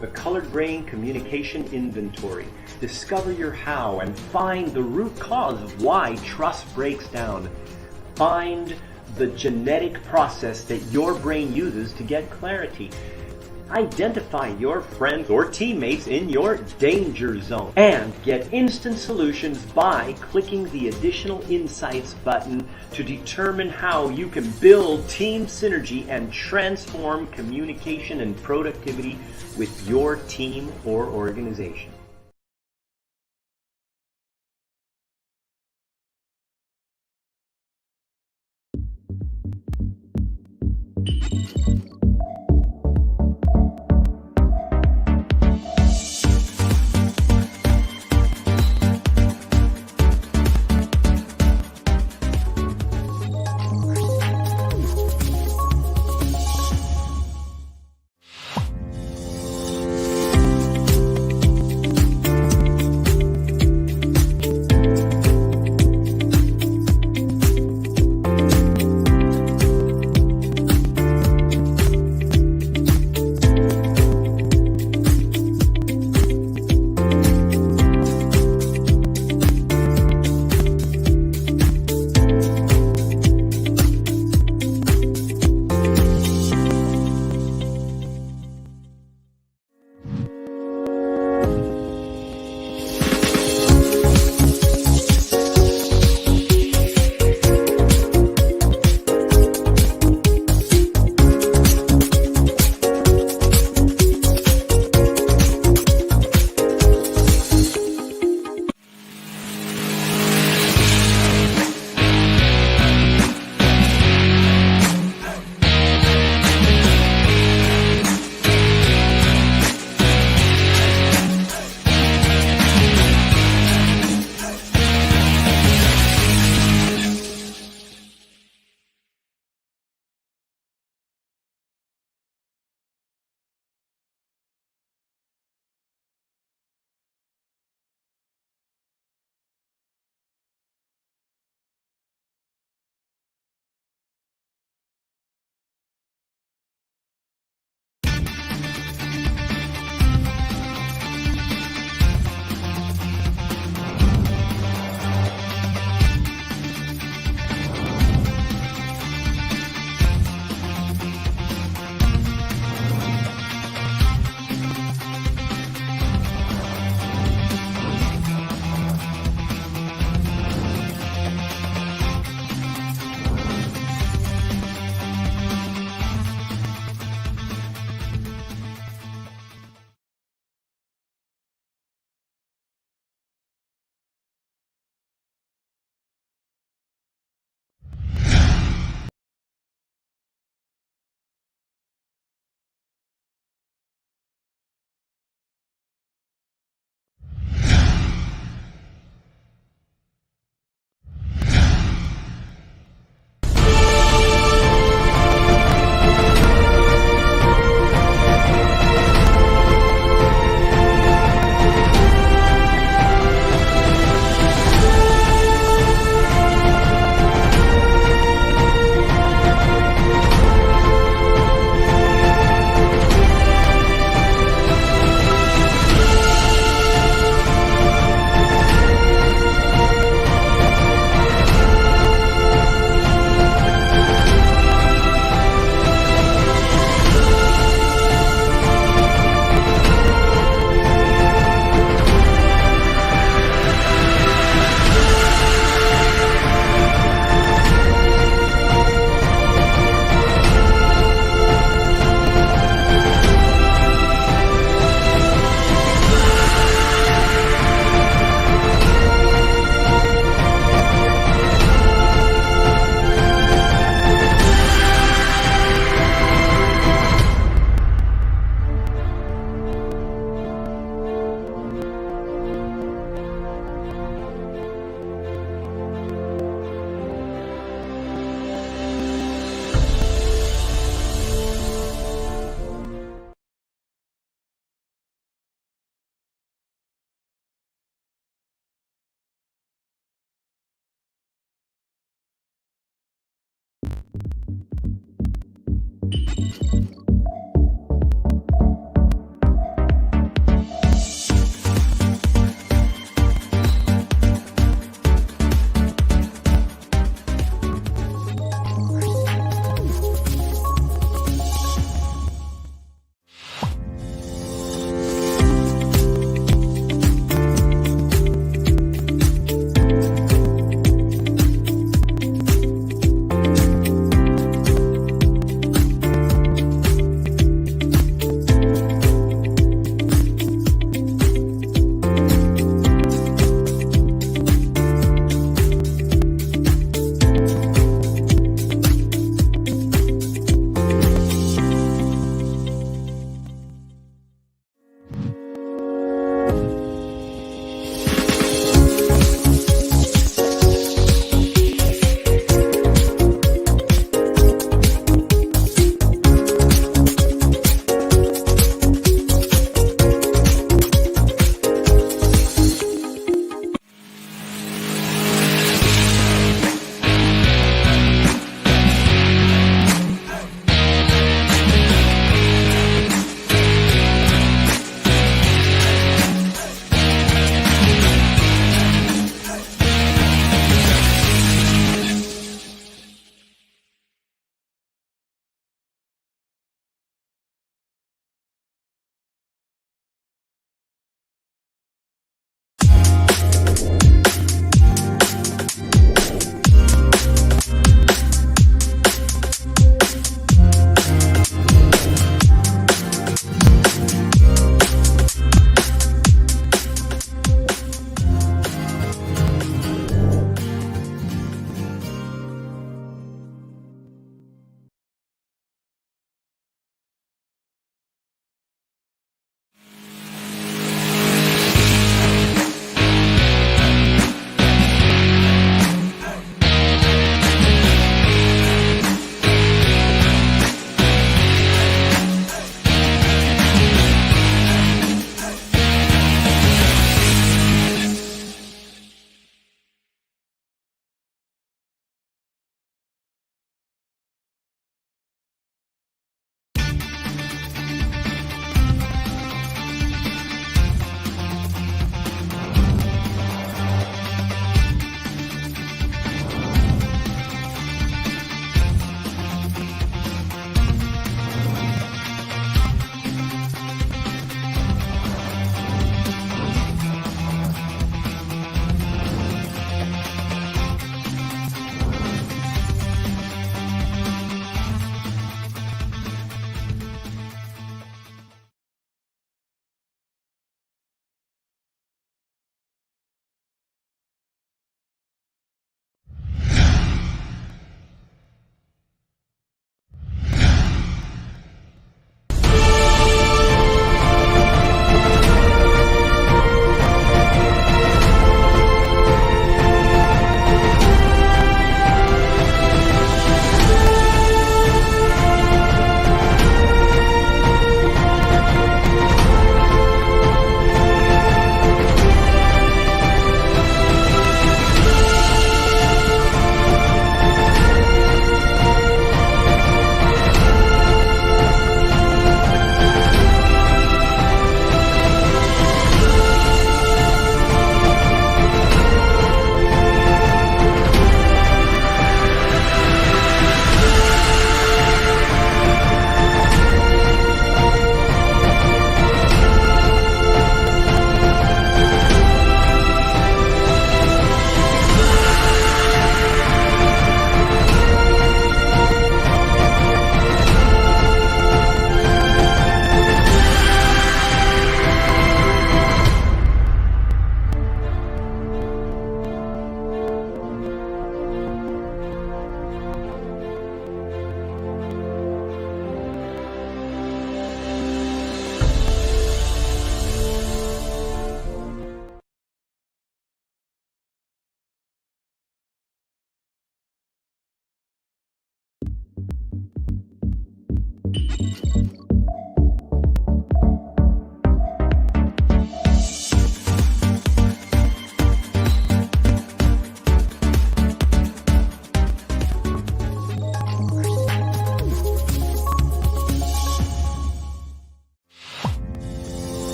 the Colored Brain Communication Inventory. Discover your how and find the root cause of why trust breaks down. Find the genetic process that your brain uses to get clarity. Identify your friends or teammates in your danger zone and get instant solutions by clicking the Additional Insights button to determine how you can build team synergy and transform communication and productivity with your team or organization.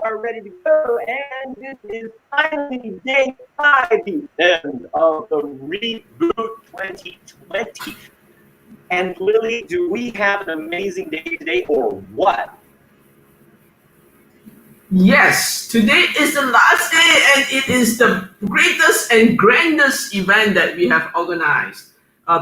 are ready to go, and this is finally day 5, the end of the Reboot 2020. And Lily, do we have an amazing day today, or what? Yes, today is the last day, and it is the greatest and grandest event that we have organized.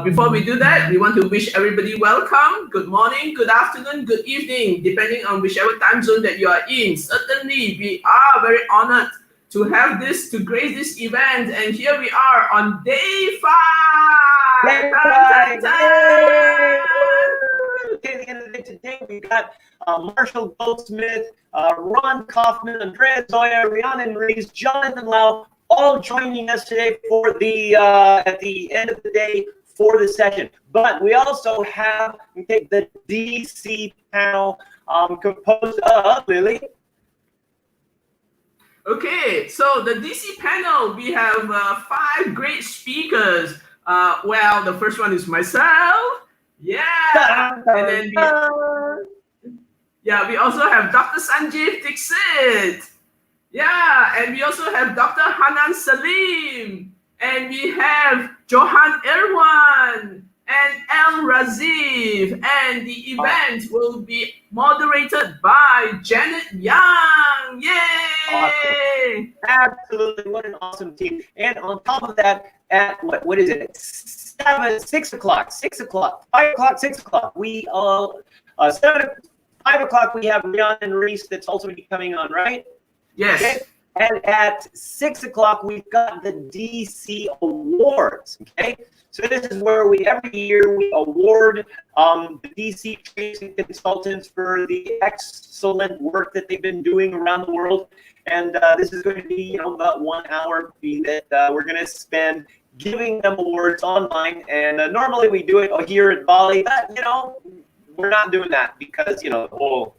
Before we do that, we want to wish everybody welcome. Good morning, good afternoon, good evening, depending on whichever time zone that you are in. Certainly, we are very honored to have this, to grace this event, and here we are on day 5. Day Dun, dun, 5! dun. Okay, the end of the day today, we got Marshall Goldsmith, Ron Kaufman, Andrea Zoya, Rhiannon Rees, Jonathan Lau, all joining us today for the at the end of the day for the session. But we also have the DC panel composed of Lily. Okay, so the DC panel, we have 5 great speakers. Well, the first one is myself. Yeah. And then we also have Dr. Sanjeev Dixit. Yeah, and we also have Dr. Hanan Salim. And we have Johan Erwan and El Razif. And the event will be moderated by Janet Young. Yay! Awesome. Absolutely, what an awesome team. And on top of that, at what is it? 6 o'clock, 5 o'clock, 6 o'clock. We 5 o'clock we have Rhiannon Rees that's also going to be coming on, right? Yes. Okay. And at 6 o'clock we've got the DC Awards. Okay. So this is where every year we award the DC tracing consultants for the excellent work that they've been doing around the world. And this is going to be about 1 hour that we're going to spend giving them awards online. And normally we do it here at Bali, but we're not doing that because the whole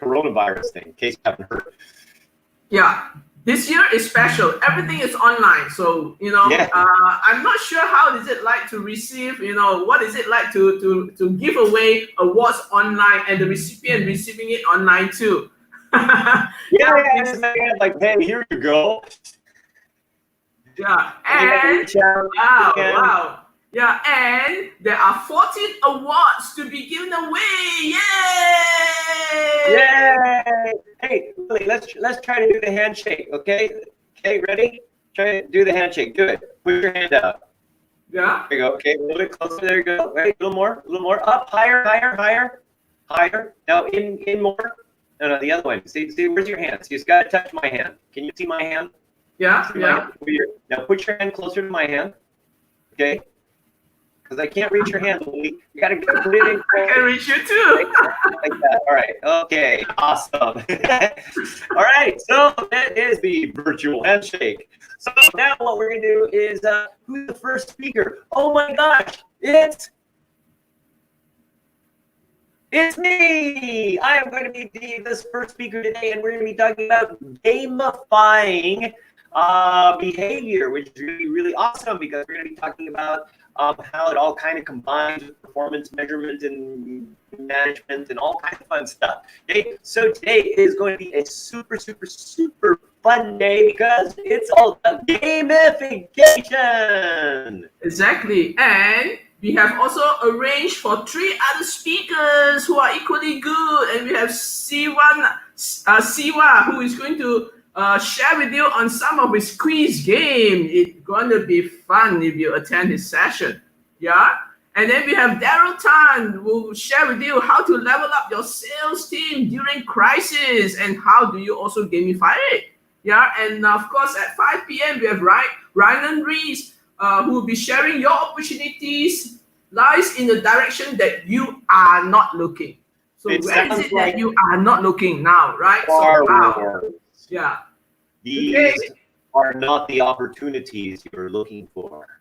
coronavirus thing, in case you haven't heard. Yeah, this year is special. Everything is online, so I'm not sure how is it like to receive. What is it like to give away awards online and the recipient receiving it online too. Like, hey, here you go. Yeah, and wow. Yeah, and there are 14 awards to be given away. Yay! Yay! Hey, Lily, let's try to do the handshake, okay? Okay, ready? Try to do the handshake. Do it. Put your hand out. Yeah. There you go. Okay, a little bit closer. There you go. Right, a little more. Up, higher. Now in more. No, the other one. See, where's your hand? So you just gotta touch my hand. Can you see my hand? Yeah. Now put your hand closer to my hand. Okay. Because I can't reach your hand. You gotta put it in. I can reach you too. Like that. All right. Okay. Awesome. All right. So that is the virtual handshake. So now what we're gonna do is who's the first speaker? Oh my gosh! It's me. I am going to be this first speaker today, and we're going to be talking about gamifying behavior, which is really, really awesome because we're going to be talking about how it all kind of combines with performance measurement and management and all kinds of fun stuff. Okay, so today is going to be a super, super, super fun day because it's all about gamification. Exactly, and we have also arranged for 3 other speakers who are equally good, and we have Siwa, who is going to share with you on some of his quiz game. It's going to be fun if you attend his session. Yeah. And then we have Daryl Tan, who will share with you how to level up your sales team during crisis and how do you also gamify it. Yeah. And of course, at 5 p.m., we have Rhiannon Rees, who will be sharing your opportunities lies in the direction that you are not looking. So where is it that you are not looking now, right? Yeah. These are not the opportunities you're looking for.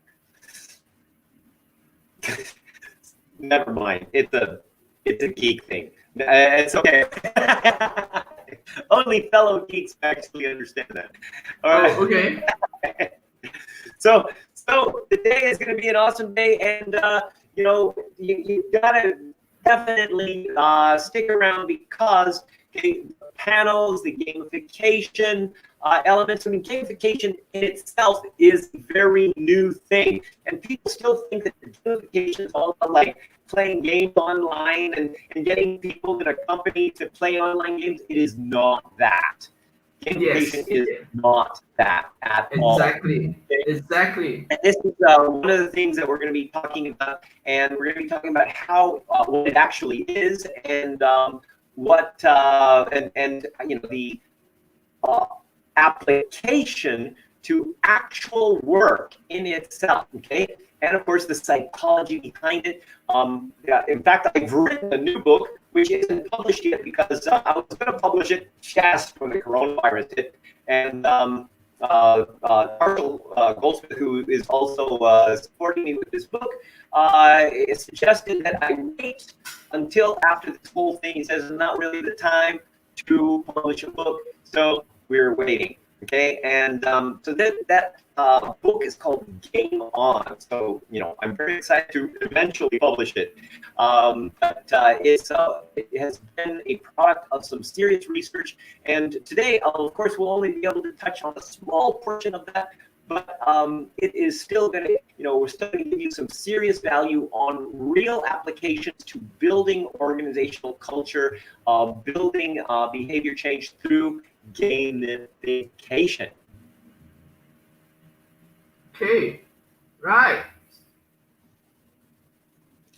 Never mind. It's a geek thing. It's okay. Only fellow geeks actually understand that. All right. Okay. So today is going to be an awesome day, and you gotta definitely stick around because panels, the gamification elements. I mean, gamification in itself is a very new thing, and people still think that the gamification is all about like playing games online and getting people in a company to play online games. It is not that. Gamification is not that at all. Exactly. Exactly. And this is one of the things that we're going to be talking about, and we're going to be talking about how what it actually is, and what and you know the application to actual work in itself. Okay, and of course the psychology behind it. In fact, I've written a new book which isn't published yet because I was going to publish it just when the coronavirus hit, and Marshall Goldsmith, who is also supporting me with this book, suggested that I wait until after this whole thing. He says it's not really the time to publish a book, so we're waiting. Okay, and so that book is called Game On. So I'm very excited to eventually publish it. But it has been a product of some serious research, and today, of course, we'll only be able to touch on a small portion of that. But it is still going to, we're still going to give you some serious value on real applications to building organizational culture, building behavior change through gamification. Okay, right.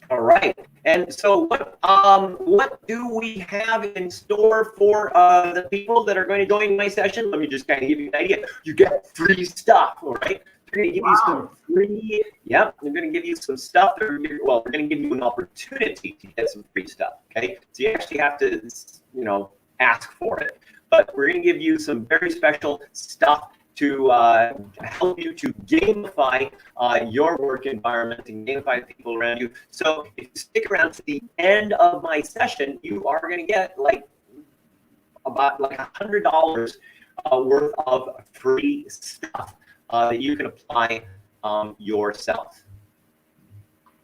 All right. And so what do we have in store for the people that are going to join my session? Let me just kind of give you an idea. You get free stuff, all right? They're going to give you some free, they're going to give you some stuff. We're going to give you an opportunity to get some free stuff, okay? So you actually have to, ask for it. But we're going to give you some very special stuff to help you to gamify your work environment and gamify the people around you. So if you stick around to the end of my session, you are going to get about $100 worth of free stuff that you can apply yourself.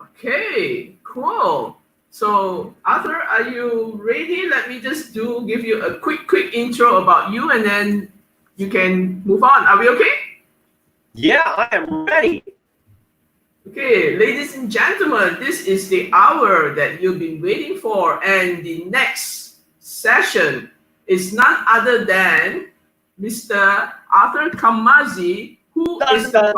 Okay, cool. So Arthur, are you ready? Let me just give you a quick intro about you, and then you can move on. Are we okay? Yeah, I am ready. Okay, ladies and gentlemen, this is the hour that you've been waiting for, and the next session is none other than Mr. Arthur Kamazi, who is the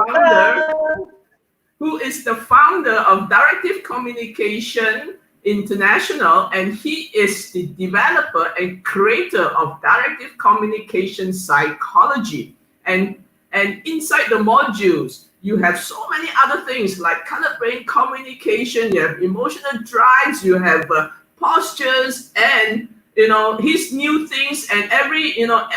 founder of Directive Communication International, and he is the developer and creator of Directive Communication Psychology. And inside the modules, you have so many other things like color brain communication, you have emotional drives, you have postures, and his new things. And every now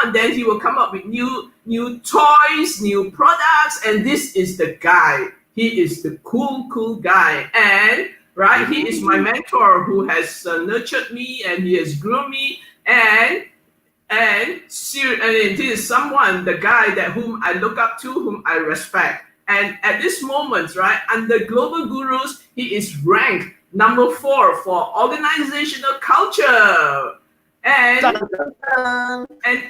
and then he will come up with new toys, new products, and this is the guy. He is the cool guy, and right, he is my mentor who has nurtured me, and he has groomed me, and this is the guy that whom I look up to, whom I respect. And at this moment, right, under Global Gurus, he is ranked number 4 for organizational culture. And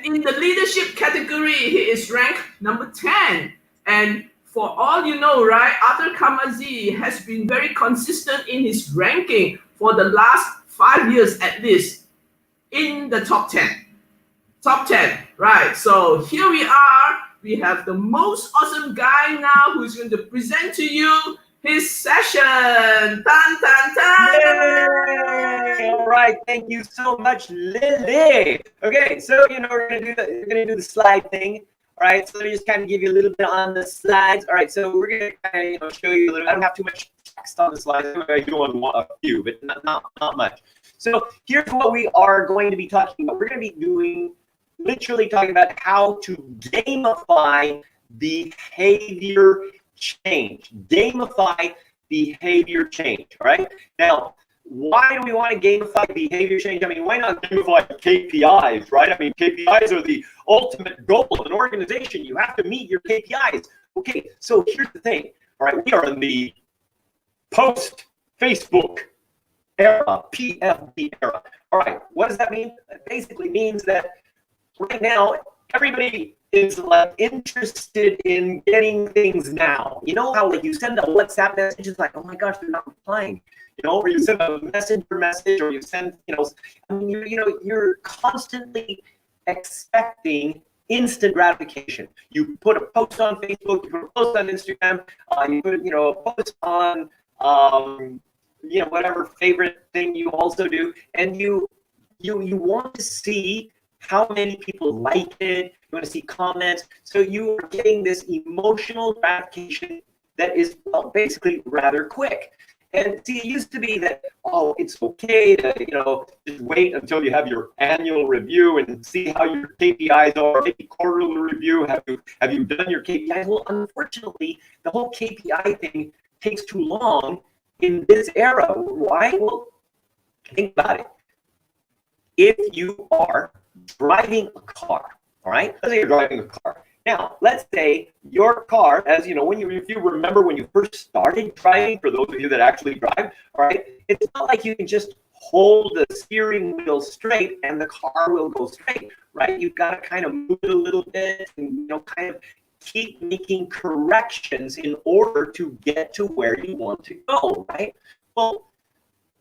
in the leadership category, he is ranked number 10. And for all you know, right, Arthur Kamazi has been very consistent in his ranking for the last 5 years at least in the top 10. Top 10, right? So here we are. We have the most awesome guy now who's going to present to you his session. Dun, dun, dun. Yay! All right, thank you so much, Lily. Okay, so we're gonna do the slide thing. All right, so let me just kind of give you a little bit on the slides. All right, so we're going to kind of show you a little. I don't have too much text on the slides. I do want a few, but not much. So here's what we are going to be talking about. We're going to be literally talking about how to gamify behavior change. Gamify behavior change. All right. Now, why do we want to gamify behavior change? I mean, why not gamify KPIs, right? I mean, KPIs are the ultimate goal of an organization. You have to meet your KPIs. Okay, so here's the thing. All right, we are in the post-Facebook era, PFD era. All right, what does that mean? It basically means that right now, everybody is like interested in getting things now. You know how like you send a WhatsApp message, it's like, oh my gosh, they're not replying. You know, or you send a messenger message, or you send, I mean, you're constantly expecting instant gratification. You put a post on Facebook, you put a post on Instagram, you put, a post on, whatever favorite thing you also do, and you want to see how many people like it, you want to see comments. So you are getting this emotional gratification that is, well, basically rather quick. And see, it used to be that, oh, it's okay to, just wait until you have your annual review and see how your KPIs are, maybe quarterly review. Have you done your KPIs? Well, unfortunately, the whole KPI thing takes too long in this era. Why? Well, think about it. If you are driving a car, all right? Let's say you're driving a car. Now, let's say your car, as you know, if you remember when you first started driving, for those of you that actually drive, all right, it's not like you can just hold the steering wheel straight and the car will go straight, right? You've got to kind of move it a little bit and, kind of keep making corrections in order to get to where you want to go, right? Well,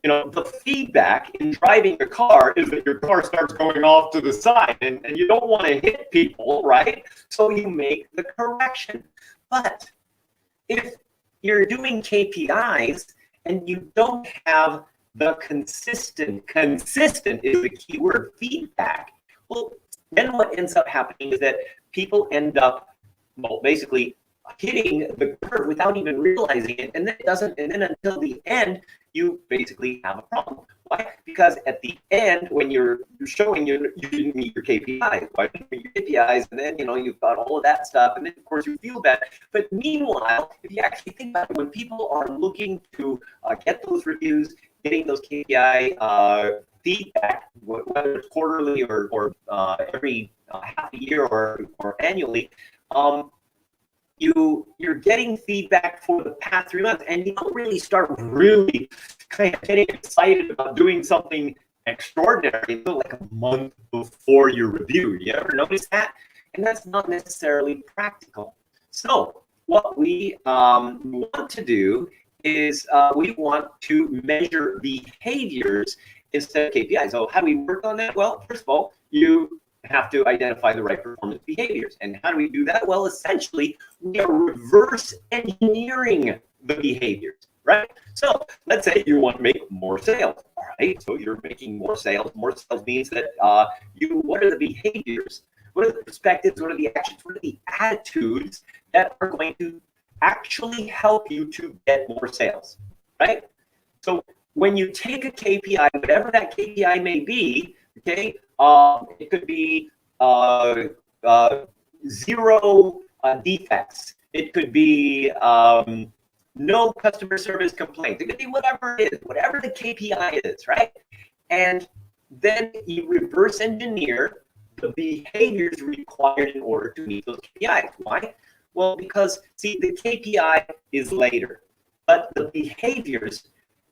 the feedback in driving a car is that your car starts going off to the side and you don't want to hit people, right? So you make the correction. But if you're doing KPIs and you don't have the consistent is the key word, feedback, well, then what ends up happening is that people end up, well, basically hitting the curve without even realizing it, and then until the end, you basically have a problem. Why? Because at the end, when you're showing you didn't meet your KPIs, why didn't you meet your KPIs, and then you've got all of that stuff, and then of course you feel bad. But meanwhile, if you actually think about it, when people are looking to get those reviews, getting those KPI feedback, whether it's quarterly or every half a year or annually, you're getting feedback for the past 3 months, and you don't really start really kind of getting excited about doing something extraordinary until like a month before your review. You ever notice that? And that's not necessarily practical. So what we want to do is we want to measure behaviors instead of KPIs. So how do we work on that? Well, first of all, you have to identify the right performance behaviors. And how do we do that? Well, essentially, we are reverse engineering the behaviors, right? So let's say you want to make more sales, all right? So you're making more sales. More sales means that what are the behaviors? What are the perspectives? What are the actions? What are the attitudes that are going to actually help you to get more sales, right? So when you take a KPI, whatever that KPI may be, okay, it could be 0 defects. It could be no customer service complaints. It could be whatever it is, whatever the KPI is, right? And then you reverse engineer the behaviors required in order to meet those KPIs. Why? Well, because, see, the KPI is later, but the behaviors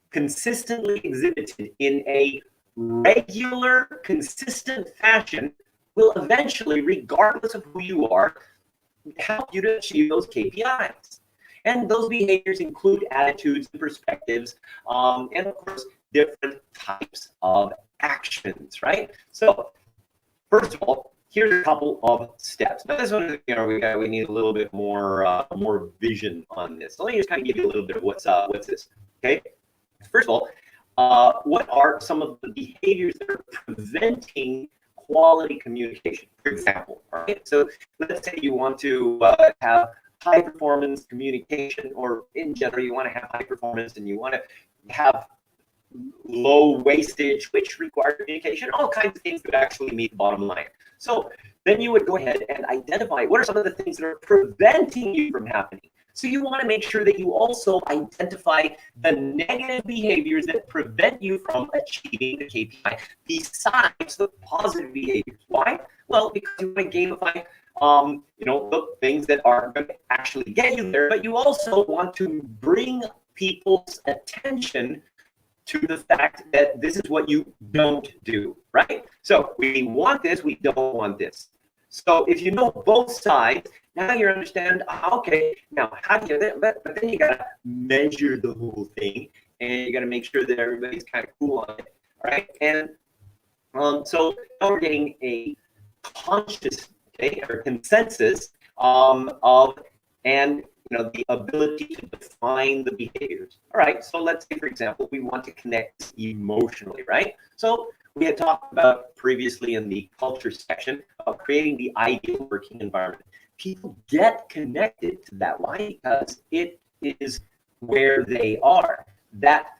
consistently exhibited in a regular, consistent fashion will eventually, regardless of who you are, help you to achieve those KPIs. And those behaviors include attitudes and perspectives, and of course, different types of actions, right? So, first of all, here's a couple of steps. Now, this one, we need a little bit more more vision on this. So let me just kind of give you a little bit of what's this. Okay. First of all, what are some of the behaviors that are preventing quality communication? For example, all right. So let's say you want to have high performance communication, or in general, you want to have high performance and you want to have low wastage, which require communication, all kinds of things that actually meet the bottom line. So then you would go ahead and identify what are some of the things that are preventing you from happening. So you want to make sure that you also identify the negative behaviors that prevent you from achieving the KPI besides the positive behaviors. Why? Well, because you want to gamify the things that are going to actually get you there, but you also want to bring people's attention to the fact that this is what you don't do, right? So we want this, we don't want this. So if you know both sides, now you understand, okay, now how do you, but then you gotta measure the whole thing, and you gotta make sure that everybody's kind of cool on it, all right? And so now we're getting a conscious, okay, or consensus of, and the ability to define the behaviors. All right, so let's say, for example, we want to connect emotionally, right? So we had talked about previously in the culture section of creating the ideal working environment. People get connected to that. Why? Because it is where they are. That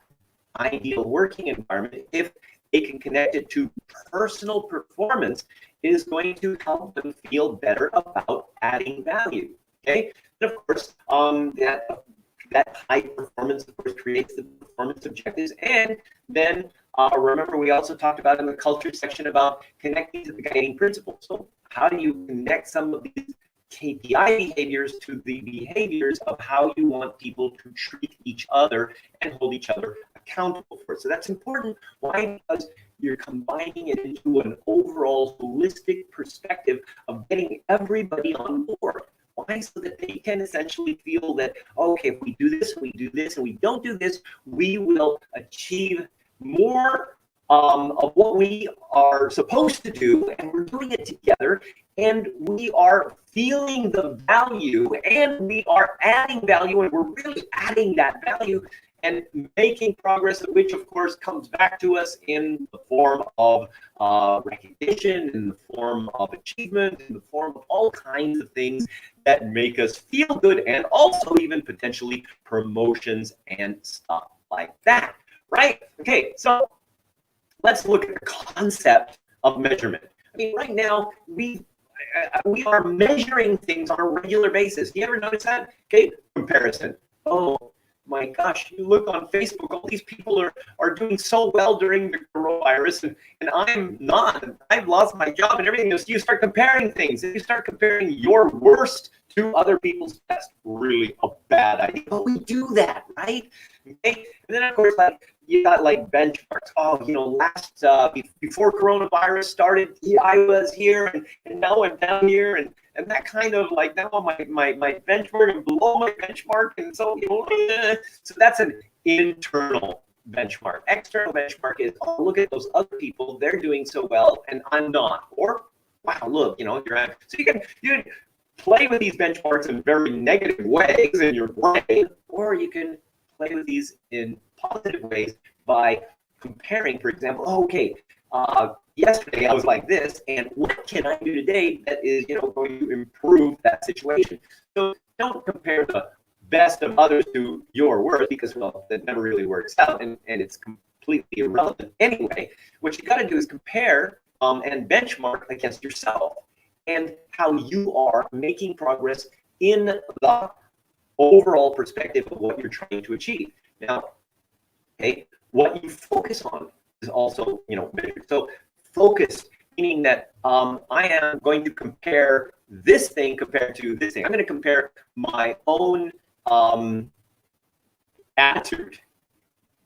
ideal working environment, if it can connect it to personal performance, is going to help them feel better about adding value. Okay, and of course, that high performance, of course, creates the performance objectives. And then remember, we also talked about in the culture section about connecting to the guiding principles. So how do you connect some of these KPI behaviors to the behaviors of how you want people to treat each other and hold each other accountable for it? So that's important. Why? Because you're combining it into an overall holistic perspective of getting everybody on board. Why? So that they can essentially feel that, okay, if we do this, and we don't do this, we will achieve more of what we are supposed to do, and we're doing it together, and we are feeling the value, and we are adding value, and we're really adding that value and making progress, which of course comes back to us in the form of recognition, in the form of achievement, in the form of all kinds of things that make us feel good, and also even potentially promotions and stuff like that, right? Okay, so let's look at the concept of measurement. I mean, right now, we are measuring things on a regular basis. You ever notice that? Okay, comparison. Oh my gosh, you look on Facebook, all these people are doing so well during the coronavirus, and I'm not. I've lost my job and everything. So you start comparing things, and you start comparing your worst to other people's best. Really a bad idea. But we do that, right? Okay. And then of course, like you got like benchmarks. Oh, last before coronavirus started, I was here, and now I'm down here, and that kind of like now my benchmark is below my benchmark, and so so that's an internal benchmark. External benchmark is, oh, look at those other people, they're doing so well, and I'm not. Or wow, look, you're at. So you can play with these benchmarks in very negative ways in your brain, or you can play with these in positive ways by comparing, for example, okay, yesterday I was like this, and what can I do today that is, going to improve that situation? So don't compare the best of others to your worst, because, well, that never really works out, and it's completely irrelevant anyway. What you got to do is compare and benchmark against yourself and how you are making progress in the overall perspective of what you're trying to achieve. Now, okay, what you focus on is also, measured. So focus, meaning that I am going to compare this thing compared to this thing. I'm going to compare my own attitude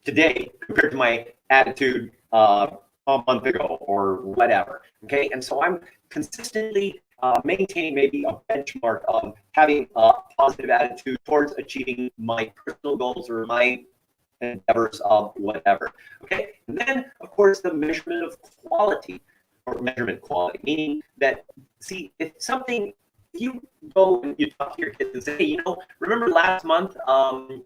today compared to my attitude a month ago or whatever. Okay, and so I'm consistently maintaining maybe a benchmark of having a positive attitude towards achieving my personal goals or my endeavors of whatever. Okay, and then of course the measurement of quality, or measurement quality, meaning that, see, if you go and you talk to your kids and say, hey, remember last month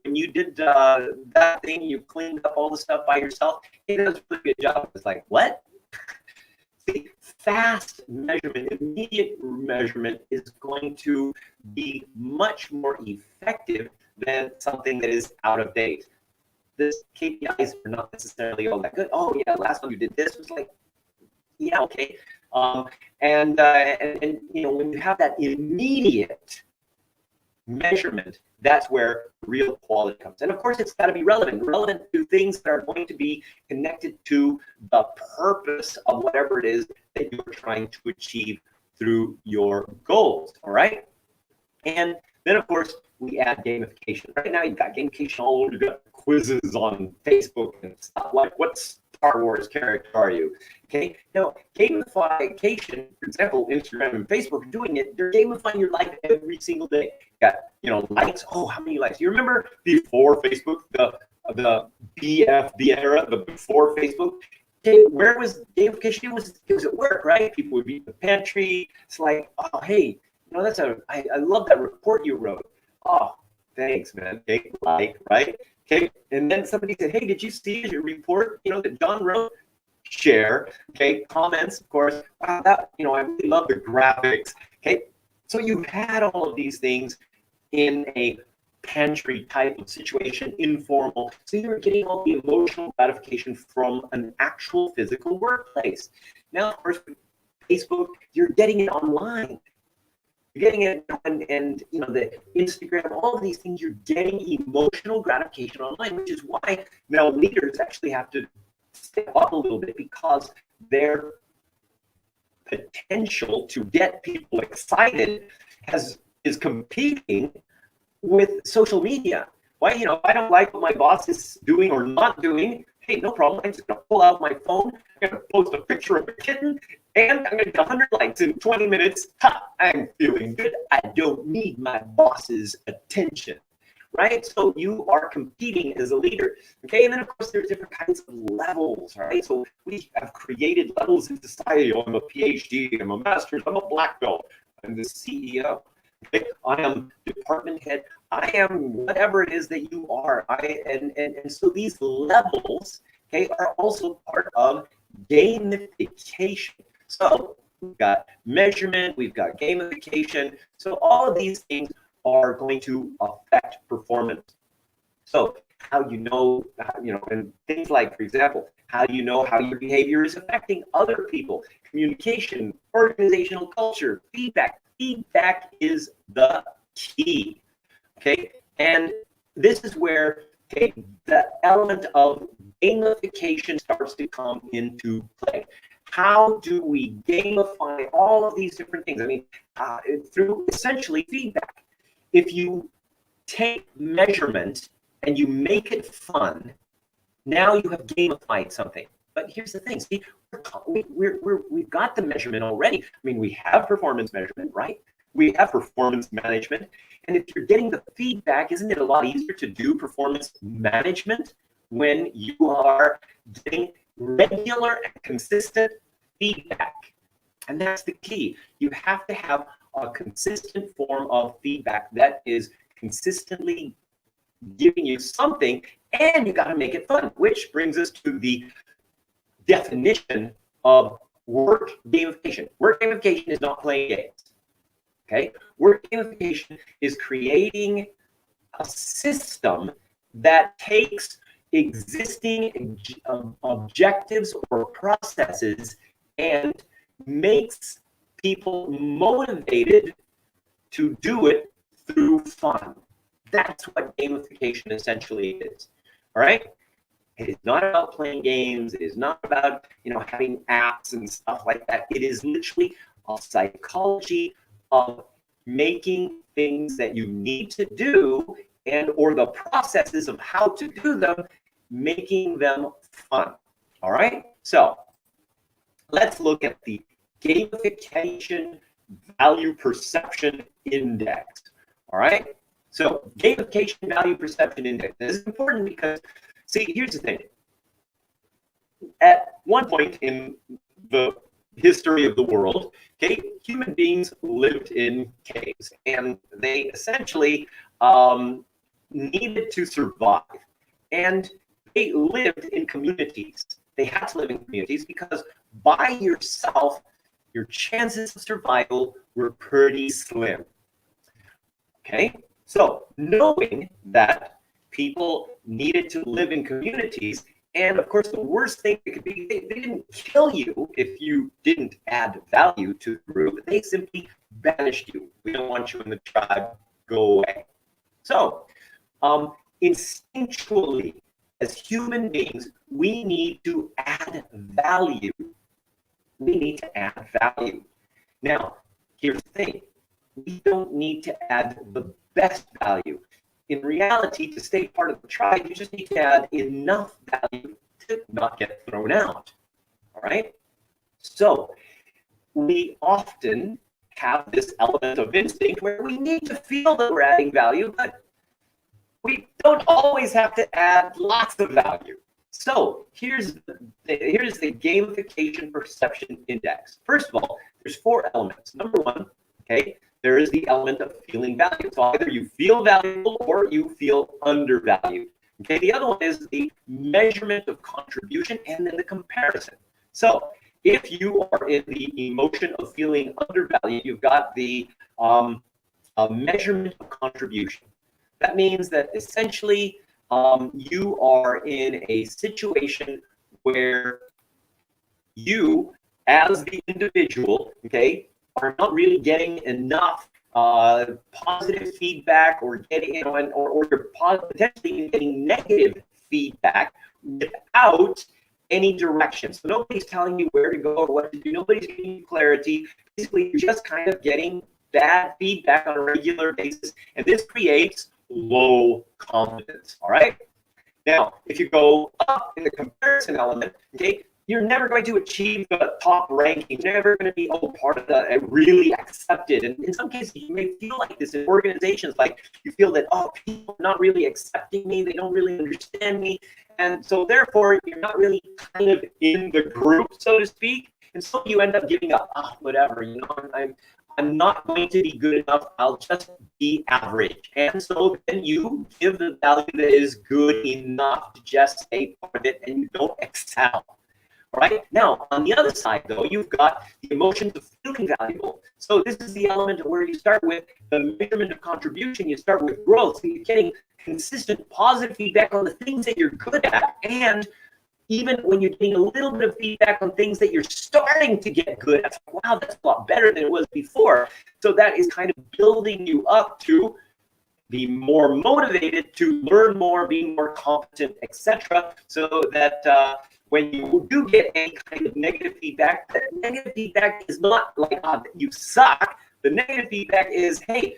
when you did that thing, you cleaned up all the stuff by yourself, hey, that was a pretty good job. It's like, what? See, fast measurement, immediate measurement is going to be much more effective than something that is out of date. This KPIs are not necessarily all that good. Oh yeah, last time you did this, was like, yeah, okay. And when you have that immediate measurement, that's where real quality comes. And of course, it's got to be relevant to things that are going to be connected to the purpose of whatever it is that you're trying to achieve through your goals. All right. And then, of course, we add gamification. Right now, you've got gamification all over. You've got quizzes on Facebook and stuff like, what Star Wars character are you? Okay, now gamification, for example, Instagram and Facebook are doing it. They're gamifying your life every single day. You got, likes. Oh, how many likes? You remember before Facebook, the BFB era, the before Facebook? Okay, where was gamification? It was at work, right? People would be in the pantry. It's like, oh, hey, I love that report you wrote. Oh, thanks, man. Okay, right? Okay, and then somebody said, hey, did you see your report, that John wrote? Share. Okay, comments, of course. Wow, I really love the graphics. Okay, so you had all of these things in a pantry type of situation, informal. So you're getting all the emotional gratification from an actual physical workplace. Now, of course, with Facebook, you're getting it online. You're getting it, and the Instagram, all of these things, you're getting emotional gratification online, which is why now leaders actually have to step up a little bit, because their potential to get people excited is competing with social media. Why, if I don't like what my boss is doing or not doing, hey, no problem. I'm just going to pull out my phone, I'm going to post a picture of a kitten, and I'm going to get 100 likes in 20 minutes. Ha, I'm feeling good. I don't need my boss's attention, right? So you are competing as a leader, okay? And then, of course, there's different kinds of levels, right? So we have created levels in society. Oh, I'm a PhD, I'm a master's, I'm a black belt, I'm the CEO. Okay? I am department head. I am whatever it is that you are. And so these levels, okay, are also part of gamification. So we've got measurement, we've got gamification. So all of these things are going to affect performance. So how and things like, for example, how do you know how your behavior is affecting other people? Communication, organizational culture, feedback. Feedback is the key, okay? And this is where, okay, the element of gamification starts to come into play. How do we gamify all of these different things? I mean, through essentially feedback. If you take measurement and you make it fun, now you have gamified something. But here's the thing, see, we've got the measurement already. I mean, we have performance measurement, right? We have performance management. And if you're getting the feedback, isn't it a lot easier to do performance management when you are getting regular and consistent feedback? And that's the key. You have to have a consistent form of feedback that is consistently giving you something, and you got to make it fun, which brings us to the definition of work gamification. Work gamification is not playing games. Okay? Work gamification is creating a system that takes existing objectives or processes and makes people motivated to do it through fun. That's what gamification essentially is. All right? It is not about playing games. It is not about, having apps and stuff like that. It is literally a psychology of making things that you need to do or the processes of how to do them, making them fun. All right? So let's look at the gamification value perception index. All right? So gamification value perception index is important because, see, here's the thing. At one point in the history of the world, okay, human beings lived in caves, and they essentially needed to survive. And they lived in communities. They had to live in communities because by yourself, your chances of survival were pretty slim. Okay? So knowing that people needed to live in communities, and of course the worst thing it could be, they didn't kill you if you didn't add value to the group. They simply banished you. We don't want you in the tribe. Go away. So instinctually, as human beings, we need to add value. We need to add value. Now, here's the thing. we don't need to add the best value. In reality, to stay part of the tribe, you just need to add enough value to not get thrown out. All right? So we often have this element of instinct where we need to feel that we're adding value, but we don't always have to add lots of value. So here's the gamification perception index. First of all, there's 4 elements. Number 1, okay, there is the element of feeling valued. So either you feel valuable or you feel undervalued. Okay, the other one is the measurement of contribution and then the comparison. So if you are in the emotion of feeling undervalued, you've got the measurement of contribution. That means that essentially you are in a situation where you, as the individual, okay, are not really getting enough positive feedback, or getting, or you're potentially getting negative feedback without any direction. So nobody's telling you where to go or what to do. Nobody's giving you clarity. Basically, you're just kind of getting bad feedback on a regular basis, and this creates low confidence. All right. Now, if you go up in the comparison element, okay, you're never going to achieve the top ranking. You're never going to be part of the really accepted. And in some cases, you may feel like this in organizations, like you feel that, people are not really accepting me. They don't really understand me. And so therefore, you're not really kind of in the group, so to speak. And so you end up giving up, whatever, I'm not going to be good enough. I'll just be average. And so then you give the value that is good enough to just stay part of it, and you don't excel. All right. Now, on the other side, though, you've got the emotions of feeling valuable. So this is the element where you start with the measurement of contribution. You start with growth. So you're getting consistent positive feedback on the things that you're good at, and even when you're getting a little bit of feedback on things that you're starting to get good at, wow, that's a lot better than it was before. So that is kind of building you up to be more motivated to learn more, be more competent, etc. So that when you do get any kind of negative feedback, that negative feedback is not like you suck. The negative feedback is, hey,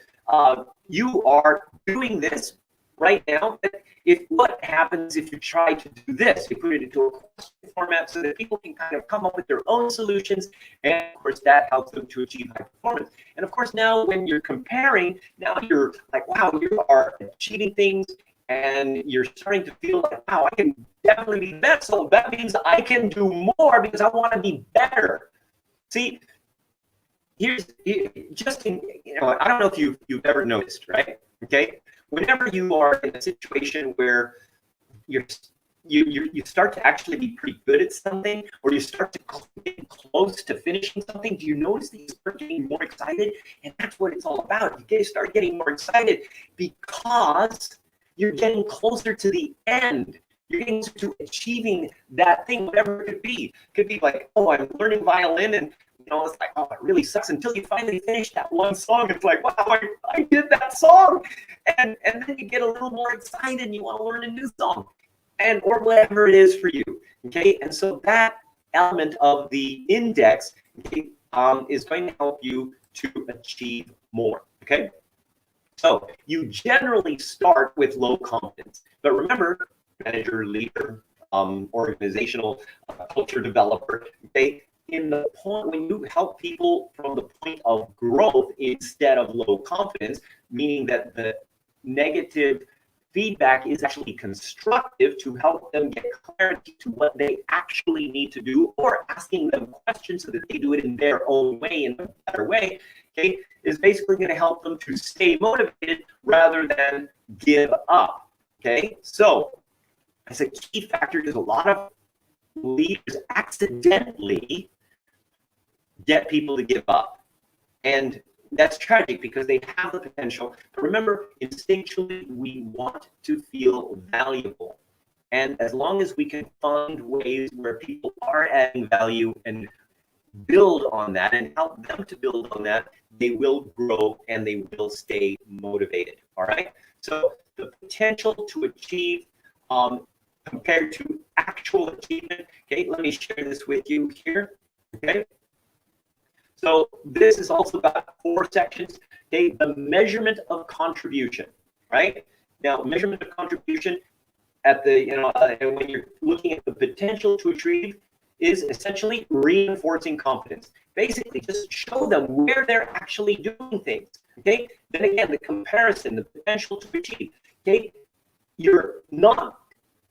you are doing this right now. What happens if you try to do this? You put it into a question format so that people can kind of come up with their own solutions, and of course that helps them to achieve high performance. And of course now when you're comparing, now you're like, wow, you are achieving things, and you're starting to feel like, wow, I can definitely be better. So that means I can do more because I want to be better. See, I don't know if you've ever noticed, right? Okay. Whenever you are in a situation where you start to actually be pretty good at something, or you start to get close to finishing something, do you notice that you start getting more excited? And that's what it's all about. You start getting more excited because you're getting closer to the end. You're getting closer to achieving that thing, whatever it could be. It could be like, I'm learning violin, and it's like, it really sucks until you finally finish that one song. It's like, wow, I did that song. And then you get a little more excited and you want to learn a new song, or whatever it is for you. Okay. And so that element of the index, okay, is going to help you to achieve more. Okay. So you generally start with low confidence, but remember, manager, leader, organizational culture developer, okay, in the point when you help people from the point of growth instead of low confidence, meaning that the negative feedback is actually constructive to help them get clarity to what they actually need to do, or asking them questions so that they do it in their own way, in a better way, okay, is basically going to help them to stay motivated rather than give up. Okay, so as a key factor, because a lot of leaders accidentally get people to give up, and that's tragic because they have the potential. But remember, instinctually, we want to feel valuable, and as long as we can find ways where people are adding value and build on that and help them to build on that, they will grow and they will stay motivated. All right, so the potential to achieve compared to actual achievement. Okay, let me share this with you here. Okay, So this is also about 4 sections. Okay, the measurement of contribution, right? Now, measurement of contribution at the, when you're looking at the potential to achieve is essentially reinforcing confidence. Basically, just show them where they're actually doing things. Okay. Then again, the comparison, the potential to achieve. Okay. You're not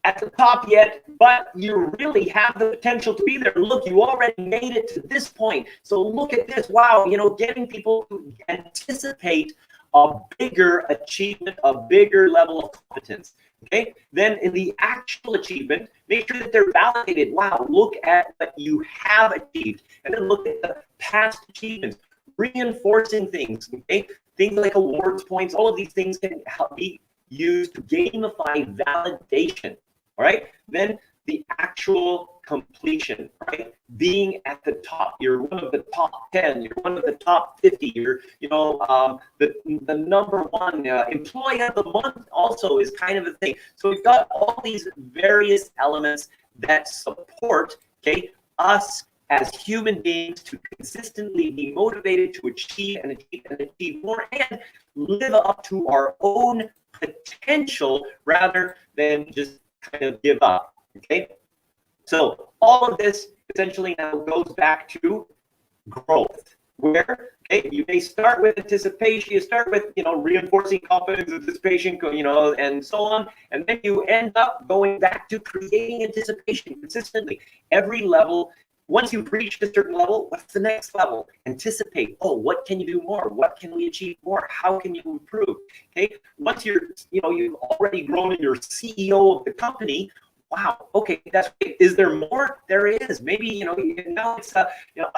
at the top yet, but you really have the potential to be there. Look, you already made it to this point. So look at this. Wow, getting people to anticipate a bigger achievement, a bigger level of competence. Okay, then in the actual achievement, make sure that they're validated. Wow, look at what you have achieved, and then look at the past achievements, reinforcing things. Okay, things like awards, points, all of these things can help be used to gamify validation. All right, then the actual completion, right? Being at the top, you're one of the top 10, you're one of the top 50, you're, the number one employee of the month also is kind of a thing. So we've got all these various elements that support, okay, us as human beings to consistently be motivated to achieve and achieve and achieve more and live up to our own potential rather than just kind of give up. Okay, so all of this essentially now goes back to growth, where you may start with anticipation, you start with reinforcing confidence, anticipation, and so on, and then you end up going back to creating anticipation consistently. Every level, once you've reached a certain level, what's the next level? Anticipate. Oh, what can you do more? What can we achieve more? How can you improve? Okay, once you've already grown and you're CEO of the company. Wow. Okay, that's great. Is there more? There is. Maybe now it's a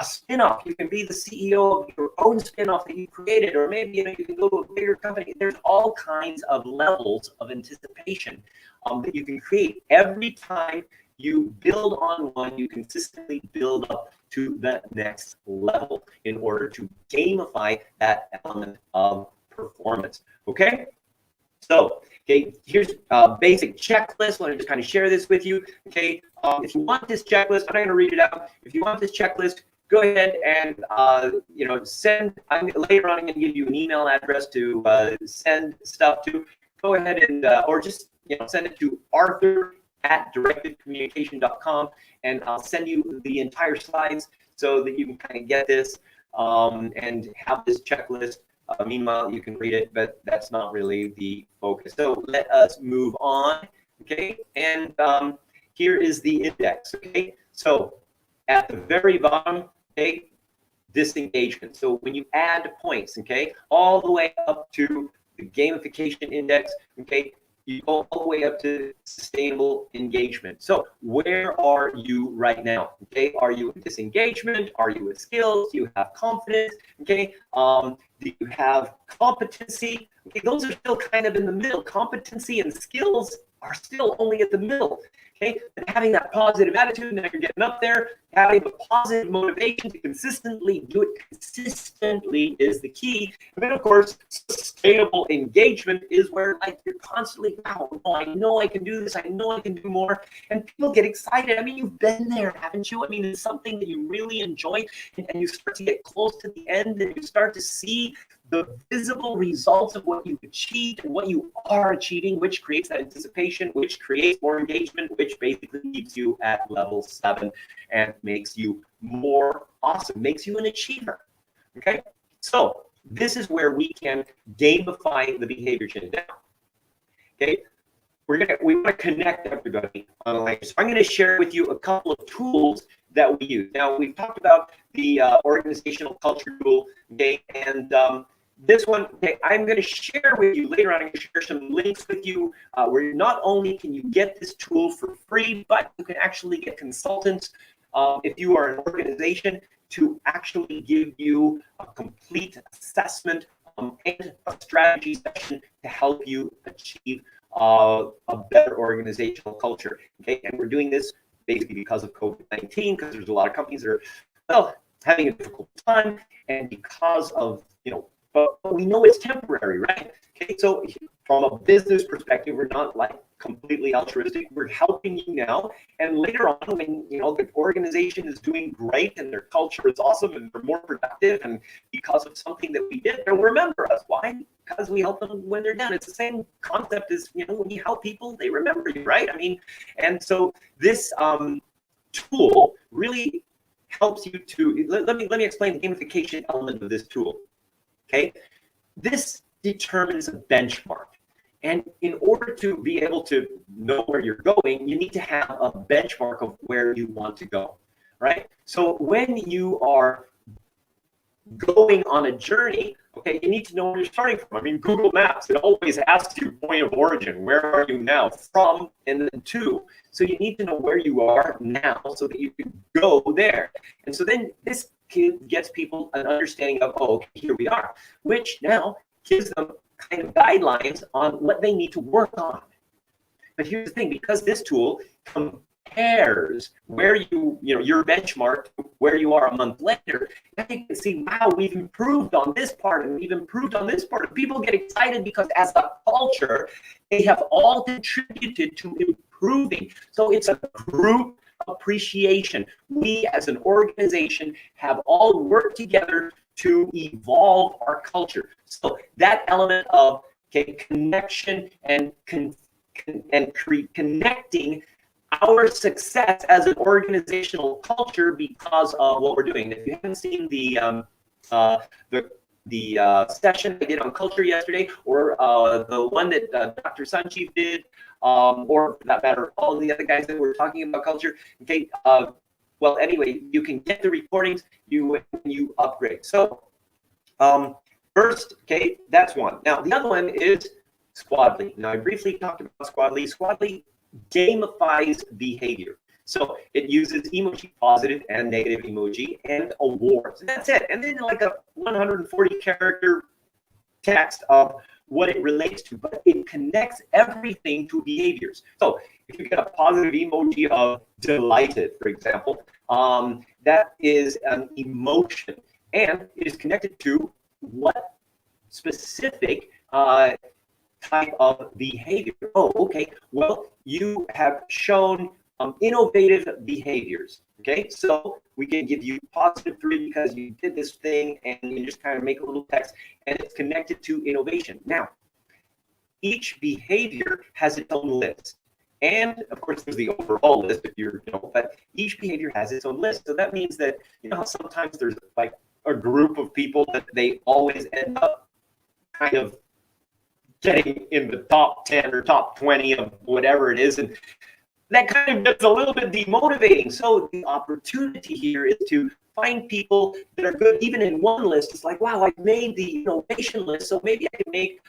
spin-off. You can be the CEO of your own spin-off that you created, or maybe you can go to a bigger company. There's all kinds of levels of anticipation that you can create. Every time you build on one, you consistently build up to the next level in order to gamify that element of performance. Okay. So, here's a basic checklist. I want to just kind of share this with you. Okay, if you want this checklist, I'm not going to read it out. If you want this checklist, go ahead and send. Later on, I'm going to give you an email address to send stuff to. Go ahead and or just send it to arthur@directedcommunication.com, and I'll send you the entire slides so that you can kind of get this and have this checklist. Meanwhile, you can read it, but that's not really the focus. So let us move on, okay? And here is the index, okay? So at the very bottom, okay, disengagement. So when you add points, okay, all the way up to the gamification index, okay, you go all the way up to sustainable engagement. So where are you right now? Okay, are you in disengagement? Are you with skills? Do you have confidence? Okay, do you have competency? Okay, those are still kind of in the middle. Competency and skills are still only at the middle. Okay, and having that positive attitude, now you're getting up there, having the positive motivation to consistently do it consistently is the key. And then, of course, sustainable engagement is where you're constantly, wow, I know I can do this, I know I can do more, and people get excited. I mean, you've been there, haven't you? I mean, it's something that you really enjoy, and you start to get close to the end, and you start to see the visible results of what you've achieved and what you are achieving, which creates that anticipation, which creates more engagement, which basically keeps you at level 7 and makes you more awesome, makes you an achiever. Okay, so this is where we can gamify the behavior change. Now, okay, we want to connect everybody online. So I'm going to share with you a couple of tools that we use. Now, we've talked about the organizational culture tool, okay, and this one, okay, I'm going to share with you later on. I'm going to share some links with you where not only can you get this tool for free, but you can actually get consultants if you are an organization to actually give you a complete assessment and a strategy session to help you achieve a better organizational culture. Okay, and we're doing this basically because of COVID-19, because there's a lot of companies that are having a difficult time, and because of but we know it's temporary, right? Okay, so from a business perspective, we're not completely altruistic. We're helping you now, and later on, when the organization is doing great and their culture is awesome and they're more productive, and because of something that we did, they'll remember us. Why? Because we help them when they're down. It's the same concept as when you help people, they remember you, right? I mean, and so this tool really helps you to let me explain the gamification element of this tool. Okay, this determines a benchmark. And in order to be able to know where you're going, you need to have a benchmark of where you want to go, right? So when you are going on a journey, okay, you need to know where you're starting from. I mean, Google Maps, it always asks you point of origin. Where are you now? From and then to. So you need to know where you are now so that you can go there. And so then this gets people an understanding of, oh, okay, here we are, which now gives them kind of guidelines on what they need to work on. But here's the thing, because this tool compares where your benchmark to where you are a month later, now you can see, wow, we've improved on this part and we've improved on this part. And people get excited because as a culture, they have all contributed to improving. So it's a group appreciation. We as an organization have all worked together to evolve our culture. So that element of connection and connecting our success as an organizational culture because of what we're doing. If you haven't seen the session I did on culture yesterday, or the one that Dr. Sanjeev did, or for that matter, all the other guys that were talking about culture, okay, well, anyway, you can get the recordings when you upgrade. So first, okay, that's one. Now, the other one is Squadly. Now, I briefly talked about Squadly. Squadly gamifies behavior. So it uses emoji, positive and negative emoji, and awards. That's it. And then like a 140 character text of what it relates to, but it connects everything to behaviors. So if you get a positive emoji of delighted, for example, that is an emotion, and it is connected to what specific type of behavior. Oh, okay. Well, you have shown innovative behaviors. Okay, so we can give you +3 because you did this thing, and you just kind of make a little text, and it's connected to innovation. Now, each behavior has its own list. And of course, there's the overall list if you're, but each behavior has its own list. So that means that, sometimes there's like a group of people that they always end up kind of getting in the top 10 or top 20 of whatever it is. And that kind of gets a little bit demotivating. So the opportunity here is to find people that are good even in one list. It's like, wow, I made the innovation list, so maybe I can make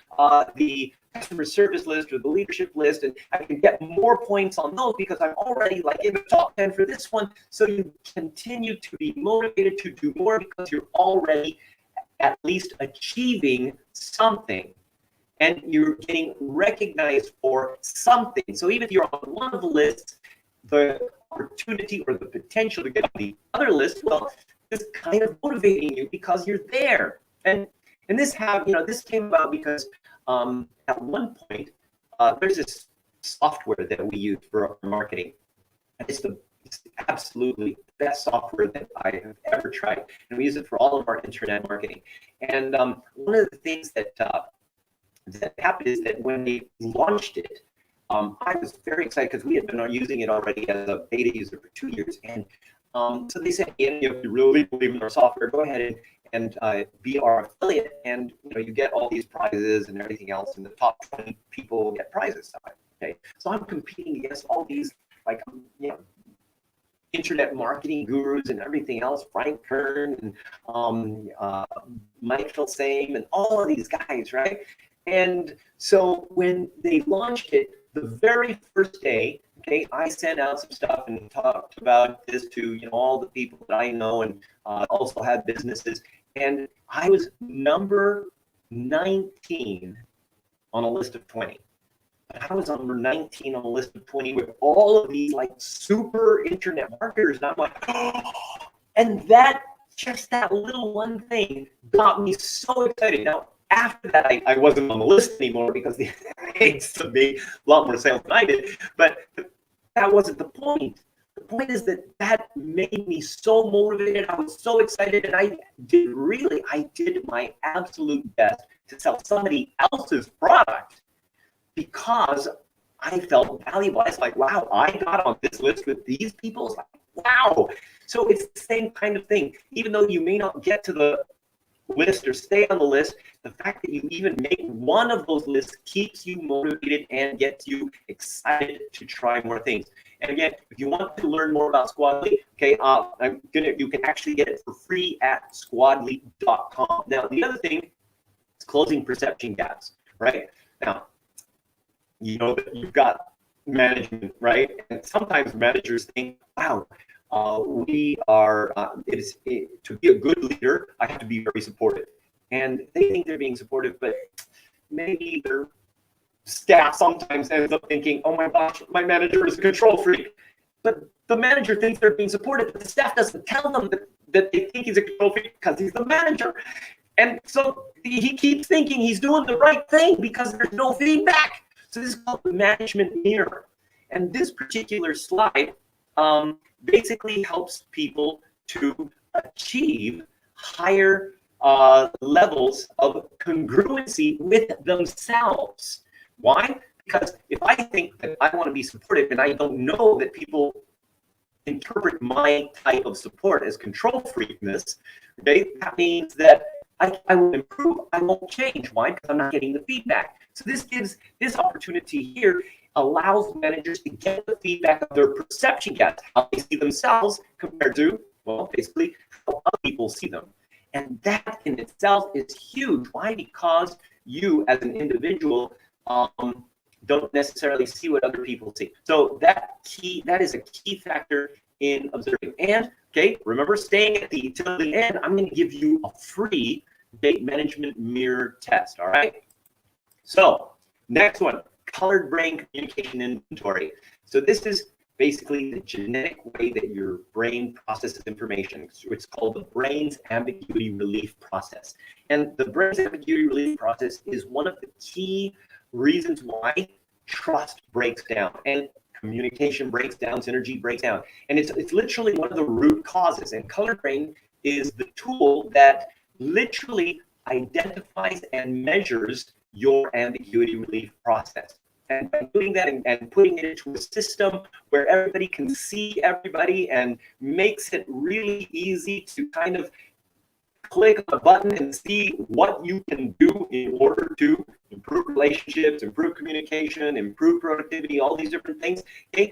the customer service list or the leadership list, and I can get more points on those because I'm already like in the top 10 for this one. So you continue to be motivated to do more because you're already at least achieving something, and you're getting recognized for something. So even if you're on one of the lists, the opportunity or the potential to get on the other list, well, is kind of motivating you because you're there. And this this came about because at one point there's this software that we use for our marketing, and it's absolutely best software that I have ever tried, and we use it for all of our internet marketing. And one of the things that happened is that when they launched it, I was very excited because we had been using it already as a beta user for 2 years. And so they said, Ian, if you really believe in our software, go ahead and be our affiliate, and you get all these prizes and everything else, and the top 20 people get prizes. Okay, so I'm competing against all these internet marketing gurus and everything else, Frank Kern and Mike Filsame and all of these guys, right? And so when they launched it, the very first day, okay, I sent out some stuff and talked about this to all the people that I know, and also had businesses. And I was number 19 on a list of 20. But I was number 19 on a list of 20 with all of these like super internet marketers. And I'm like, oh, and just that little one thing got me so excited. Now, After that, I wasn't on the list anymore because they used to be a lot more sales than I did. But that wasn't the point. The point is that made me so motivated. I was so excited, and I did my absolute best to sell somebody else's product because I felt valuable. I was like, wow, I got on this list with these people. It's like, wow. So it's the same kind of thing. Even though you may not get to the list or stay on the list, the fact that you even make one of those lists keeps you motivated and gets you excited to try more things. And again, if you want to learn more about Squadly, okay, you can actually get it for free at squadly.com. Now, the other thing is closing perception gaps, right? Now, you know that you've got management, right? And sometimes managers think, wow, we are, to be a good leader, I have to be very supportive. And they think they're being supportive, but maybe their staff sometimes ends up thinking, oh my gosh, my manager is a control freak. But the manager thinks they're being supportive, but the staff doesn't tell them that they think he's a control freak because he's the manager. And so he keeps thinking he's doing the right thing because there's no feedback. So this is called the management mirror. And this particular slide basically helps people to achieve higher levels of congruency with themselves. Why? Because if I think that I want to be supportive and I don't know that people interpret my type of support as control freakness, okay, that means that I will improve, I won't change. Why? Because I'm not getting the feedback. So this opportunity here allows managers to get the feedback of their perception gaps, how they see themselves compared to, well, basically how other people see them. And that in itself is huge. Why? Because you as an individual don't necessarily see what other people see. So that is a key factor in observing. And okay, remember, staying at till the end, I'm going to give you a free date management mirror test. All right. So next one, colored brain communication inventory. So this is basically the genetic way that your brain processes information. It's called the brain's ambiguity relief process. And the brain's ambiguity relief process is one of the key reasons why trust breaks down and communication breaks down, synergy breaks down. And it's literally one of the root causes. And colored brain is the tool that literally identifies and measures your ambiguity relief process. And by doing that and putting it into a system where everybody can see everybody and makes it really easy to kind of click on a button and see what you can do in order to improve relationships, improve communication, improve productivity, all these different things. Okay?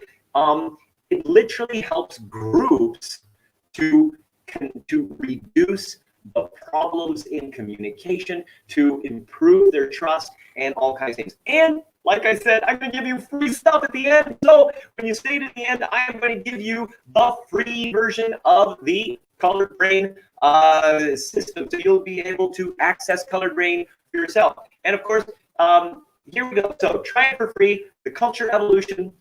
It literally helps groups to reduce the problems in communication, to improve their trust, and all kinds of things. And like I said, I'm going to give you free stuff at the end. So when you stay to the end, I am going to give you the free version of the Colored Brain system. So you'll be able to access Colored Brain for yourself. And of course, here we go. So try it for free, the Culture Evolution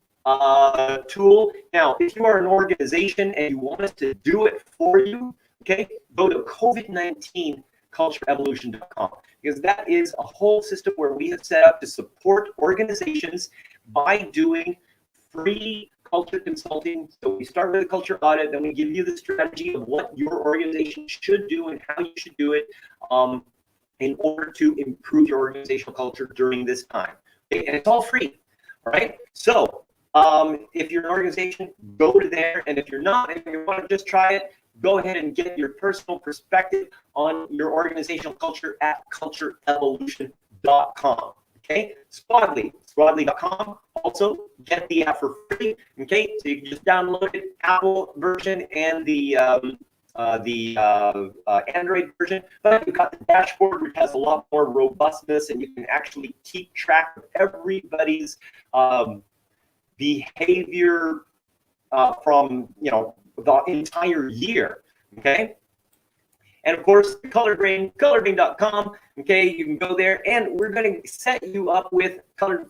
tool. Now, if you are an organization and you want us to do it for you, okay, go to COVID-19 cultureevolution.com, because that is a whole system where we have set up to support organizations by doing free culture consulting. So we start with a culture audit, then we give you the strategy of what your organization should do and how you should do it in order to improve your organizational culture during this time. Okay? And it's all free, all right? So if you're an organization, go to there, and if you're not, and you want to just try it, go ahead and get your personal perspective on your organizational culture at cultureevolution.com. Okay, Squadly.com. Also, get the app for free. Okay, so you can just download it, Apple version and the Android version. But you've got the dashboard, which has a lot more robustness, and you can actually keep track of everybody's behavior from the entire year. Okay. And of course, coloredbrain.com. Okay, you can go there, and we're going to set you up with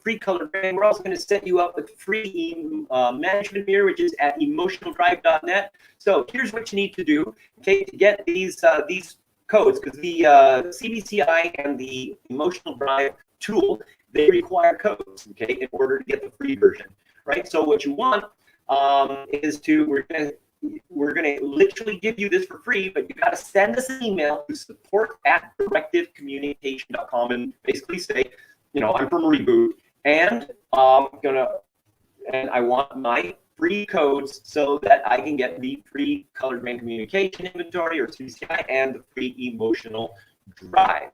free Colored Brain. We're also going to set you up with free management mirror, which is at emotionaldrive.net. So here's what you need to do, okay, to get these codes, because the CBCI and the Emotional Drive tool, they require codes, okay, in order to get the free version, right? So what you want is to, we're gonna literally give you this for free, but you gotta send us an email to support@directivecommunication.com and basically say, you know, I'm from Reboot, and I want my free codes so that I can get the free colored man communication inventory, or CCI, and the free emotional drive.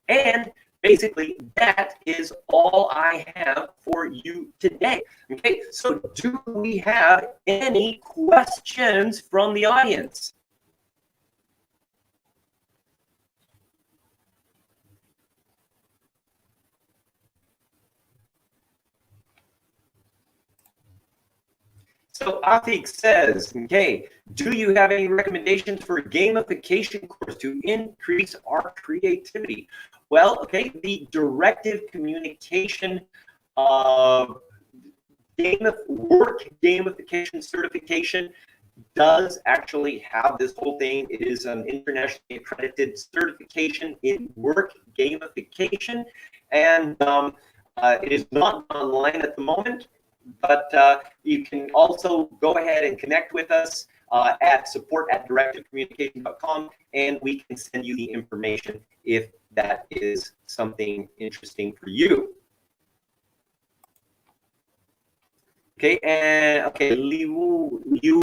And basically, that is all I have for you today. Okay, so do we have any questions from the audience? So Atik says, okay, do you have any recommendations for a gamification course to increase our creativity? Well, okay, the directive communication work gamification certification does actually have this whole thing. It is an internationally accredited certification in work gamification, and it is not online at the moment, but you can also go ahead and connect with us at support@directivecommunication.com, and we can send you the information if that is something interesting for you. Okay, and okay, Li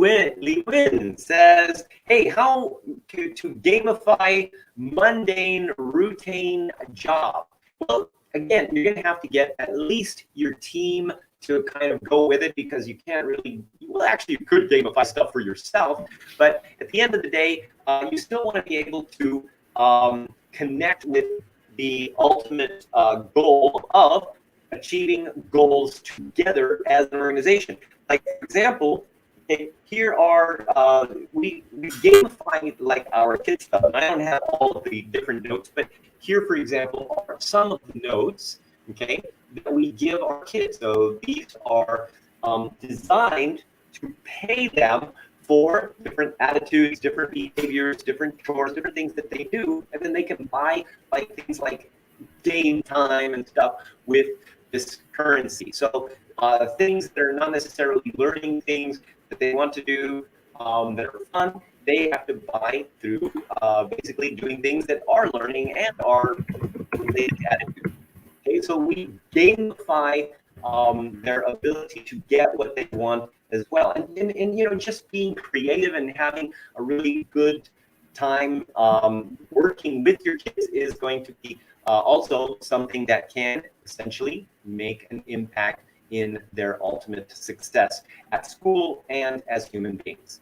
Win says, hey, how to gamify mundane routine job? Well, again, you're going to have to get at least your team to kind of go with it, because you can't really, well, actually you could gamify stuff for yourself, but at the end of the day, you still want to be able to connect with the ultimate goal of achieving goals together as an organization. Like, for example, here are, we gamify like our kids stuff, and I don't have all of the different notes, but here, for example, are some of the notes, okay, that we give our kids. So these are designed to pay them for different attitudes, different behaviors, different chores, different things that they do, and then they can buy like things like game time and stuff with this currency. So things that are not necessarily learning things that they want to do that are fun, they have to buy through basically doing things that are learning and are related to attitude. Okay, so we gamify their ability to get what they want as well, and you know, just being creative and having a really good time working with your kids is going to be also something that can essentially make an impact in their ultimate success at school and as human beings.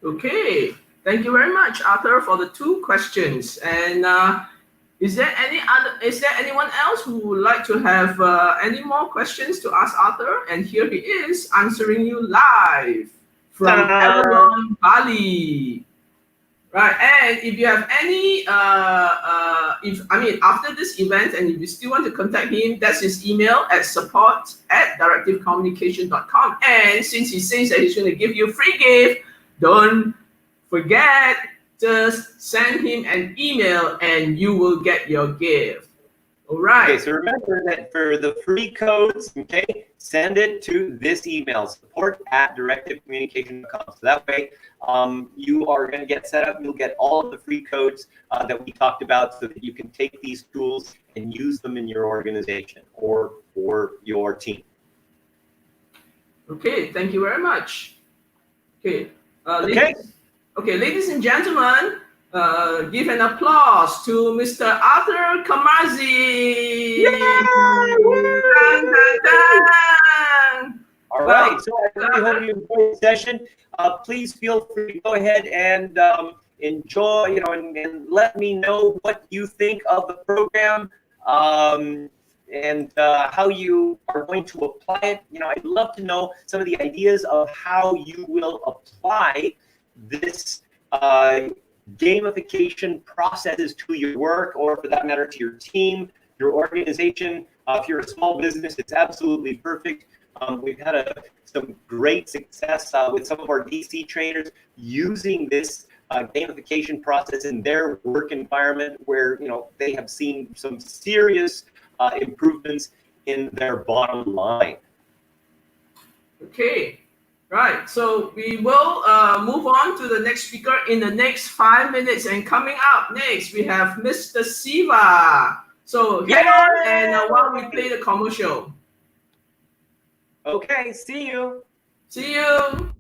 Okay, thank you very much, Arthur, for the 2 questions. And is there anyone else who would like to have any more questions to ask Arthur? And here he is answering you live from Avalon, Bali. Right, and if you have any, after this event, and if you still want to contact him, that's his email at support@directivecommunication.com. And since he says that he's going to give you a free gift, don't forget, just send him an email and you will get your gift. All right. Okay, so remember that for the free codes, okay, send it to this email, support@directivecommunication.com. So that way you are going to get set up. You'll get all of the free codes that we talked about, so that you can take these tools and use them in your organization or for your team. Okay, thank you very much. Okay. Ladies and gentlemen, give an applause to Mr. Arthur Kamazi. Yay! Dun, dun, dun. All right, so I really hope you enjoyed the session. Please feel free to go ahead and enjoy, you know, and let me know what you think of the program and how you are going to apply it. You know, I'd love to know some of the ideas of how you will apply this gamification processes to your work, or for that matter, to your team, your organization. If you're a small business, it's absolutely perfect. We've had some great success with some of our DC trainers using this gamification process in their work environment where they have seen some serious improvements in their bottom line. Okay, right. So we will move on to the next speaker in the next 5 minutes. And coming up next, we have Mr. Siva. So hang on, and while we play the commercial. Okay, see you. See you.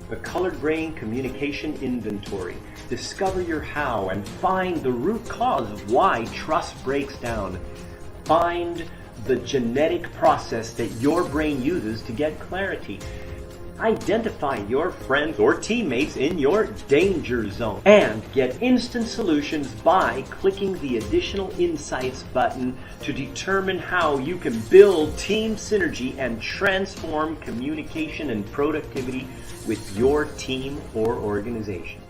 The Colored Brain Communication Inventory. Discover your how and find the root cause of why trust breaks down. Find the genetic process that your brain uses to get clarity. Identify your friends or teammates in your danger zone and get instant solutions by clicking the Additional Insights button to determine how you can build team synergy and transform communication and productivity with your team or organization.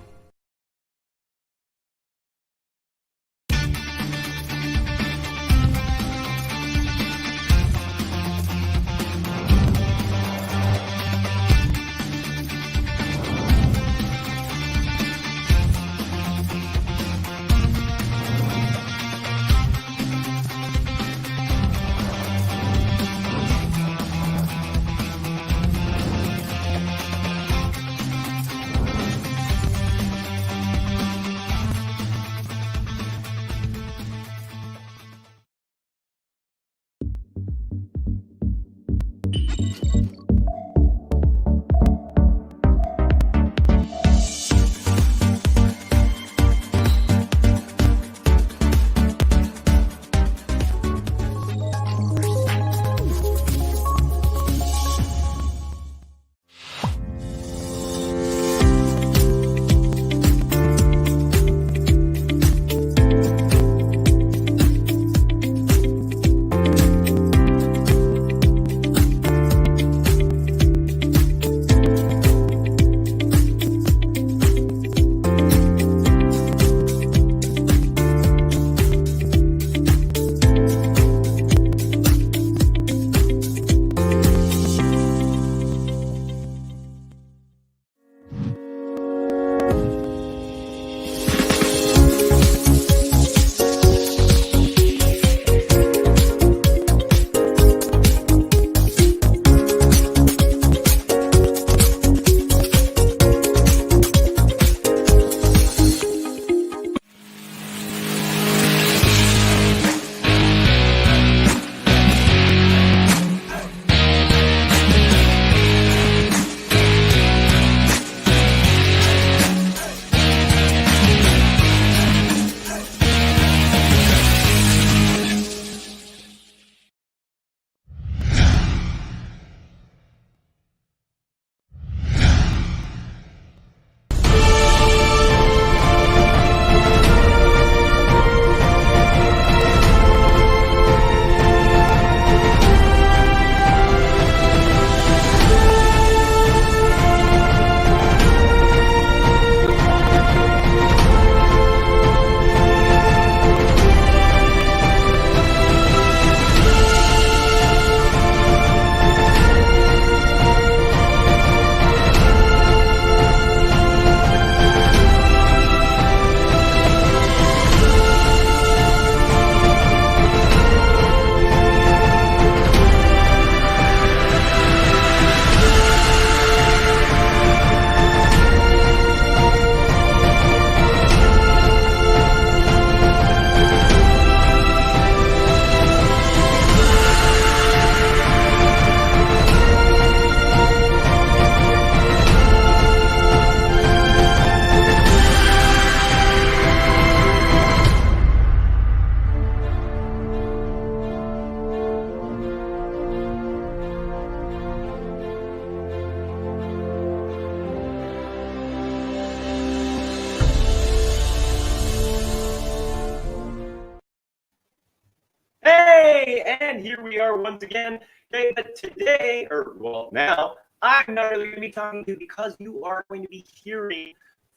here we are once again. Okay, but today, or well, now, I'm not really going to be talking to you because you are going to be hearing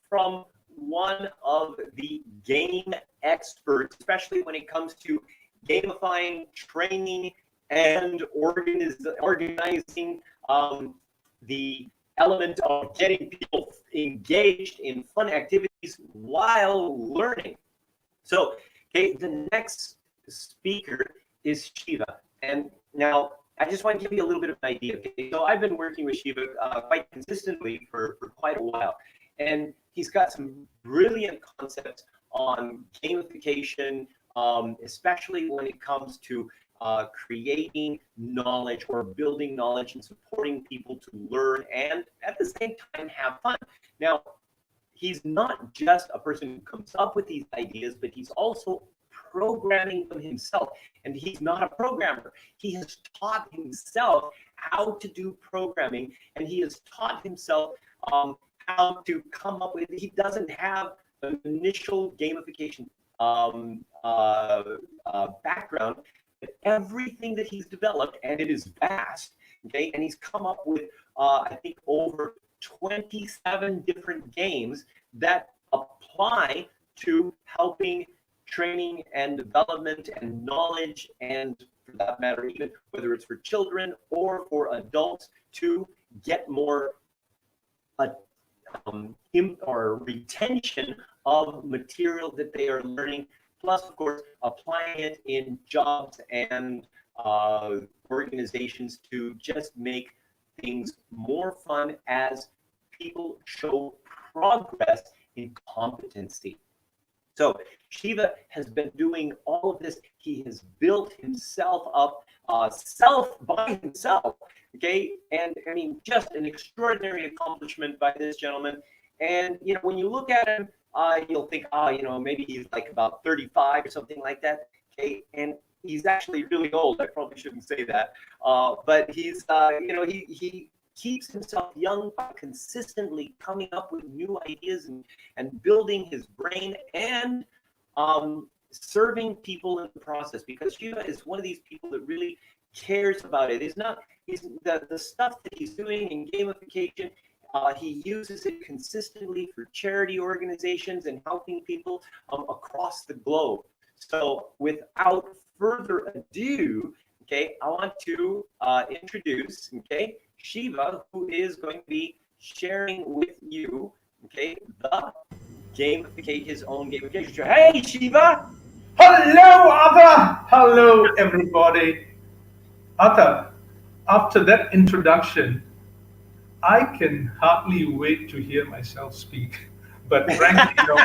from one of the game experts, especially when it comes to gamifying, training, and organizing the element of getting people engaged in fun activities while learning. So, okay, the next speaker is Shiva. And now I just want to give you a little bit of an idea. Okay? So I've been working with Shiva quite consistently for quite a while. And he's got some brilliant concepts on gamification, especially when it comes to creating knowledge or building knowledge and supporting people to learn and at the same time have fun. Now, he's not just a person who comes up with these ideas, but he's also programming them himself. And he's not a programmer. He has taught himself how to do programming, and he has taught himself how to come up with, he doesn't have an initial gamification background, but everything that he's developed, and it is vast, okay, and he's come up with, I think, over 27 different games that apply to helping training and development and knowledge, and for that matter, even whether it's for children or for adults, to get more or retention of material that they are learning, plus, of course, applying it in jobs and organizations to just make things more fun as people show progress in competency. So Shiva has been doing all of this. He has built himself up by himself, okay? And I mean, just an extraordinary accomplishment by this gentleman. And, you know, when you look at him, you'll think, you know, maybe he's like about 35 or something like that, okay? And he's actually really old. I probably shouldn't say that. But he's, you know, he keeps himself young by consistently coming up with new ideas and building his brain and serving people in the process, because Shiva is one of these people that really cares about it. He's the stuff that he's doing in gamification, he uses it consistently for charity organizations and helping people across the globe. So without further ado, okay, I want to introduce, okay, Shiva, who is going to be sharing with you, okay, his own gamification. Hey, Shiva! Hello, Arthur! Hello, everybody. Arthur, after that introduction, I can hardly wait to hear myself speak. But frankly, you know,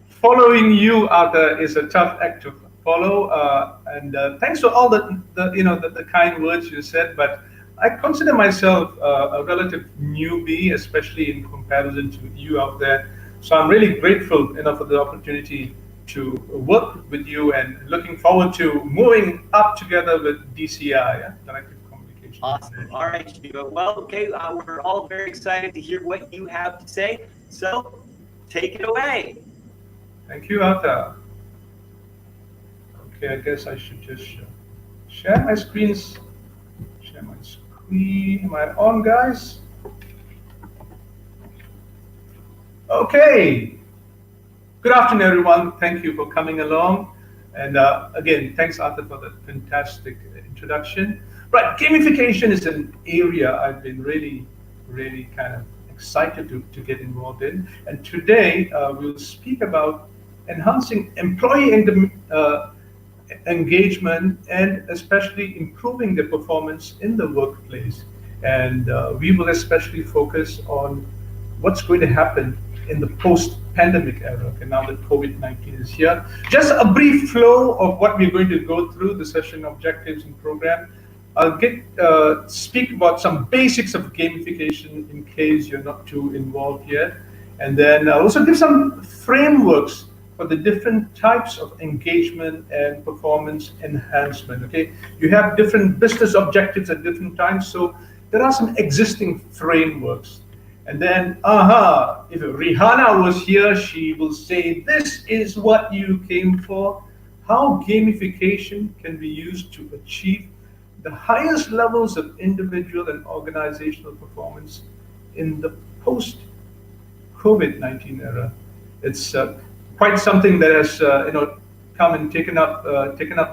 following you, Arthur, is a tough act to follow. And thanks for all the kind words you said. But I consider myself a relative newbie, especially in comparison to you out there. So I'm really grateful, you know, for the opportunity to work with you, and looking forward to moving up together with DCI, Directive Communication. Awesome. All right, Shiva. Well, okay, we're all very excited to hear what you have to say. So take it away. Thank you, Arthur. Okay, I guess I should just share my screens. Share my screen. Am I on, guys? Okay. Good afternoon, everyone. Thank you for coming along. And again, thanks, Arthur, for that fantastic introduction. Right, gamification is an area I've been really kind of excited to get involved in. And today, we'll speak about enhancing employee engagement, and especially improving the performance in the workplace. And we will especially focus on what's going to happen in the post-pandemic era. Okay, now that COVID-19 is here. Just a brief flow of what we're going to go through, the session objectives and program. I'll speak about some basics of gamification in case you're not too involved yet. And then I'll also give some frameworks for the different types of engagement and performance enhancement. Okay, you have different business objectives at different times, so there are some existing frameworks. And then, if Rihanna was here, she will say, "This is what you came for." how gamification can be used to achieve the highest levels of individual and organizational performance in the post COVID-19 era. It's quite something that has come and taken up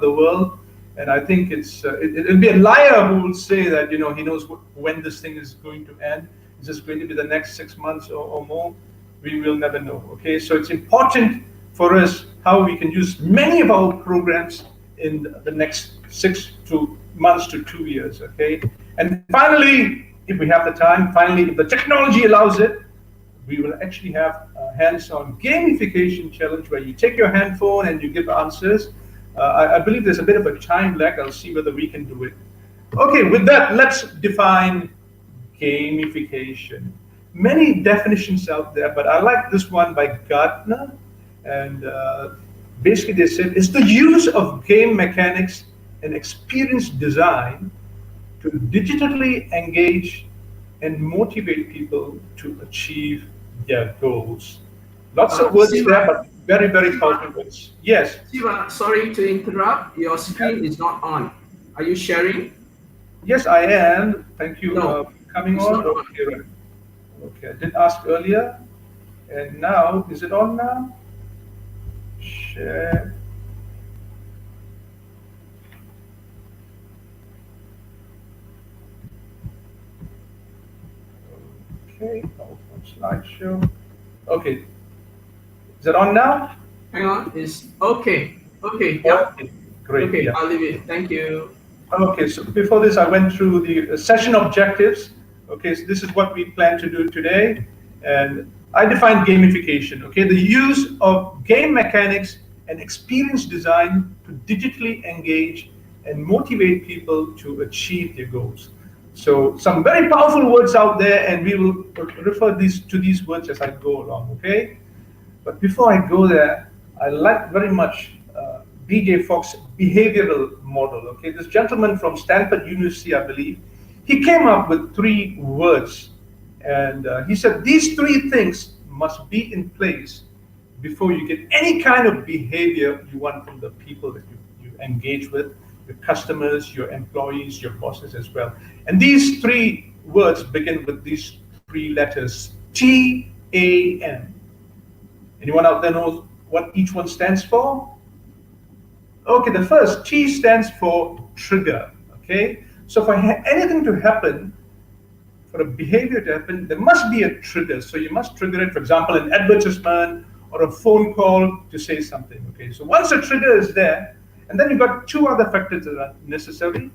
the world, and I think it'll be a liar who will say that he knows when this thing is going to end. Is this going to be the next 6 months or more? We will never know. Okay, so it's important for us how we can use many of our programs in the next 6 months to 2 years. Okay, and finally, if we have the time, if the technology allows it, we will actually have a hands-on gamification challenge where you take your handphone and you give answers. I believe there's a bit of a time lag. I'll see whether we can do it. Okay, with that, let's define gamification. Many definitions out there, but I like this one by Gartner. And basically they said it's the use of game mechanics and experience design to digitally engage and motivate people to achieve their goals. Lots of words Siva, there, but very, very powerful words. Yes. Siva, sorry to interrupt. Your screen is not on. Are you sharing? Yes, I am. Thank you No, for coming it's on. not on. Okay, right. Okay, I did ask earlier. And now, is it on now? Share. Okay, PowerPoint slideshow. Okay, is it on now? Hang on. It's okay. Okay. Yeah. Okay, great. Okay. Yeah. I'll leave it. Thank you. Okay, so before this, I went through the session objectives. Okay, so this is what we plan to do today. And I defined gamification, okay? The use of game mechanics and experience design to digitally engage and motivate people to achieve their goals. So some very powerful words out there, and we will refer to these words as I go along, okay? But before I go there, I like very much B.J. Fogg's behavioral model, okay? This gentleman from Stanford University, I believe, he came up with 3 words. And he said these 3 things must be in place before you get any kind of behavior you want from the people that you engage with, your customers, your employees, your bosses as well. And these 3 words begin with these 3 letters, T-A-M. Anyone out there knows what each one stands for? Okay, the first T stands for trigger, okay? So for anything to happen, for a behavior to happen, there must be a trigger. So you must trigger it, for example, an advertisement or a phone call to say something, okay? So once a trigger is there, and then you've got 2 other factors that are necessary.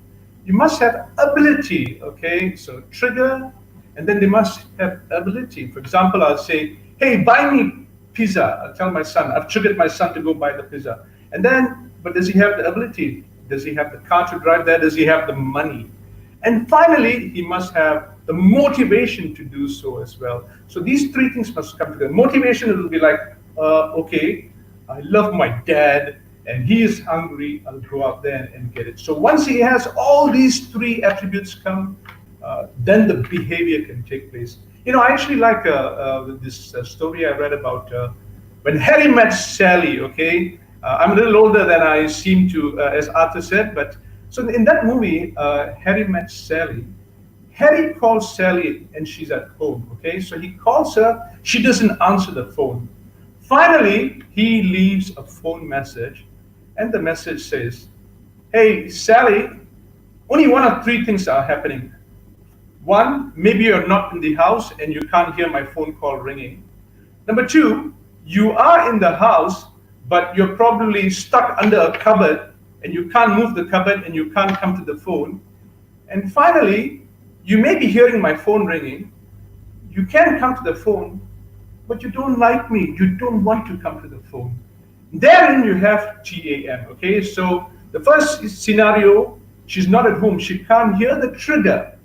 You must have ability, okay? So trigger, and then they must have ability. For example, I'll say, hey, buy me pizza. I'll tell my son, I've triggered my son to go buy the pizza. And then, but does he have the ability? Does he have the car to drive there? Does he have the money? And finally, he must have the motivation to do so as well. So these 3 things must come together. Motivation, it will be like, okay, I love my dad, and he is hungry, I'll go out there and get it. So once he has all these 3 attributes come, then the behavior can take place. I actually like this story I read about when Harry met Sally, okay? I'm a little older than I seem to, as Arthur said, but so in that movie, Harry met Sally. Harry calls Sally and she's at home, okay? So he calls her, she doesn't answer the phone. Finally, he leaves a phone message, and the message says, hey, Sally, only 1 of 3 things are happening. 1, maybe you're not in the house and you can't hear my phone call ringing. Number 2, you are in the house, but you're probably stuck under a cupboard and you can't move the cupboard and you can't come to the phone. And finally, you may be hearing my phone ringing, you can come to the phone, but you don't like me, you don't want to come to the phone. Therein you have TAM, okay? So the first scenario, she's not at home, she can't hear the trigger.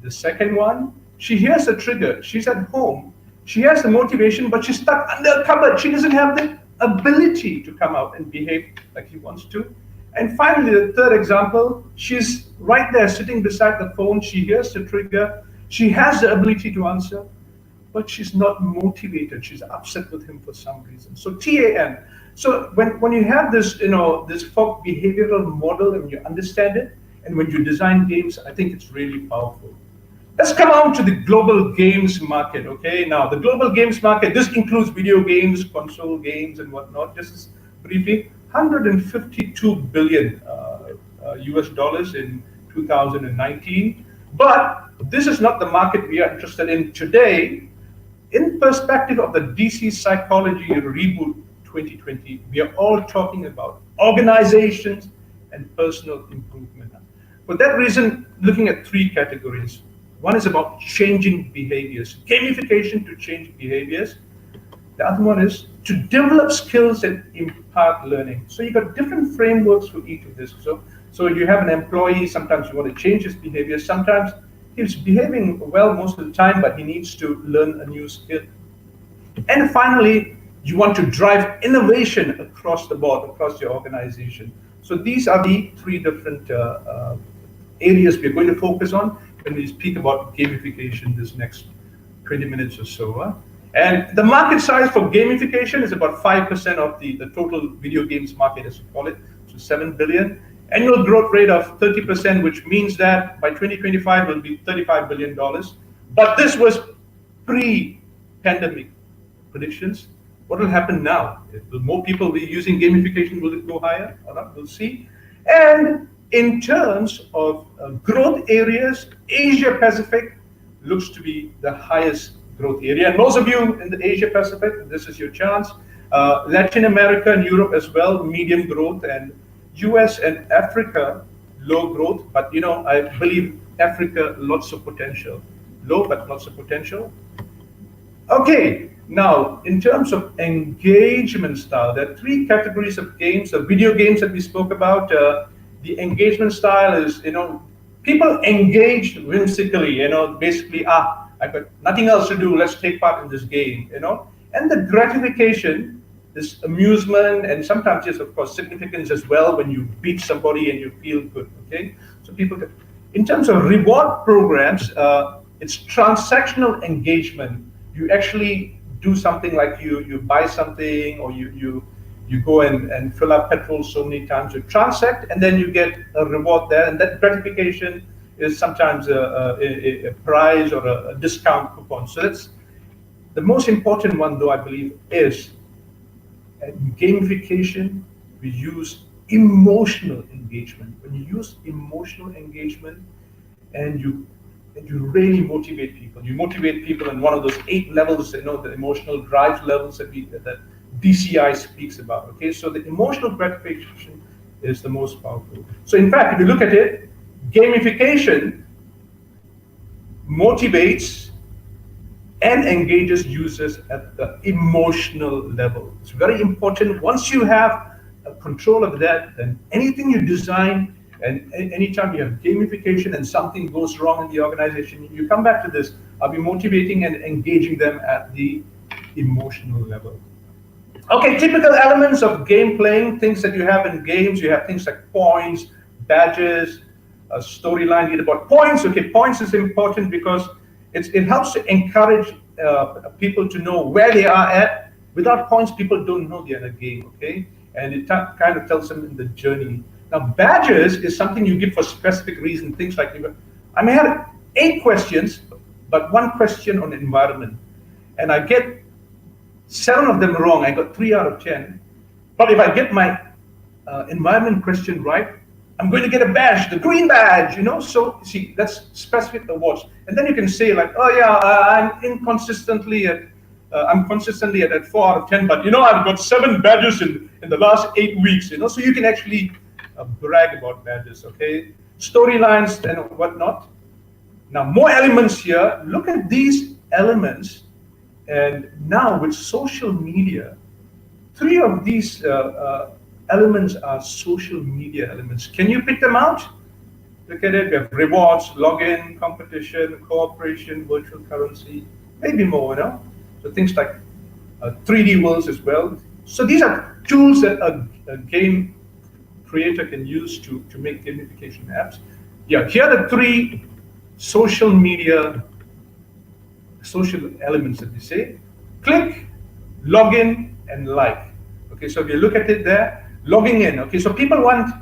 The second one, she hears the trigger, she's at home, she has the motivation, but she's stuck under a cupboard, she doesn't have the ability to come out and behave like he wants to. And finally, the third example, she's right there sitting beside the phone, she hears the trigger, she has the ability to answer, but she's not motivated, she's upset with him for some reason. So TAM. So when you have this, this folk behavioral model and you understand it, and when you design games, I think it's really powerful. Let's come on to the global games market, okay? Now, the global games market, this includes video games, console games, and whatnot. Just briefly, 152 billion US dollars in 2019. But this is not the market we are interested in today. In perspective of the DC Psychology Reboot 2020, we are all talking about organizations and personal improvement. For that reason, looking at three categories. One is about changing behaviors, gamification to change behaviors. The other one is to develop skills and impart learning. So you've got different frameworks for each of this. So you have an employee, sometimes you want to change his behavior, sometimes he's behaving well most of the time, but he needs to learn a new skill. And finally, you want to drive innovation across the board, across your organization. So these are the three different areas we're going to focus on when we speak about gamification this next 20 minutes or so. And the market size for gamification is about 5% of the total video games market, as we call it, so 7 billion. Annual growth rate of 30%, which means that by 2025 it will be $35 billion. But this was pre-pandemic predictions. What will happen now? Will more people be using gamification? Will it go higher or not? We'll see. And in terms of growth areas, Asia Pacific looks to be the highest growth area. And most of you in the Asia Pacific, this is your chance. Latin America and Europe as well, medium growth, and US and Africa, low growth. But I believe Africa, lots of potential. Low, but lots of potential. Okay, now in terms of engagement style, there are three categories of games. The video games that we spoke about, the engagement style is, people engage whimsically, basically, I've got nothing else to do, let's take part in this game, And the gratification is amusement, and sometimes there's, of course, significance as well when you beat somebody and you feel good, okay? So people, in terms of reward programs, it's transactional engagement. You actually do something like you buy something, or you go and fill up petrol so many times, you transact, and then you get a reward there, and that gratification is sometimes a prize or a discount coupon. So that's the most important one, though, I believe, is gamification. We use emotional engagement. When you use emotional engagement and you really motivate people, you motivate people in one of those 8 levels, the emotional drive levels that DCI speaks about. Okay, so the emotional gratification is the most powerful. So in fact, if you look at it, gamification motivates and engages users at the emotional level. It's very important. Once you have control of that, then anything you design, and anytime you have gamification and something goes wrong in the organization, you come back to this. I'll be motivating and engaging them at the emotional level. Okay, typical elements of game playing, things that you have in games. You have things like points, badges, a storyline. Get about points. Okay, points is important because it helps to encourage people to know where they are at. Without points, people don't know they're in a game, okay? And it kind of tells them in the journey. Now, badges is something you give for specific reason. Things like, I may have 8 questions, but 1 question on environment. And I get 7 of them wrong. I got 3 out of 10. But if I get my environment question right, I'm going to get a badge, the green badge, So see, that's specific awards. And then you can say like, oh yeah, I'm consistently at 4 out of 10, but I've got 7 badges in the last 8 weeks, So you can actually brag about badges, okay? Storylines and whatnot. Now, more elements here. Look at these elements. And now with social media, 3 of these elements are social media elements. Can you pick them out? Look at it. We have rewards, login, competition, cooperation, virtual currency, maybe more, So things like 3D worlds as well. So these are tools that a game creator can use to make gamification apps. Yeah, here are the 3 social media social elements that we say: click, login, and like. Okay, so if you look at it there, logging in. Okay, so people want,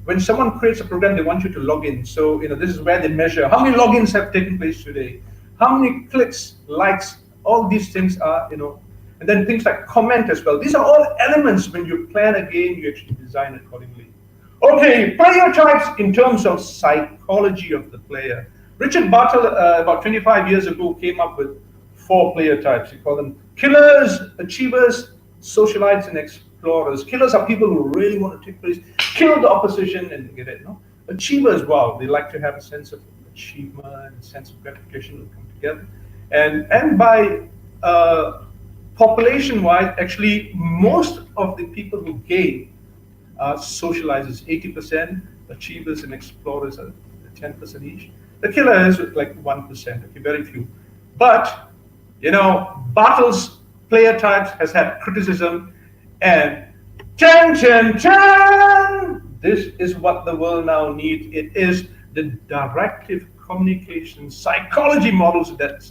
when someone creates a program, they want you to log in. So, this is where they measure how many logins have taken place today, how many clicks, likes, all these things are, and then things like comment as well. These are all elements when you plan a game, you actually design accordingly. Okay, player types in terms of psychology of the player. Richard Bartle, about 25 years ago, came up with 4 player types. He called them killers, achievers, socialites, and explorers. Killers are people who really want to take place, kill the opposition, and get it. No? Achievers, wow, they like to have a sense of achievement, sense of gratification will come together. And by population-wise, actually, most of the people who game are socializers, 80%, achievers and explorers are 10% each. The killer is like 1%, okay, very few. But, Bartle's player types has had criticism, and this is what the world now needs. It is the directive communication psychology models that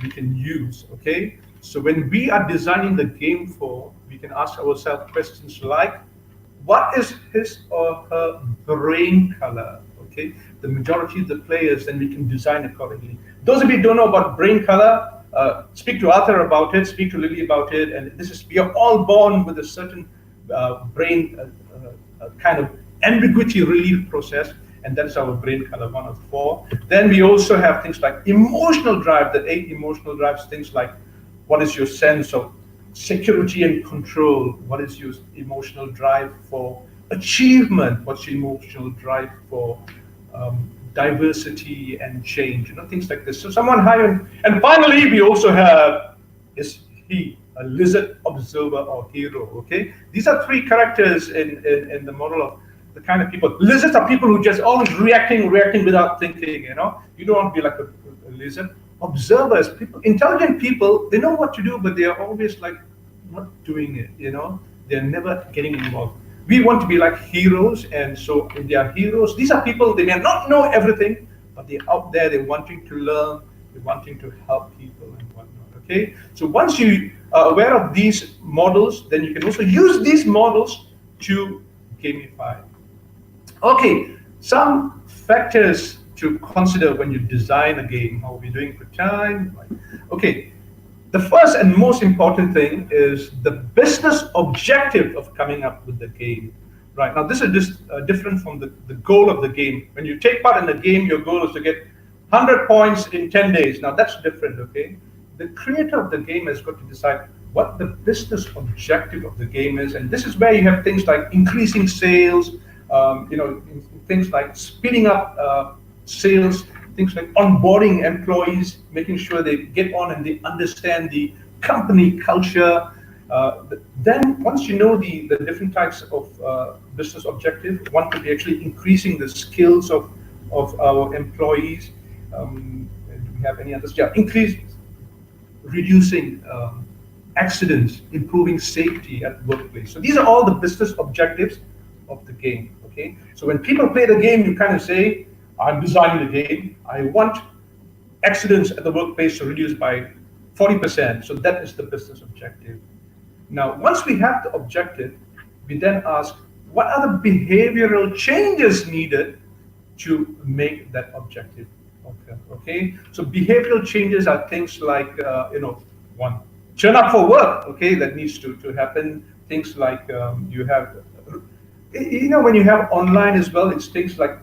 we can use, okay? So when we are designing the game we can ask ourselves questions like, what is his or her brain color? Okay, the majority of the players, then we can design accordingly. Those of you who don't know about brain color, speak to Arthur about it, speak to Lily about it, and we are all born with a certain brain kind of ambiguity relief process, and that is our brain color, 1 of 4. Then we also have things like emotional drive, the 8 emotional drives, things like, what is your sense of security and control? What is your emotional drive for achievement? What's your emotional drive for diversity and change? Things like this. So someone higher. And finally, we also have, is he a lizard, observer, or hero? Okay, these are 3 characters in the model of the kind of people. Lizards are people who just always reacting without thinking. You don't want to be like a lizard. Observers, intelligent people, they know what to do, but they are always like not doing it. They're never getting involved. We want to be like heroes, and so if they are heroes, these are people, they may not know everything, but they're out there, they're wanting to learn, they're wanting to help people and whatnot. Okay, so once you are aware of these models, then you can also use these models to gamify. Okay, some factors to consider when you design a game. How are we doing for time? Okay, the first and most important thing is the business objective of coming up with the game. Right, now this is just different from the goal of the game. When you take part in the game, your goal is to get 100 points in 10 days. Now that's different, okay? The creator of the game has got to decide what the business objective of the game is, and this is where you have things like increasing sales, things like speeding up sales, things like onboarding employees, making sure they get on and they understand the company culture. Then once you know the different types of business objective, one could be actually increasing the skills of our employees. Do we have any others? Yeah, reducing accidents, improving safety at workplace. So these are all the business objectives of the game. Okay, so when people play the game, you kind of say, I'm designing the game. I want accidents at the workplace to reduce by 40%. So that is the business objective. Now, once we have the objective, we then ask, what are the behavioral changes needed to make that objective? Okay. So behavioral changes are things like, one, turn up for work. Okay, that needs to happen. Things like you have, when you have online as well, it's things like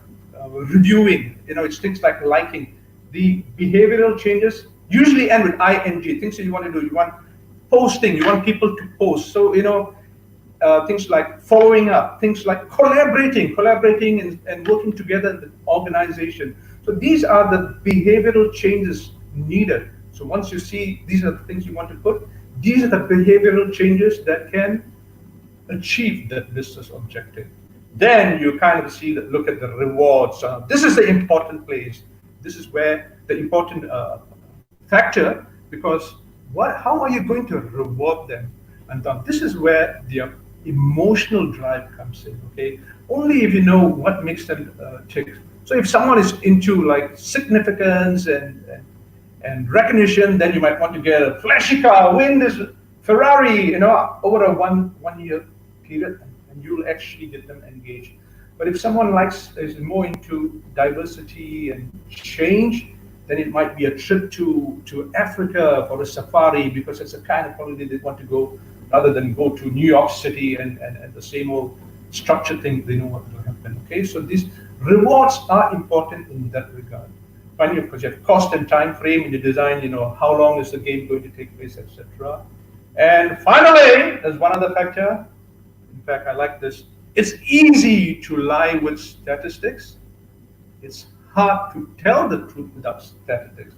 reviewing. It's things like liking. The behavioral changes usually end with ing. Things that you want to do. You want posting. You want people to post. So things like following up. Things like collaborating and working together in the organization. So these are the behavioral changes needed. So once you see these are the things you want to put, these are the behavioral changes that can achieve that business objective. Then you kind of look at the rewards. This is the important place. This is where the important factor, because how are you going to reward them? And this is where the emotional drive comes in. Okay, only if you know what makes them tick. So if someone is into like significance and recognition, then you might want to get a flashy car, win this Ferrari, over a one year period, and you'll actually get them engaged. But if someone is more into diversity and change, then it might be a trip to Africa for a safari because it's a kind of holiday they want to go, rather than go to New York City and the same old structured thing. They know what will happen. Okay, so these rewards are important in that regard. Finally, of course, you have cost and time frame in the design. How long is the game going to take place, etc. And finally, there's one other factor. In fact, I like this. It's easy to lie with statistics. It's hard to tell the truth without statistics.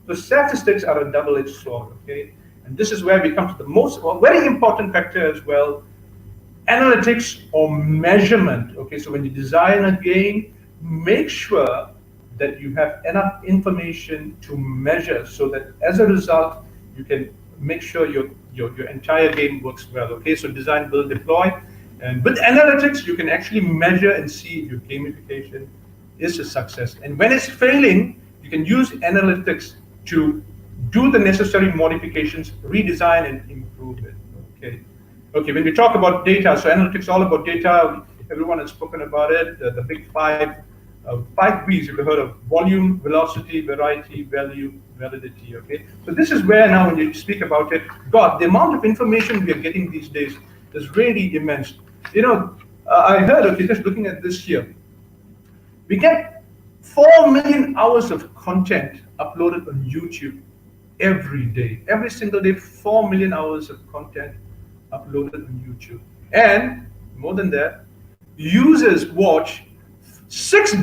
So statistics are a double-edged sword, okay? And this is where we come to the very important factor as well, analytics or measurement, okay? So when you design a game, make sure that you have enough information to measure so that as a result, you can make sure your entire game works well, okay? So design, build, deploy. And with analytics, you can actually measure and see if your gamification is a success. And when it's failing, you can use analytics to do the necessary modifications, redesign and improve it, okay? Okay, when we talk about data, so analytics is all about data. Everyone has spoken about it, the big five V's you've heard of: volume, velocity, variety, value, validity, okay? So this is where now when you speak about it, God, the amount of information we are getting these days is really immense. I heard, okay, just looking at this here, we get 4 million hours of content uploaded on YouTube every day. Every single day, 4 million hours of content uploaded on YouTube. And more than that, users watch 6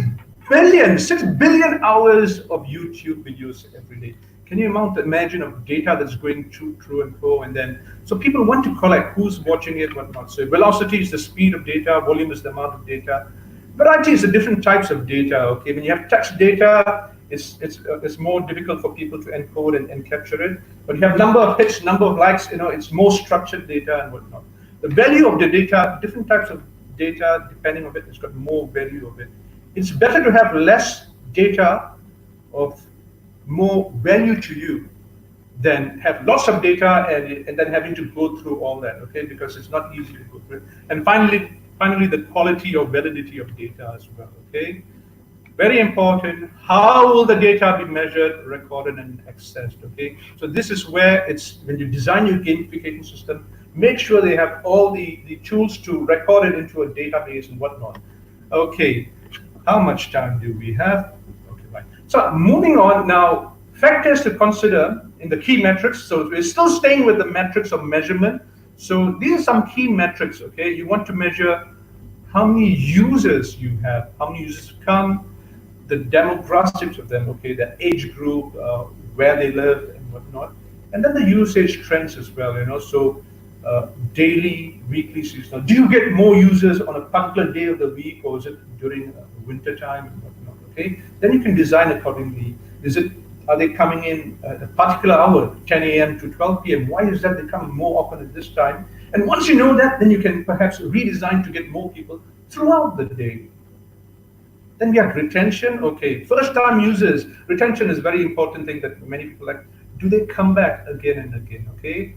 billion hours of YouTube videos every day. Can you imagine of data that's going through and fro, and then so people want to collect who's watching it, whatnot. So velocity is the speed of data, volume is the amount of data, variety is the different types of data. Okay, when you have text data, it's more difficult for people to encode and capture it. But you have number of hits, number of likes, it's more structured data and whatnot. The value of the data, different types of data, depending on it, it's got more value of it. It's better to have less data of more value to you than have lots of data and then having to go through all that, okay? Because it's not easy to go through it. And finally, the quality or validity of data as well, okay? Very important. How will the data be measured, recorded, and accessed, okay? So this is where when you design your gamification system, make sure they have all the tools to record it into a database and whatnot. Okay, how much time do we have? Okay, right. So moving on now, factors to consider in the key metrics. So we're still staying with the metrics of measurement. So these are some key metrics, okay? You want to measure how many users you have, how many users come, the demographics of them, okay, the age group, where they live and whatnot. And then the usage trends as well, so daily, weekly, seasonal. Do you get more users on a particular day of the week, or is it during winter time and whatnot, okay? Then you can design accordingly. Are they coming in at a particular hour, 10 a.m. to 12 p.m.? Why is that they come more often at this time? And once you know that, then you can perhaps redesign to get more people throughout the day. Then we have retention. Okay, first-time users. Retention is a very important thing that many people like. Do they come back again and again? Okay.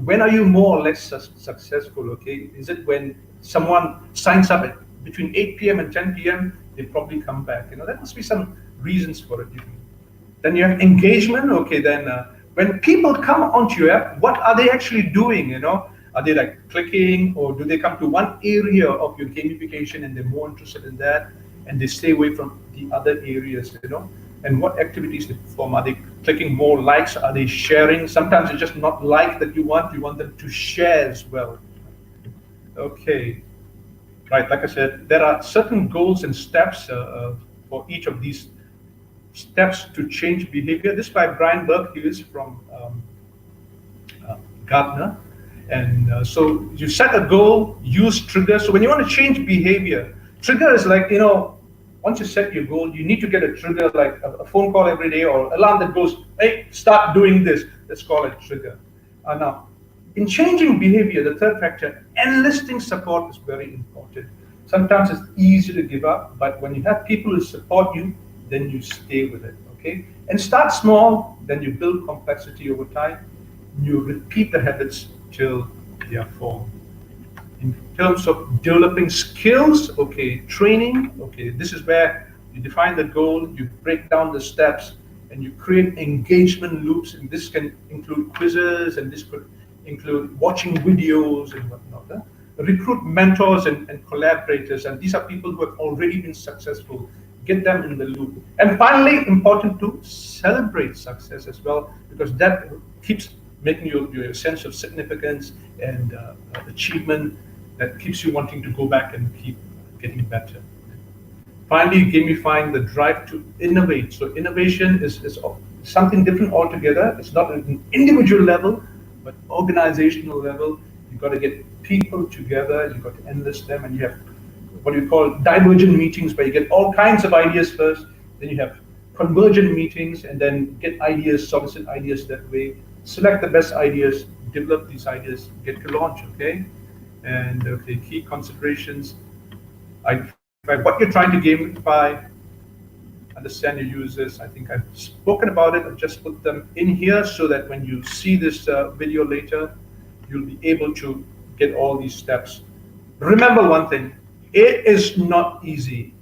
When are you more or less successful? Okay. Is it when someone signs up at between 8 p.m. and 10 p.m.? They probably come back. There must be some reasons for it. Then you have engagement. Okay. Then when people come onto your app, what are they actually doing? Are they like clicking, or do they come to one area of your gamification and they're more interested in that, and they stay away from the other areas, and what activities they perform? Are they clicking more likes? Are they sharing? Sometimes it's just not like that you want them to share as well. Okay, right, like I said, there are certain goals and steps for each of these steps to change behavior. This is by Brian Burke. He is from Gartner. And so you set a goal, use triggers. So when you want to change behavior, trigger is like, once you set your goal, you need to get a trigger, like a phone call every day or alarm that goes, hey, start doing this. Let's call it trigger. Now, in changing behavior, the third factor, enlisting support is very important. Sometimes it's easy to give up, but when you have people who support you, then you stay with it, okay? And start small, then you build complexity over time. you repeat the habits till they are formed. In terms of developing skills, okay, training, okay, this is where you define the goal, you break down the steps, and you create engagement loops. And this can include quizzes, and this could include watching videos and whatnot. Recruit mentors and collaborators, and these are people who have already been successful. Get them in the loop. And finally, important to celebrate success as well, because that keeps making your sense of significance and achievement, that keeps you wanting to go back and keep getting better. Finally, gamifying the drive to innovate. So innovation is something different altogether. It's not at an individual level, but organizational level. You've got to get people together, you've got to enlist them, and you have what you call divergent meetings, where you get all kinds of ideas first, then you have convergent meetings, and then get ideas, solicit ideas that way, select the best ideas, develop these ideas, get to launch, okay? And okay, key considerations, identify what you're trying to gamify, understand your users. I think I've spoken about it. I've just put them in here so that when you see this video later, you'll be able to get all these steps. Remember one thing, it is not easy.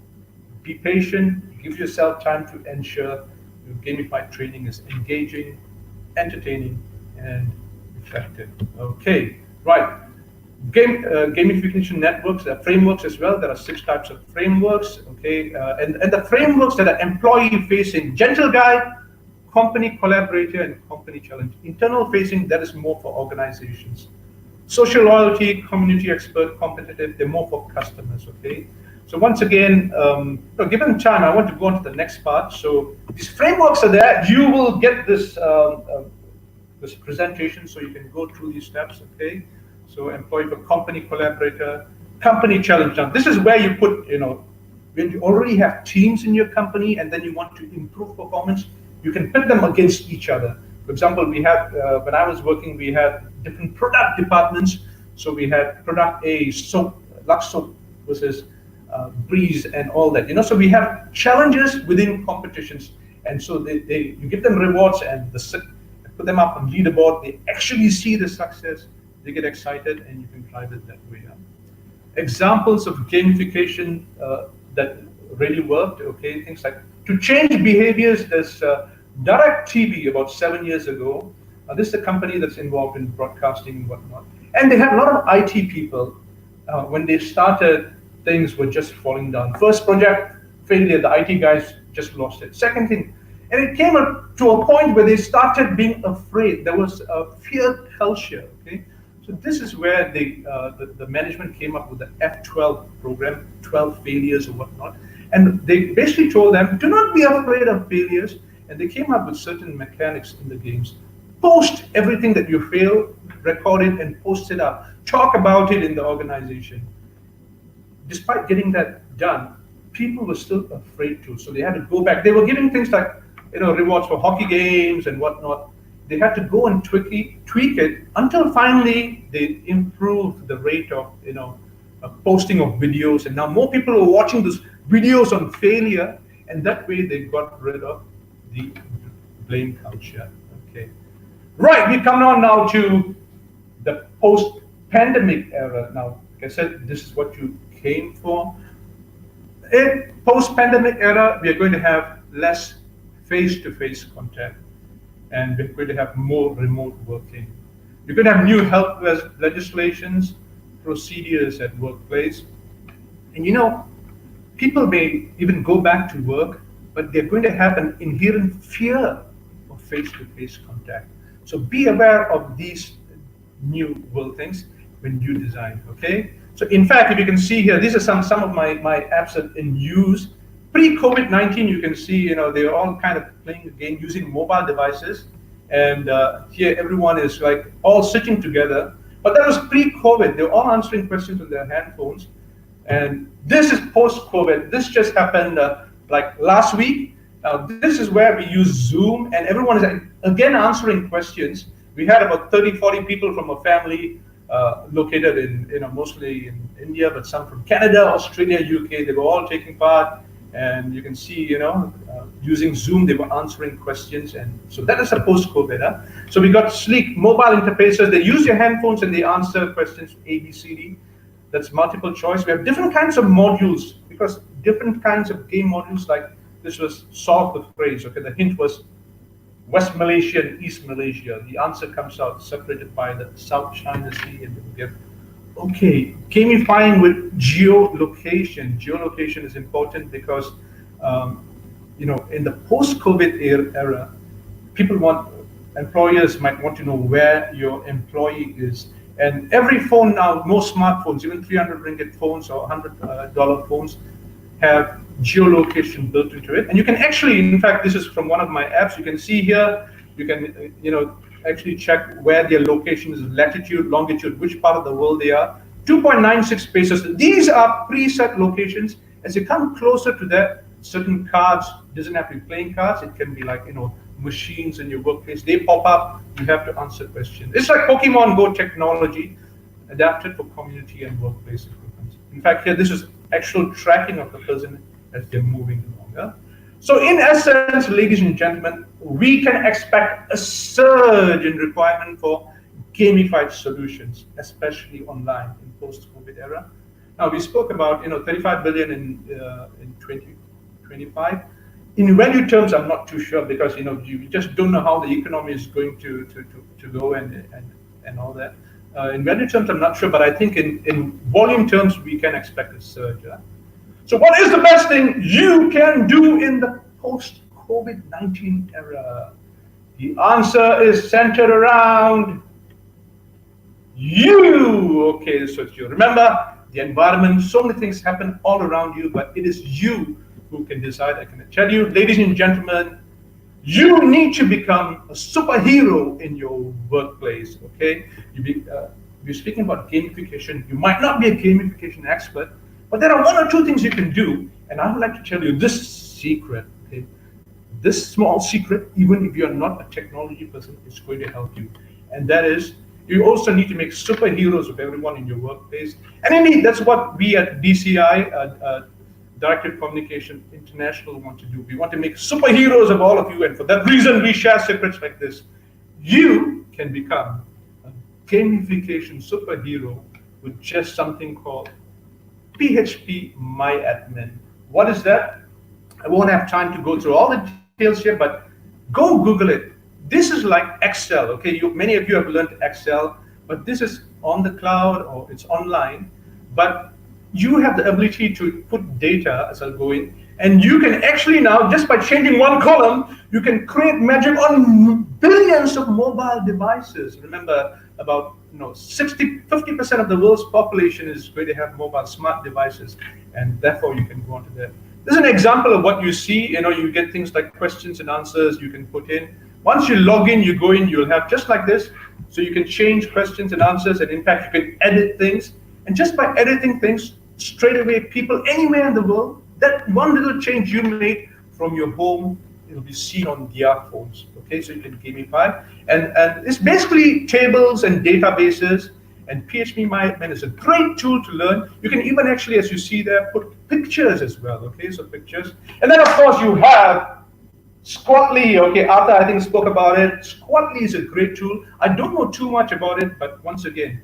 Be patient, give yourself time to ensure your gamified training is engaging, entertaining, and effective. Okay, right. Gamification networks, there are frameworks as well. There are 6 types of frameworks, okay? And the frameworks that are employee-facing, gentle guide, company collaborator, and company challenge. Internal facing, that is more for organizations. Social loyalty, community expert, competitive, they're more for customers, okay? So once again, given time, I want to go on to the next part. So these frameworks are there. You will get this, this presentation so you can go through these steps, okay? So employee for company collaborator, company challenge. Now, this is where you put, when you already have teams in your company and then you want to improve performance, you can pit them against each other. For example, we had, when I was working, we had different product departments. So we had product A, soap, Lux soap versus Breeze and all that. So we have challenges within competitions. And so you give them rewards and put them up on leaderboard. They actually see the success. They get excited, and you can drive it that way. Examples of gamification that really worked, okay, things like to change behaviors. There's Direct TV about 7 years ago. This is a company that's involved in broadcasting and whatnot. And they had a lot of IT people. When they started, things were just falling down. First project, failure, the IT guys just lost it. Second thing, and it came up to a point where they started being afraid. There was a fear culture, okay? So this is where the management came up with the F12 program, 12 failures or whatnot. And they basically told them, do not be afraid of failures. And they came up with certain mechanics in the games. Post everything that you fail, record it, and post it up. Talk about it in the organization. Despite getting that done, people were still afraid to. So they had to go back. They were giving things like, rewards for hockey games and whatnot. They had to go and tweak it until finally they improved the rate of posting of videos, and now more people are watching those videos on failure, and that way they got rid of the blame culture. Okay, right. We come on now to the post-pandemic era. Now, like I said, this is what you came for. In post-pandemic era, we are going to have less face-to-face contact, and we're going to have more remote working. We're going to have new health legislations, procedures at workplace. And people may even go back to work, but they're going to have an inherent fear of face-to-face contact. So be aware of these new world things when you design, okay? So in fact, if you can see here, these are some of my apps that in use. Pre-COVID-19, you can see, they're all kind of playing the game using mobile devices. And here everyone is like all sitting together. But that was pre-COVID. They're all answering questions on their handphones. And this is post-COVID. This just happened like last week. This is where we use Zoom, and everyone is again answering questions. We had about 30, 40 people from a family located in, mostly in India, but some from Canada, Australia, UK. They were all taking part, and you can see, using Zoom, they were answering questions, and so that is a post-COVID. So we got sleek mobile interfaces. They use your handphones and they answer questions A, B, C, D. That's multiple choice. We have different kinds of modules because different kinds of game modules. Like this was solve the phrase. Okay, the hint was West Malaysia and East Malaysia. The answer comes out separated by the South China Sea, and we get okay. Gamifying with geolocation. Geolocation is important because in the post-COVID era, employers might want to know where your employee is. And every phone now, most smartphones, even 300 ringgit phones or $100 phones, have geolocation built into it. And you can actually, in fact, this is from one of my apps. You can see here, you can actually check where their location is, latitude, longitude, which part of the world they are. 2.96 spaces. These are preset locations. As you come closer to that, certain cards, doesn't have to be playing cards. It can be like machines in your workplace. They pop up. You have to answer questions. It's like Pokemon Go technology, adapted for community and workplace equipment. In fact, here this is actual tracking of the person as they're moving along. Yeah? So in essence, ladies and gentlemen, we can expect a surge in requirement for gamified solutions, especially online in post-COVID era. Now we spoke about 35 billion in 2025. In value terms, I'm not too sure because you just don't know how the economy is going to go and all that. In value terms, I'm not sure, but I think in volume terms, we can expect a surge. Yeah? So what is the best thing you can do in the post-COVID-19 era? The answer is centered around you. Okay, so it's you. Remember, the environment, so many things happen all around you, but it is you who can decide. I can tell you, ladies and gentlemen, you need to become a superhero in your workplace, okay? We're speaking about gamification. You might not be a gamification expert, but there are one or two things you can do, and I would like to tell you this secret, okay? This small secret, even if you're not a technology person, is going to help you. And that is, you also need to make superheroes of everyone in your workplace. And indeed, that's what we at DCI, Directed Communication International, want to do. We want to make superheroes of all of you, and for that reason, we share secrets like this. You can become a gamification superhero with just something called PHP MyAdmin. What is that? I won't have time to go through all the details here, but go Google it. This is like Excel, okay? Many of you have learned Excel, but this is on the cloud or it's online, but you have the ability to put data as I'll go in, and you can actually now, just by changing one column, you can create magic on billions of mobile devices. Remember, about 50% of the world's population is going to have mobile smart devices, and therefore you can go onto that. This is an example of what you see. You get things like questions and answers you can put in. Once you log in, you go in, you'll have just like this. So you can change questions and answers, and in fact, you can edit things. And just by editing things, straight away, people anywhere in the world, that one little change you made from your home, it'll be seen on their phones. Okay, so you can gamify. And it's basically tables and databases. And PHP MyAdmin is a great tool to learn. You can even actually, as you see there, put pictures as well. Okay, so pictures. And then, of course, you have Squatly. Okay, Arthur, I think, spoke about it. Squatly is a great tool. I don't know too much about it, but once again,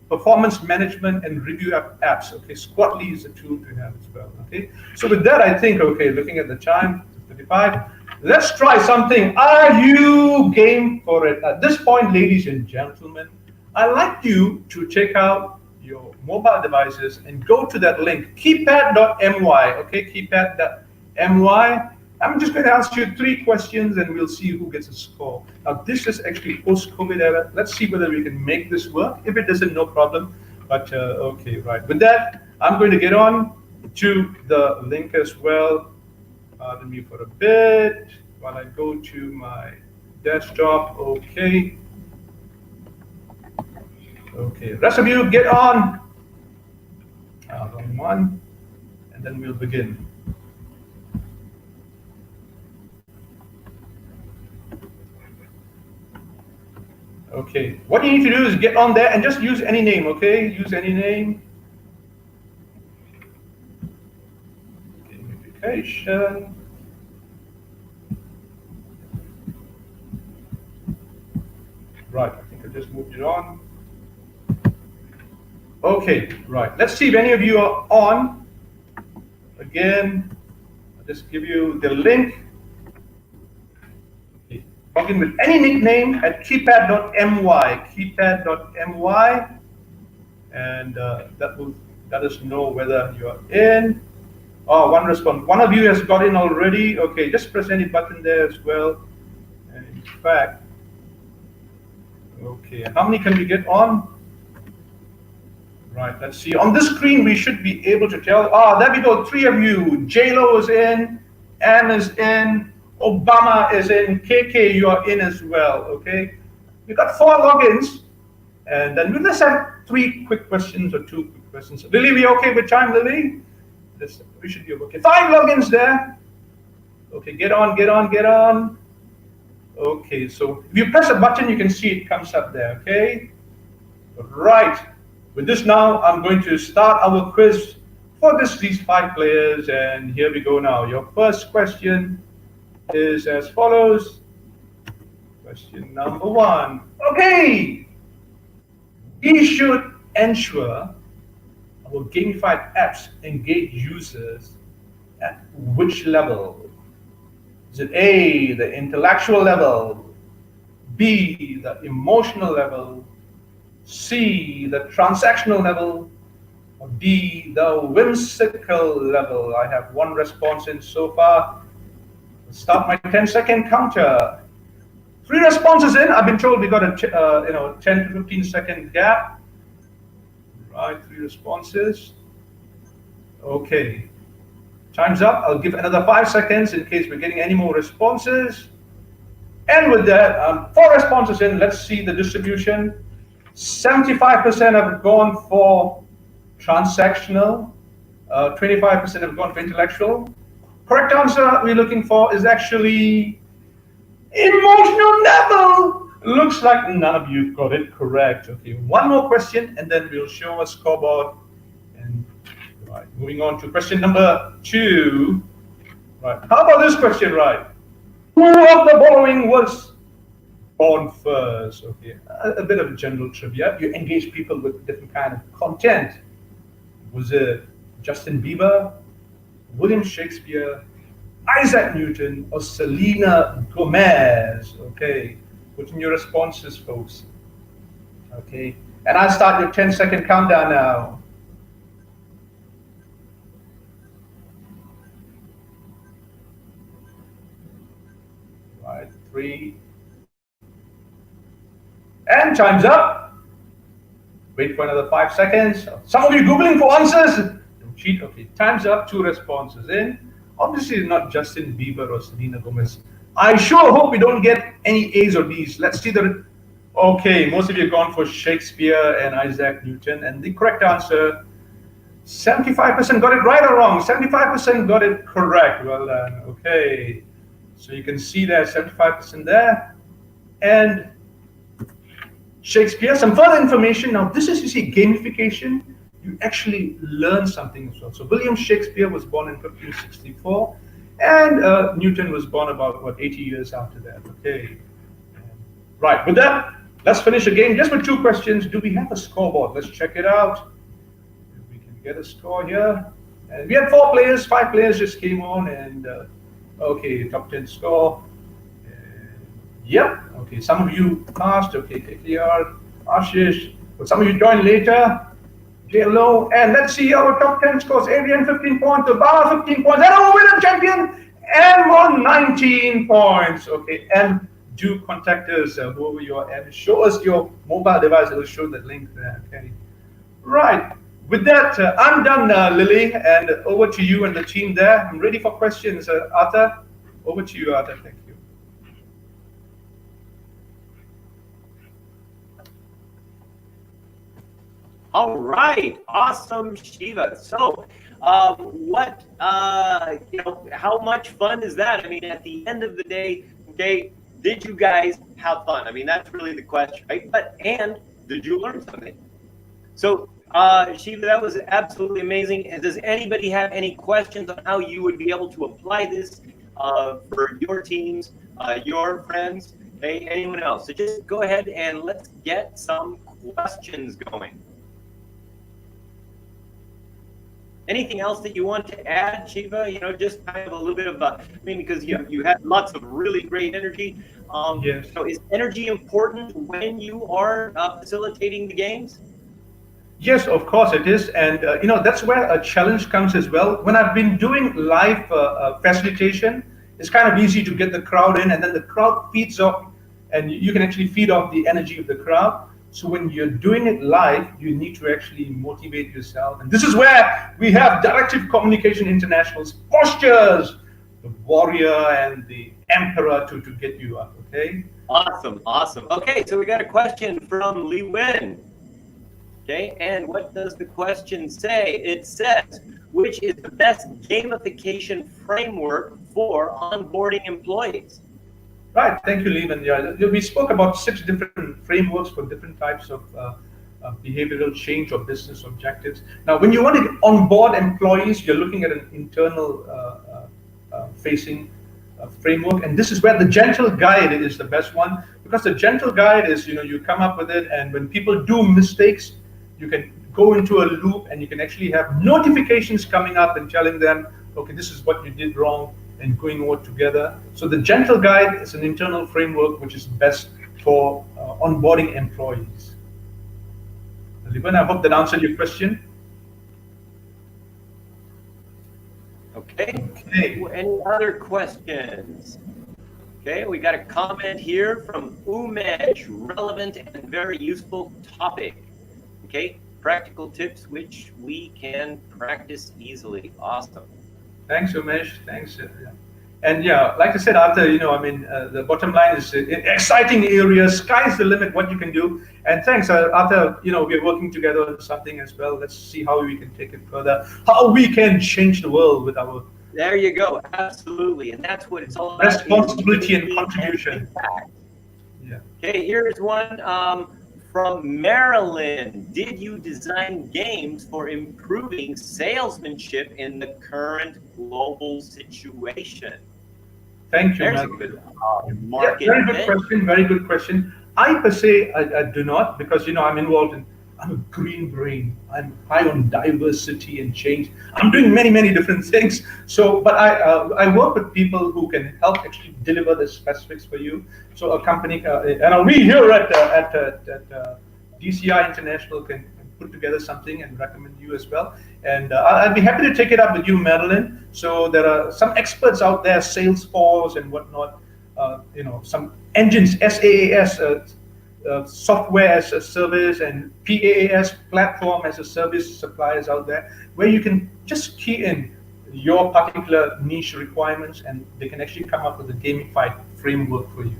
performance management and review apps. Okay, Squatly is a tool to have as well. Okay, so with that, I think, okay, looking at the time, 35, let's try something. Are you game for it? At this point, ladies and gentlemen, I'd like you to check out your mobile devices and go to that link, keypad.my. Okay, keypad.my. I'm just going to ask you 3 questions and we'll see who gets a score. Now, this is actually post-COVID era. Let's see whether we can make this work. If it doesn't, no problem. But okay, right. With that, I'm going to get on to the link as well. Pardon me for a bit while I go to my desktop. Okay. Okay, rest of you get on. Wrong one. And then we'll begin. Okay, what you need to do is get on there and just use any name, okay? Use any name. Gamification. Right, I think I just moved it on. Okay, right. Let's see if any of you are on. Again, I'll just give you the link. Okay. Log in with any nickname at keypad.my, and that will let us know whether you are in. Oh, one response. One of you has got in already. Okay, just press any button there as well. And in fact, okay, how many can we get on? Right, let's see. On this screen, we should be able to tell. Ah, there we go. 3 of you. J-Lo is in. Anne is in. Obama is in. KK, you are in as well. Okay. We got 4 logins. And then we'll just have 3 quick questions or 2 quick questions. Lily, we okay with time, Lily? We should be okay. 5 logins there. Okay, get on, get on, get on. Okay, so if you press a button, you can see it comes up there. Okay. Right. With this now, I'm going to start our quiz for these 5 players, and here we go now. Your first question is as follows. Question number 1. Okay, we should ensure our gamified apps engage users at which level? Is it A, the intellectual level, B, the emotional level, C, the transactional level, or D, the whimsical level? I have 1 response in so far. Let's start my 10-second counter. 3 responses in. I've been told we got a 10 to 15 second gap. Right, 3 responses. Okay, time's up. I'll give another 5 seconds in case we're getting any more responses. And with that, 4 responses in. Let's see the distribution. 75% have gone for transactional, 25% have gone for intellectual. Correct answer we're looking for is actually emotional level. Looks like none of you got it correct. Okay, 1 more question and then we'll show a scoreboard. And right, moving on to question number 2. Right, how about this question, right? Who of the following was born first? Okay, a bit of general trivia. You engage people with different kind of content. Was it Justin Bieber, William Shakespeare, Isaac Newton, or Selena Gomez? Okay, put in your responses, folks. Okay, and I'll start your 10-second countdown now. Right, 3. And time's up. Wait for another 5 seconds. Some of you Googling for answers. Don't cheat. Okay, time's up. 2 responses in. Obviously, not Justin Bieber or Selena Gomez. I sure hope we don't get any A's or B's. Let's see the. Okay, most of you have gone for Shakespeare and Isaac Newton. And the correct answer, 75% got it right or wrong? 75% got it correct. Well done. Okay. So you can see there, 75% there. And Shakespeare, some further information. Now, this is, you see, gamification. You actually learn something as well. So William Shakespeare was born in 1564, and Newton was born about, 80 years after that. Okay. Right, with that, let's finish the game just with 2 questions. Do we have a scoreboard? Let's check it out. If we can get a score here. And we had 4 players, 5 players just came on, and okay, top 10 score. Yep. Okay, some of you passed. Okay, KKR, Ashish. But some of you joined later. J-Lo. And let's see our top 10 scores. Adrian, 15 points. Obama, 15 points. And our winner champion, M on 19 points. Okay, and do contact us, whoever you are, and show us your mobile device. It will show that link there. Okay. Right. With that, I'm done, Lily, and over to you and the team there. I'm ready for questions, Arthur. Over to you, Arthur. Thank you. All right, awesome, Shiva. So, how much fun is that? I mean, at the end of the day, okay, did you guys have fun? I mean, that's really the question, right? And did you learn something? So, Shiva, that was absolutely amazing. And does anybody have any questions on how you would be able to apply this for your teams, your friends? Okay, anyone else? So just go ahead and let's get some questions going. Anything else that you want to add, Shiva? Just kind of a little bit of because you had lots of really great energy. Yes. So is energy important when you are facilitating the games? Yes, of course it is, and that's where a challenge comes as well. When I've been doing live facilitation, it's kind of easy to get the crowd in, and then the crowd feeds off, and you can actually feed off the energy of the crowd. So when you're doing it live, you need to actually motivate yourself, and this is where we have Directive Communication International's postures, the warrior and the emperor to get you up. Okay. Awesome, awesome. Okay, so we got a question from Lee Wen. Okay, and what does the question say? It says, which is the best gamification framework for onboarding employees? Right, thank you, Lehman. Yeah, we spoke about 6 different frameworks for different types of behavioral change or business objectives. Now, when you want to onboard employees, you're looking at an internal facing framework, and this is where the gentle guide is the best one, because the gentle guide is, you come up with it, and when people do mistakes, you can go into a loop, and you can actually have notifications coming up and telling them, okay, this is what you did wrong, and going over together. So the gentle guide is an internal framework which is best for onboarding employees. Liban, I hope that answered your question. Okay. Any other questions? Okay, we got a comment here from Umesh, relevant and very useful topic. Okay, practical tips which we can practice easily. Awesome. Thanks, Umesh. Thanks. And yeah, like I said, Arthur, the bottom line is exciting areas. Sky's the limit, what you can do. And thanks, Arthur, we're working together on something as well. Let's see how we can take it further, how we can change the world with our... There you go. Absolutely. And that's what it's all about. Responsibility and contribution. Yeah. Okay, here's one from Maryland. Did you design games for improving salesmanship in the current global situation? Thank you, There's a good market. Very good question. Very good question. I per se, I do not, because I'm a green brain. I'm high on diversity and change. I'm doing many, many different things. So, but I work with people who can help actually deliver the specifics for you. So a company, and we here at DCI International can put together something and recommend you as well. And I'd be happy to take it up with you, Madeline. So there are some experts out there, Salesforce and whatnot, some engines, SaaS, software as a service, and PaaS, platform as a service suppliers out there, where you can just key in your particular niche requirements and they can actually come up with a gamified framework for you.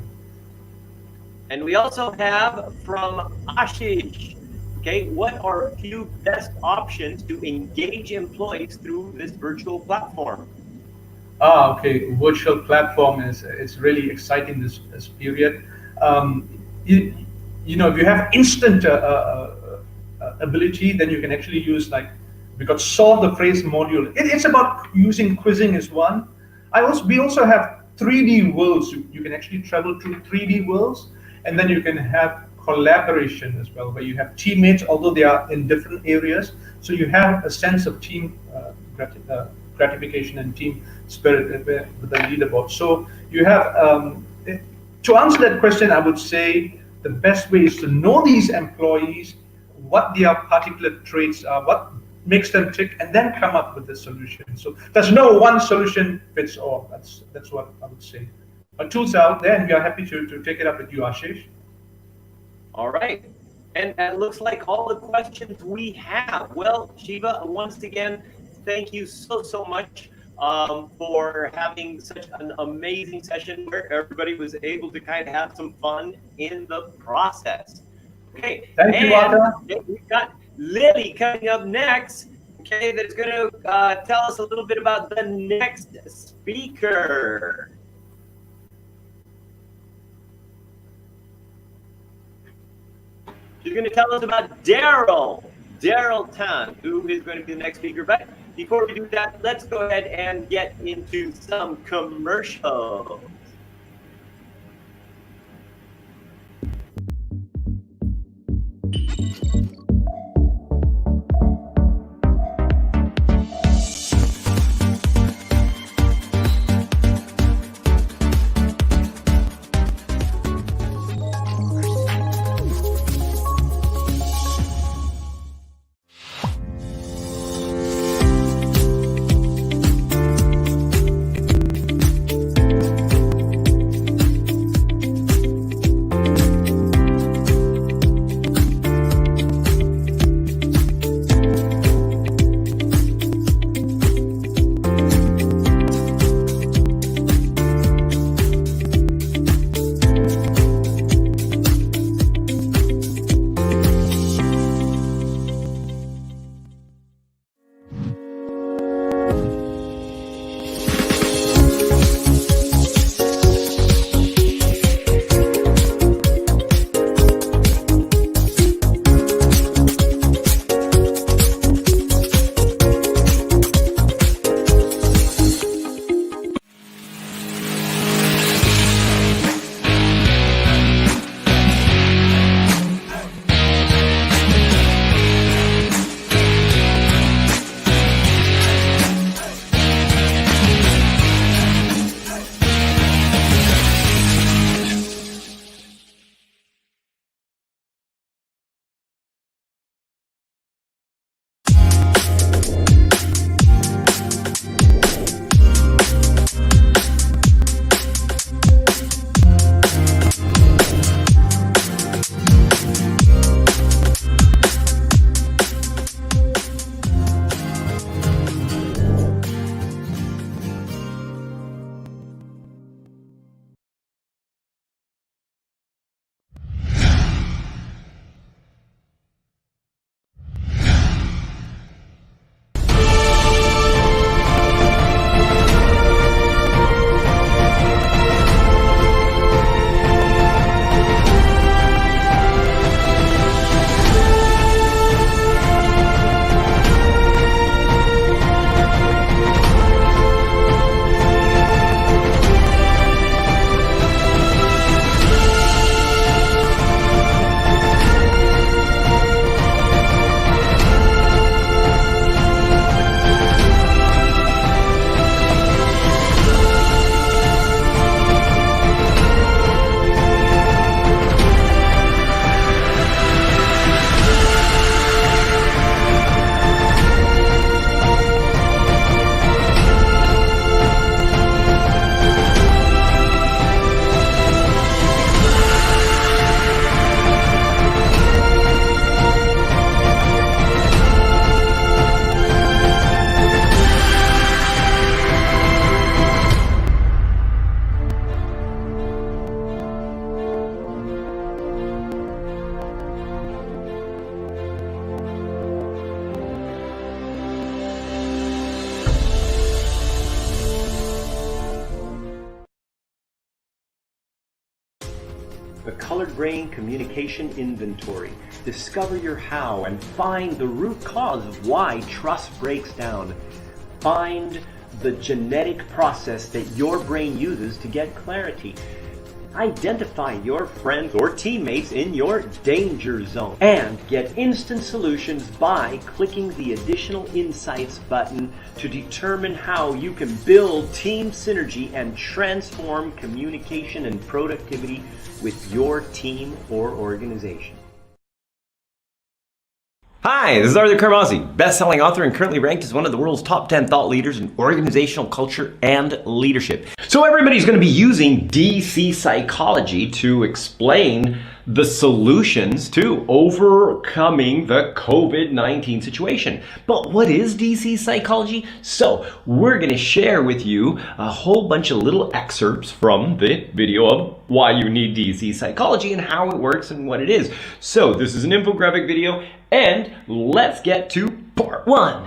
And we also have from Ashish, okay, what are a few best options to engage employees through this virtual platform? Okay, virtual platform is really exciting this period. If you have instant ability, then you can actually use, like, we got solve the phrase module. It's about using quizzing is one. We also have 3D worlds. You can actually travel through 3D worlds, and then you can have collaboration as well, where you have teammates, although they are in different areas. So you have a sense of team gratification and team spirit with the leaderboard. So you have, to answer that question, I would say the best way is to know these employees, what their particular traits are, what makes them tick, and then come up with a solution. So there's no one solution fits all. That's what I would say. But tools are out there, and we are happy to take it up with you, Ashish. All right. And it looks like all the questions we have. Well, Shiva, once again, thank you so much for having such an amazing session where everybody was able to kind of have some fun in the process. Okay. Thank you, Arthur. We've got Lily coming up next, okay, that's going to tell us a little bit about the next speaker. She's going to tell us about Daryl Tan, who is going to be the next speaker. But before we do that, let's go ahead and get into some commercials. The Colored Brain Communication Inventory. Discover your how and find the root cause of why trust breaks down. Find the genetic process that your brain uses to get clarity. Identify your friends or teammates in your danger zone and get instant solutions by clicking the Additional Insights button to determine how you can build team synergy and transform communication and productivity with your team or organization. Hi, this is Arthur Carmazzi, best-selling author and currently ranked as one of the world's top 10 thought leaders in organizational culture and leadership. So everybody's going to be using DC psychology to explain the solutions to overcoming the COVID-19 situation. But what is DC psychology? So we're going to share with you a whole bunch of little excerpts from the video of why you need DC psychology and how it works and what it is. So this is an infographic video, and let's get to part one.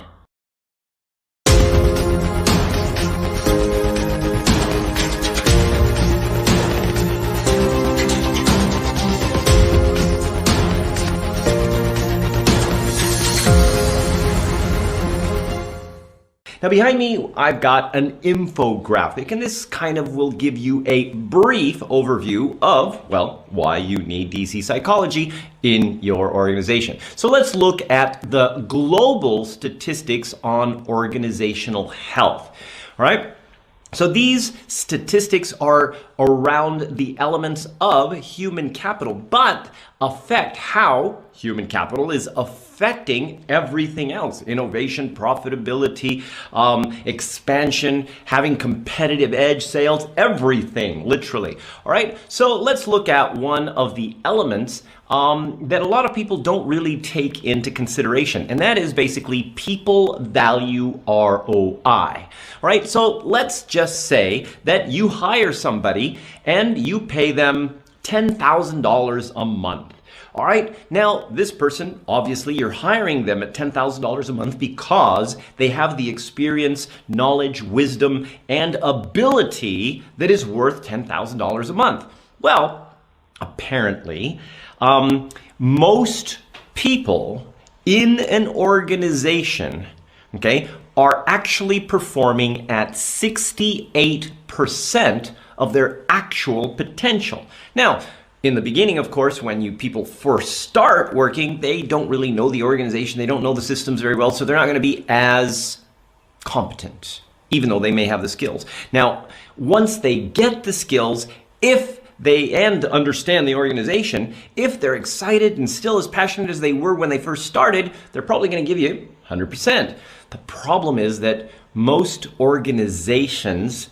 Now behind me, I've got an infographic, and this kind of will give you a brief overview of, well, why you need DC psychology in your organization. So let's look at the global statistics on organizational health, all right? So these statistics are around the elements of human capital, but affect how human capital is affecting everything else: innovation, profitability, expansion, having competitive edge, sales, everything, literally. All right, so let's look at one of the elements that a lot of people don't really take into consideration, and that is basically people value ROI. Right? So let's just say that you hire somebody and you pay them $10,000 a month. All right, now this person, obviously you're hiring them at $10,000 a month because they have the experience, knowledge, wisdom, and ability that is worth $10,000 a month. Well, apparently, most people in an organization, okay, are actually performing at 68% of their actual potential. Now, in the beginning, of course, when people first start working, they don't really know the organization, they don't know the systems very well, so they're not going to be as competent, even though they may have the skills. Now, once they get the skills, if they understand the organization, if they're excited and still as passionate as they were when they first started, they're probably going to give you 100%. The problem is that most organizations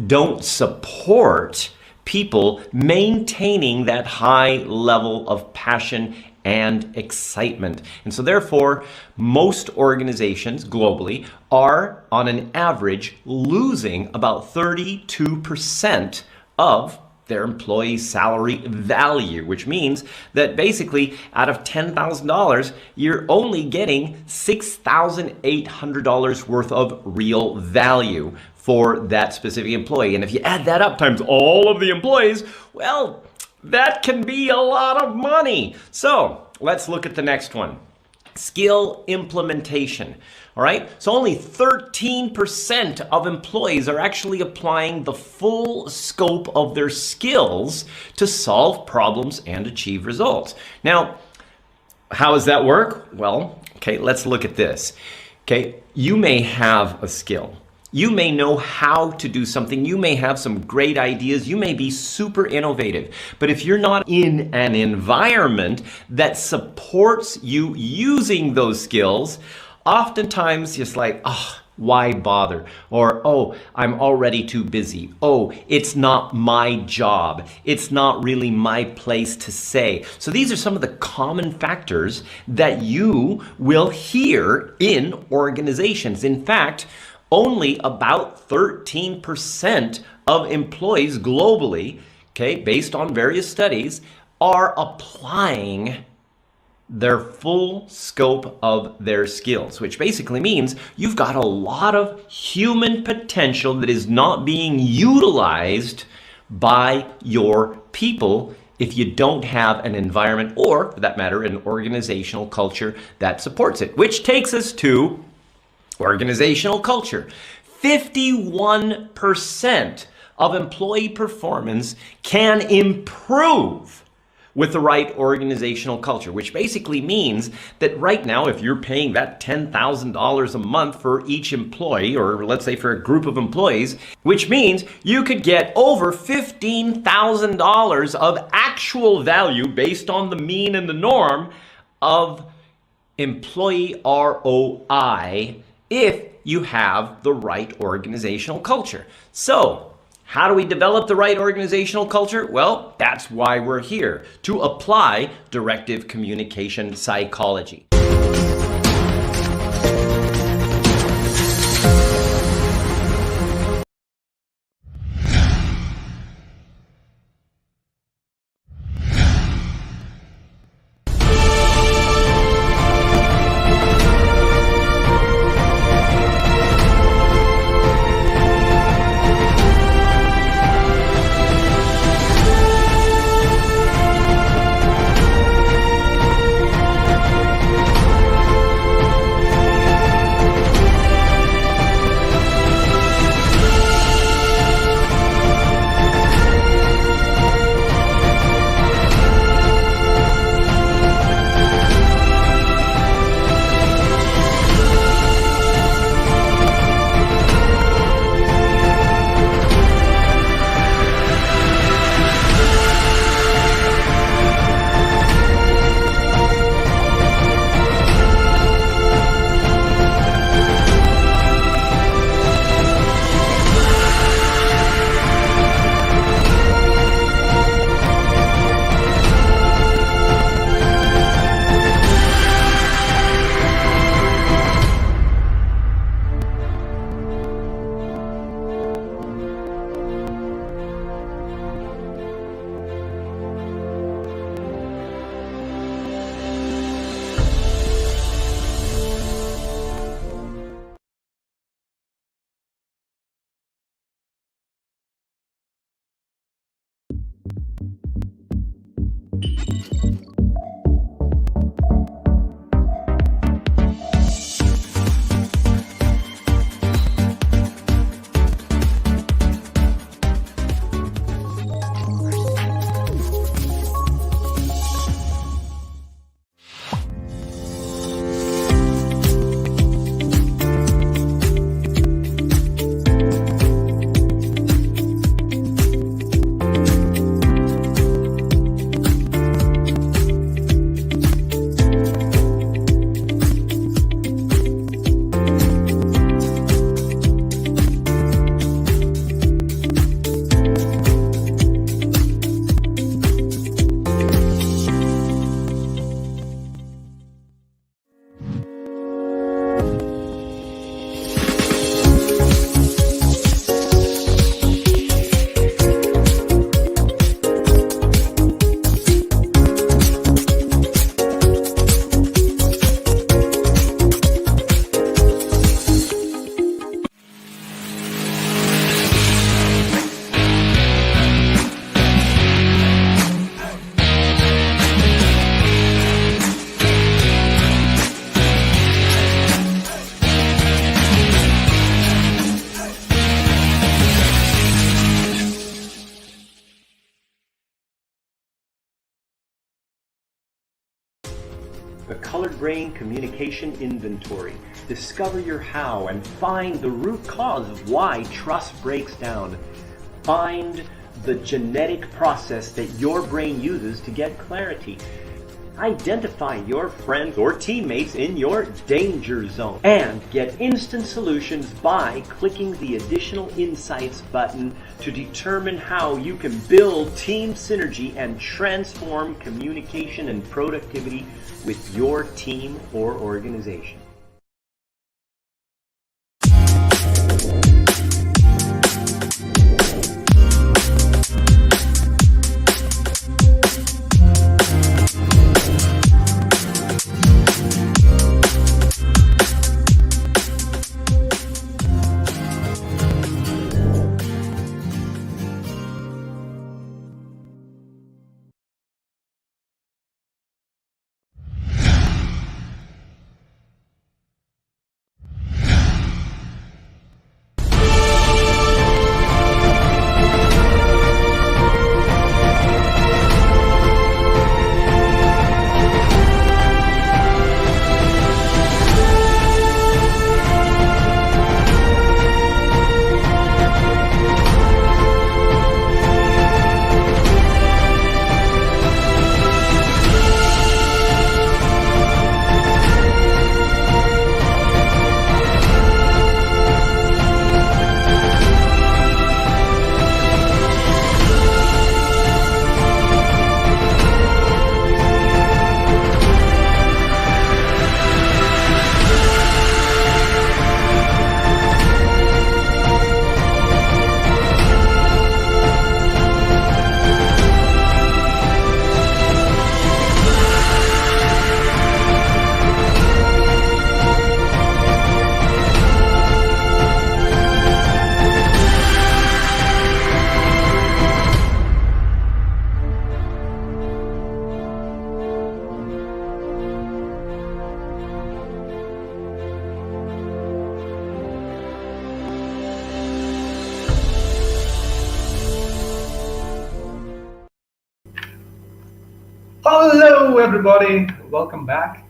don't support people maintaining that high level of passion and excitement. And so therefore, most organizations globally are on an average losing about 32% of their employee salary value, which means that basically out of $10,000, you're only getting $6,800 worth of real value for that specific employee. And if you add that up times all of the employees, well, that can be a lot of money. So let's look at the next one. Skill implementation. All right, so only 13% of employees are actually applying the full scope of their skills to solve problems and achieve results. Now, how does that work? Well, okay, let's look at this. Okay, you may have a skill. You may know how to do something. You may have some great ideas. You may be super innovative. But if you're not in an environment that supports you using those skills, oftentimes just like, oh, why bother? Or, oh, I'm already too busy. Oh, it's not my job. It's not really my place to say. So these are some of the common factors that you will hear in organizations. In fact, only about 13% of employees globally, okay, based on various studies, are applying their full scope of their skills, which basically means you've got a lot of human potential that is not being utilized by your people if you don't have an environment, or for that matter, an organizational culture that supports it. Which takes us to organizational culture. 51% of employee performance can improve with the right organizational culture, which basically means that right now, if you're paying that $10,000 a month for each employee, or let's say for a group of employees, which means you could get over $15,000 of actual value based on the mean and the norm of employee ROI if you have the right organizational culture. So, how do we develop the right organizational culture? Well, that's why we're here, to apply directive communication psychology. The Colored Brain Communication Inventory. Discover your how and find the root cause of why trust breaks down. Find the genetic process that your brain uses to get clarity. Identify your friends or teammates in your danger zone and get instant solutions by clicking the Additional Insights button to determine how you can build team synergy and transform communication and productivity with your team or organization. Hello, everybody. Welcome back.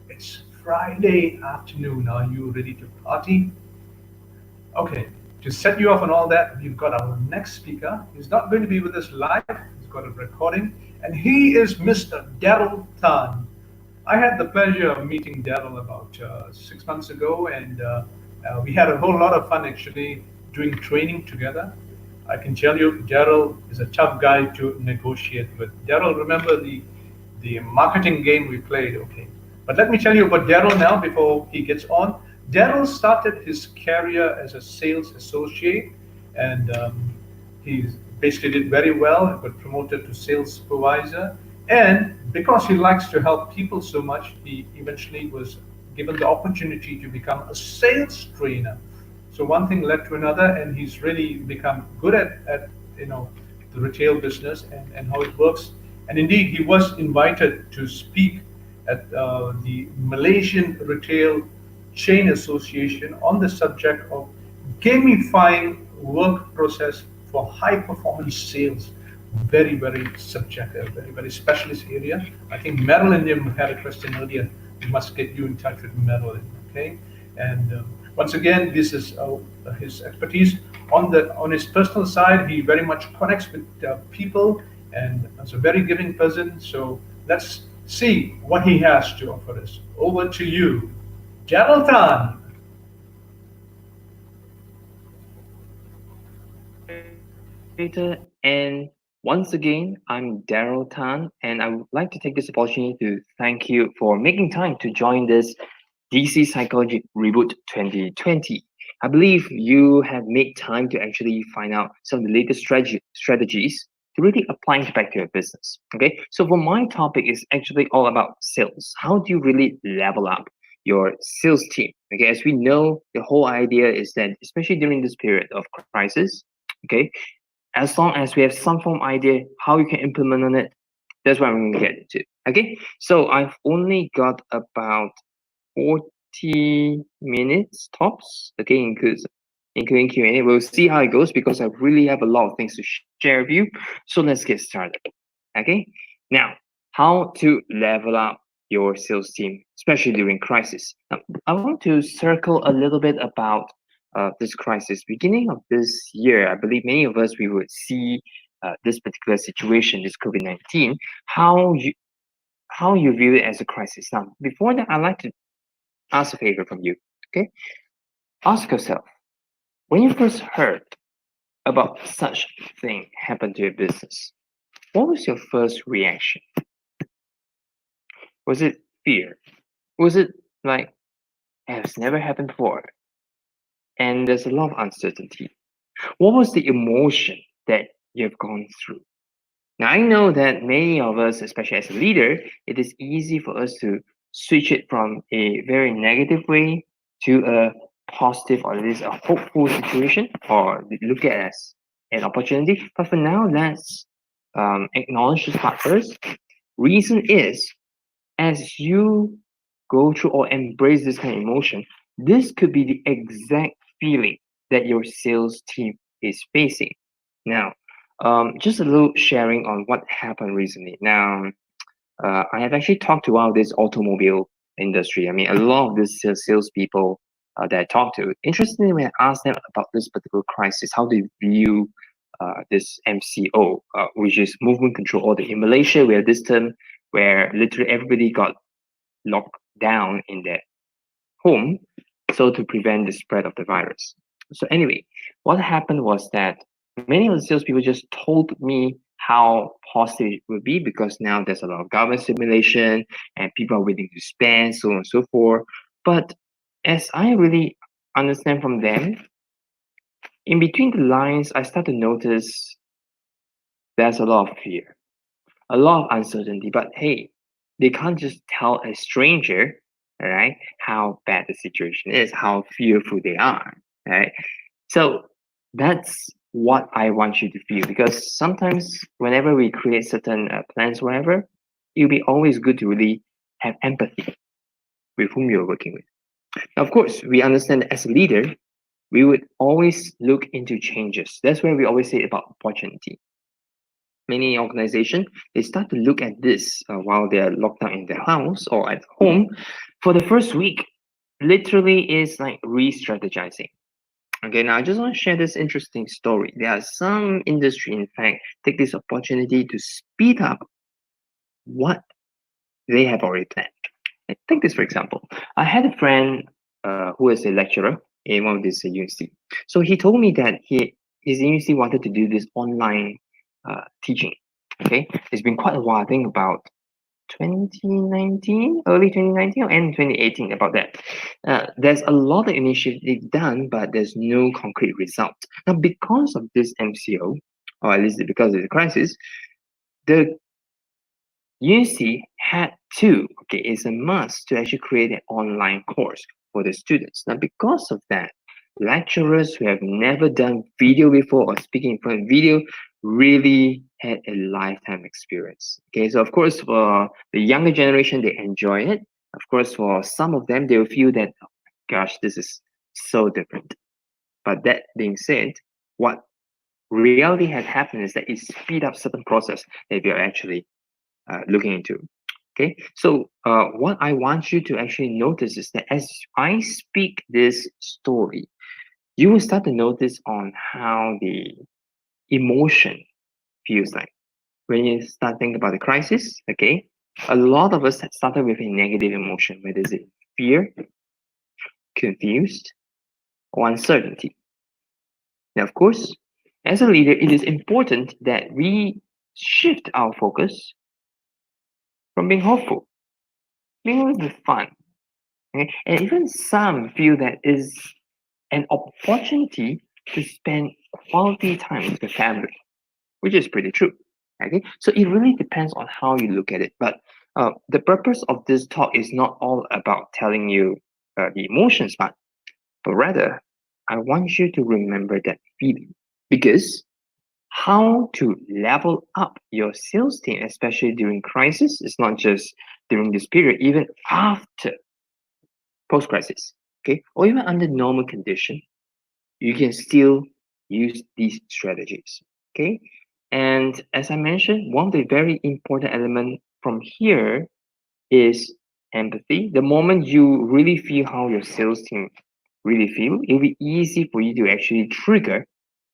It's Friday afternoon. Are you ready to party? Okay, to set you off on all that, we've got our next speaker. He's not going to be with us live, he's got a recording, and he is Mr. Daryl Tan. I had the pleasure of meeting Daryl about 6 months ago, and we had a whole lot of fun actually doing training together. I can tell you, Daryl is a tough guy to negotiate with. Daryl, remember the marketing game we played? Okay, but let me tell you about Daryl now before he gets on. Daryl started his career as a sales associate, and he basically did very well, got promoted to sales supervisor. And because he likes to help people so much, he eventually was given the opportunity to become a sales trainer. So one thing led to another, and he's really become good at the retail business and how it works. And indeed, he was invited to speak at the Malaysian Retail Chain Association on the subject of gamifying work process for high performance sales. Very, very subjective, very, very specialist area. I think Marilyn had a question earlier. We must get you in touch with Marilyn, okay? And once again, this is his expertise. On his personal side, he very much connects with people and is a very giving person. So let's see what he has to offer us. Over to you, Daryl Tan. Peter, and once again, I'm Daryl Tan, and I would like to take this opportunity to thank you for making time to join this DC Psychology Reboot 2020. I believe you have made time to actually find out some of the latest strategies to really apply it back to your business. Okay, so for my topic is actually all about sales. How do you really level up your sales team? Okay, as we know, the whole idea is that, especially during this period of crisis, okay, as long as we have some form idea how you can implement on it, that's what I'm going to get into. Okay, so I've only got about 40 minutes tops. Okay, including Q&A. We'll see how it goes because I really have a lot of things to share with you. So let's get started. Okay, now how to level up your sales team, especially during crisis. Now, I want to circle a little bit about this crisis. Beginning of this year, I believe many of us we would see this particular situation, this COVID-19, how you view it as a crisis. Now, before that, I'd like to ask a favor from you. Okay, ask yourself, when you first heard about such thing happen to your business, what was your first reaction? Was it fear? Was it like, it has never happened before? And there's a lot of uncertainty. What was the emotion that you've gone through? Now, I know that many of us, especially as a leader, it is easy for us to switch it from a very negative way to a positive or at least a hopeful situation or look at it as an opportunity. But for now, let's acknowledge this part first. Reason is, as you go through or embrace this kind of emotion, this could be the exact feeling that your sales team is facing. Now, just a little sharing on what happened recently. Now, I have actually talked to this automobile industry. I mean, a lot of these salespeople that I talked to, interestingly, when I asked them about this particular crisis, how they view this MCO, which is movement control order. In Malaysia, we have this term where literally everybody got locked down in their home, so to prevent the spread of the virus. So anyway, what happened was that many of the salespeople just told me how positive it would be because now there's a lot of government stimulation and people are willing to spend, so on and so forth. But as I really understand from them, in between the lines, I start to notice there's a lot of fear, a lot of uncertainty. But hey, they can't just tell a stranger, right, how bad the situation is, how fearful they are, right? So that's what I want you to feel, because sometimes whenever we create certain plans, whatever, it'll be always good to really have empathy with whom you're working with. Now, of course, we understand that as a leader, we would always look into changes. That's where we always say about opportunity. many organizations, they start to look at this while they're locked down in their house or at home. For the first week, literally is like re-strategizing. Okay, now I just want to share this interesting story. There are some industry, in fact, take this opportunity to speed up what they have already planned. Take this for example. I had a friend who is a lecturer in one of this university. So he told me that his university wanted to do this online teaching. Okay, it's been quite a while. I think about 2019, early 2019 or end 2018, about that. There's a lot of initiative done, but there's no concrete result. Now, because of this MCO, or at least because of the crisis, the UC had to, okay, it's a must to actually create an online course for the students. Now, because of that, lecturers who have never done video before or speaking in front of video really had a lifetime experience. Okay, so of course, for the younger generation, they enjoy it. Of course, for some of them, they will feel that, oh my gosh, this is so different. But that being said, what reality has happened is that it speed up certain process that we are actually looking into. Okay, so what I want you to actually notice is that as I speak this story, you will start to notice on how the emotion feels like. When you start thinking about the crisis, okay, a lot of us had started with a negative emotion, whether it's fear, confused, or uncertainty. Now, of course, as a leader, it is important that we shift our focus from being hopeful, being a little bit fun. Okay? And even some feel that is an opportunity to spend quality time with the family, which is pretty true. Okay, so it really depends on how you look at it. But the purpose of this talk is not all about telling you the emotions part, but rather I want you to remember that feeling, because how to level up your sales team, especially during crisis, is not just during this period, even after post-crisis, okay, or even under normal condition, you can still use these strategies, okay. And as I mentioned, one of the very important elements from here is empathy. The moment you really feel how your sales team really feel, it'll be easy for you to actually trigger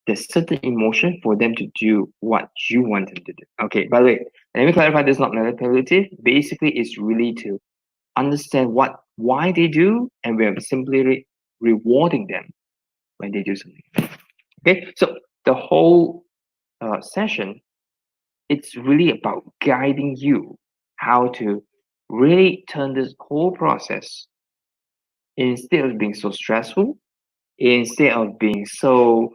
the certain emotion for them to do what you want them to do. Okay, by the way, let me clarify, this is not manipulative. Basically, it's really to understand why they do, and we're simply rewarding them when they do something. Okay, so the whole session, it's really about guiding you how to really turn this whole process, instead of being so stressful, instead of being so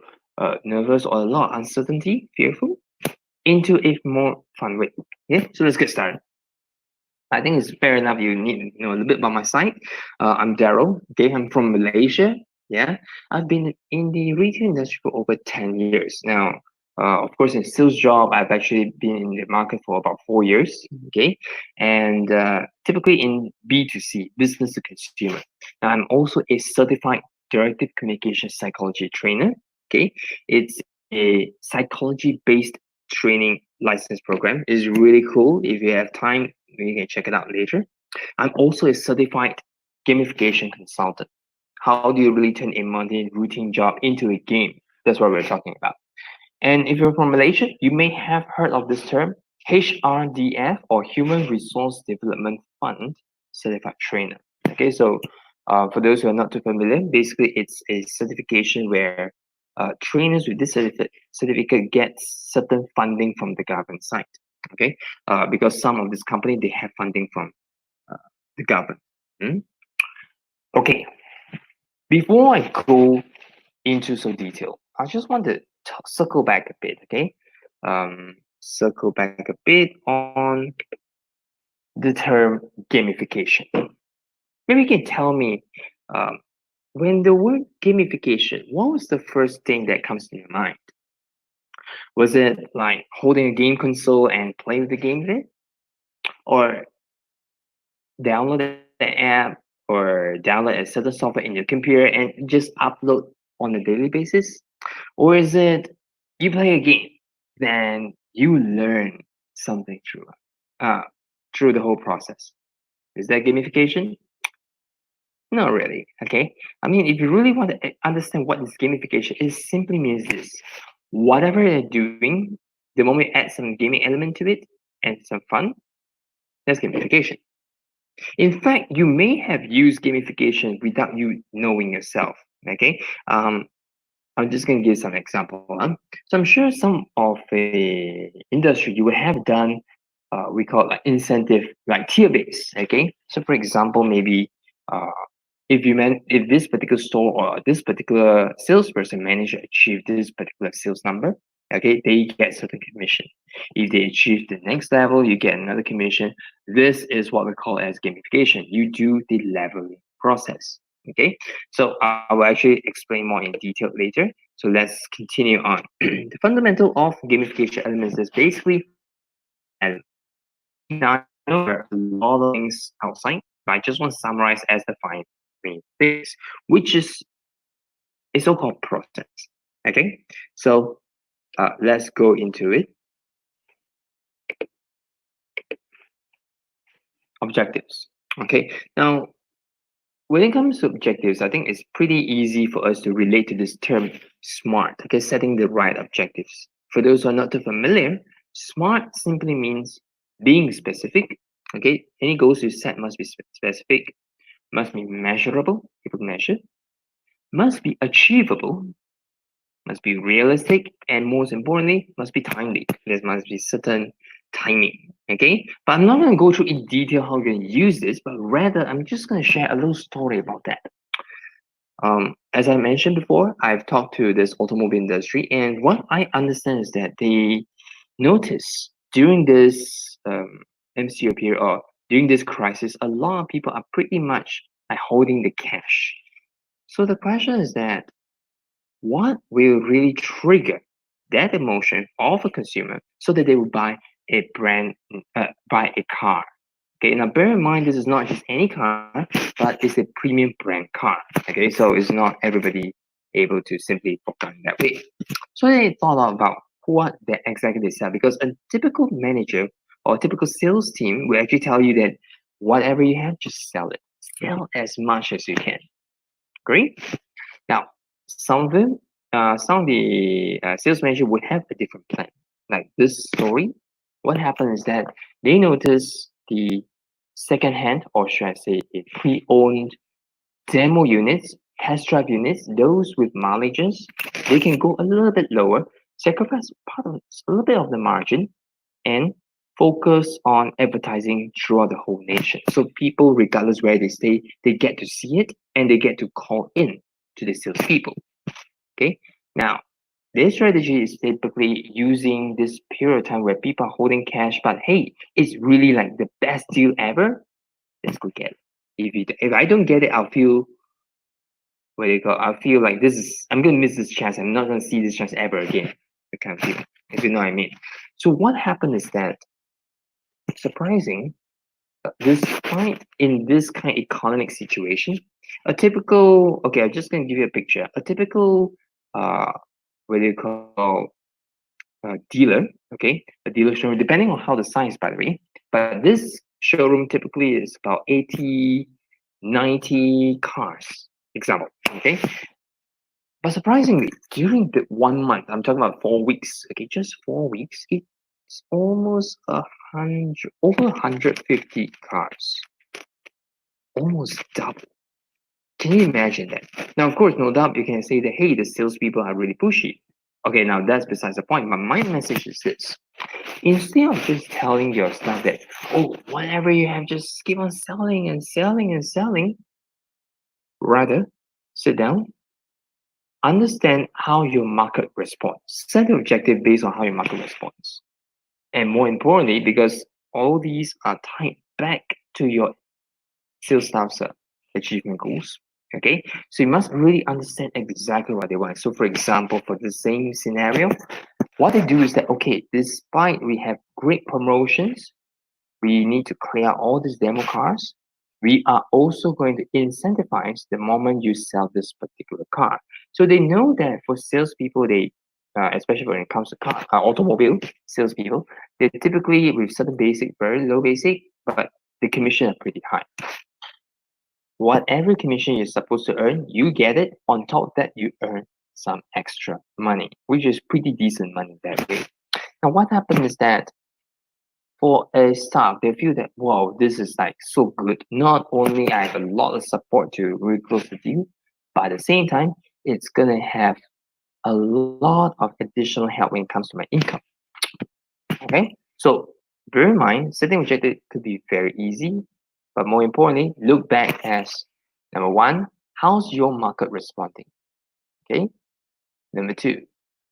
nervous or a lot of uncertainty, fearful, into a more fun way. Yeah, so let's get started. I think it's fair enough you need to know a little bit about my side. I'm Daryl. Okay, I'm from Malaysia. Yeah, I've been in the retail industry for over 10 years now. Of course, in sales job, I've actually been in the market for about 4 years. Okay, and typically in B2C, business to consumer. Now, I'm also a certified directive communication psychology trainer. Okay, it's a psychology-based training license program. It's really cool. If you have time, you can check it out later. I'm also a certified gamification consultant. How do you really turn a mundane routine job into a game? That's what we're talking about. And if you're from Malaysia, you may have heard of this term, HRDF, or Human Resource Development Fund Certified Trainer. Okay, so for those who are not too familiar, basically it's a certification where trainers with this certificate get certain funding from the government side. Okay, because some of this company, they have funding from the government. Okay, before I go into so detail, I just want to circle back a bit. Okay, circle back a bit on the term gamification. Maybe you can tell me, when the word gamification, what was the first thing that comes to your mind? Was it like holding a game console and play with the game there? Or download the app, or download a certain software in your computer and just upload on a daily basis? Or is it you play a game, then you learn something through the whole process. Is that gamification? Not really. Okay. I mean, if you really want to understand what this gamification is, simply means this: whatever you're doing, the moment you add some gaming element to it and some fun, that's gamification. In fact, you may have used gamification without you knowing yourself. Okay. I'm just going to give some example. So I'm sure some of the industry you would have done, we call it like incentive, like tier based. Okay. So for example, maybe uh, if this particular store or this particular salesperson manage to achieve this particular sales number, okay, they get certain commission. If they achieve the next level, you get another commission. This is what we call as gamification. You do the leveling process. Okay, so I will actually explain more in detail later. So let's continue on. The fundamental of gamification elements is basically element. Now I know there are a lot of things outside, but I just want to summarize as the five main things, which is a so-called process. Okay, so let's go into it. Objectives. Okay, now when it comes to objectives, I think it's pretty easy for us to relate to this term SMART. Okay, setting the right objectives. For those who are not too familiar, SMART simply means being specific. Okay, any goals you set must be specific, must be measurable, able to measure, must be achievable, must be realistic, and most importantly, must be timely. There must be certain timing. Okay, but I'm not going to go through in detail how you're going to use this, but rather I'm just going to share a little story about that. As I mentioned before, I've talked to this automobile industry, and what I understand is that they notice during this MCO period or during this crisis, a lot of people are pretty much like holding the cash. So the question is that what will really trigger that emotion of a consumer so that they will buy a buy a car? Okay, now bear in mind this is not just any car, but it's a premium brand car. Okay, so it's not everybody able to simply fork that way. So they thought about what they exactly sell, because a typical manager or a typical sales team will actually tell you that whatever you have, just sell it. Sell as much as you can. Great. Now, some of the sales manager would have a different plan. Like this story, what happened is that they noticed the second-hand, or should I say, a pre-owned demo units, test drive units, those with mileages, they can go a little bit lower, sacrifice a little bit of the margin, and focus on advertising throughout the whole nation. So people, regardless where they stay, they get to see it and they get to call in to the salespeople. Okay, now this strategy is typically using this period of time where people are holding cash, but hey, it's really like the best deal ever. Let's go get it. If I don't get it, I'll feel what do you call? I'll feel like I'm gonna miss this chance. I'm not gonna see this chance ever again. I kind of feel, if you know what I mean. So what happened is that, surprising, despite in this kind of economic situation, a typical, okay, I'm just gonna give you a picture. A typical what do you call, dealer, okay, a dealer showroom, depending on how the size, by the way, but this showroom typically is about 80, 90 cars, example, okay. But surprisingly, during the 1 month, I'm talking about 4 weeks, okay, just 4 weeks, it's almost over 150 cars, almost double. Can you imagine that? Now, of course, no doubt you can say that, hey, the salespeople are really pushy. Okay, now that's besides the point. But my message is this: instead of just telling your staff that, oh, whatever you have, just keep on selling and selling and selling, rather sit down, understand how your market responds, set the objective based on how your market responds. And more importantly, because all these are tied back to your sales staff's achievement goals. Okay, so you must really understand exactly what they want. So, for example, for the same scenario, what they do is that, okay, despite we have great promotions, we need to clear out all these demo cars. We are also going to incentivize the moment you sell this particular car. So they know that for salespeople, they especially when it comes to automobile salespeople, they're typically with certain basic, very low basic, but the commission are pretty high. Whatever commission you're supposed to earn, you get it. On top of that, you earn some extra money, which is pretty decent money that way. Now, what happens is that for a staff, they feel that, wow, this is like so good. Not only I have a lot of support to really close the deal, but at the same time, it's gonna have a lot of additional help when it comes to my income. Okay, so bear in mind, setting objective could be very easy, but more importantly, look back as number one, how's your market responding? Okay, number two,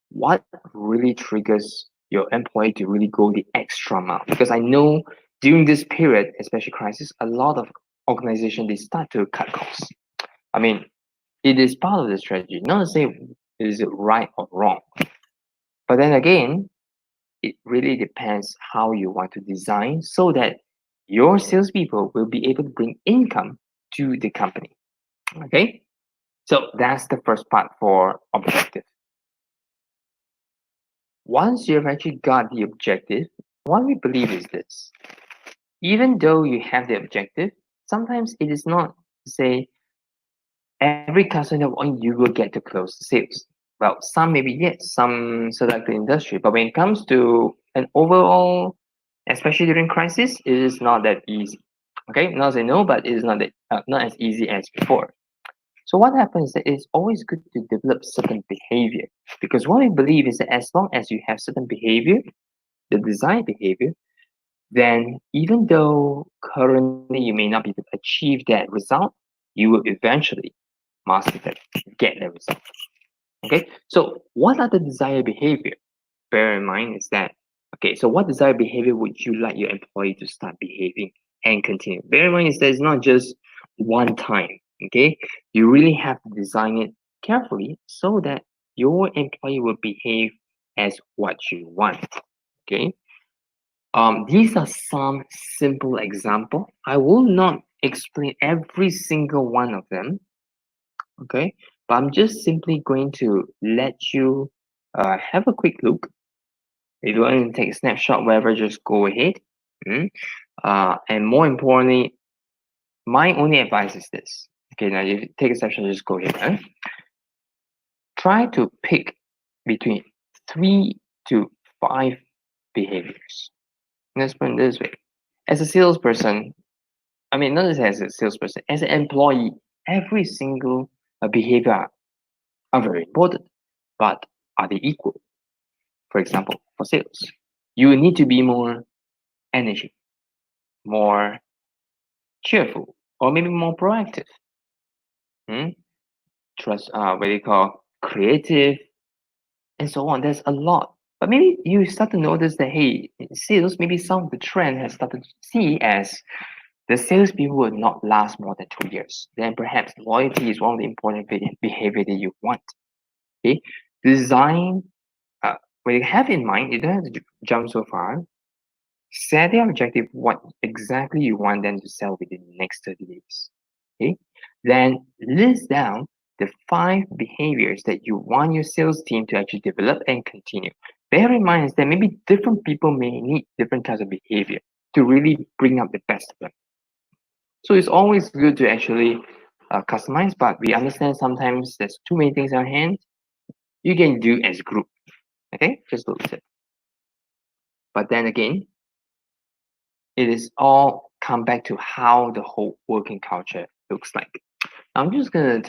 what really triggers your employee to really go the extra mile? Because I know during this period, especially crisis, a lot of organizations they start to cut costs. I mean, it is part of the strategy. Not to say is it right or wrong, but then again, it really depends how you want to design so that your salespeople will be able to bring income to the company. Okay, so that's the first part for objective. Once you've actually got the objective, what we believe is this. Even though you have the objective, sometimes it is not say every customer you will get to close the sales. Well, some maybe yes, some selected industry, but when it comes to an overall, especially during crisis, it is not that easy. Okay, not say no, but it is not that not as easy as before. So what happens is that it's always good to develop certain behavior, because what we believe is that as long as you have certain behavior, the desired behavior, then even though currently you may not be able to achieve that result, you will eventually master that, get that result. Okay, so what are the desired behavior? Bear in mind is that, okay, so what desired behavior would you like your employee to start behaving and continue? Bear in mind is that it's not just one time, okay? You really have to design it carefully so that your employee will behave as what you want, okay? These are some simple example. I will not explain every single one of them, okay? But I'm just simply going to let you have a quick look. If you want to take a snapshot, wherever, just go ahead. And more importantly, my only advice is this. Okay, now if you take a snapshot, just go ahead. Try to pick between 3 to 5 behaviors. Let's put it this way. As a salesperson, I mean, not just as a salesperson, as an employee, every single behavior are very important, but are they equal? For example, for sales, you need to be more energy, more cheerful, or maybe more proactive. Trust, what they call creative, and so on. There's a lot. But maybe you start to notice that, hey, in sales, maybe some of the trend has started to see as the salespeople will not last more than 2 years. Then perhaps loyalty is one of the important behavior that you want. Okay, design. When you have in mind, you don't have to jump so far. Set the objective, what exactly you want them to sell within the next 30 days. Okay, then list down the 5 behaviors that you want your sales team to actually develop and continue. Bear in mind is that maybe different people may need different types of behavior to really bring up the best of them. So it's always good to actually customize, but we understand sometimes there's too many things on hand. You can do as a group. Okay, just a little tip. But then again, it is all come back to how the whole working culture looks like. I'm just gonna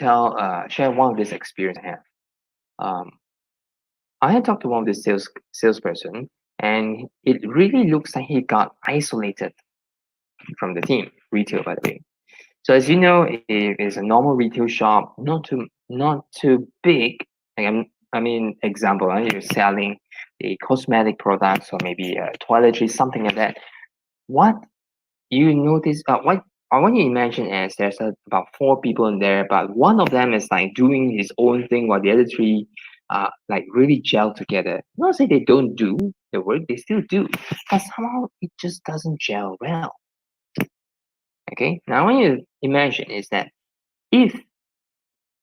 share one of this experience I have. I had talked to one of this salesperson, and it really looks like he got isolated from the team, retail by the way. So as you know, it is a normal retail shop, not too big. Like I mean, example, you're selling a cosmetic products or maybe toiletries, something like that. What you notice, what I want you to imagine is there's about 4 people in there, but one of them is like doing his own thing while the other 3 like really gel together. Not say they don't do the work, they still do, but somehow it just doesn't gel well. Okay, now I want you to imagine is that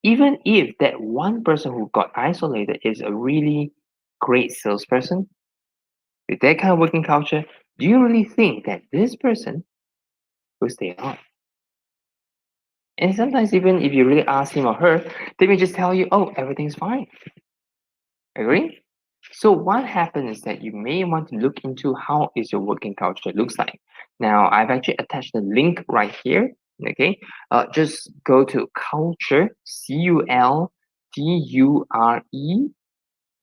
even if that one person who got isolated is a really great salesperson, with that kind of working culture, do you really think that this person will stay on? And sometimes even if you really ask him or her, they may just tell you, oh, everything's fine. Agree? So what happens is that you may want to look into how is your working culture looks like. Now, I've actually attached the link right here. Okay, just go to culture, CULTURE,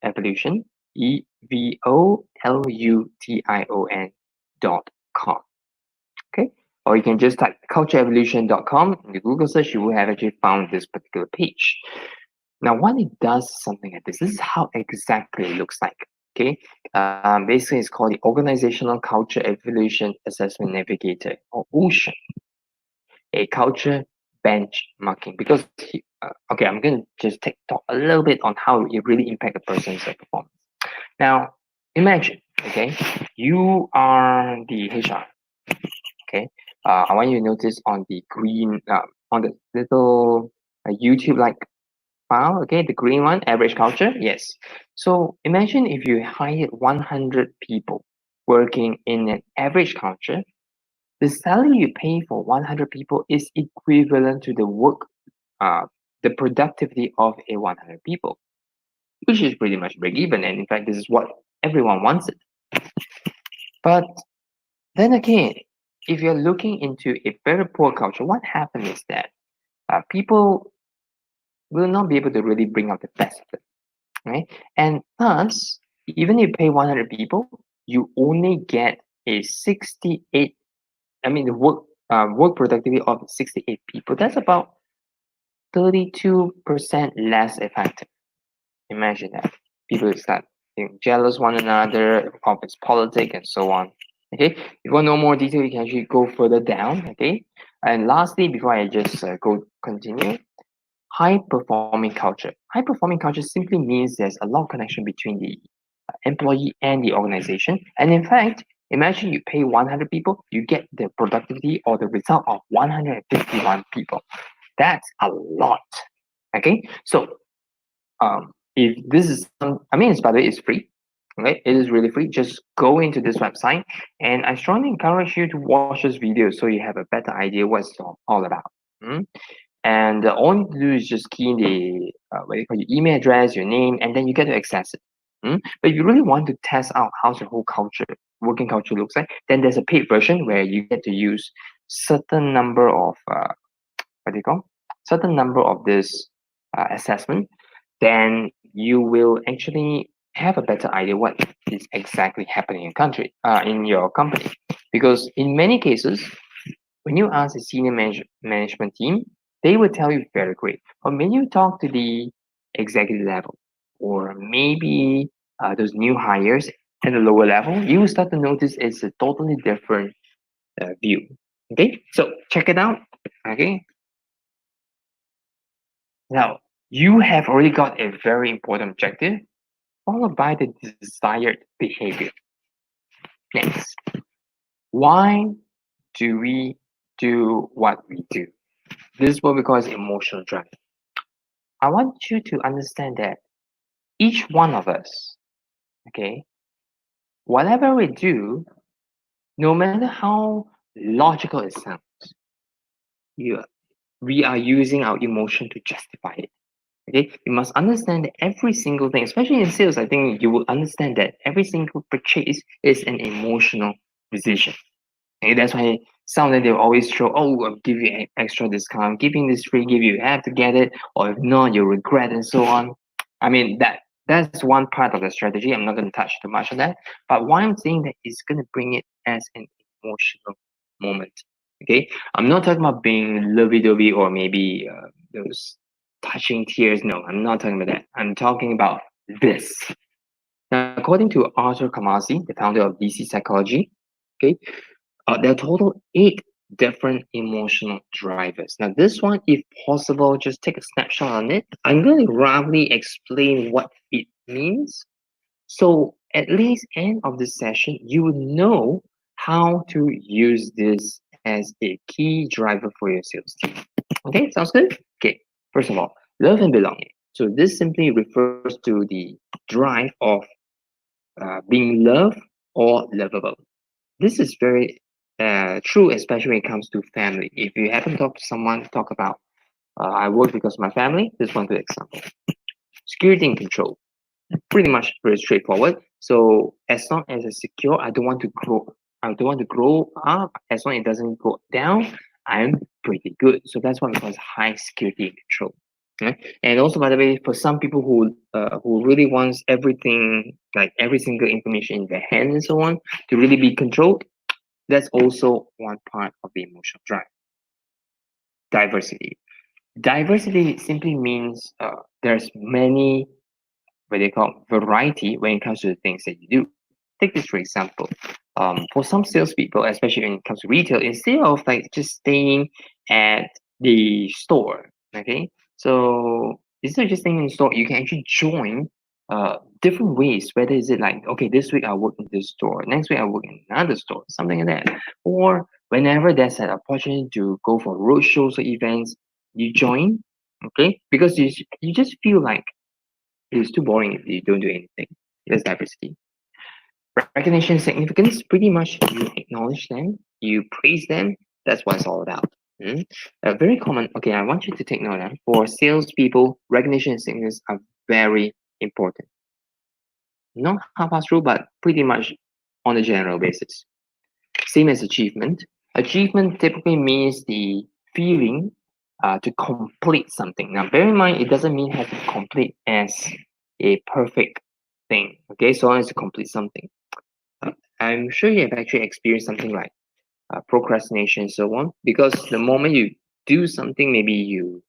evolution, EVOLUTION.com. Okay, or you can just type cultureevolution.com in the Google search. You will have actually found this particular page. Now, when it does something like this is how exactly it looks like. Okay, basically, it's called the Organizational Culture Evolution Assessment Navigator, or OCEAN, a culture benchmarking. Because, okay, I'm going to just talk a little bit on how it really impacts a person's performance. Now, imagine, okay, you are the HR. Okay, I want you to notice on the green, on the little YouTube-like file, okay, the green one, average culture, yes. So imagine if you hired 100 people working in an average culture, the salary you pay for 100 people is equivalent to the the productivity of a 100 people, which is pretty much break even. And in fact, this is what everyone wants it. But then again, if you're looking into a very poor culture, what happens is that people will not be able to really bring out the best of them, right? And thus, even if you pay 100 people, you only get a 68. I mean, the work productivity of 68 people. That's about 32% less effective. Imagine that. People start being jealous one another, of its politics and so on. Okay, if you want to know more detail, you can actually go further down. Okay, and lastly, before I just continue, high performing culture. High performing culture simply means there's a lot of connection between the employee and the organization. And in fact, imagine you pay 100 people, you get the productivity or the result of 151 people. That's a lot. Okay, so if this is I mean, by the way, it's free. Okay, it is really free. Just go into this website, and I strongly encourage you to watch this video so you have a better idea what it's all about. And all you need to do is just key in the your email address, your name, and then you get to access it. But if you really want to test out how the whole working culture looks like, then there's a paid version where you get to use certain number of certain number of this assessment. Then you will actually have a better idea what is exactly happening in in your company. Because in many cases, when you ask a senior management team, they will tell you very great. But when you talk to the executive level, or maybe those new hires at the lower level, you will start to notice it's a totally different view. Okay, so check it out. Okay, now you have already got a very important objective, followed by the desired behavior. Next, why do we do what we do? This is what we call as emotional drive. I want you to understand that each one of us, okay, whatever we do, no matter how logical it sounds, we are using our emotion to justify it. Okay, you must understand that every single thing, especially in sales, I think you will understand that every single purchase is an emotional decision. Okay, that's why some of them they will always show, oh, I'll give you an extra discount, giving this free, you have to get it, or if not, you'll regret and so on. I mean that's one part of the strategy. I'm not going to touch too much on that. But why I'm saying that is going to bring it as an emotional moment. Okay, I'm not talking about being lovey-dovey or maybe those touching tears. No, I'm not talking about that. I'm talking about this. Now, according to Arthur Kamasi, the founder of DC Psychology, okay, there are total 8 different emotional drivers. Now, this one, if possible, just take a snapshot on it. I'm going to roughly explain what it means. So at least end of this session, you will know how to use this as a key driver for your sales team. Okay, sounds good? Okay, first of all, love and belonging. So this simply refers to the drive of being loved or lovable. This is very true, especially when it comes to family. If you happen to talk to someone, talk about I work because of my family. This is one good example. Security and control, pretty much very straightforward. So as long as it's secure, I don't want to grow. I don't want to grow up. As long as it doesn't go down, I'm pretty good. So that's what we call high security and control. Okay? And also, by the way, for some people who really wants everything, like every single information in their hand and so on, to really be controlled, that's also one part of the emotional drive. Diversity. Diversity simply means there's many what they call variety when it comes to the things that you do. Take this for example. For some salespeople, especially when it comes to retail, instead of like just staying at the store, okay, so instead of just staying in the store, you can actually join different ways. Whether is it like, okay, this week I work in this store, next week I work in another store, something like that. Or whenever there's an opportunity to go for road shows or events, you join, okay, because you just feel like it's too boring if you don't do anything. There's diversity. Recognition significance, pretty much you acknowledge them, you praise them. That's what it's all about. Very common. Okay, I want you to take note. For salespeople, recognition and significance are very important. Not half-assed true, but pretty much on a general basis. Same as achievement. Achievement typically means the feeling to complete something. Now, bear in mind, it doesn't mean have to complete as a perfect thing. Okay, so long as you complete something. I'm sure you have actually experienced something like procrastination and so on, because the moment you do something, maybe you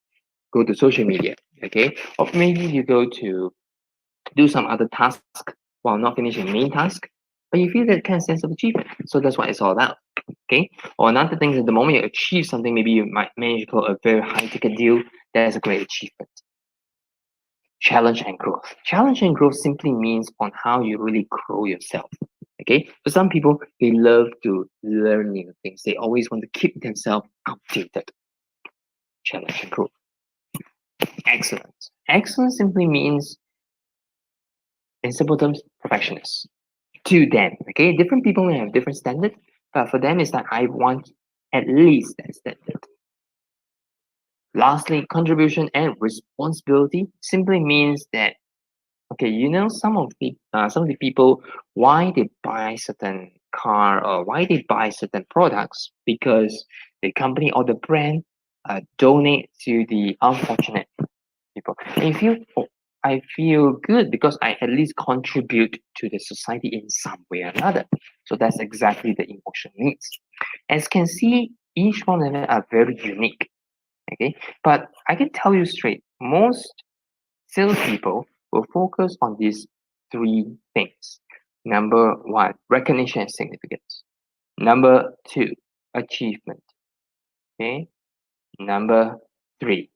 go to social media, okay, or maybe you go to do some other task while not finishing the main task, but you feel that kind of sense of achievement. So that's what it's all about, okay? Or another thing is the moment you achieve something, maybe you might manage to close a very high ticket deal. That's a great achievement. Challenge and growth. Challenge and growth simply means on how you really grow yourself. Okay, for some people, they love to learn new things. They always want to keep themselves updated. Challenge and growth. Excellence. Excellence simply means, in simple terms, perfectionist. To them, okay, different people may have different standards, but for them, it's like I want at least that standard. Lastly, contribution and responsibility simply means that, okay, you know, some of the people, why they buy certain car or why they buy certain products, because the company or the brand donate to the unfortunate people. And you feel, oh, I feel good because I at least contribute to the society in some way or another. So that's exactly the emotion needs. As you can see, each one of them are very unique. Okay, but I can tell you straight, most salespeople will focus on these three things. Number one, recognition and significance. Number two, achievement. Okay. Number three.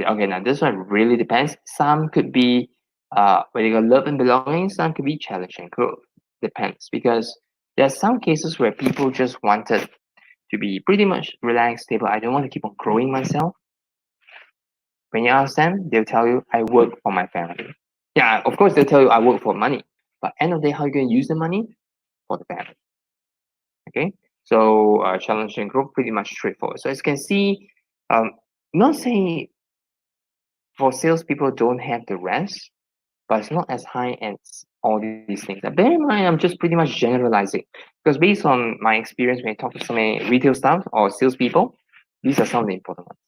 Okay, now this one really depends. Some could be where you got love and belonging, some could be challenge and growth. Depends, because there are some cases where people just wanted to be pretty much relaxed, stable. I don't want to keep on growing myself. When you ask them, they'll tell you, I work for my family. Yeah, of course, they'll tell you, I work for money. But end of the day, how are you going to use the money? For the family. Okay? So, challenge and growth, pretty much straightforward. So, as you can see, I'm not saying for salespeople don't have the rest, but it's not as high as all these things. Now, bear in mind, I'm just pretty much generalizing, because based on my experience when I talk to so many retail staff or salespeople, these are some of the important ones.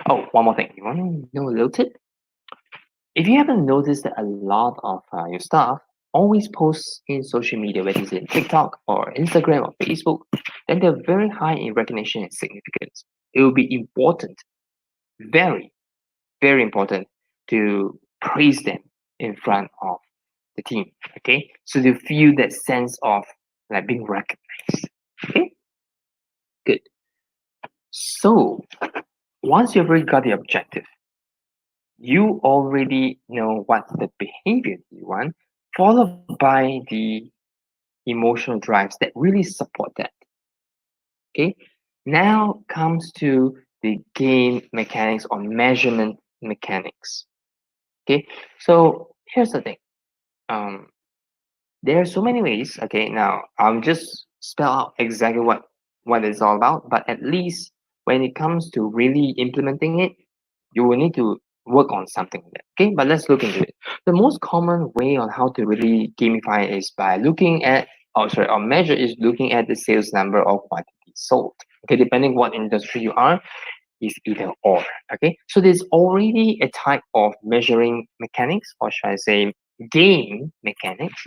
Oh, one more thing. You want to know a little tip? If you haven't noticed that a lot of your staff always post in social media, whether it's in TikTok or Instagram or Facebook, then they're very high in recognition and significance. It will be important, very, very important, to praise them in front of the team. Okay, so they feel that sense of like being recognized. Okay, good. So once you've already got the objective, you already know what's the behavior you want, followed by the emotional drives that really support that. Okay, now comes to the game mechanics or measurement mechanics. Okay, so here's the thing. there are so many ways. Okay, now I'll just spell out exactly what it's all about. But at least when it comes to really implementing it, you will need to work on something like that. Okay, but let's look into it. The most common way on how to really gamify it is by looking at, or measure is looking at the sales number or quantity sold. Okay, depending what industry you are, is either or. Okay, so there's already a type of measuring mechanics, or should I say game mechanics.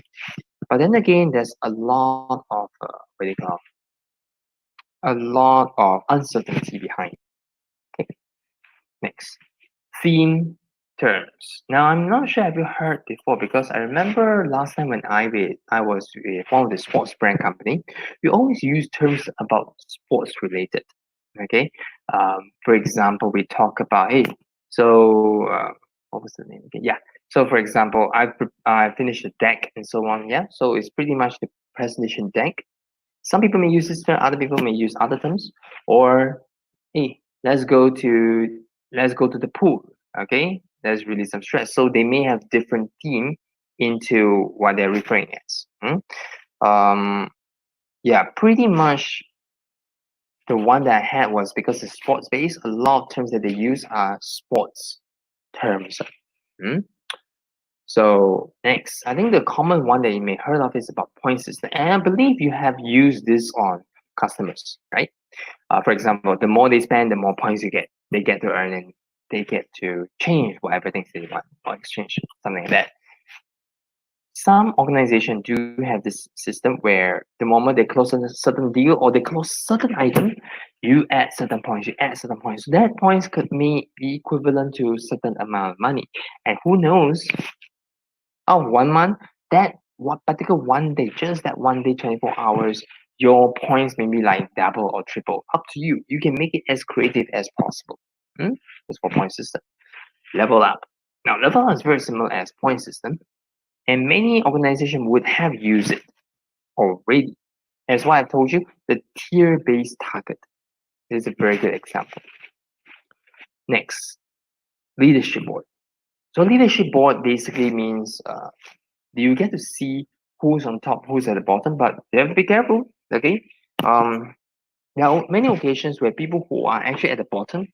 But then again, there's a lot of what do you call, a lot of uncertainty behind. Okay, next, theme terms. Now I'm not sure have you heard before, because I remember last time when I was with one of the sports brand company, we always use terms about sports related. Okay, for example, we talk about, hey, so what was the name again? Yeah. So for example, I finished the deck and so on. Yeah. So it's pretty much the presentation deck. Some people may use this term, other people may use other terms. Or, hey, let's go to the pool. Okay, there's really some stress. So they may have different theme into what they're referring as. Yeah, pretty much the one that I had was, because it's sports based, a lot of terms that they use are sports terms. So next, I think the common one that you may heard of is about point system, and I believe you have used this on customers, right? For example, the more they spend, the more points they get to earn, and they get to change whatever things they want or exchange, something like that. Some organizations do have this system where the moment they close a certain deal or they close certain item, you add certain points, you add certain points. So that points could be equivalent to a certain amount of money. And who knows, of 1 month, that one particular one day, just that one day, 24 hours, your points may be like double or triple. Up to you. You can make it as creative as possible. That's for point system. Level up. Now, level up is very similar as point system, and many organizations would have used it already. That's why I told you the tier-based target is a very good example. Next, leadership board. So leadership board basically means you get to see who's on top, who's at the bottom, but you have to be careful. Okay, there are many occasions where people who are actually at the bottom,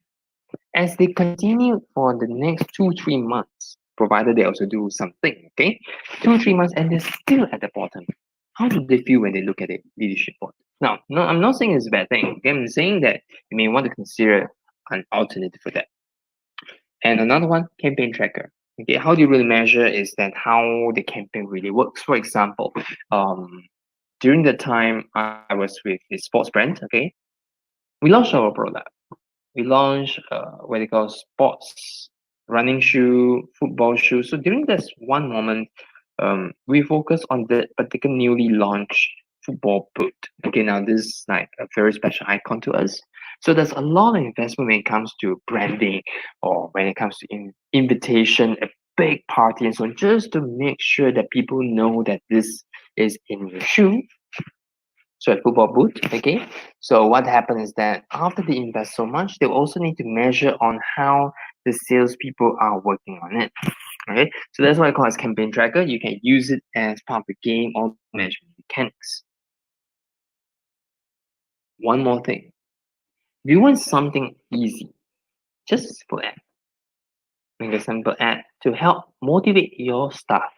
as they continue for the next 2-3 months, provided they also do something, okay, 2-3 months, and they're still at the bottom. How do they feel when they look at the leadership board? Now, no, I'm not saying it's a bad thing. Okay? I'm saying that you may want to consider an alternative for that. And another one, campaign tracker. Okay, how do you really measure is that how the campaign really works. For example, during the time I was with the sports brand, okay, we launched our product. We launched what they call sports running shoe, football shoe. So during this one moment, we focus on the particular newly launched football boot. Okay, now this is like a very special icon to us. So there's a lot of investment when it comes to branding, or when it comes to invitation, a big party, and so on, just to make sure that people know that this is in your shoe. So a football boot, okay. So what happens is that after they invest so much, they also need to measure on how the salespeople are working on it. Okay, so that's why I call it campaign tracker. You can use it as part of the game or measurement mechanics. One more thing. If you want something easy, just a simple ad. Make a simple ad to help motivate your staff.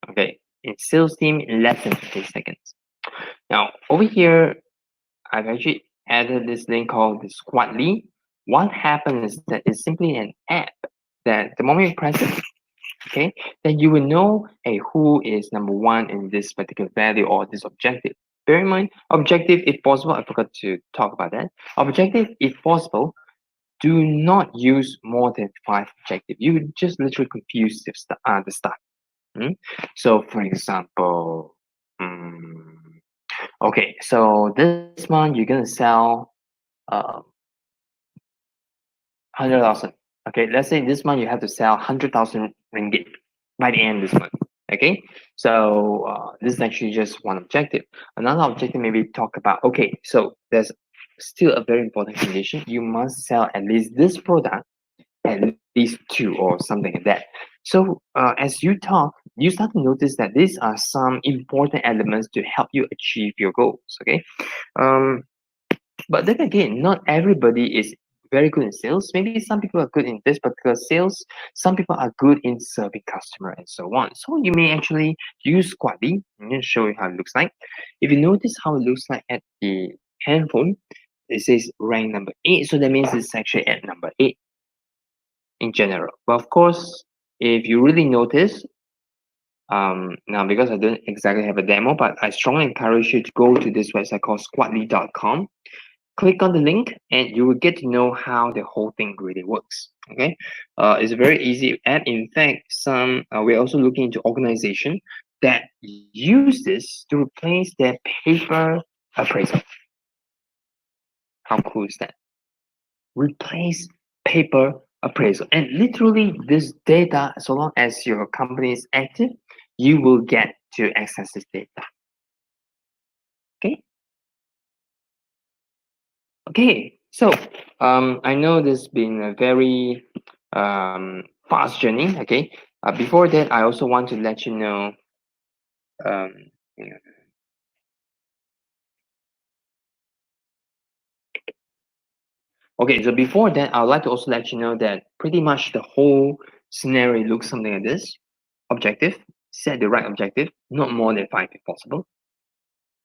Okay, in sales team in less than 50 seconds. Now, over here, I've actually added this link called the Squadly. What happens is that it's simply an app that the moment you press it, okay, then you will know, hey, who is number one in this particular value or this objective. Bear in mind, objective, if possible, I forgot to talk about that. Objective, if possible, do not use more than 5 objectives. You would just literally confuse the start. So, for example, okay, so this month you're gonna sell 100,000. Okay, let's say this month you have to sell 100,000 ringgit by the end of this month. Okay, so this is actually just one objective. Another objective maybe talk about, okay, so there's still a very important condition. You must sell at least this product at least 2 or something like that. So as you talk, you start to notice that these are some important elements to help you achieve your goals. Okay, but then again, not everybody is very good in sales. Maybe some people are good in this particular sales. Some people are good in serving customer and so on. So you may actually use Squadly. I'm going to show you how it looks like. If you notice how it looks like at the handphone, it says rank number 8. So that means it's actually at number 8 in general. But of course, if you really notice, now because I don't exactly have a demo, but I strongly encourage you to go to this website called squadly.com. Click on the link and you will get to know how the whole thing really works. Okay, it's a very easy app. In fact, we're also looking into organization that use this to replace their paper appraisal. How cool is that? Replace paper appraisal, and literally this data, so long as your company is active, you will get to access this data. Okay. Okay, so I know this has been a very fast journey. Okay, before that, I also want to let you know. Yeah. Okay, so before that, I'd like to also let you know that pretty much the whole scenario looks something like this. Objective, set the right objective, not more than 5 if possible.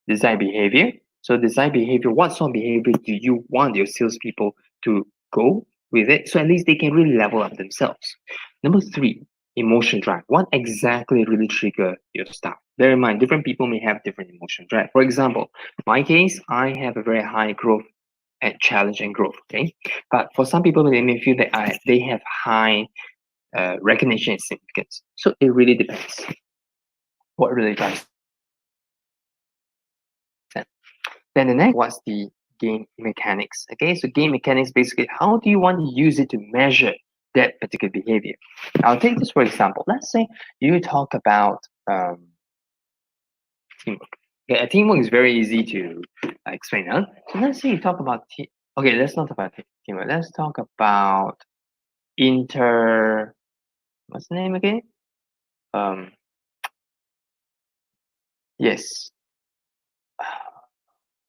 Design behavior. So design behavior, what sort of behavior do you want your salespeople to go with it? So at least they can really level up themselves. Number 3, emotion drive. What exactly really trigger your staff? Bear in mind, different people may have different emotion drive. For example, my case, I have a very high growth and challenge and growth. Okay, but for some people, they may feel that they have high recognition and significance. So it really depends. What really drives them? Then the next was the game mechanics. Okay, so game mechanics basically, how do you want to use it to measure that particular behavior? I'll take this for example. Let's say you talk about teamwork. Okay, teamwork is very easy to explain. Huh? So let's say you talk about okay, let's not talk about teamwork. Let's talk about what's the name again? Yes.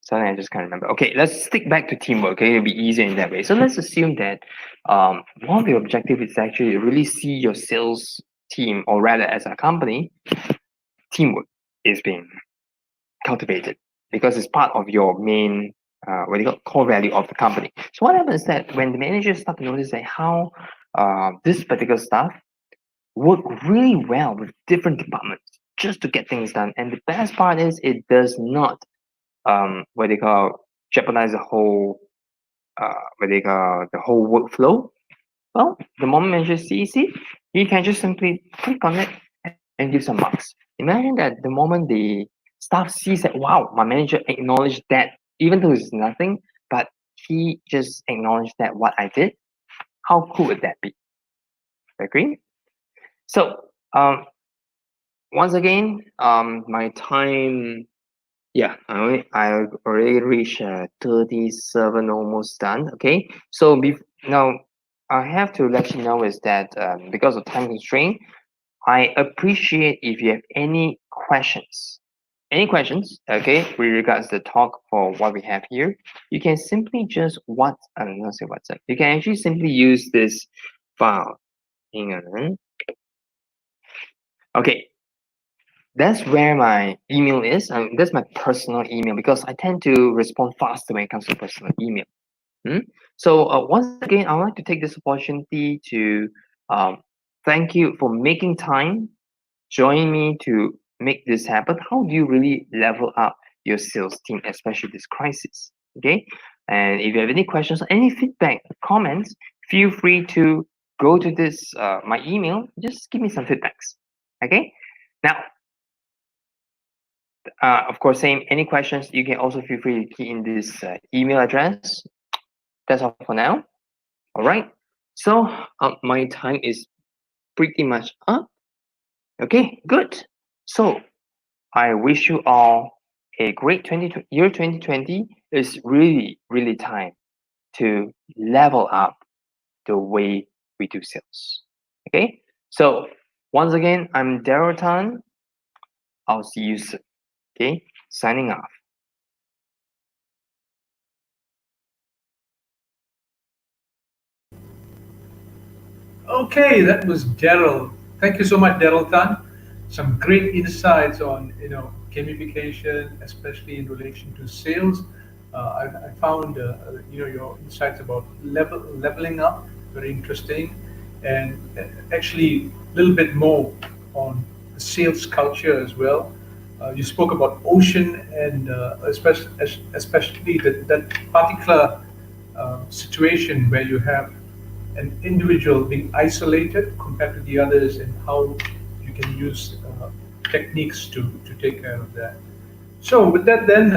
Suddenly I just can't remember. Okay, let's stick back to teamwork. Okay, it'll be easier in that way. So let's assume that one of your objectives is actually really see your sales team, or rather as a company, teamwork is being cultivated because it's part of your main core value of the company. So what happens is that when the managers start to notice that how this particular stuff work really well with different departments just to get things done, and the best part is it does not jeopardize the whole the whole workflow. Well, the moment manager sees it, he can just simply click on it and give some marks. Imagine that the moment the staff sees that, wow, my manager acknowledged that, even though it's nothing, but he just acknowledged that what I did. How cool would that be? Agree? So once again, my time, yeah, I already reached 37, almost done. Okay, so now I have to let you know is that because of time constraint, I appreciate if you have any questions. Any questions, okay, with regards to the talk for what we have here, you can simply just not say WhatsApp. You can actually simply use this file. Hang on. Okay, that's where my email is. That's my personal email because I tend to respond faster when it comes to personal email. So once again, I would like to take this opportunity to thank you for making time, joining me to make this happen. How do you really level up your sales team, especially this crisis? Okay, and if you have any questions, any feedback, comments, feel free to go to this my email. Just give me some feedbacks. Okay, now of course, same any questions, you can also feel free to key in this email address. That's all for now. All right, so my time is pretty much up. Okay, good. So I wish you all a great year 2020. Is really time to level up the way we do sales. Okay, so Once again, I'm Daryl Tan. I'll see you soon. Okay, signing off. Okay, that was Daryl. Thank you so much, Daryl Tan. Some great insights on gamification, especially in relation to sales. I found your insights about leveling up very interesting, and actually a little bit more on the sales culture as well. You spoke about Ocean and especially that particular situation where you have an individual being isolated compared to the others, and how you can use techniques to take care of that. So with that then,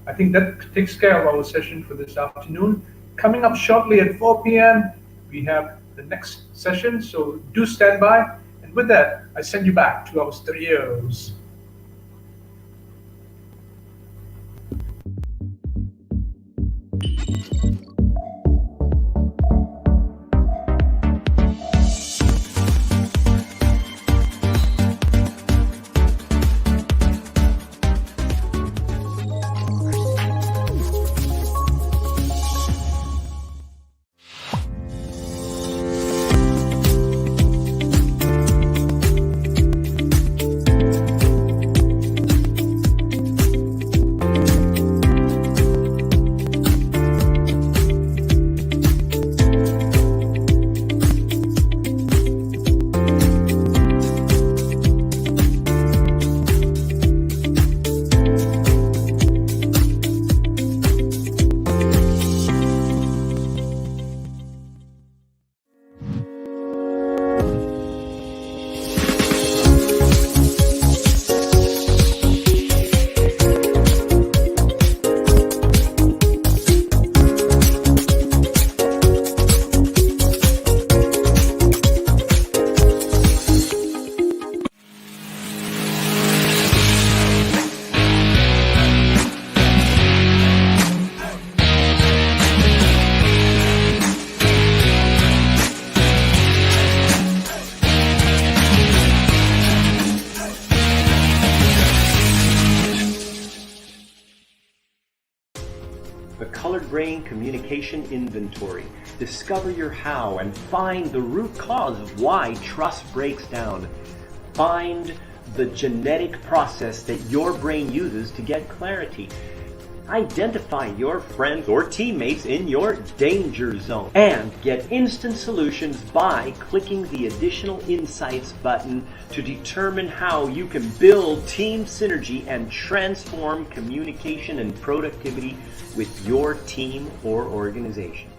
I think that takes care of our session for this afternoon. Coming up shortly at 4 p.m., we have the next session, so do stand by. And with that, I send you back to our studios. The Colored Brain Communication Inventory. Discover your how and find the root cause of why trust breaks down. Find the genetic process that your brain uses to get clarity. Identify your friends or teammates in your danger zone and get instant solutions by clicking the Additional Insights button to determine how you can build team synergy and transform communication and productivity with your team or organization.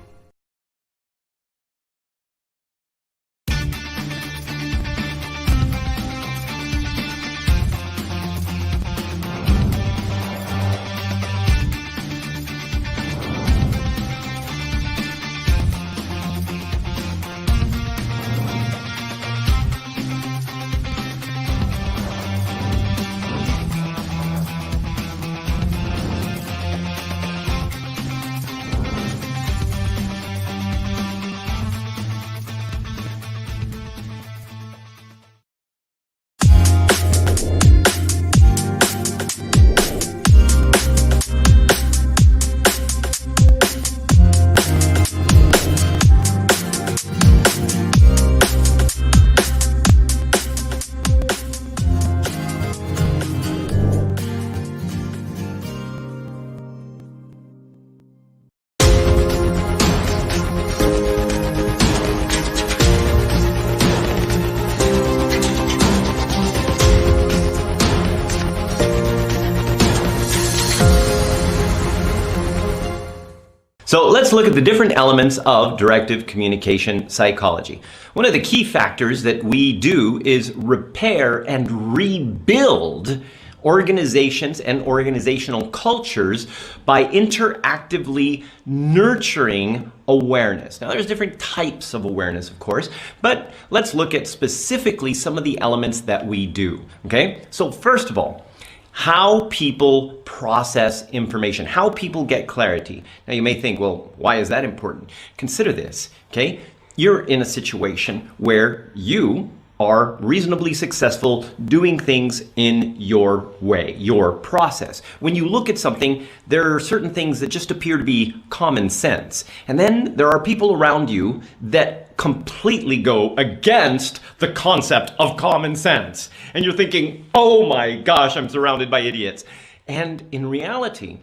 So let's look at the different elements of directive communication psychology. One of the key factors that we do is repair and rebuild organizations and organizational cultures by interactively nurturing awareness. Now, there's different types of awareness, of course, but let's look at specifically some of the elements that we do, okay? So first of all, how people process information, how people get clarity. Now you may think, well, why is that important? Consider this, okay? You're in a situation where you are reasonably successful doing things in your way, your process. When you look at something, there are certain things that just appear to be common sense. And then there are people around you that completely go against the concept of common sense. And you're thinking, oh my gosh, I'm surrounded by idiots. And in reality,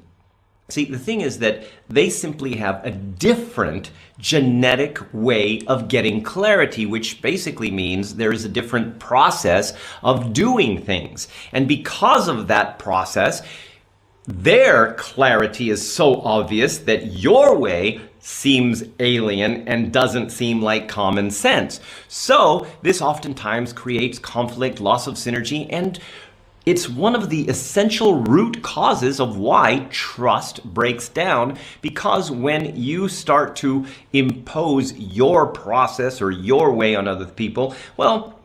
see, the thing is that they simply have a different genetic way of getting clarity, which basically means there is a different process of doing things. And because of that process, their clarity is so obvious that your way seems alien and doesn't seem like common sense. So this oftentimes creates conflict, loss of synergy, and it's one of the essential root causes of why trust breaks down, because when you start to impose your process or your way on other people, well,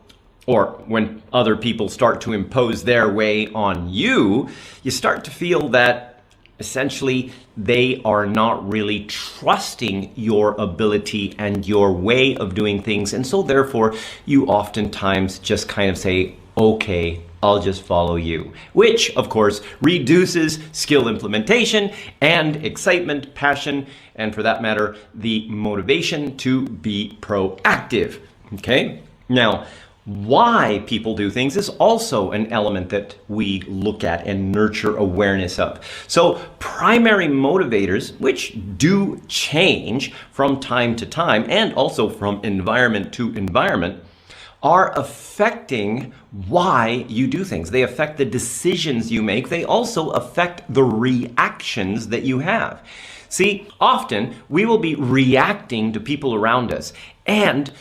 or when other people start to impose their way on you, you start to feel that essentially they are not really trusting your ability and your way of doing things. And so therefore, you oftentimes just kind of say, okay, I'll just follow you, which of course reduces skill implementation and excitement, passion, and for that matter, the motivation to be proactive. Okay? Now, why people do things is also an element that we look at and nurture awareness of. So primary motivators, which do change from time to time and also from environment to environment, are affecting why you do things. They affect the decisions you make. They also affect the reactions that you have. See, often we will be reacting to people around us, and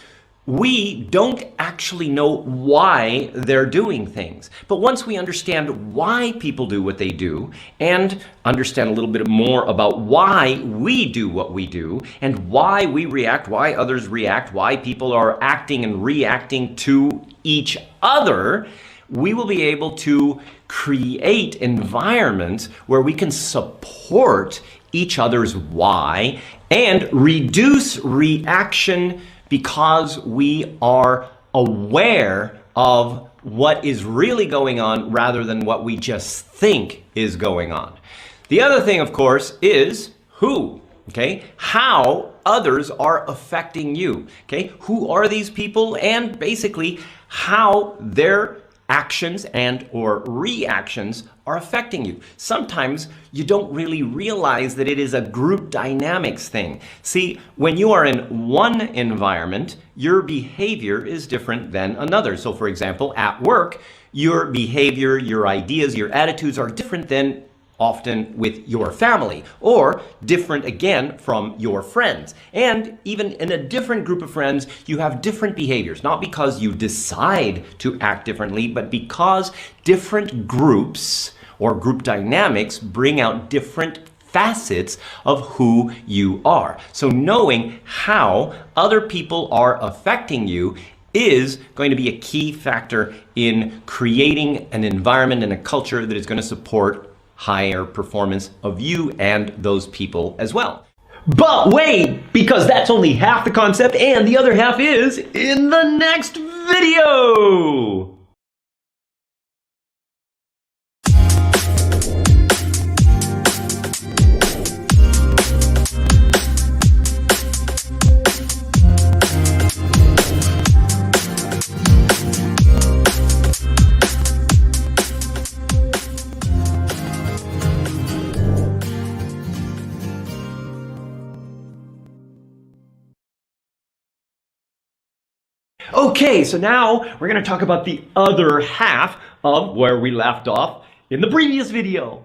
we don't actually know why they're doing things. But once we understand why people do what they do and understand a little bit more about why we do what we do and why we react, why others react, why people are acting and reacting to each other, we will be able to create environments where we can support each other's why and reduce reaction because we are aware of what is really going on rather than what we just think is going on. The other thing, of course, is who, okay? How others are affecting you, okay? Who are these people, and basically how their actions and or reactions are affecting you. Sometimes you don't really realize that it is a group dynamics thing. See, when you are in one environment, your behavior is different than another. So for example, at work, your behavior, your ideas, your attitudes are different than often with your family, or different again from your friends. And even in a different group of friends, you have different behaviors, not because you decide to act differently, but because different groups or group dynamics bring out different facets of who you are. So knowing how other people are affecting you is going to be a key factor in creating an environment and a culture that is going to support higher performance of you and those people as well. But wait, because that's only half the concept, and the other half is in the next video! Okay, so now we're going to talk about the other half of where we left off in the previous video.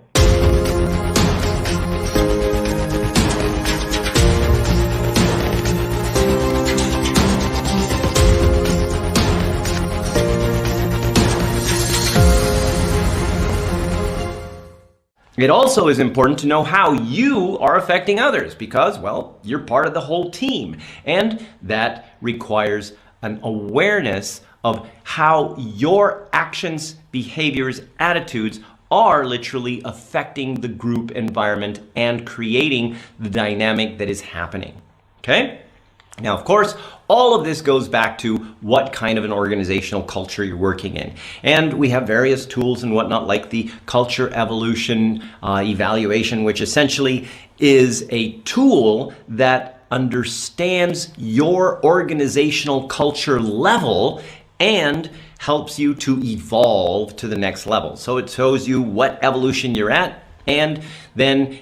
It also is important to know how you are affecting others because, well, you're part of the whole team, and that requires an awareness of how your actions, behaviors, attitudes are literally affecting the group environment and creating the dynamic that is happening. Okay? Now, of course, all of this goes back to what kind of an organizational culture you're working in. And we have various tools and whatnot, like the culture evolution evaluation, which essentially is a tool that understands your organizational culture level and helps you to evolve to the next level. So it shows you what evolution you're at and then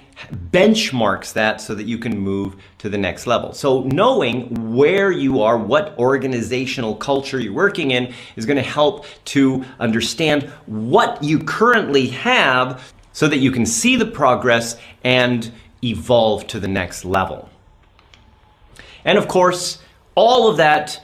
benchmarks that so that you can move to the next level. So knowing where you are, what organizational culture you're working in, is going to help to understand what you currently have so that you can see the progress and evolve to the next level. And of course, all of that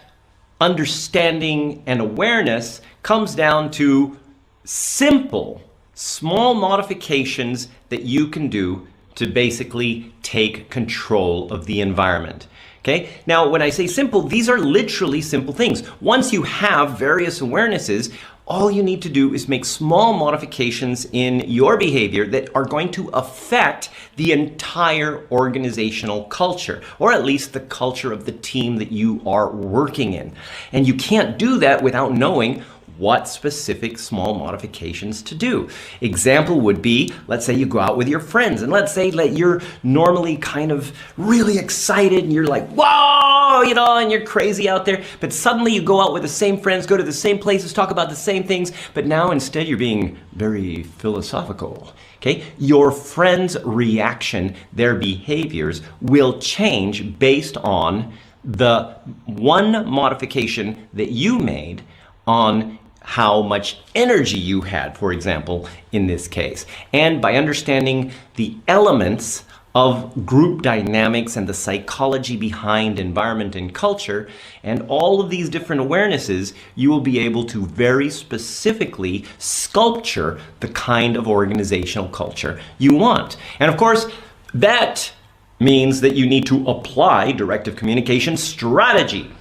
understanding and awareness comes down to simple, small modifications that you can do to basically take control of the environment. Okay? Now, when I say simple, these are literally simple things. Once you have various awarenesses, all you need to do is make small modifications in your behavior that are going to affect the entire organizational culture, or at least the culture of the team that you are working in. And you can't do that without knowing what specific small modifications to do. Example would be, let's say you go out with your friends, and let's say that you're normally kind of really excited and you're like, whoa, you know, and you're crazy out there, but suddenly you go out with the same friends, go to the same places, talk about the same things, but now instead you're being very philosophical. Okay? Your friends' reaction, their behaviors will change based on the one modification that you made on how much energy you had, for example, in this case. And by understanding the elements of group dynamics and the psychology behind environment and culture, and all of these different awarenesses, you will be able to very specifically sculpture the kind of organizational culture you want. And of course, that means that you need to apply directive communication strategy.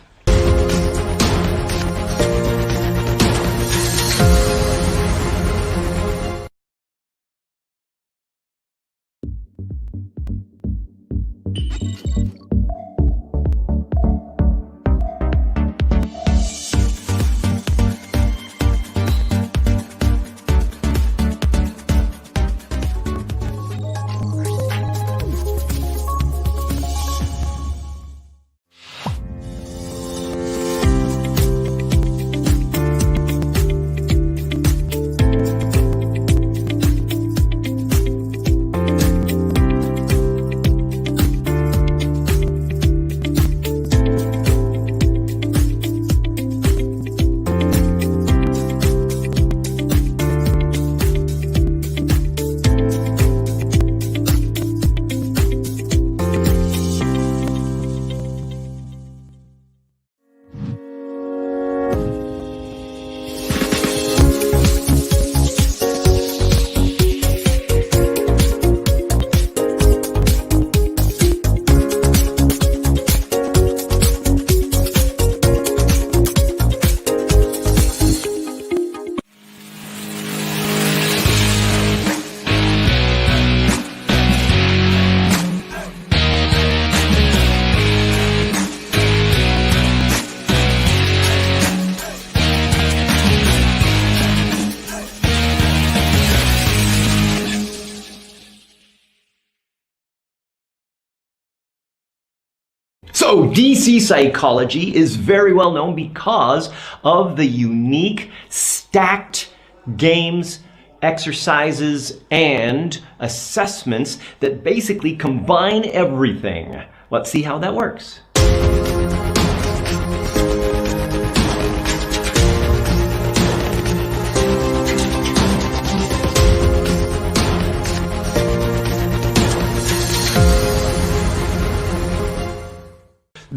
So DC psychology is very well known because of the unique stacked games, exercises, and assessments that basically combine everything. Let's see how that works.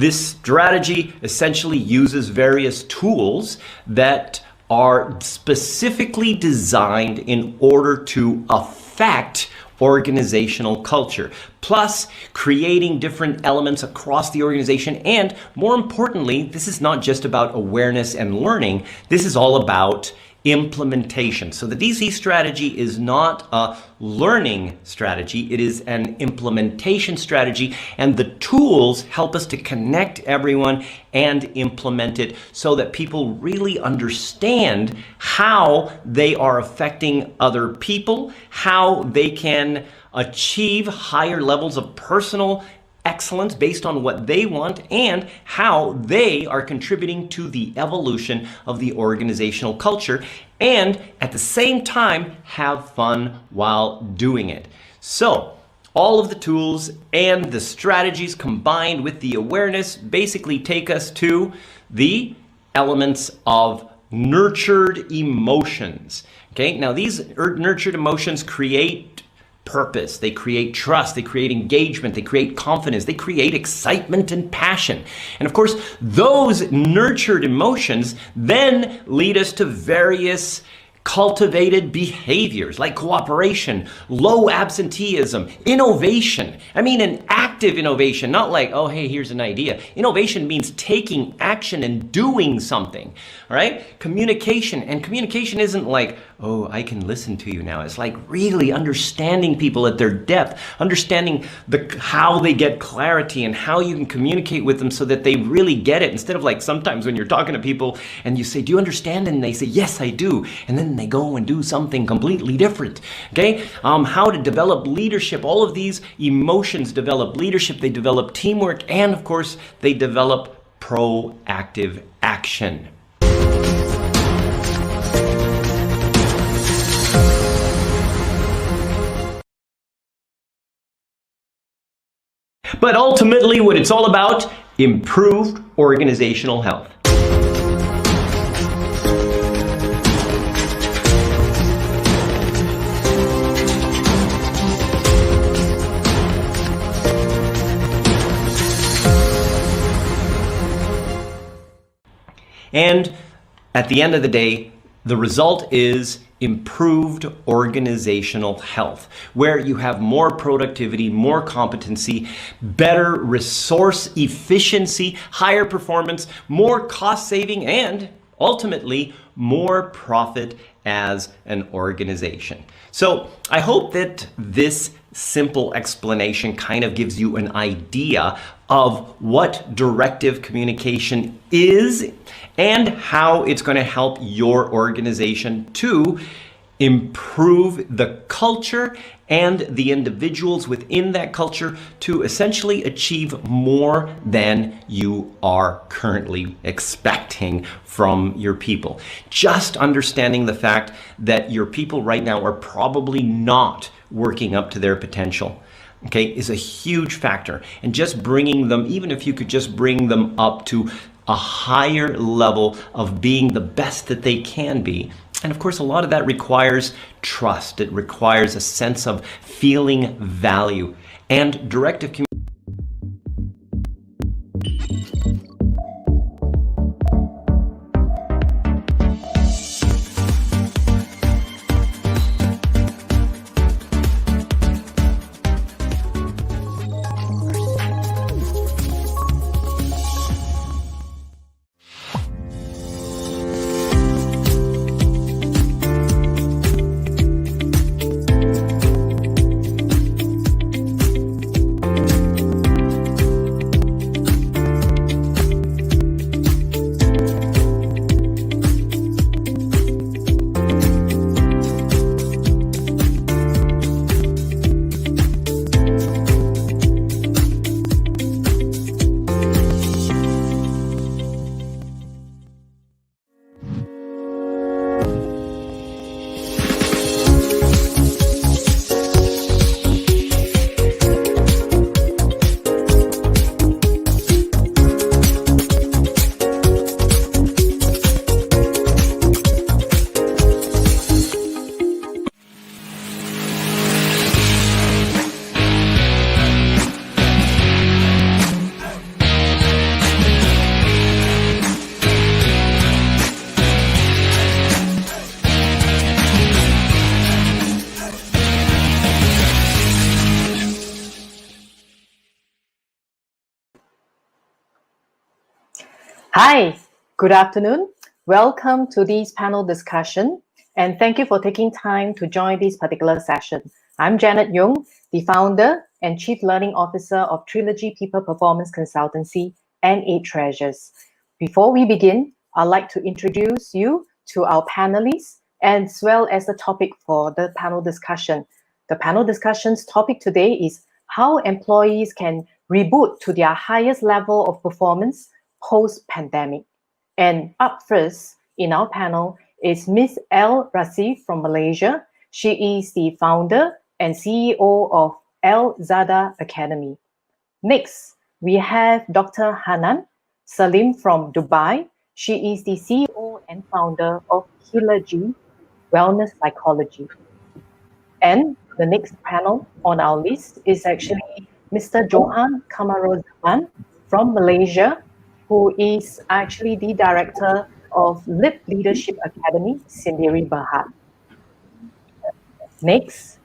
This strategy essentially uses various tools that are specifically designed in order to affect organizational culture, plus creating different elements across the organization. And more importantly, this is not just about awareness and learning. This is all about implementation. So the DC strategy is not a learning strategy, it is an implementation strategy, and the tools help us to connect everyone and implement it so that people really understand how they are affecting other people, how they can achieve higher levels of personal excellence based on what they want, and how they are contributing to the evolution of the organizational culture, and at the same time have fun while doing it. So all of the tools and the strategies combined with the awareness basically take us to the elements of nurtured emotions. Okay, now these nurtured emotions create purpose, they create trust, they create engagement, they create confidence, they create excitement and passion. And of course, those nurtured emotions then lead us to various cultivated behaviors like cooperation, low absenteeism, innovation. I mean, an active innovation, not like, oh, hey, here's an idea. Innovation means taking action and doing something, all right? Communication, and communication isn't like, oh, I can listen to you now. It's like really understanding people at their depth, understanding how they get clarity and how you can communicate with them so that they really get it. Instead of like sometimes when you're talking to people and you say, do you understand? And they say, yes, I do. And then they go and do something completely different. Okay? How to develop leadership. All of these emotions develop leadership. They develop teamwork. And of course, they develop proactive action. But ultimately, what it's all about, improved organizational health. And at the end of the day, the result is improved organizational health, where you have more productivity, more competency, better resource efficiency, higher performance, more cost saving, and ultimately more profit as an organization. So I hope that this simple explanation kind of gives you an idea of what directive communication is and how it's going to help your organization to improve the culture and the individuals within that culture to essentially achieve more than you are currently expecting from your people. Just understanding the fact that your people right now are probably not working up to their potential, okay, is a huge factor. And just bringing them, even if you could just bring them up to a higher level of being the best that they can be. And of course, a lot of that requires trust. It requires a sense of feeling value and directive communication. Hi, good afternoon. Welcome to this panel discussion, and thank you for taking time to join this particular session. I'm Janet Yung, the founder and Chief Learning Officer of Trilogy People Performance Consultancy and 8 Treasures. Before we begin, I'd like to introduce you to our panelists as well as the topic for the panel discussion. The panel discussion's topic today is how employees can reboot to their highest level of performance post-pandemic. And up first in our panel is Ms. El Rasif from Malaysia. She is the founder and CEO of Al Zada Academy. Next, we have Dr. Hanan Salim from Dubai. She is the CEO and founder of Trilogy Wellness Psychology. And the next panel on our list is actually Mr. Johan Kamarozaman from Malaysia, who is actually the director of Lip Leadership Academy, Sendiri Berhad. Next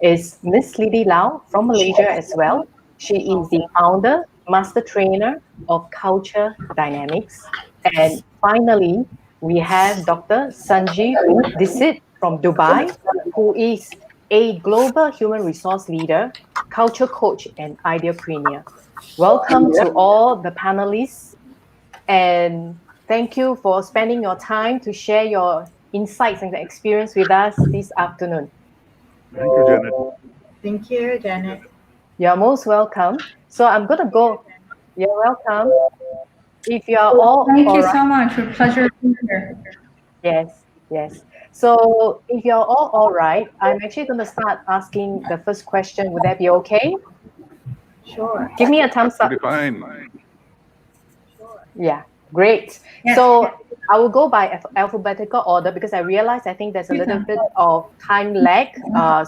is Miss Lidi Lau from Malaysia as well. She is the founder, master trainer of Culture Dynamics. And finally, we have Dr. Sanjeev Disit from Dubai, who is a global human resource leader, culture coach, and ideapreneur. Welcome to all the panelists, and thank you for spending your time to share your insights and experience with us this afternoon. Thank you, Janet. Thank you, Janet. You're most welcome. So I'm going to go. You're welcome. If you're all Thank you right. so much. It's a pleasure being here. Yes, yes. So if you're all right, I'm actually going to start asking the first question. Would that be okay? Sure. Give me a thumbs up. Pretty fine. Yeah, great. Yes. So I will go by alphabetical order because I realize I think there's a little bit of time lag.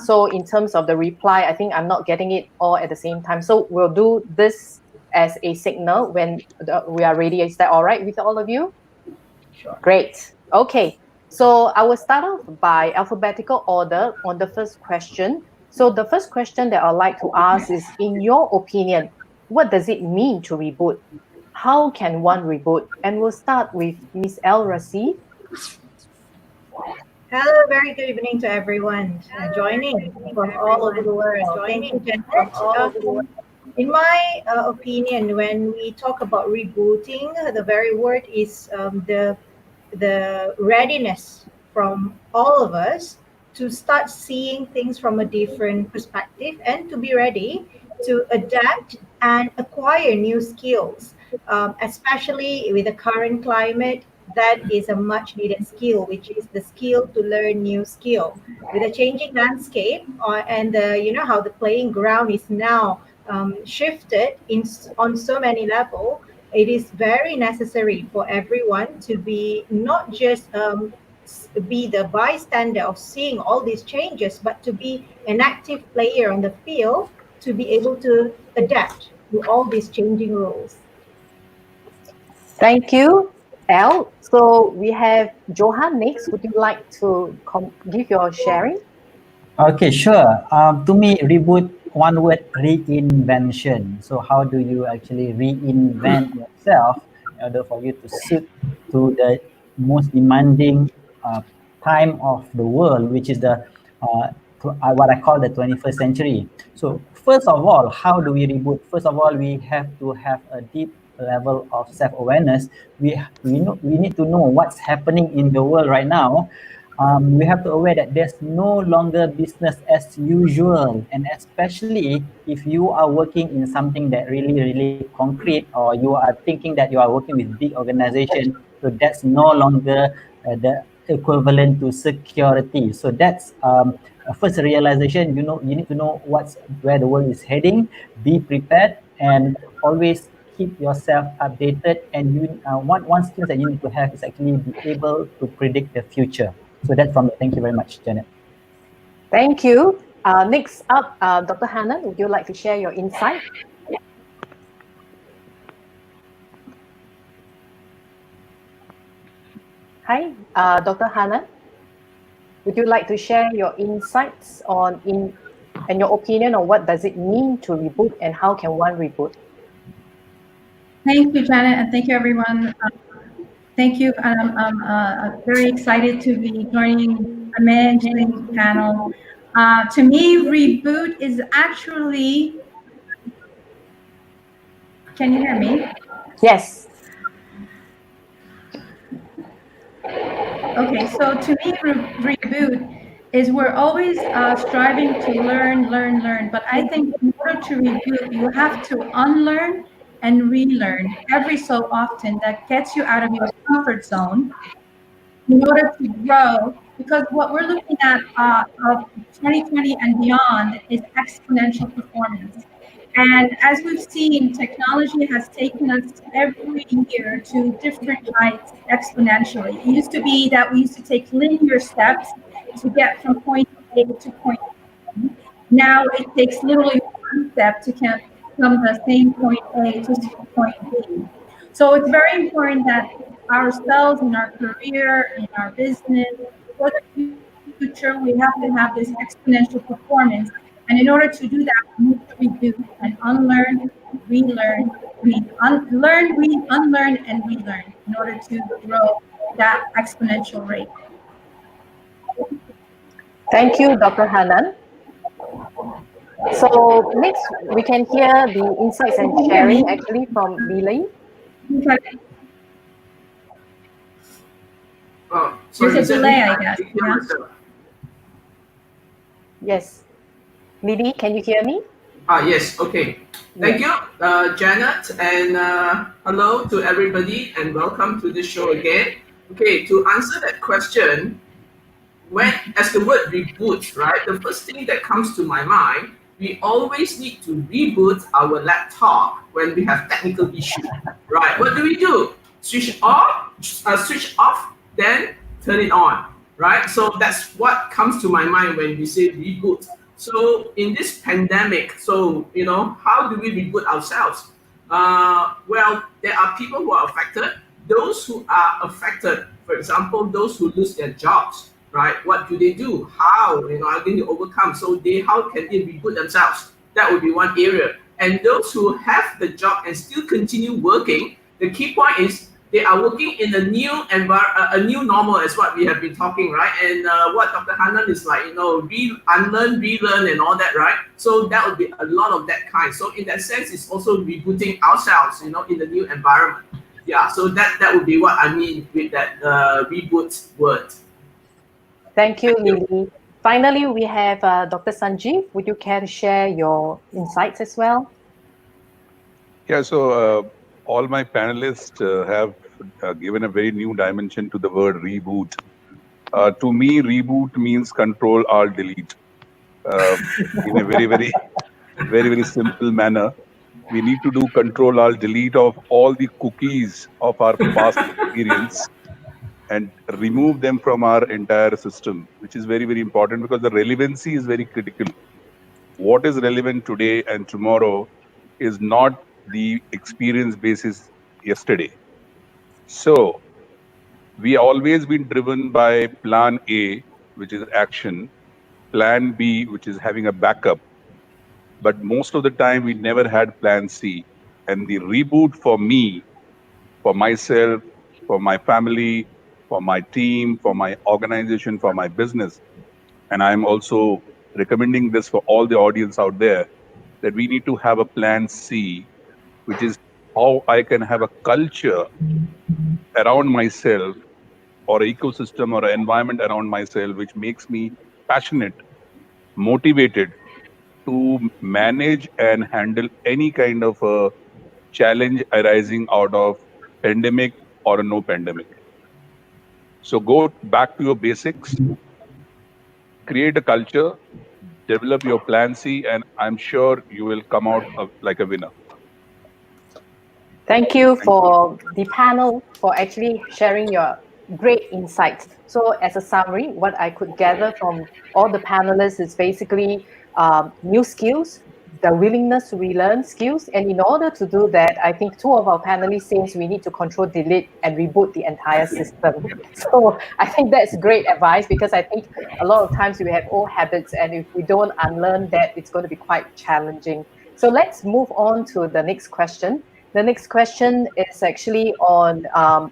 So in terms of the reply, I think I'm not getting it all at the same time. So we'll do this as a signal when we are ready. Is that all right with all of you? Sure. Great. Okay. So I will start off by alphabetical order on the first question. So the first question that I'd like to ask is, in your opinion, what does it mean to reboot? How can one reboot? And we'll start with Ms. El Rasif. Hello, very good evening to everyone joining from all over the world. Thank you, Janet. In my opinion, when we talk about rebooting, the very word is the readiness from all of us to start seeing things from a different perspective and to be ready to adapt and acquire new skills, especially with the current climate. That is a much needed skill, which is the skill to learn new skill. With a changing landscape and how the playing ground is now shifted on so many levels, it is very necessary for everyone to be not just be the bystander of seeing all these changes, but to be an active player on the field to be able to adapt to all these changing rules. Thank you, El. So we have Johan next. Would you like to give your sharing? Okay, sure. To me, reboot, one word, reinvention. So how do you actually reinvent yourself in order for you to suit to the most demanding time of the world, which is the what I call the 21st century. So first of all, how do we reboot? First of all, we have to have a deep level of self-awareness. We need to know what's happening in the world right now. We have to aware that there's no longer business as usual, and especially if you are working in something that really concrete, or you are thinking that you are working with big organization, so that's no longer the equivalent to security. So that's first realization. You need to know where the world is heading, be prepared, and always keep yourself updated. And one skill that you need to have is actually be able to predict the future. So that's from me. Thank you very much, Janet. Thank you. Next up, Dr. Hannah, would you like to share your insight? Hi, Dr. Hannah. Would you like to share your insights and your opinion on what does it mean to reboot and how can one reboot? Thank you, Janet, and thank you, everyone. Thank you. I'm very excited to be joining a managing panel. To me, Reboot is actually, can you hear me? Yes. Okay, so to me, Reboot is we're always striving to learn. But I think in order to reboot, you have to unlearn and relearn every so often. That gets you out of your comfort zone in order to grow, because what we're looking at of 2020 and beyond is exponential performance. And as we've seen, technology has taken us every year to different heights exponentially. It used to be that we used to take linear steps to get from point A to point B. Now it takes literally one step to get from the same point A to point B. So it's very important that ourselves in our career, in our business, for the future, we have to have this exponential performance. And in order to do that, we need to redo and unlearn, relearn, unlearn, and relearn in order to grow that exponential rate. Thank you, Dr. Hanan. So next, we can hear the insights and sharing actually from Lily. Oh, There's a delay, I guess. Yeah? Yes. Lily, can you hear me? Yes, okay. Thank you, Janet, and hello to everybody, and welcome to this show again. Okay, to answer that question, when as the word reboot, right, the first thing that comes to my mind, we always need to reboot our laptop when we have technical issue, right? What do? Switch off, then turn it on, right? So that's what comes to my mind when we say reboot. So in this pandemic, so how do we reboot ourselves? Well, there are people who are affected. Those who are affected, for example, those who lose their jobs, right? What do? How are they going to overcome? So how can they reboot themselves? That would be one area. And those who have the job and still continue working, the key point is they are working in a new a new normal, as what we have been talking, right? And what Dr. Hanan is like, unlearn, relearn, and all that, right? So that would be a lot of that kind. So in that sense, it's also rebooting ourselves, in the new environment. Yeah. So that would be what I mean with that reboot word. Thank you, Lily. Finally, we have Dr. Sanjeev. Would you care to share your insights as well? Yeah, so all my panelists have given a very new dimension to the word reboot. To me, reboot means control, alt, delete. In a very simple manner, we need to do control, alt, delete of all the cookies of our past experience and remove them from our entire system, which is very important because the relevancy is very critical. What is relevant today and tomorrow is not the experience basis yesterday. So we always been driven by plan A, which is action, plan B, which is having a backup. But most of the time we never had plan C. And the reboot for me, for myself, for my family, for my team, for my organization, for my business, and I'm also recommending this for all the audience out there, that we need to have a plan C, which is how I can have a culture around myself or ecosystem or an environment around myself, which makes me passionate, motivated to manage and handle any kind of a challenge arising out of pandemic or no pandemic. So go back to your basics, create a culture, develop your plan C, and I'm sure you will come out like a winner. Thank you for the panel for actually sharing your great insights. So as a summary, what I could gather from all the panelists is basically new skills, the willingness to relearn skills. And in order to do that, I think two of our panelists says we need to control, delete, and reboot the entire system. So I think that's great advice, because I think a lot of times we have old habits, and if we don't unlearn that, it's going to be quite challenging. So let's move on to the next question. The next question is actually on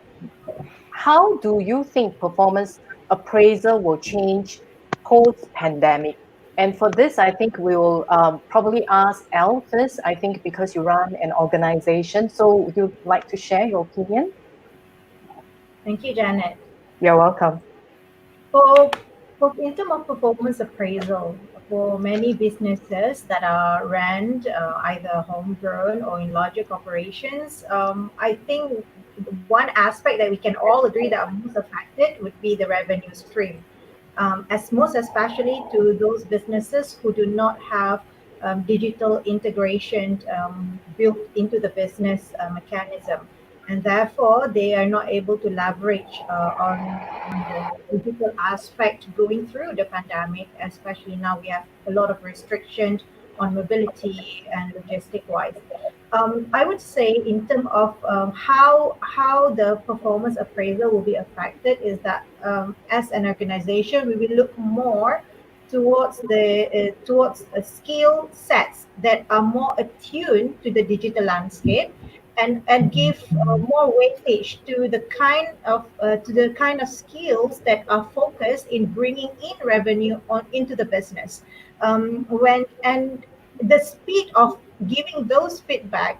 how do you think performance appraisal will change post-pandemic? And for this, I think we will probably ask Al first, I think because you run an organization. So would you like to share your opinion? Thank you, Janet. You're welcome. For, in terms of performance appraisal, for many businesses that are run either homegrown or in larger corporations, I think one aspect that we can all agree that are most affected would be the revenue stream. As most especially to those businesses who do not have digital integration built into the business mechanism, and therefore they are not able to leverage on the digital aspect going through the pandemic. Especially now, we have a lot of restrictions on mobility and logistic wise. I would say in terms of how the performance appraisal will be affected is that as an organization we will look more towards skill sets that are more attuned to the digital landscape, and give more weightage to the kind of skills that are focused in bringing in revenue on into the business. When and the speed of giving those feedback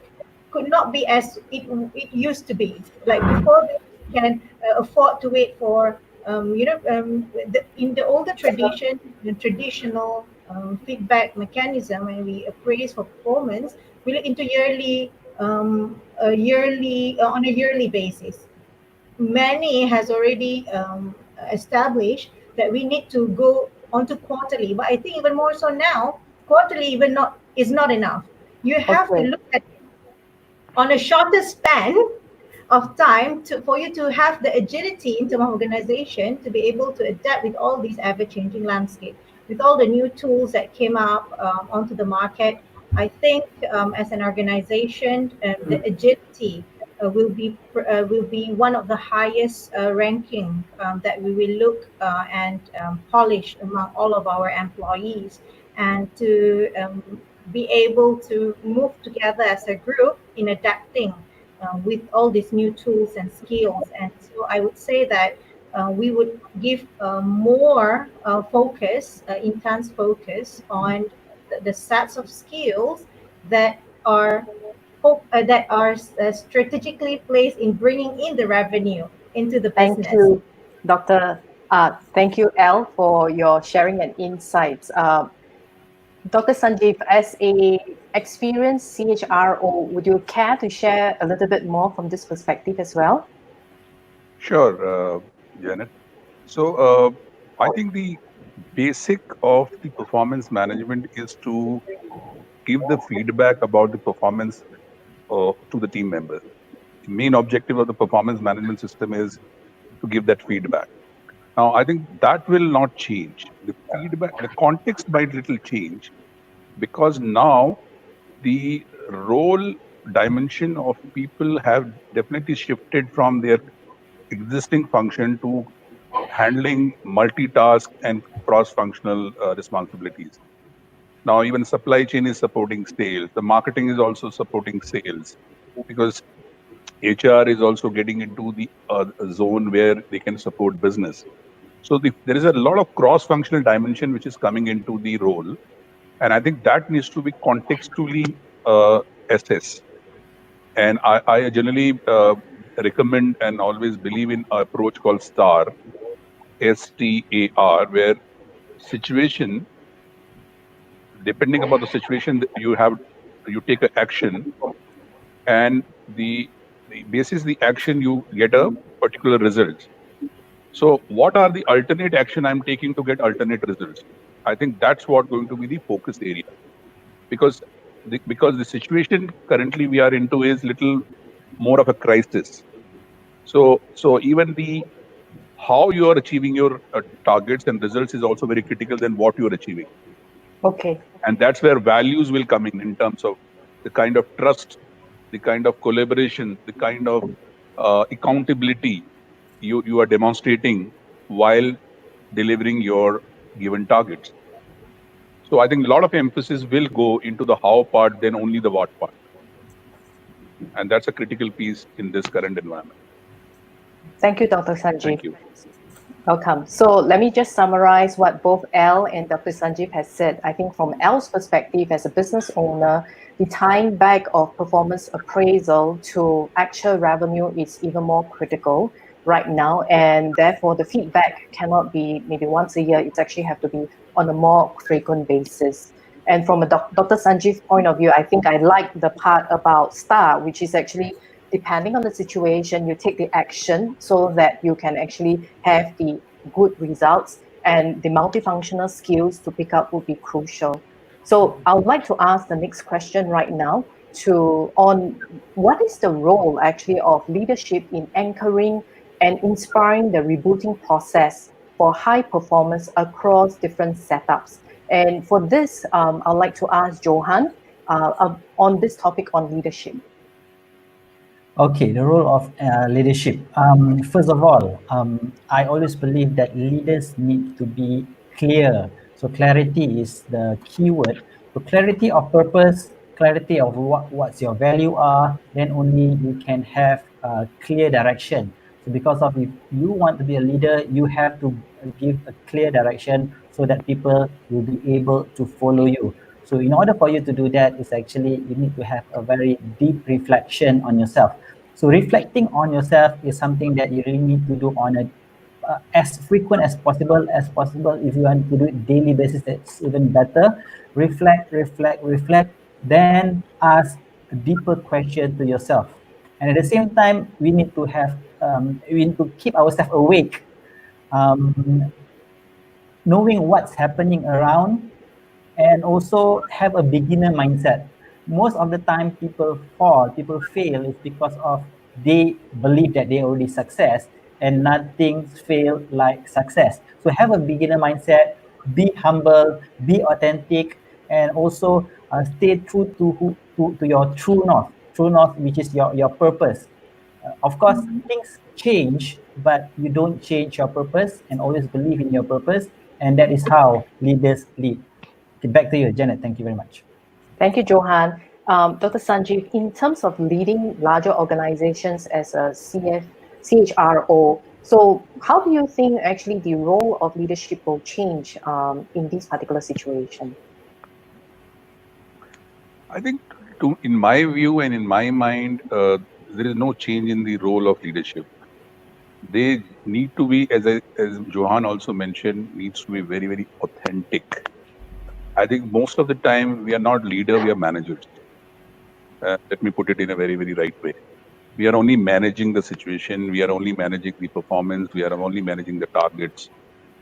could not be as it used to be. Like before, we can afford to wait for in the older tradition, the traditional feedback mechanism when we appraise for performance, we look into on a yearly basis. Many has already established that we need to go onto quarterly, but I think even more so now, quarterly even not is not enough. You have to Okay. look at on a shorter span of time for you to have the agility into an organization to be able to adapt with all these ever-changing landscape, with all the new tools that came up onto the market. I think as an organization, the agility will be one of the highest ranking that we will look and polish among all of our employees, and to be able to move together as a group in adapting with all these new tools and skills. And so I would say that we would give more intense focus on the sets of skills that are strategically placed in bringing in the revenue into the Thank business. you, Dr. Thank you, Al, for your sharing and insights. Dr. Sanjeev, as a experienced CHRO, would you care to share a little bit more from this perspective as well? Sure, Janet. So I think the basic of the performance management is to give the feedback about the performance to the team members. The main objective of the performance management system is to give that feedback. Now, I think that will not change. The feedback, the context might little change, because now the role dimension of people have definitely shifted from their existing function to handling multitask and cross-functional responsibilities. Now, even supply chain is supporting sales. The marketing is also supporting sales, because HR is also getting into the zone where they can support business. So there is a lot of cross-functional dimension which is coming into the role, and I think that needs to be contextually assessed. And I generally recommend and always believe in an approach called STAR, STAR, where situation, depending upon the situation, you take an action, and the basis the action you get a particular result. So what are the alternate action I'm taking to get alternate results? I think that's what going to be the focus area, because the situation currently we are into is little more of a crisis. So even the how you are achieving your targets and results is also very critical than what you are achieving. Okay. And that's where values will come in terms of the kind of trust, the kind of collaboration, the kind of accountability you are demonstrating while delivering your given targets. So I think a lot of emphasis will go into the how part than only the what part. And that's a critical piece in this current environment. Thank you, Dr. Sanjeev. Thank you. Welcome. So let me just summarize what both Al and Dr. Sanjeev has said. I think from Al's perspective as a business owner, the tying back of performance appraisal to actual revenue is even more critical right now. And therefore, the feedback cannot be maybe once a year. It actually have to be on a more frequent basis. And from a Dr. Sanjeev's point of view, I think I like the part about STAR, which is actually depending on the situation, you take the action so that you can actually have the good results, and the multifunctional skills to pick up would be crucial. So I would like to ask the next question right now on what is the role actually of leadership in anchoring and inspiring the rebooting process for high performance across different setups. And for this, I'd like to ask Johan on this topic on leadership. Okay, the role of leadership. First of all, I always believe that leaders need to be clear. So clarity is the key word. So clarity of purpose, clarity of what's your value are, then only you can have clear direction. So because of if you want to be a leader, you have to give a clear direction so that people will be able to follow you. So in order for you to do that, is actually you need to have a very deep reflection on yourself. So reflecting on yourself is something that you really need to do on a as frequent as possible. If you want to do it daily basis, that's even better. Reflect. Then ask a deeper question to yourself. And at the same time, we need to keep ourselves awake, um, knowing what's happening around, and also have a beginner mindset. Most of the time people fail is because of they believe that they already success and nothing fail like success. So have a beginner mindset, be humble, be authentic, and also stay true to your true north, which is your purpose. Of course, things change, but you don't change your purpose, and always believe in your purpose. And that is how leaders lead. Okay, back to you, Janet. Thank you very much. Thank you, Johan. Dr. Sanjeev, in terms of leading larger organizations as a CHRO, so how do you think actually the role of leadership will change in this particular situation? I think, in my view and in my mind, there is no change in the role of leadership. They need to be, as Johan also mentioned, needs to be very, very authentic. I think most of the time we are not leader, we are managers. Let me put it in a very, very right way. We are only managing the situation. We are only managing the performance. We are only managing the targets.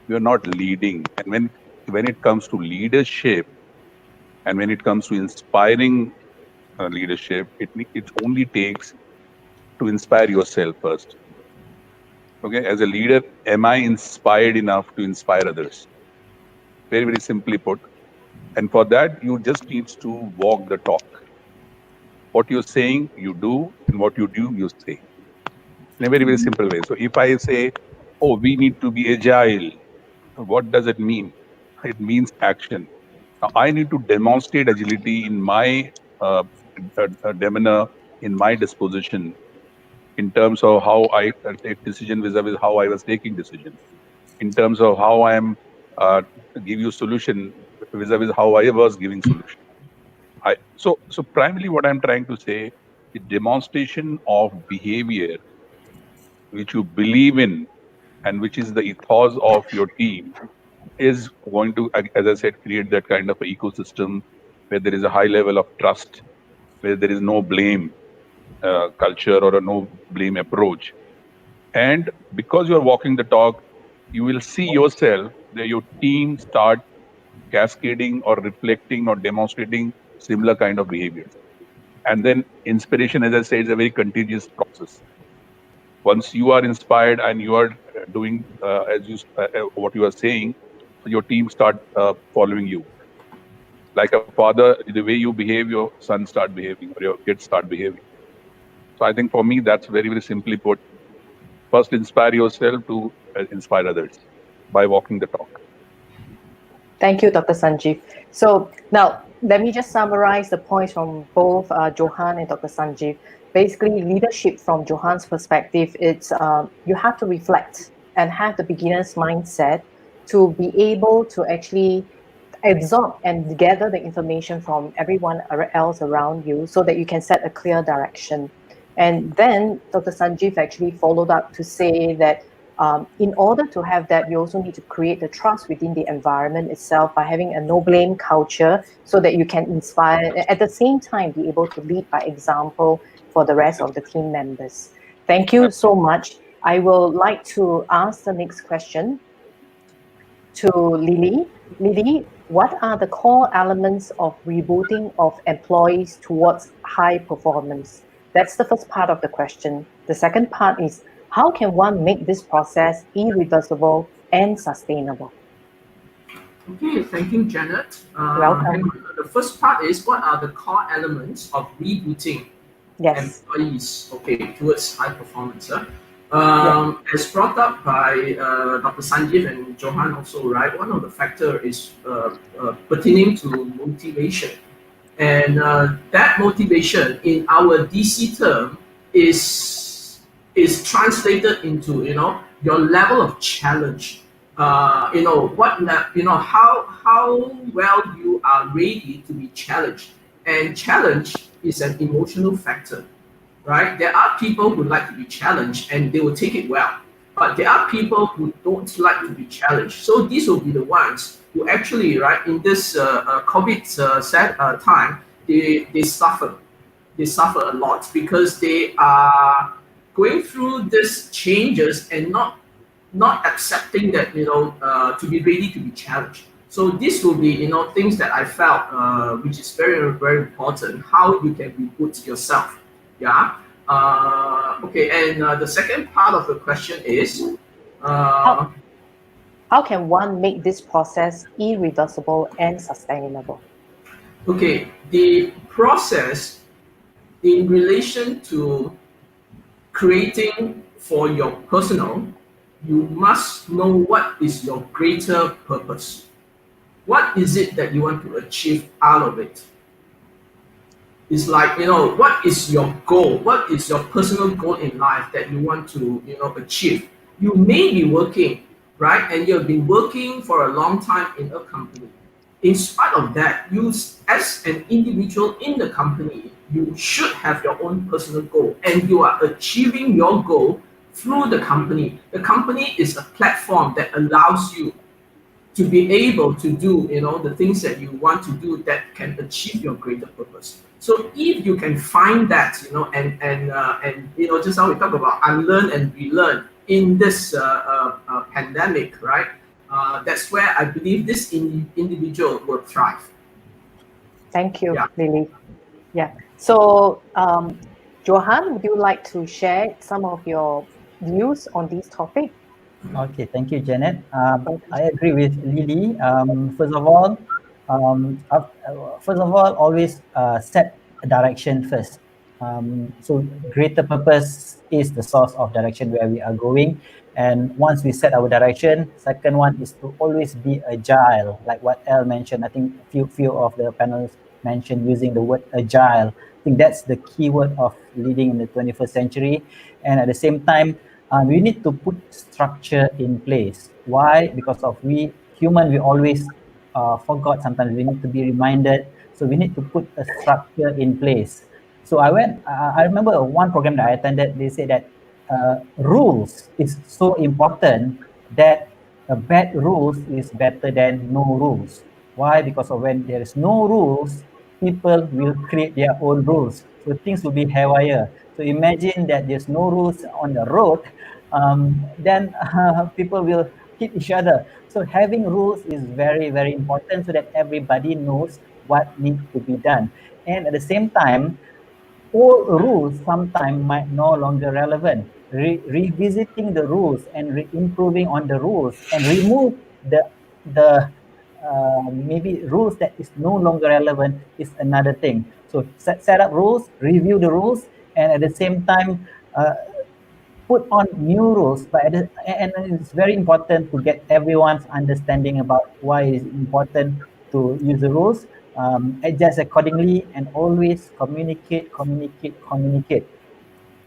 We are not leading. And when it comes to leadership, and when it comes to inspiring leadership, it only takes to inspire yourself first. Okay, as a leader, am I inspired enough to inspire others? Very, very simply put. And for that, you just need to walk the talk. What you're saying, you do, and what you do, you say. In a very, very simple way. So if I say, oh, we need to be agile, what does it mean? It means action. Now, I need to demonstrate agility in my demeanor, in my disposition, in terms of how I take decision vis-a-vis how I was taking decision, in terms of how I am give you solution vis-a-vis how I was giving solution. So primarily what I'm trying to say, the demonstration of behavior which you believe in and which is the ethos of your team is going to, as I said, create that kind of an ecosystem where there is a high level of trust, where there is no blame culture or a no blame approach. And because you're walking the talk, you will see yourself that your team start cascading or reflecting or demonstrating similar kind of behaviors. And then inspiration, as I said, is a very contagious process. Once you are inspired and you are doing what you are saying, your team start following you. Like a father, the way you behave, your son start behaving or your kids start behaving. So I think for me, that's very, very simply put. First, inspire yourself to inspire others by walking the talk. Thank you, Dr. Sanjeev. So now let me just summarize the points from both Johan and Dr. Sanjeev. Basically, leadership from Johan's perspective, it's you have to reflect and have the beginner's mindset to be able to actually absorb and gather the information from everyone else around you so that you can set a clear direction. And then Dr. Sanjeev actually followed up to say that in order to have that, you also need to create the trust within the environment itself by having a no blame culture so that you can inspire, at the same time, be able to lead by example for the rest of the team members. Thank you so much. I will like to ask the next question to Lily. Lily, what are the core elements of rebooting of employees towards high performance? That's the first part of the question. The second part is, how can one make this process irreversible and sustainable? Okay, thank you, Janet. Welcome. The first part is, what are the core elements of rebooting Yes. employees, okay, towards high performance? As brought up by Dr. Sanjeev and Johan also, right? One of the factor is pertaining to motivation, and that motivation in our DC term is translated into your level of challenge. How well you are ready to be challenged, and challenge is an emotional factor, right? There are people who like to be challenged and they will take it well, but there are people who don't like to be challenged. So these will be the ones who actually, right, in this COVID time, they suffer. They suffer a lot because they are going through these changes and not accepting that to be ready to be challenged. So this will be things that I felt which is very very important. How you can reboot yourself, yeah. Okay, and the second part of the question is, How can one make this process irreversible and sustainable? okay, the process in relation to creating for your personal, you must know what is your greater purpose. What is it that you want to achieve out of it? It's like, what is your goal? What is your personal goal in life that you want to, achieve? You may be working, right? And you've been working for a long time in a company. In spite of that, you as an individual in the company, you should have your own personal goal, and you are achieving your goal through the company. The company is a platform that allows you to be able to do the things that you want to do that can achieve your greater purpose. So if you can find that, and just how we talk about unlearn and relearn in this pandemic, right? That's where I believe this individual will thrive. Thank you, Yeah. Lily. Yeah. So, Johan, would you like to share some of your views on this topic? Okay, thank you, Janet. I agree with Lily. First of all, always set a direction first. So greater purpose is the source of direction where we are going. And once we set our direction, second one is to always be agile, like what Elle mentioned. I think few of the panels mentioned using the word agile. I think that's the key word of leading in the 21st century. And at the same time, we need to put structure in place. Why? Because of we human, we always forgot. Sometimes we need to be reminded. So we need to put a structure in place. So I remember one program that I attended. They said that rules is so important that bad rules is better than no rules. Why? Because of when there is no rules, people will create their own rules. So things will be haywire. So imagine that there's no rules on the road, then people will hit each other. So having rules is very, very important so that everybody knows what needs to be done. And at the same time, old rules sometimes might no longer relevant. Revisiting the rules and improving on the rules and remove the maybe rules that is no longer relevant is another thing. So set up rules, review the rules, and at the same time put on new rules. And it's very important to get everyone's understanding about why it's important to use the rules. adjust accordingly, and always communicate, communicate, communicate.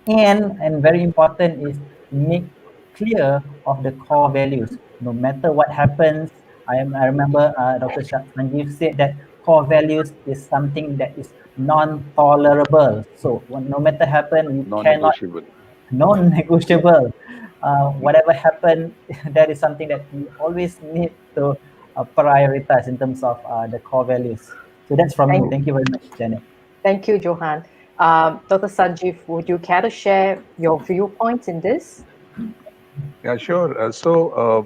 And very important is make clear of the core values. No matter what happens, I remember Dr. Sanjeev said that core values is something that is non-tolerable. So no matter happen, you cannot Non-negotiable. non-negotiable. Whatever happen, that is something that we always need to prioritize in terms of the core values. So that's from me. Thank you very much, Janet. Thank you, Johan. Dr. Sanjeev, would you care to share your viewpoints in this? Yeah, sure.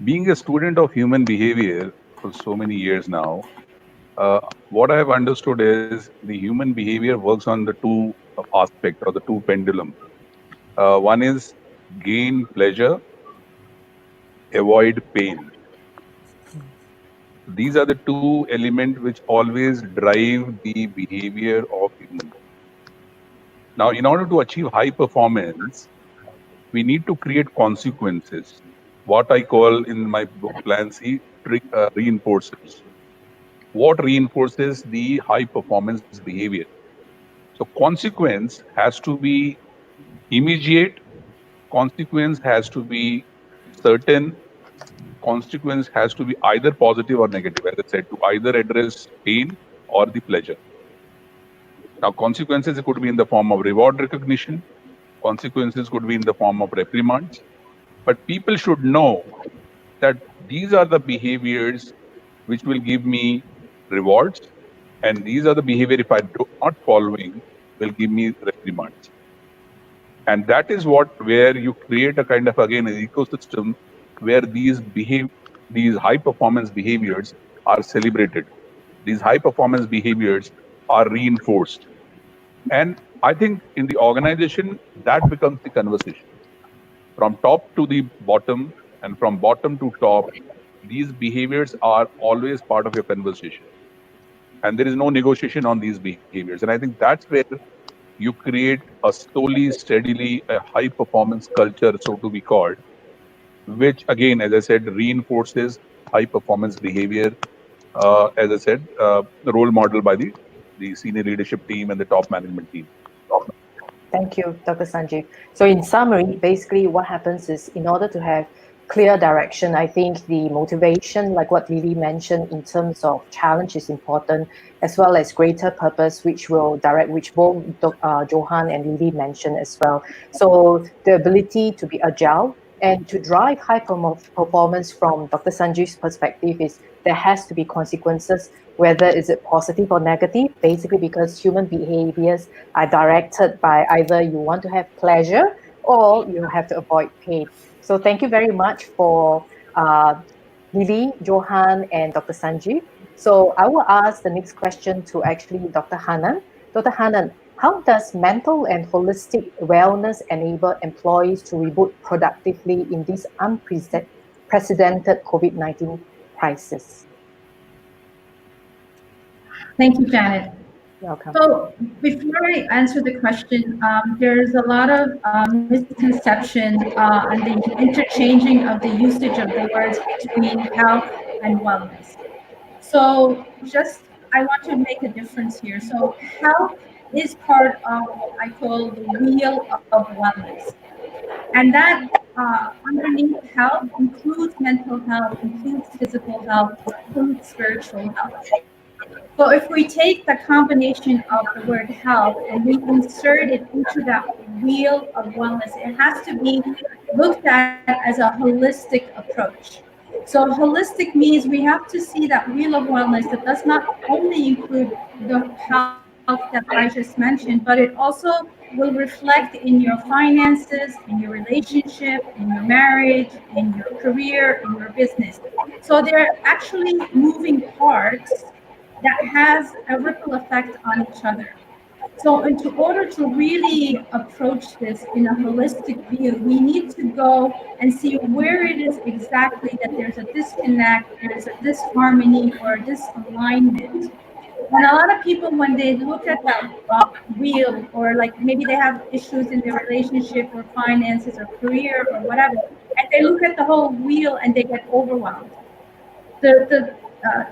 Being a student of human behavior for so many years now, what I have understood is the human behavior works on the two aspect or the two pendulum. One is gain pleasure, avoid pain. These are the two elements which always drive the behavior of human. Now, in order to achieve high performance, we need to create consequences. What I call in my book Plan C, reinforcers. What reinforces the high performance behavior? So consequence has to be immediate, consequence has to be certain, consequence has to be either positive or negative, as I said, to either address pain or the pleasure. Now, consequences could be in the form of reward recognition, consequences could be in the form of reprimands, but people should know that these are the behaviors which will give me rewards, and these are the behavior if I do not following will give me reprimands. And that is where you create a kind of again an ecosystem where these high performance behaviors are celebrated. These high performance behaviors are reinforced. And I think in the organization that becomes the conversation. From top to the bottom and from bottom to top, these behaviors are always part of your conversation. And there is no negotiation on these behaviors. And I think that's where you create a slowly, steadily, a high performance culture, so to be called, which again, as I said, reinforces high performance behavior. As I said, the role model by the senior leadership team and the top management team. Thank you, Dr. Sanjeev. So in summary, basically what happens is in order to have clear direction, I think the motivation, like what Lily mentioned in terms of challenge is important, as well as greater purpose, which will direct, which both Johan and Lily mentioned as well. So the ability to be agile and to drive high performance from Dr. Sanjeev's perspective is there has to be consequences, whether is it positive or negative, basically because human behaviors are directed by either you want to have pleasure or you have to avoid pain. So thank you very much for Lily, Johan, and Dr. Sanjeev. So I will ask the next question to actually Dr. Hanan. Dr. Hanan, how does mental and holistic wellness enable employees to reboot productively in this unprecedented COVID-19 crisis? Thank you, Janet. Welcome. So before I answer the question, there's a lot of misconception and the interchanging of the usage of the words between health and wellness. So I want to make a difference here. So health is part of what I call the wheel of wellness. And that underneath health includes mental health, includes physical health, includes spiritual health. So if we take the combination of the word health and we insert it into that wheel of wellness, it has to be looked at as a holistic approach. So holistic means we have to see that wheel of wellness that does not only include the health that I just mentioned, but it also will reflect in your finances, in your relationship, in your marriage, in your career, in your business. So they're actually moving parts that has a ripple effect on each other. So in order to really approach this in a holistic view, we need to go and see where it is exactly that there's a disconnect, there's a disharmony or a disalignment. And a lot of people, when they look at that wheel, or like maybe they have issues in their relationship or finances or career or whatever, and they look at the whole wheel and they get overwhelmed. The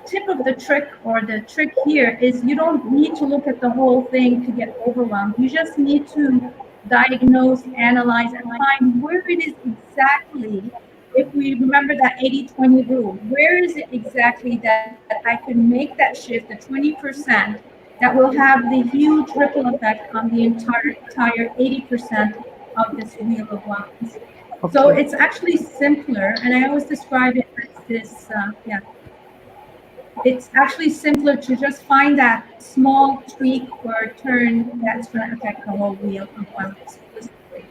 tip of the trick, or the trick here, is you don't need to look at the whole thing to get overwhelmed. You just need to diagnose, analyze, and find where it is exactly. If we remember that 80-20 rule, where is it exactly that I can make that shift, the 20%, that will have the huge ripple effect on the entire 80% of this wheel of wellness. So Okay. it's actually simpler, and I always describe it as this, it's actually simpler to just find that small tweak or turn that's going to affect the whole wheel of wellness holistically.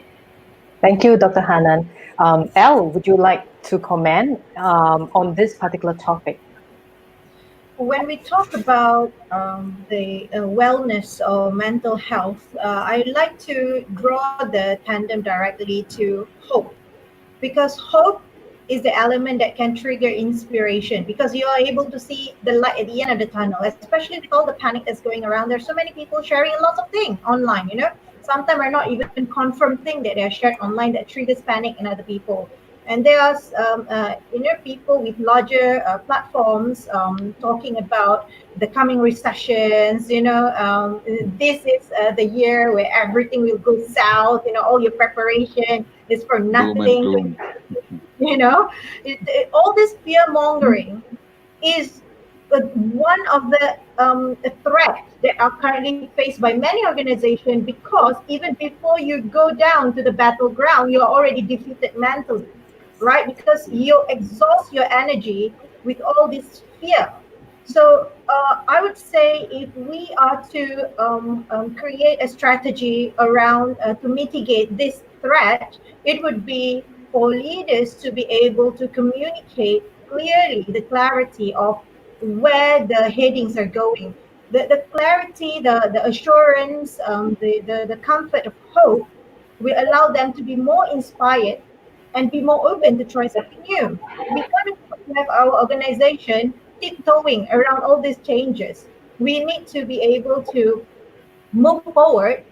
Thank you, Dr. Hanan. Elle, would you like to comment on this particular topic? When we talk about the wellness or mental health, I'd like to draw the tandem directly to hope, because hope is the element that can trigger inspiration, because you are able to see the light at the end of the tunnel, especially with all the panic that's going around. There's so many people sharing lots of things online, sometimes are not even confirmed thing that they're shared online that triggers panic in other people. And there are people with larger platforms talking about the coming recessions. This is the year where everything will go south. All your preparation is for Doom and nothing. gloom. All this fear mongering is one of the threats that are currently faced by many organizations, because even before you go down to the battleground, you're already defeated mentally, right? Because you exhaust your energy with all this fear. So I would say, if we are to create a strategy around to mitigate this threat, it would be for leaders to be able to communicate clearly the clarity of where the headings are going. The clarity, the assurance, the comfort of hope will allow them to be more inspired and be more open to try something new. We can't have our organization tiptoeing around all these changes. We need to be able to move forward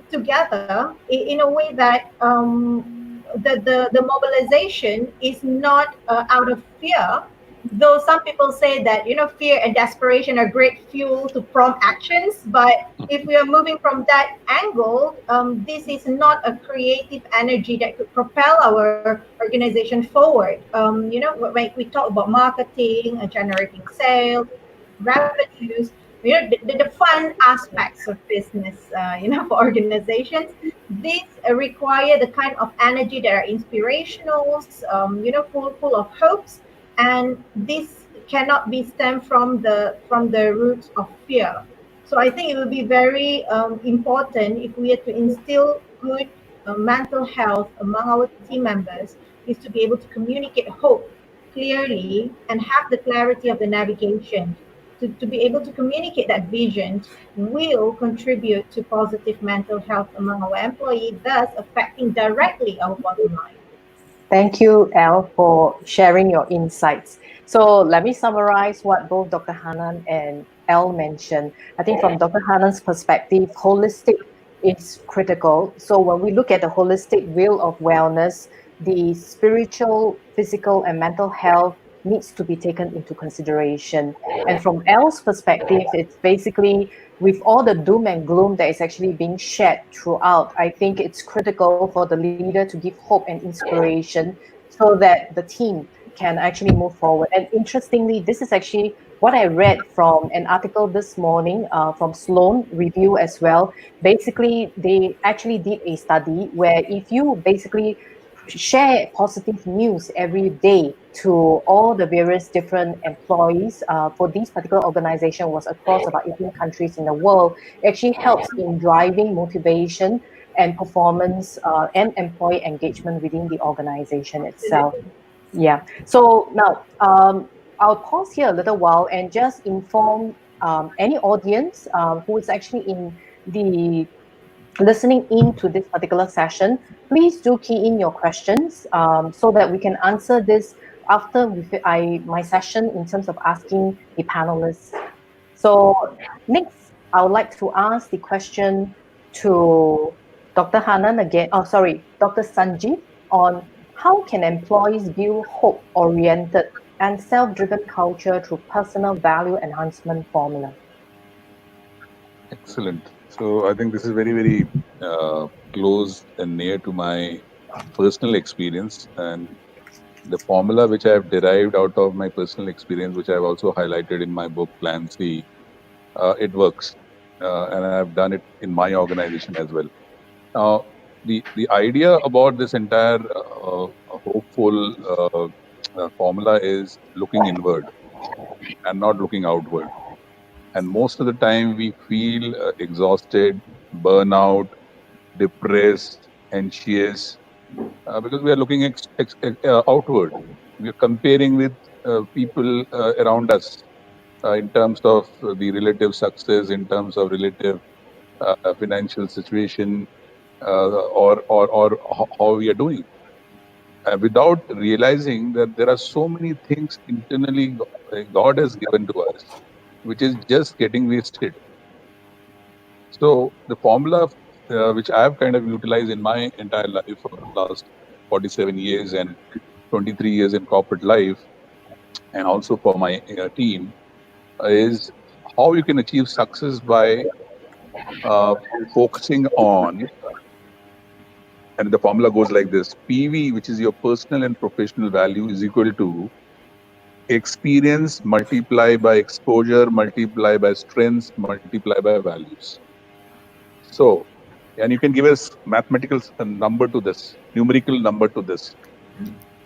together in a way that the mobilization is not out of fear. Though some people say that fear and desperation are great fuel to prompt actions, but if we are moving from that angle, this is not a creative energy that could propel our organization forward. When we talk about marketing, generating sales, revenues, the fun aspects of business, for organizations. These require the kind of energy that are inspirational, full of hopes, and this cannot be stemmed from the roots of fear. So I think it will be very important, if we are to instill good mental health among our team members, is to be able to communicate hope clearly and have the clarity of the navigation. To be able to communicate that vision will contribute to positive mental health among our employees, thus affecting directly our bottom line. Thank you, Elle, for sharing your insights. So let me summarize what both Dr. Hanan and Elle mentioned. I think from Dr. Hanan's perspective, holistic is critical. So when we look at the holistic wheel of wellness, the spiritual, physical, and mental health needs to be taken into consideration. And from Elle's perspective, it's basically, with all the doom and gloom that is actually being shared throughout, I think it's critical for the leader to give hope and inspiration so that the team can actually move forward. And interestingly, this is actually what I read from an article this morning from Sloan Review as well. Basically, they actually did a study where if you basically share positive news every day to all the various different employees for this particular organization, was across about 18 countries in the world. It actually helps in driving motivation and performance and employee engagement within the organization itself. Yeah. So now I'll pause here a little while and just inform any audience who is actually in the listening in to this particular session. Please do key in your questions so that we can answer this after my session in terms of asking the panelists. So next, I would like to ask the question to Dr. Hanan again. Oh, sorry, Dr. Sanjeev, on how can employees build hope-oriented and self-driven culture through personal value enhancement formula? Excellent. So I think this is very, very close and near to my personal experience, and the formula which I have derived out of my personal experience, which I've also highlighted in my book Plan C, it works, and I've done it in my organization as well. Now, the idea about this entire hopeful formula is looking inward and not looking outward. And most of the time, we feel exhausted, burnout, depressed, anxious, because we are looking outward. We are comparing with people around us in terms of the relative success, in terms of relative financial situation, or how we are doing, without realizing that there are so many things internally God has given to us, which is just getting wasted. So the formula which I have kind of utilized in my entire life for the last 47 years and 23 years in corporate life, and also for my team, is how you can achieve success by focusing on, and the formula goes like this: PV, which is your personal and professional value, is equal to experience multiply by exposure, multiply by strengths, multiply by values. So, and you can give us mathematical number to this, numerical number to this.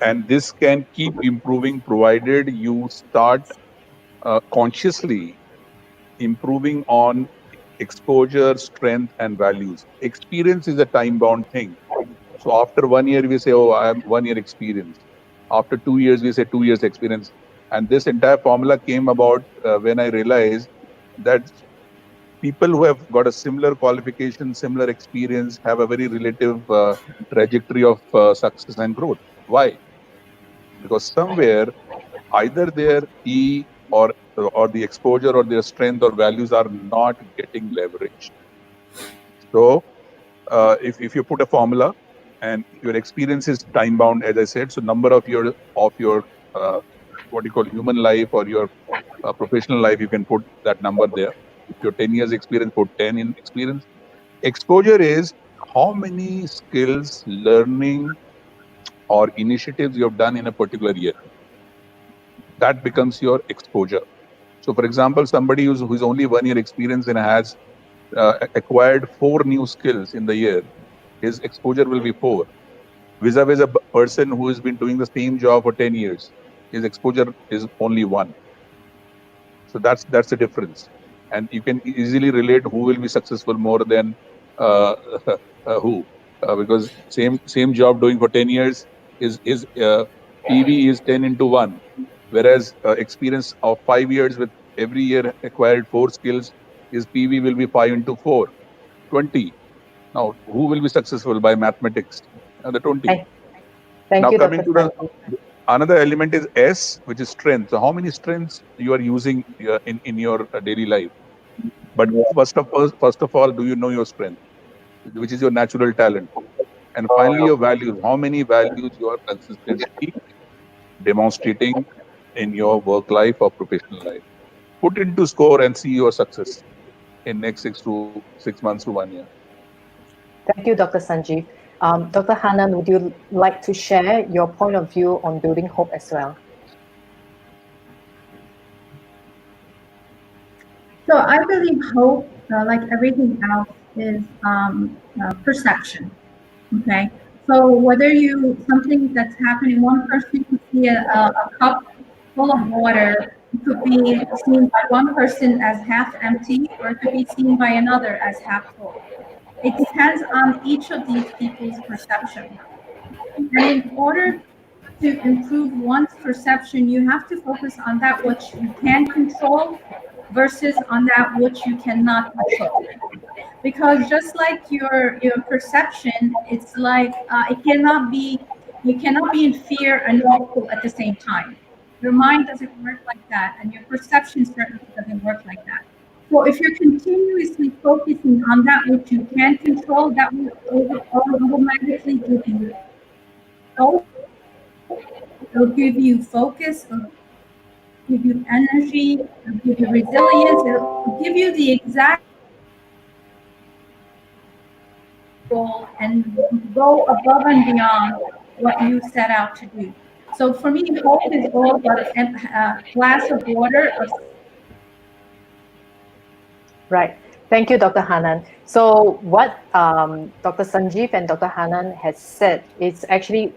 And this can keep improving provided you start consciously improving on exposure, strength, and values. Experience is a time bound thing. So after 1 year, we say, oh, I am 1 year experience. After 2 years, we say 2 years experience. And this entire formula came about when I realized that people who have got a similar qualification, similar experience, have a very relative trajectory of success and growth. Why? Because somewhere either their E or the exposure or their strength or values are not getting leveraged. So if you put a formula and your experience is time bound, as I said, so number of your what you call human life or your professional life, you can put that number there. If you're 10 years experience, put 10 in experience. Exposure is how many skills, learning, or initiatives you have done in a particular year. That becomes your exposure. So, for example, somebody who's only 1 year experience and has acquired 4 new skills in the year, his exposure will be 4. Vis-a-vis a person who has been doing the same job for 10 years, his exposure is only 1. So that's the difference. And you can easily relate who will be successful more than uh, who, because same job doing for 10 years is PV is 10 into 1, whereas experience of 5 years with every year acquired 4 skills is PV will be 5 into 4, 20. Now, who will be successful by mathematics? The 20. Thank Now, you, coming Dr. to another element is S, which is strength. So, how many strengths you are using in your daily life? But first of all, do you know your strength, which is your natural talent? And finally, your values. How many values you are consistently demonstrating in your work life or professional life? Put into score and see your success in next 6 months to 1 year. Thank you, Dr. Sanjeev. Dr. Hanan, would you like to share your point of view on building hope as well? So I believe hope, like everything else, is perception. Okay. So whether something that's happening, one person could see a cup full of water, it could be seen by one person as half empty, or it could be seen by another as half full. It depends on each of these people's perception. And in order to improve one's perception, you have to focus on that which you can control versus on that which you cannot control. Because just like your perception, it's like you cannot be in fear and hopeful at the same time. Your mind doesn't work like that, and your perception certainly doesn't work like that. So if you're continuously focusing on that which you can control, that will automatically give you hope. It'll give you focus. give you energy, it'll give you resilience, it'll give you the exact goal and go above and beyond what you set out to do. So for me, hope is all about a glass of water. Right. Thank you, Dr. Hanan. So what Dr. Sanjeev and Dr. Hanan has said is actually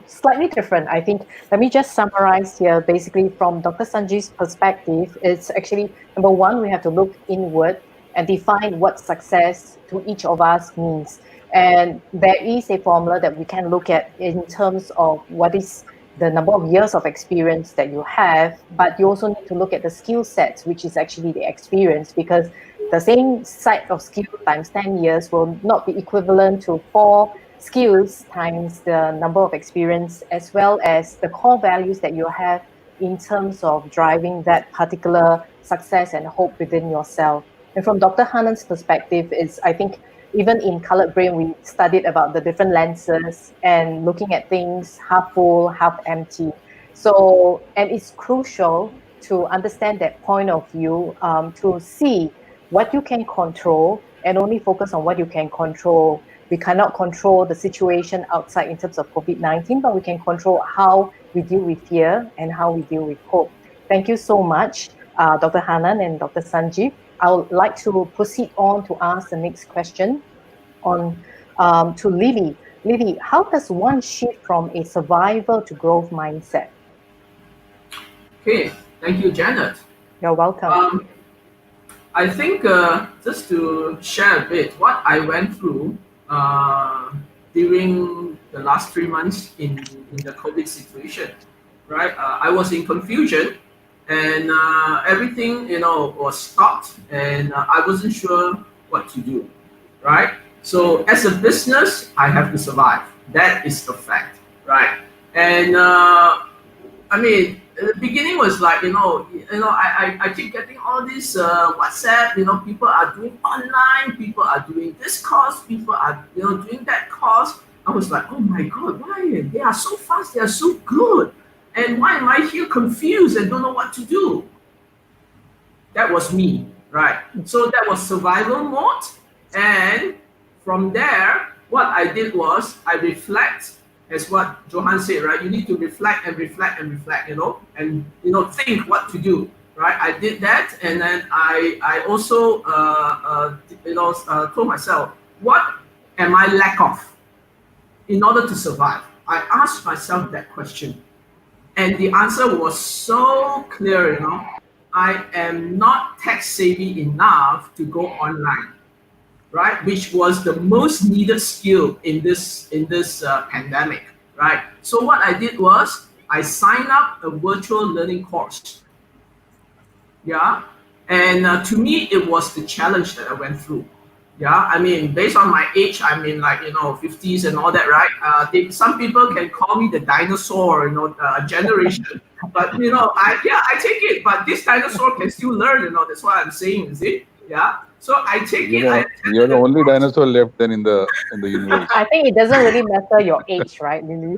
slightly different. I think, let me just summarize here. Basically, from Dr. Sanjeev's perspective, it's actually, number one, we have to look inward and define what success to each of us means. And there is a formula that we can look at in terms of what is the number of years of experience that you have, but you also need to look at the skill sets, which is actually the experience, because the same set of skill times 10 years will not be equivalent to 4 skills times the number of experience, as well as the core values that you have in terms of driving that particular success and hope within yourself. And from Dr. Hanan's perspective, is I think even in Colored Brain, we studied about the different lenses and looking at things half full, half empty. So, and it's crucial to understand that point of view, to see what you can control and only focus on what you can control. We cannot control the situation outside in terms of COVID-19, but we can control how we deal with fear and how we deal with hope. Thank you so much, Dr. Hanan and Dr. Sanjeev. I would like to proceed on to ask the next question on to Lily. Lily, how does one shift from a survival to growth mindset? Okay, thank you, Janet. You're welcome. I think just to share a bit what I went through during the last 3 months in the COVID situation, right? I was in confusion, and everything was stopped, and I wasn't sure what to do, right? So as a business, I have to survive. That is the fact, right? And I mean, the beginning was like, I keep getting all this WhatsApp, people are doing online, people are doing this course, people are, doing that course. I was like, oh my God, why? They are so fast, they are so good. And why am I here confused and don't know what to do? That was me, right? So that was survival mode. And from there, what I did was I reflect, as what Johan said, right? You need to reflect and reflect and reflect, and think what to do, right? I did that, and then I also told myself, what am I lack of in order to survive? I asked myself that question, and the answer was so clear, I am not tech savvy enough to go online, right? Which was the most needed skill in this pandemic, right? So what I did was I signed up a virtual learning course. Yeah, and to me it was the challenge that I went through. Yeah, I mean, based on my age, I mean, like 50s and all that, right? Some people can call me the dinosaur, generation. But I take it. But this dinosaur can still learn, That's what I'm saying, is it? Yeah. So I take it. You're the only dinosaur left then in the universe. I think it doesn't really matter your age, right, Lily?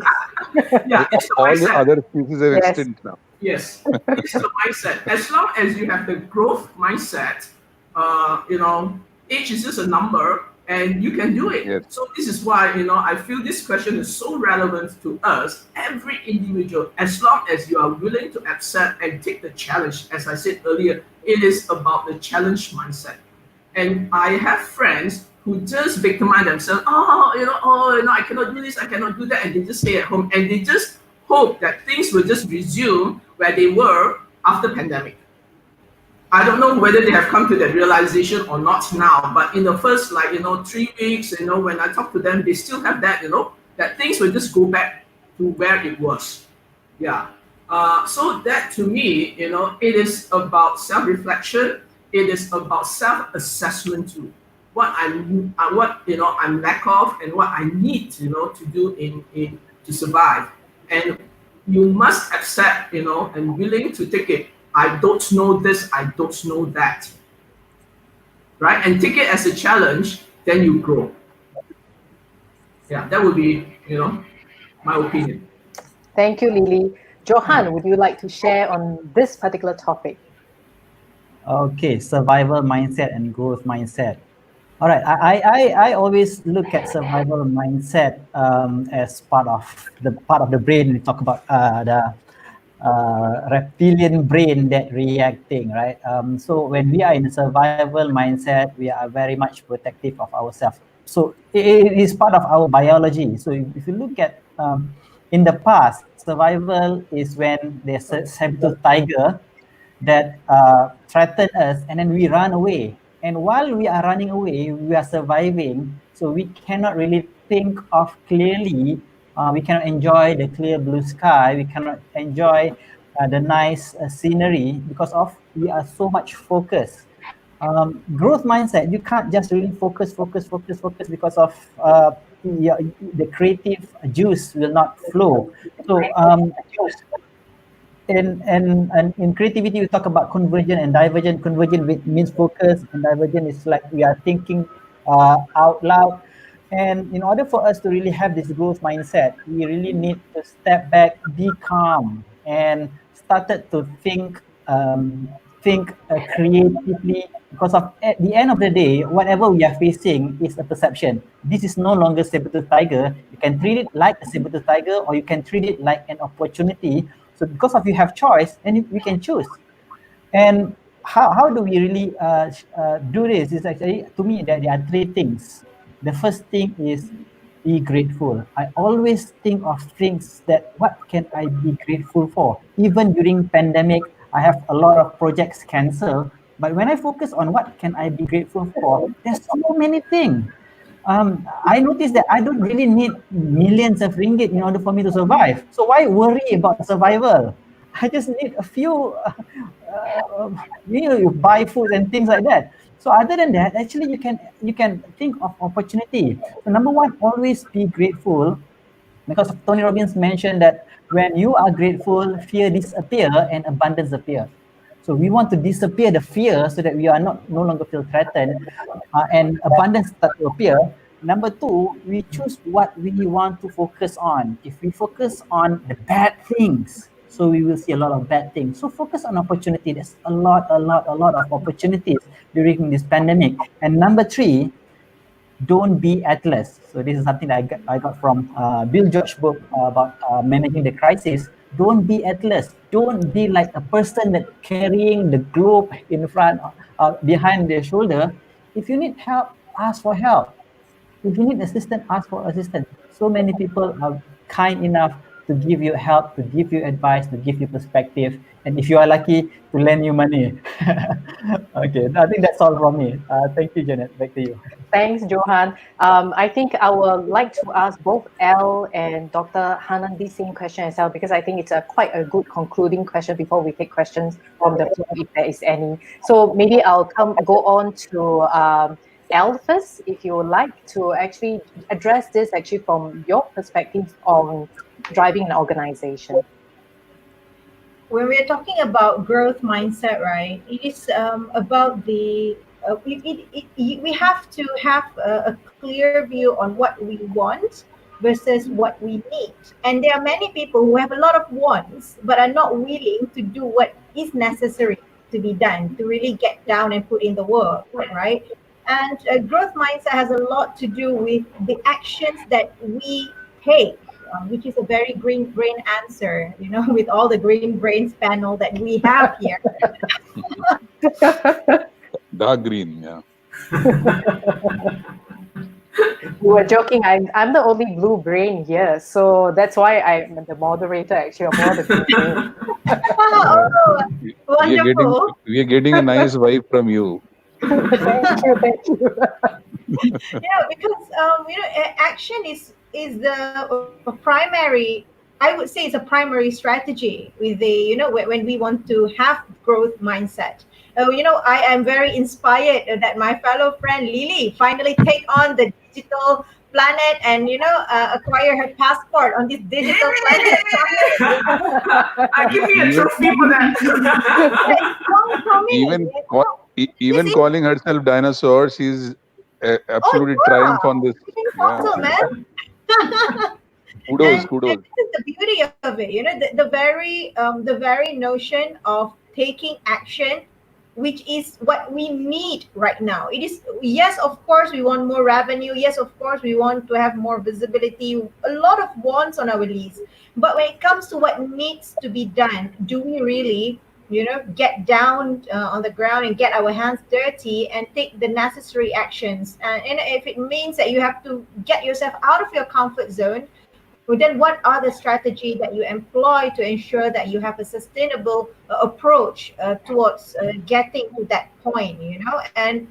Yeah, all the other species are extinct now. Yes, it's the mindset. As long as you have the growth mindset, age is just a number, and you can do it. Yes. So this is why I feel this question is so relevant to us, every individual. As long as you are willing to accept and take the challenge, as I said earlier, it is about the challenge mindset. And I have friends who just victimize themselves. I cannot do this, I cannot do that, and they just stay at home and they just hope that things will just resume where they were after pandemic. I don't know whether they have come to that realization or not now, but in the first 3 weeks, when I talk to them, they still have that, that things will just go back to where it was. Yeah. So that to me, it is about self-reflection. It is about self-assessment too. What I'm lack of and what I need, to do in to survive. And you must accept, and willing to take it. I don't know this, I don't know that. Right? And take it as a challenge, then you grow. Yeah, that would be, my opinion. Thank you, Lily. Johan, would you like to share on this particular topic? Okay, survival mindset and growth mindset. All right, I always look at survival mindset as part of the brain. We talk about the reptilian brain that reacting, right? So when we are in a survival mindset, we are very much protective of ourselves. So it is part of our biology. So if you look at in the past, survival is when there's a saber-tooth tiger that threaten us, and then we run away. And while we are running away, we are surviving, so we cannot really think of clearly. We cannot enjoy the clear blue sky, we cannot enjoy the nice scenery, because of we are so much focused. Growth mindset, you can't just really focus because of the creative juice will not flow. So in creativity, we talk about convergent and divergent. Convergent means focus, and divergent is like we are thinking out loud. And in order for us to really have this growth mindset, we really need to step back, be calm, and started to think creatively. Because of at the end of the day, whatever we are facing is a perception. This is no longer saber-tooth tiger. You can treat it like a saber-tooth tiger, or you can treat it like an opportunity. So because of you have choice, and we can choose. And how do we really do this? Is actually, to me, that there are three things. The first thing is be grateful. I always think of things that what can I be grateful for? Even during pandemic, I have a lot of projects cancelled. But when I focus on what can I be grateful for, there's so many things. I noticed that I don't really need millions of ringgit in order for me to survive. So why worry about survival? I just need a few, you buy food and things like that. So other than that, actually you can think of opportunity. So number one, always be grateful, because Tony Robbins mentioned that when you are grateful, fear disappear and abundance appear. So we want to disappear the fear so that we are no longer feel threatened, and abundance start to appear. Number two, we choose what we want to focus on. If we focus on the bad things, so we will see a lot of bad things. So focus on opportunity. There's a lot of opportunities during this pandemic. And number three, don't be atlas. So this is something that I got from Bill George book about managing the crisis. Don't be atlas. Don't be like a person that carrying the globe in front, behind their shoulder. If you need help, ask for help. If you need assistance, ask for assistance. So many people are kind enough to give you help, to give you advice, to give you perspective, and if you are lucky, to lend you money. Okay, I think that's all from me. Thank you, Janet. Back to you. Thanks, Johan. I think I would like to ask both Al and Dr. Hanan the same question as well, because I think it's quite a good concluding question before we take questions from the floor, if there is any. So maybe I'll go on to Al first, if you would like to actually address this actually from your perspective on driving an organization. When we're talking about growth mindset, right, it is about the we have to have a clear view on what we want versus what we need. And there are many people who have a lot of wants but are not willing to do what is necessary to be done to really get down and put in the work, right? And growth mindset has a lot to do with the actions that we take, which is a very green brain answer, with all the green brains panel that we have here. Dark green, yeah. We were joking. I'm the only blue brain here, so that's why I'm the moderator actually of all the green brain. Oh, wonderful. We are getting a nice vibe from you. Thank you. Yeah, because action is the primary. I would say it's a primary strategy with the when we want to have growth mindset. I am very inspired that my fellow friend Lily finally take on the digital planet and acquire her passport on this digital planet. Give me a trophy for that. Even calling herself dinosaur, she's absolutely triumph on this. Man. Kudos, And kudos. this is the beauty of it, the very notion of taking action, which is what we need right now. It is, yes, of course we want more revenue, yes, of course we want to have more visibility, a lot of wants on our list. But when it comes to what needs to be done, do we really, get down on the ground and get our hands dirty and take the necessary actions? And if it means that you have to get yourself out of your comfort zone, well, then what are the strategy that you employ to ensure that you have a sustainable approach towards getting to that point? And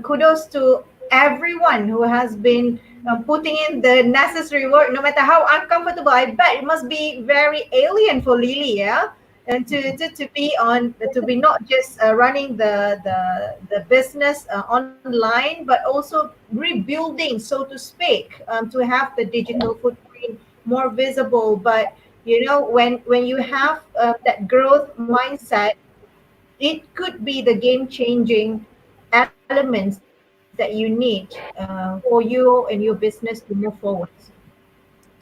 kudos to everyone who has been putting in the necessary work, no matter how uncomfortable. I bet it must be very alien for Lily, yeah, and to be on, to be not just running the business online, but also rebuilding, so to speak, to have the digital footprint more visible. But when you have that growth mindset, it could be the game changing elements that you need for you and your business to move forward.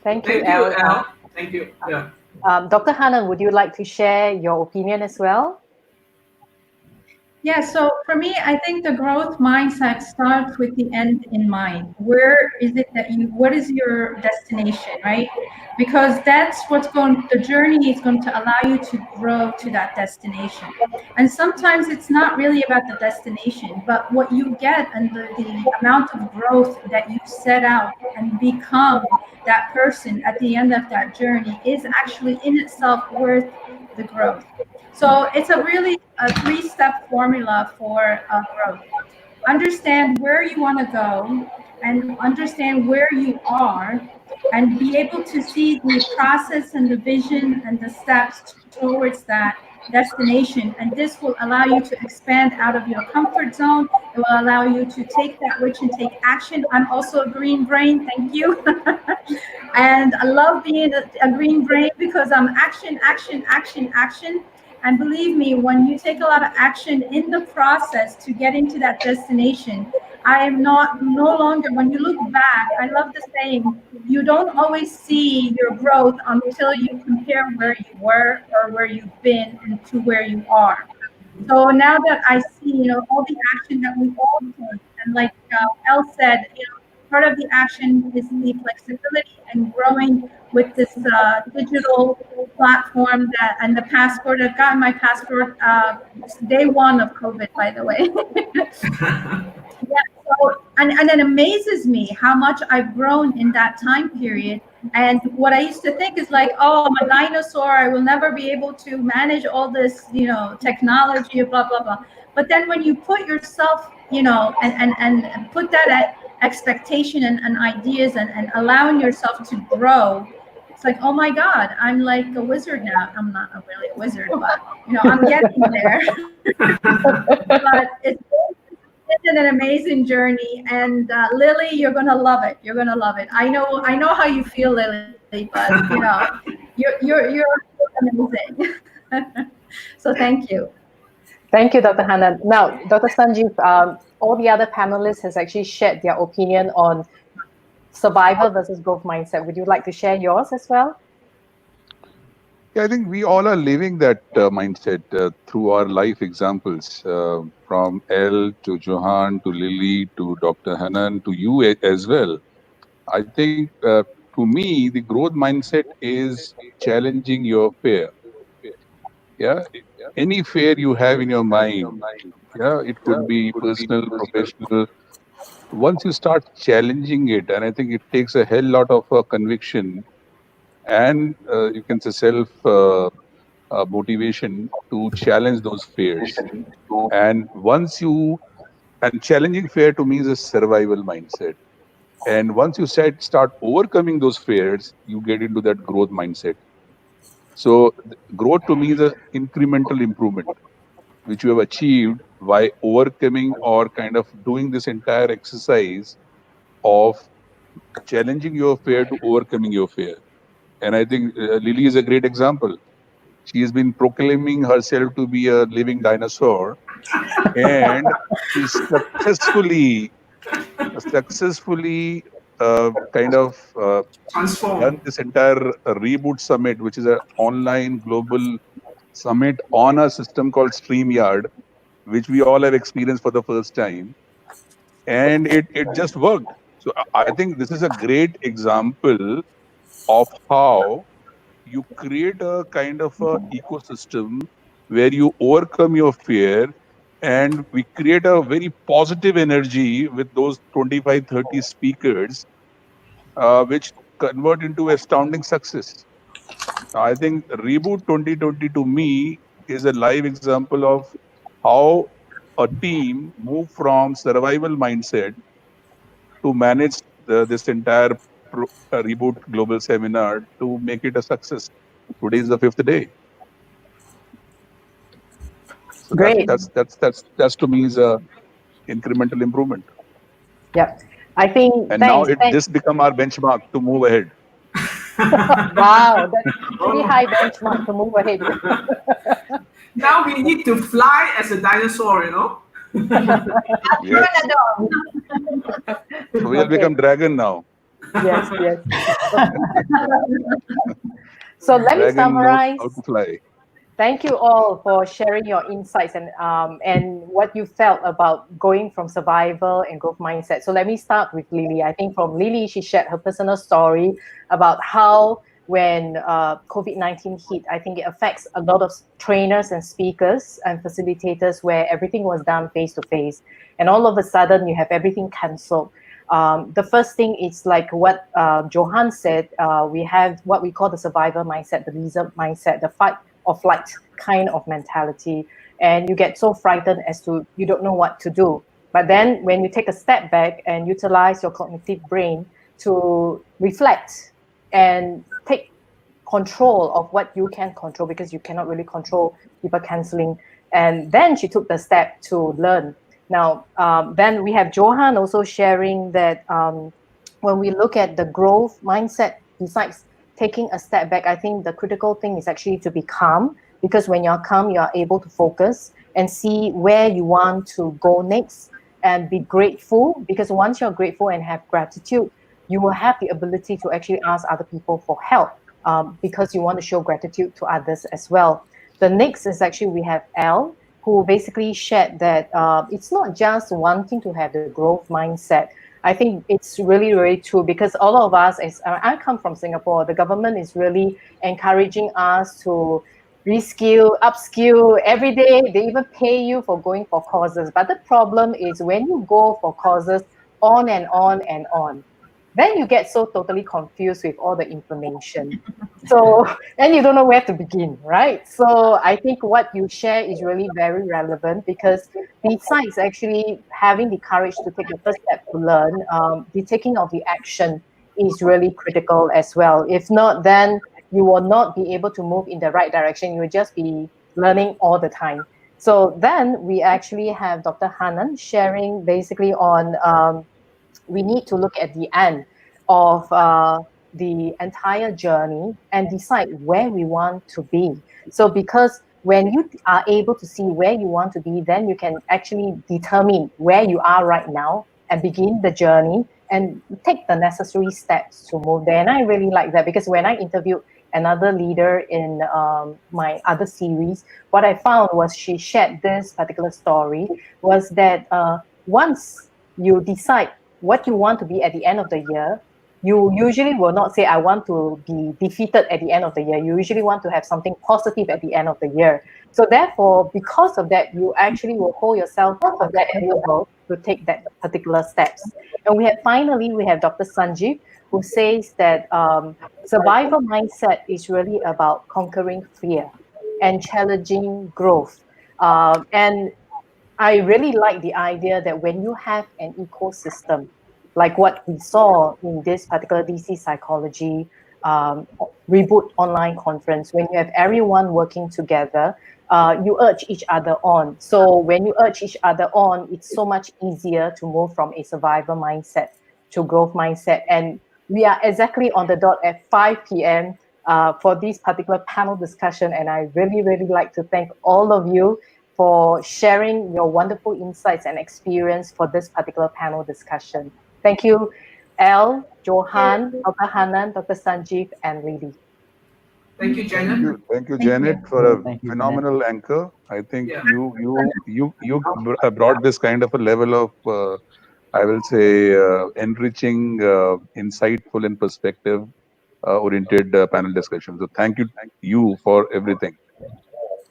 Thank you, Thank you, Al. Al. Thank you. Yeah. Dr. Hanan, would you like to share your opinion as well? Yeah, so for me, I think the growth mindset starts with the end in mind. Where is it that what is your destination, right? Because that's the journey is going to allow you to grow to that destination. And sometimes it's not really about the destination, but what you get and the amount of growth that you set out and become that person at the end of that journey is actually in itself worth the growth. So it's a really a three-step formula for growth. Understand where you want to go and understand where you are and be able to see the process and the vision and the steps towards that destination. And this will allow you to expand out of your comfort zone. It will allow you to take that which and take action. I'm also a green brain. Thank you. And I love being a green brain because I'm action, action, action, action. And believe me, when you take a lot of action in the process to get into that destination, I am not no longer, when you look back, I love the saying, you don't always see your growth until you compare where you were or where you've been and to where you are. So now that I see, all the action that we all take, and like El said, part of the action is the flexibility and growing with this digital platform and the passport. I've gotten my passport day one of COVID, by the way. Yeah, so, and it amazes me how much I've grown in that time period. And what I used to think is like, oh, I'm a dinosaur. I will never be able to manage all this, technology, blah, blah, blah. But then when you put yourself, and put that at expectation and ideas and allowing yourself to grow, it's like, oh my God, I'm like a wizard now. I'm not really a wizard, but, I'm getting there. But it's been an amazing journey, and Lily, you're gonna love it. You're gonna love it. I know how you feel, Lily, but you're amazing. So thank you. Thank you, Dr. Hanan. Now, Dr. Sanjeev, all the other panelists has actually shared their opinion on survival versus growth mindset. Would you like to share yours as well? Yeah, I think we all are living that mindset through our life examples, from L to Johan to Lily to Dr. Hanan to you as well. I think to me, the growth mindset is challenging your fear. Yeah, any fear you have in your mind, yeah, it could be personal, professional. Once you start challenging it, and I think it takes a hell lot of conviction and you can say self motivation to challenge those fears. And challenging fear to me is a survival mindset. And once you start overcoming those fears, you get into that growth mindset. So growth to me is an incremental improvement, which you have achieved by overcoming or kind of doing this entire exercise of challenging your fear to overcoming your fear. And I think Lily is a great example. She has been proclaiming herself to be a living dinosaur, and she successfully kind of Transform. run this entire Reboot Summit, which is an online global summit on a system called StreamYard, which we all have experienced for the first time. And it just worked. So I think this is a great example of how you create a kind of a ecosystem where you overcome your fear, and we create a very positive energy with those 25, 30 speakers, which convert into astounding success. I think Reboot 2020 to me is a live example of how a team move from survival mindset to manage this entire Reboot Global Seminar to make it a success. Today is the fifth day. So Great. that's to me is a incremental improvement. Yep. I think, And now thanks. this become our benchmark to move ahead. Wow, that's pretty high benchmark to move ahead with. Now we need to fly as a dinosaur, you know. Yes. So we'll Okay. become dragon now. Yes, yes. So let me Dragon knows summarize. how to fly. Thank you all for sharing your insights and what you felt about going from survival and growth mindset. So let me start with Lily. I think from Lily, she shared her personal story about how when COVID-19 hit, I think it affects a lot of trainers and speakers and facilitators where everything was done face-to-face. And all of a sudden, you have everything cancelled. The first thing is like what Johan said, we have what we call the survivor mindset, the lizard mindset, the fight or flight kind of mentality. And you get so frightened as to, you don't know what to do. But then when you take a step back and utilize your cognitive brain to reflect and take control of what you can control, because you cannot really control people canceling. And then she took the step to learn. Now, then we have Johan also sharing that when we look at the growth mindset, besides taking a step back, I think the critical thing is actually to be calm, because when you're calm, you are able to focus and see where you want to go next, and be grateful, because once you're grateful and have gratitude, you will have the ability to actually ask other people for help, because you want to show gratitude to others as well. The next is actually we have Elle, who basically shared that it's not just wanting to have the growth mindset. I think it's really, really true, because all of us, as I come from Singapore, the government is really encouraging us to reskill, upskill every day. They even pay you for going for courses. But the problem is when you go for courses on and on and on, then you get so totally confused with all the information. So, and you don't know where to begin, right? So I think what you share is really very relevant, because besides actually having the courage to take the first step to learn, the taking of the action is really critical as well. If not, then you will not be able to move in the right direction. You will just be learning all the time. So then we actually have Dr. Hanan sharing basically on we need to look at the end of the entire journey and decide where we want to be. So because when you are able to see where you want to be, then you can actually determine where you are right now and begin the journey and take the necessary steps to move there. And I really like that, because when I interviewed another leader in my other series, what I found was she shared this particular story, was that once you decide what you want to be at the end of the year, you usually will not say, I want to be defeated at the end of the year. You usually want to have something positive at the end of the year. So therefore, because of that, you actually will hold yourself accountable to take that particular steps. And finally, we have Dr. Sanjeev, who says that survival mindset is really about conquering fear and challenging growth. And I really like the idea that when you have an ecosystem, like what we saw in this particular DC Psychology Reboot online conference, when you have everyone working together, you urge each other on. So when you urge each other on, it's so much easier to move from a survivor mindset to growth mindset. And we are exactly on the dot at 5 p.m. For this particular panel discussion. And I really, really like to thank all of you for sharing your wonderful insights and experience for this particular panel discussion. Thank you. Al, Johan, Dr. Hanan, Dr. Sanjeev, and Lily. Thank you, Janet. Thank you, Thank Janet, you. for a Thank you, Janet. phenomenal anchor. I think Yeah. you brought this kind of a level of, I will say, enriching, insightful, and perspective oriented panel discussion. So thank you for everything.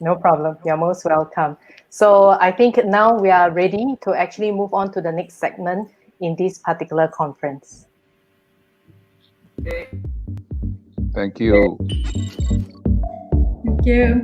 No problem. You're most welcome. So I think now we are ready to actually move on to the next segment in this particular conference. Okay. Thank you. Thank you.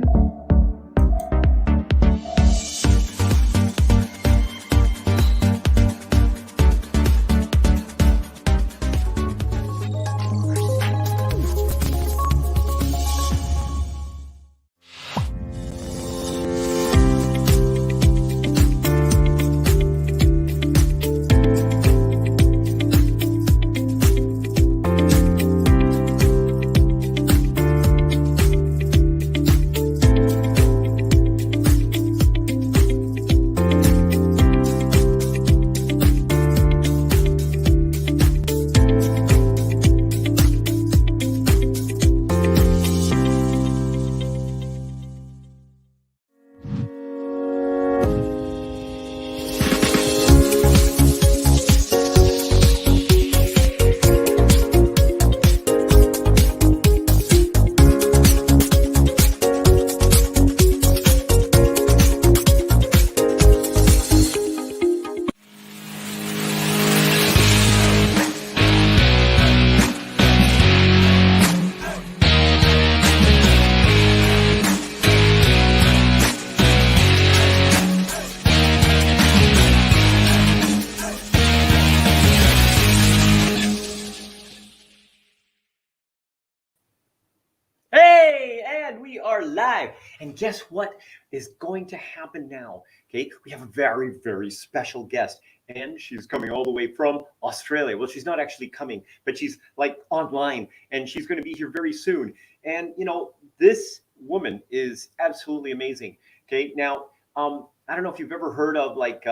Hey, and we are live. And guess what is going to happen now? Okay, we have a very, very special guest, and she's coming all the way from Australia. Well, she's not actually coming, but she's like online, and she's going to be here very soon. And you know, this woman is absolutely amazing. Okay, now, I don't know if you've ever heard of like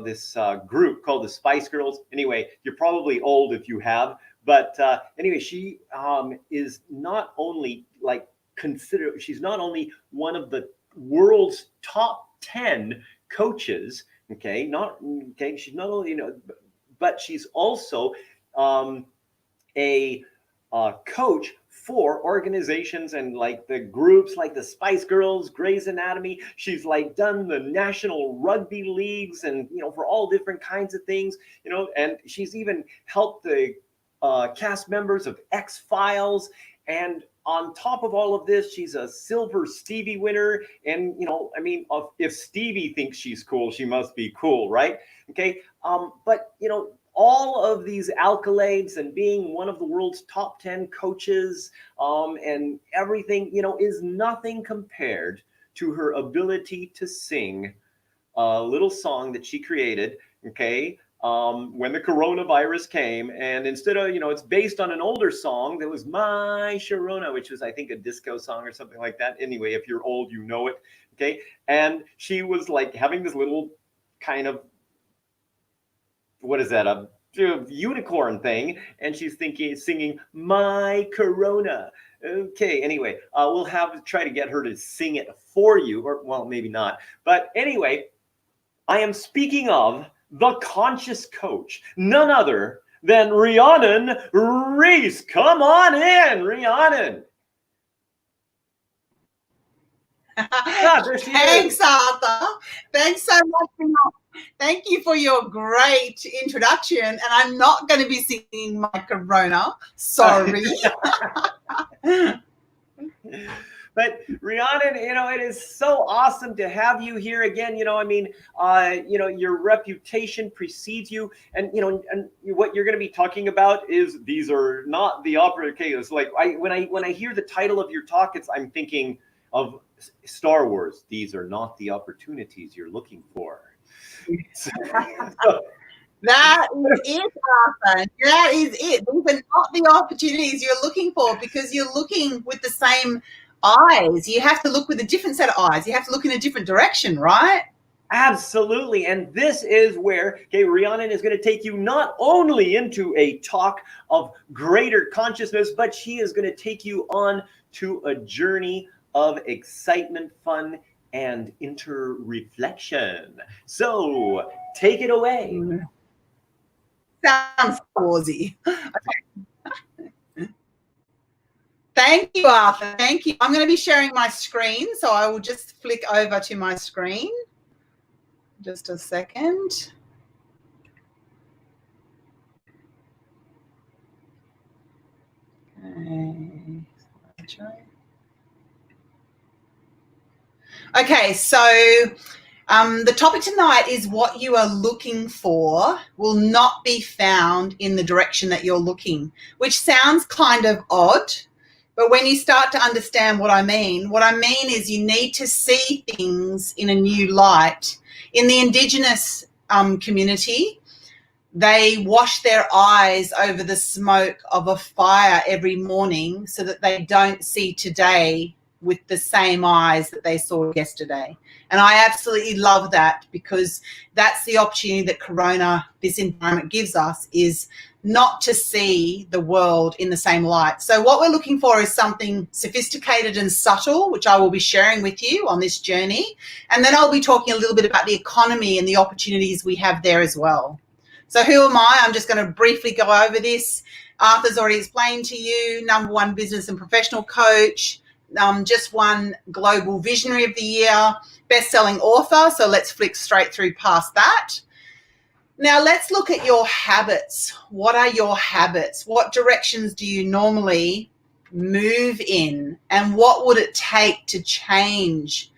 this group called the Spice Girls. Anyway, you're probably old if you have. But anyway, she is not only like considered, she's not only one of the world's top 10 coaches. Okay, she's not only, but she's also a coach for organizations and like the groups like the Spice Girls, Grey's Anatomy. She's like done the national rugby leagues and, for all different kinds of things, and she's even helped the cast members of X-Files. And on top of all of this, she's a silver Stevie winner. And, if Stevie thinks she's cool, she must be cool, right? Okay. But, all of these accolades and being one of the world's top 10 coaches and everything, is nothing compared to her ability to sing a little song that she created, okay, when the coronavirus came. And instead of, it's based on an older song that was My Sharona, which was, I think, a disco song or something like that. Anyway, if you're old, you know it, okay? And she was like having this little kind of, what is that, a unicorn thing, and she's singing My Corona. Okay, anyway, we'll have to try to get her to sing it for you, or well, maybe not. But anyway, I am speaking of the conscious coach, none other than Rhiannon Reese. Come on in, Rhiannon. Thanks, Arthur. Thanks so much. Thank you for your great introduction. And I'm not going to be singing My Corona. Sorry. But Rhiannon, it is so awesome to have you here again. Your reputation precedes you, and and what you're going to be talking about is these are not the opportunities. Like when I hear the title of your talk, I'm thinking of Star Wars. These are not the opportunities you're looking for. That is it, Arthur. That is it. These are not the opportunities you're looking for because you're looking with the same eyes. You have to look with a different set of eyes. You have to look in a different direction, right? Absolutely. And this is where, okay, Rhiannon is going to take you not only into a talk of greater consciousness, but she is going to take you on to a journey of excitement, fun, and inter-reflection. So take it away. Sounds ballsy. Okay. Thank you, Arthur. Thank you. I'm going to be sharing my screen, so I will just flick over to my screen. Just a second. Okay, so the topic tonight is what you are looking for will not be found in the direction that you're looking, which sounds kind of odd, but when you start to understand what I mean is you need to see things in a new light. In the Indigenous community, they wash their eyes over the smoke of a fire every morning so that they don't see today with the same eyes that they saw yesterday. And I absolutely love that, because that's the opportunity that Corona, this environment, gives us, is not to see the world in the same light. So what we're looking for is something sophisticated and subtle, which I will be sharing with you on this journey. And then I'll be talking a little bit about the economy and the opportunities we have there as well. So who am I? I'm just going to briefly go over this. Arthur's already explained to you, #1 business and professional coach, just won Global Visionary of the Year, best-selling author. So let's flick straight through past that. Now let's look at your habits. What are your habits? What directions do you normally move in? And what would it take to change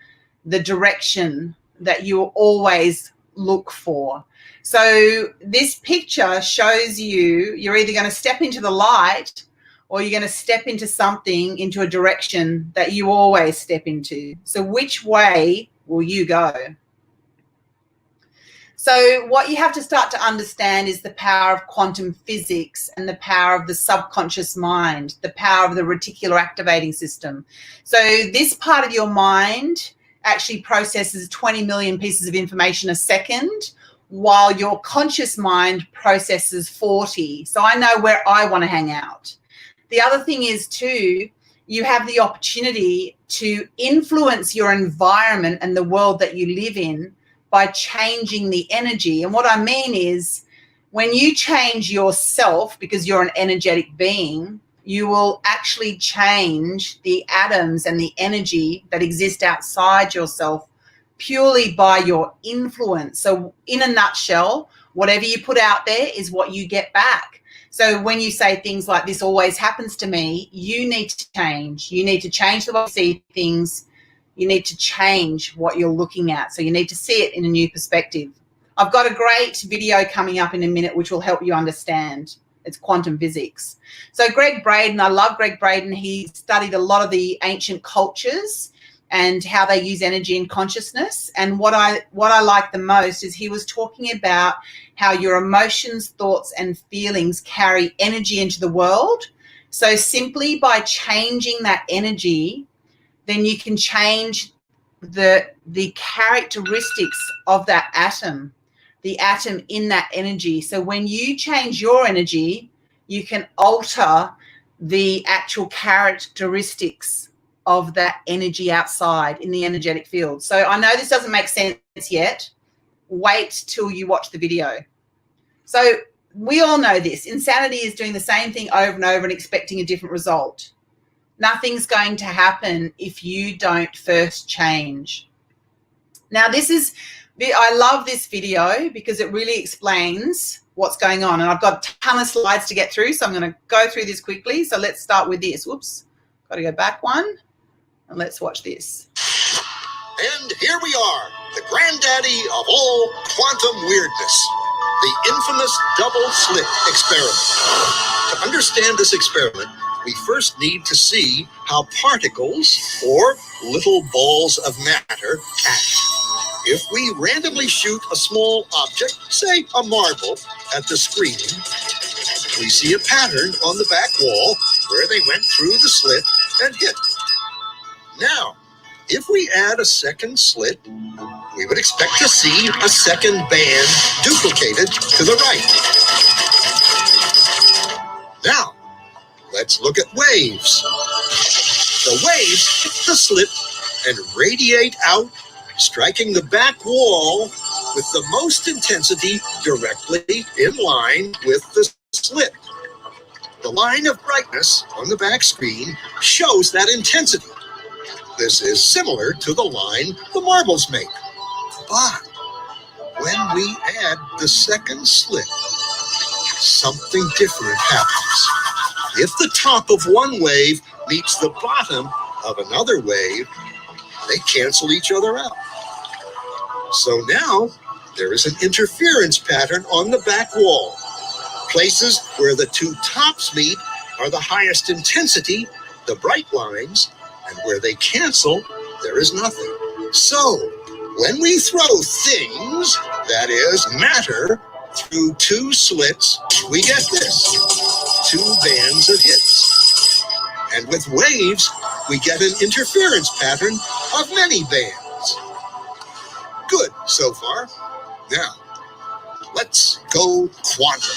the direction that you always look for? So this picture shows you're either going to step into the light, or you're going to step into something, into a direction that you always step into. So which way will you go? So what you have to start to understand is the power of quantum physics and the power of the subconscious mind, the power of the reticular activating system. So this part of your mind actually processes 20 million pieces of information a second, while your conscious mind processes 40. So I know where I want to hang out. The other thing is too, you have the opportunity to influence your environment and the world that you live in by changing the energy. And what I mean is, when you change yourself, because you're an energetic being, you will actually change the atoms and the energy that exist outside yourself purely by your influence. So in a nutshell, whatever you put out there is what you get back. So when you say things like, this always happens to me, you need to change. You need to change the way you see things. You need to change what you're looking at. So you need to see it in a new perspective. I've got a great video coming up in a minute which will help you understand. It's quantum physics. So Greg Braden, I love Greg Braden. He studied a lot of the ancient cultures and how they use energy and consciousness. And what I like the most is he was talking about how your emotions, thoughts, and feelings carry energy into the world. So simply by changing that energy, then you can change the characteristics of that atom, the atom in that energy. So when you change your energy, you can alter the actual characteristics of that energy outside in the energetic field. So I know this doesn't make sense yet. Wait till you watch the video. So we all know this. Insanity is doing the same thing over and over and expecting a different result. Nothing's going to happen if you don't first change. Now, I love this video because it really explains what's going on. And I've got a ton of slides to get through, so I'm going to go through this quickly. So let's start with this. Whoops, got to go back one. And let's watch this. And here we are, the granddaddy of all quantum weirdness, the infamous double slit experiment. To understand this experiment, we first need to see how particles, or little balls of matter, act. If we randomly shoot a small object, say a marble, at the screen, we see a pattern on the back wall where they went through the slit and hit. Now, If we add a second slit, we would expect to see a second band duplicated to the right. Now, let's look at waves. The waves hit the slit and radiate out, striking the back wall with the most intensity directly in line with the slit. The line of brightness on the back screen shows that intensity. This is similar to the line the marbles make. But when we add the second slit, something different happens. If the top of one wave meets the bottom of another wave, they cancel each other out. So now there is an interference pattern on the back wall. Places where the two tops meet are the highest intensity, the bright lines, and where they cancel, there is nothing. So when we throw things, that is matter, through two slits, we get this, two bands of hits. And with waves, we get an interference pattern of many bands. Good so far. Now, let's go quantum.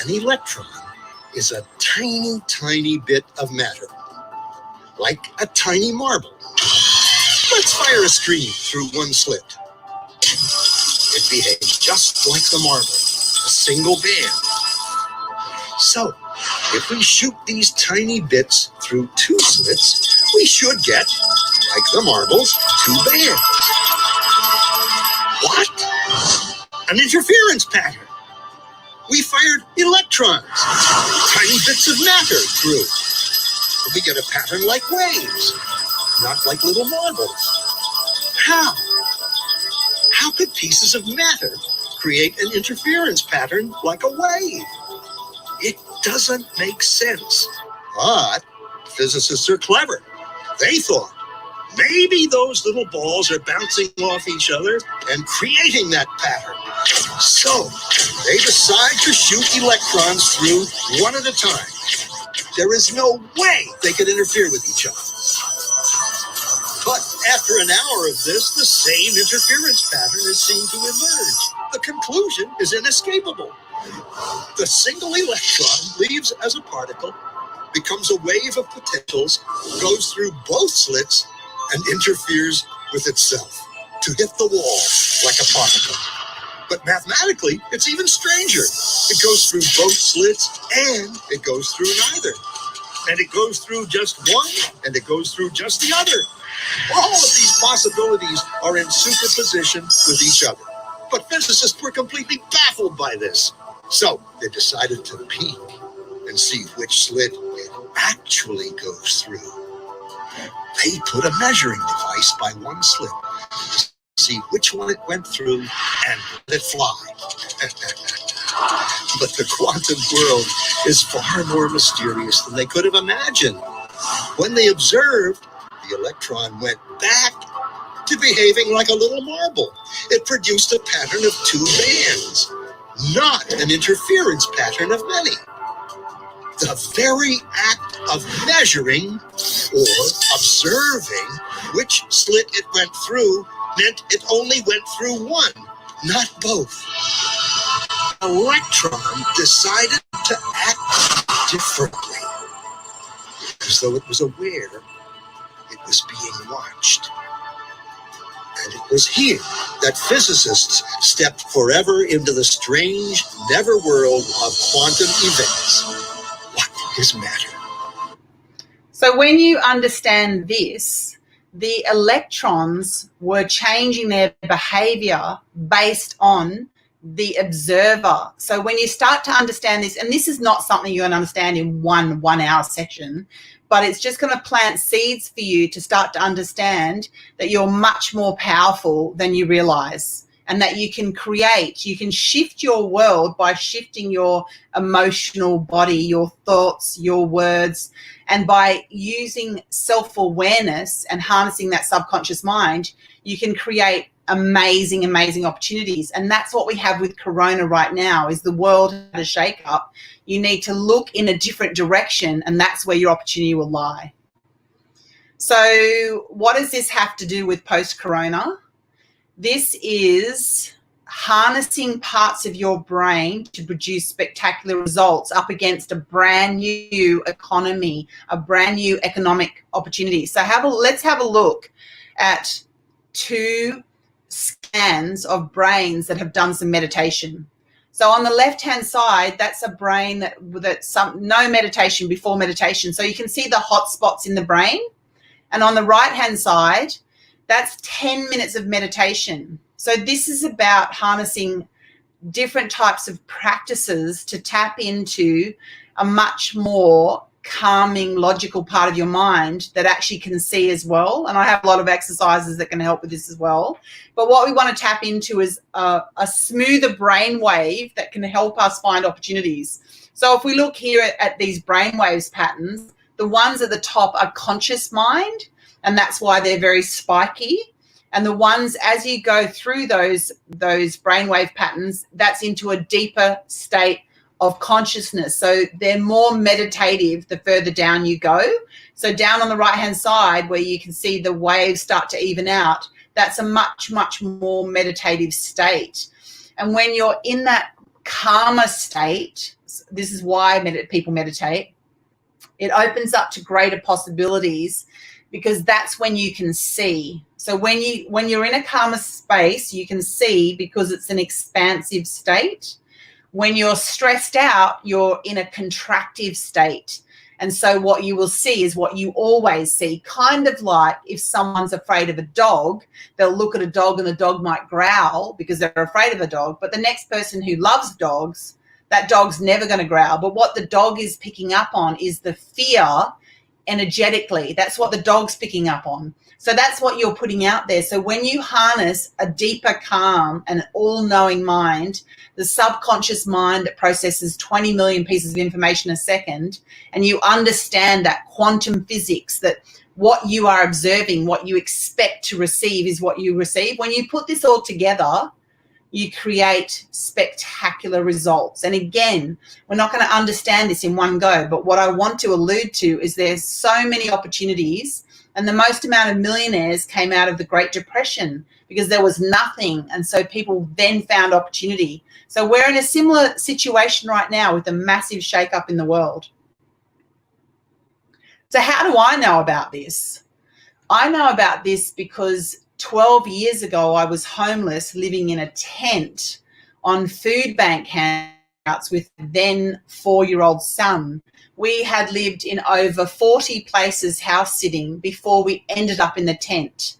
An electron is a tiny, tiny bit of matter, like a tiny marble. Let's fire a stream through one slit. It behaves just like the marble, a single band. So, if we shoot these tiny bits through two slits, we should get, like the marbles, two bands. What? An interference pattern. We fired electrons, tiny bits of matter through. We get a pattern like waves, not like little marbles. How? How could pieces of matter create an interference pattern like a wave? It doesn't make sense. But physicists are clever. They thought maybe those little balls are bouncing off each other and creating that pattern. So they decide to shoot electrons through one at a time. There is no way they could interfere with each other. But after an hour of this, the same interference pattern is seen to emerge. The conclusion is inescapable. The single electron leaves as a particle, becomes a wave of potentials, goes through both slits, and interferes with itself to hit the wall like a particle. But mathematically, it's even stranger. It goes through both slits and it goes through neither. And it goes through just one and it goes through just the other. All of these possibilities are in superposition with each other. But physicists were completely baffled by this. So they decided to peek and see which slit it actually goes through. They put a measuring device by one slit to see which one it went through and let it fly. But the quantum world is far more mysterious than they could have imagined. When they observed, the electron went back to behaving like a little marble. It produced a pattern of two bands, not an interference pattern of many. The very act of measuring or observing which slit it went through meant it only went through one, not both. The electron decided to act differently, as though it was aware it was being watched. And it was here that physicists stepped forever into the strange, never world of quantum events. What is matter? So when you understand this, the electrons were changing their behavior based on the observer. So when you start to understand this, and this is not something you're going to understand in one hour session, but it's just going to plant seeds for you to start to understand that you're much more powerful than you realize, and that you can create, you can shift your world by shifting your emotional body, your thoughts, your words, and by using self-awareness and harnessing that subconscious mind, you can create amazing, amazing opportunities. And that's what we have with Corona right now, is the world had a shake up. You need to look in a different direction, and that's where your opportunity will lie. So what does this have to do with post-Corona? This is harnessing parts of your brain to produce spectacular results up against a brand new economy, a brand new economic opportunity. So let's have a look at 2 scans of brains that have done some meditation. So on the left-hand side, that's a brain that's no meditation before meditation. So you can see the hot spots in the brain. And on the right-hand side, that's 10 minutes of meditation. So this is about harnessing different types of practices to tap into a much more calming, logical part of your mind that actually can see as well. And I have a lot of exercises that can help with this as well. But what we want to tap into is a smoother brain wave that can help us find opportunities. So if we look here at these brain waves patterns, the ones at the top are conscious mind, and that's why they're very spiky. And the ones, as you go through those brainwave patterns, that's into a deeper state of consciousness. So they're more meditative the further down you go. So down on the right-hand side, where you can see the waves start to even out, that's a much, much more meditative state. And when you're in that calmer state, this is why people meditate, it opens up to greater possibilities, because that's when you can see. So when you're in a calmer space, you can see because it's an expansive state. When you're stressed out, you're in a contractive state. And so what you will see is what you always see, kind of like if someone's afraid of a dog, they'll look at a dog and the dog might growl because they're afraid of a dog. But the next person who loves dogs, that dog's never going to growl. But what the dog is picking up on is the fear energetically. That's what the dog's picking up on. So that's what you're putting out there. So when you harness a deeper calm and all-knowing mind, the subconscious mind that processes 20 million pieces of information a second, and you understand that quantum physics, that what you are observing, what you expect to receive is what you receive. When you put this all together, you create spectacular results. And again, we're not going to understand this in one go, but what I want to allude to is there's so many opportunities, and the most amount of millionaires came out of the Great Depression because there was nothing, and so people then found opportunity. So we're in a similar situation right now with a massive shake-up in the world. So how do I know about this? I know about this because 12 years ago, I was homeless, living in a tent on food bank handouts with then 4-year-old son. We had lived in over 40 places house sitting before we ended up in the tent.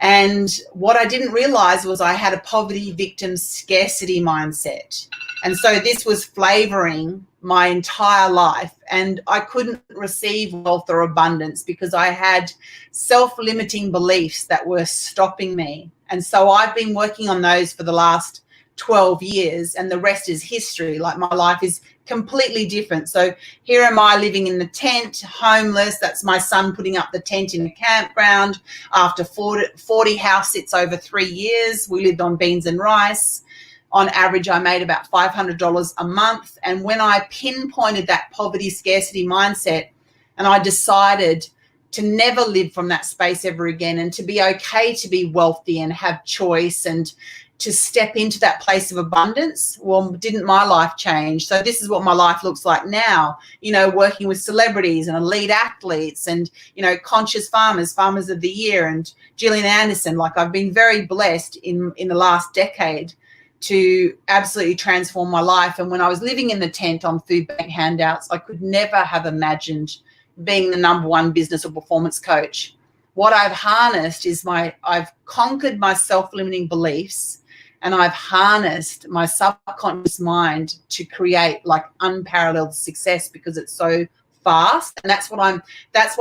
And what I didn't realize was I had a poverty victim scarcity mindset. And so this was flavoring my entire life, and I couldn't receive wealth or abundance because I had self-limiting beliefs that were stopping me. And so I've been working on those for the last 12 years, and the rest is history. Like, my life is completely different. So here am I living in the tent, homeless. That's my son putting up the tent in a campground after 40 house sits over 3 years. We lived on beans and rice. On average, I made about $500 a month. And when I pinpointed that poverty scarcity mindset, and I decided to never live from that space ever again, and to be okay to be wealthy and have choice and to step into that place of abundance, well, didn't my life change? So this is what my life looks like now, you know, working with celebrities and elite athletes and, you know, conscious farmers of the year, and Gillian Anderson. Like, I've been very blessed in the last decade to absolutely transform my life. And when I was living in the tent on food bank handouts, I could never have imagined being the #1 business or performance coach. What I've harnessed is I've conquered my self-limiting beliefs, and I've harnessed my subconscious mind to create like unparalleled success because it's so fast. And that's what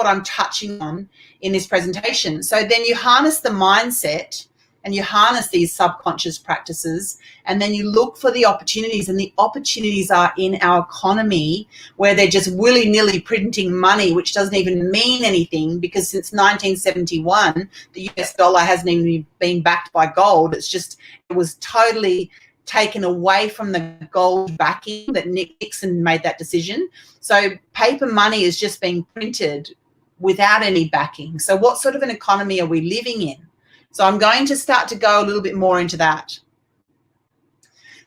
I'm touching on in this presentation. So then you harness the mindset, and you harness these subconscious practices, and then you look for the opportunities, and the opportunities are in our economy where they're just willy-nilly printing money, which doesn't even mean anything, because since 1971, the US dollar hasn't even been backed by gold. It was totally taken away from the gold backing that Nixon made that decision. So paper money is just being printed without any backing. So what sort of an economy are we living in? So I'm going to start to go a little bit more into that.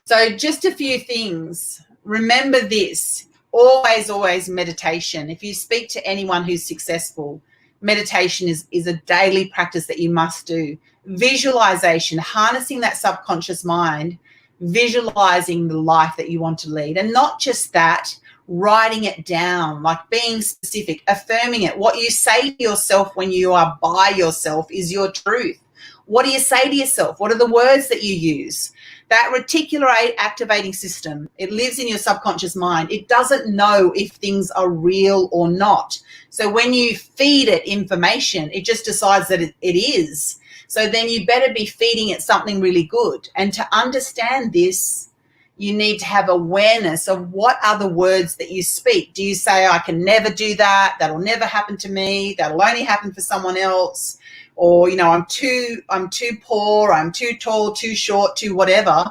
So just a few things. Remember this, always meditation. If you speak to anyone who's successful, meditation is a daily practice that you must do. Visualization, harnessing that subconscious mind, visualizing the life that you want to lead. And not just that, writing it down, like being specific, affirming it. What you say to yourself when you are by yourself is your truth. What do you say to yourself? What are the words that you use? That reticular activating system, it lives in your subconscious mind. It doesn't know if things are real or not. So when you feed it information, it just decides that it is. So then you better be feeding it something really good. And to understand this, you need to have awareness of what are the words that you speak. Do you say, I can never do that, that'll never happen to me, that'll only happen for someone else, or, you know, I'm too poor, I'm too tall, too short, too whatever.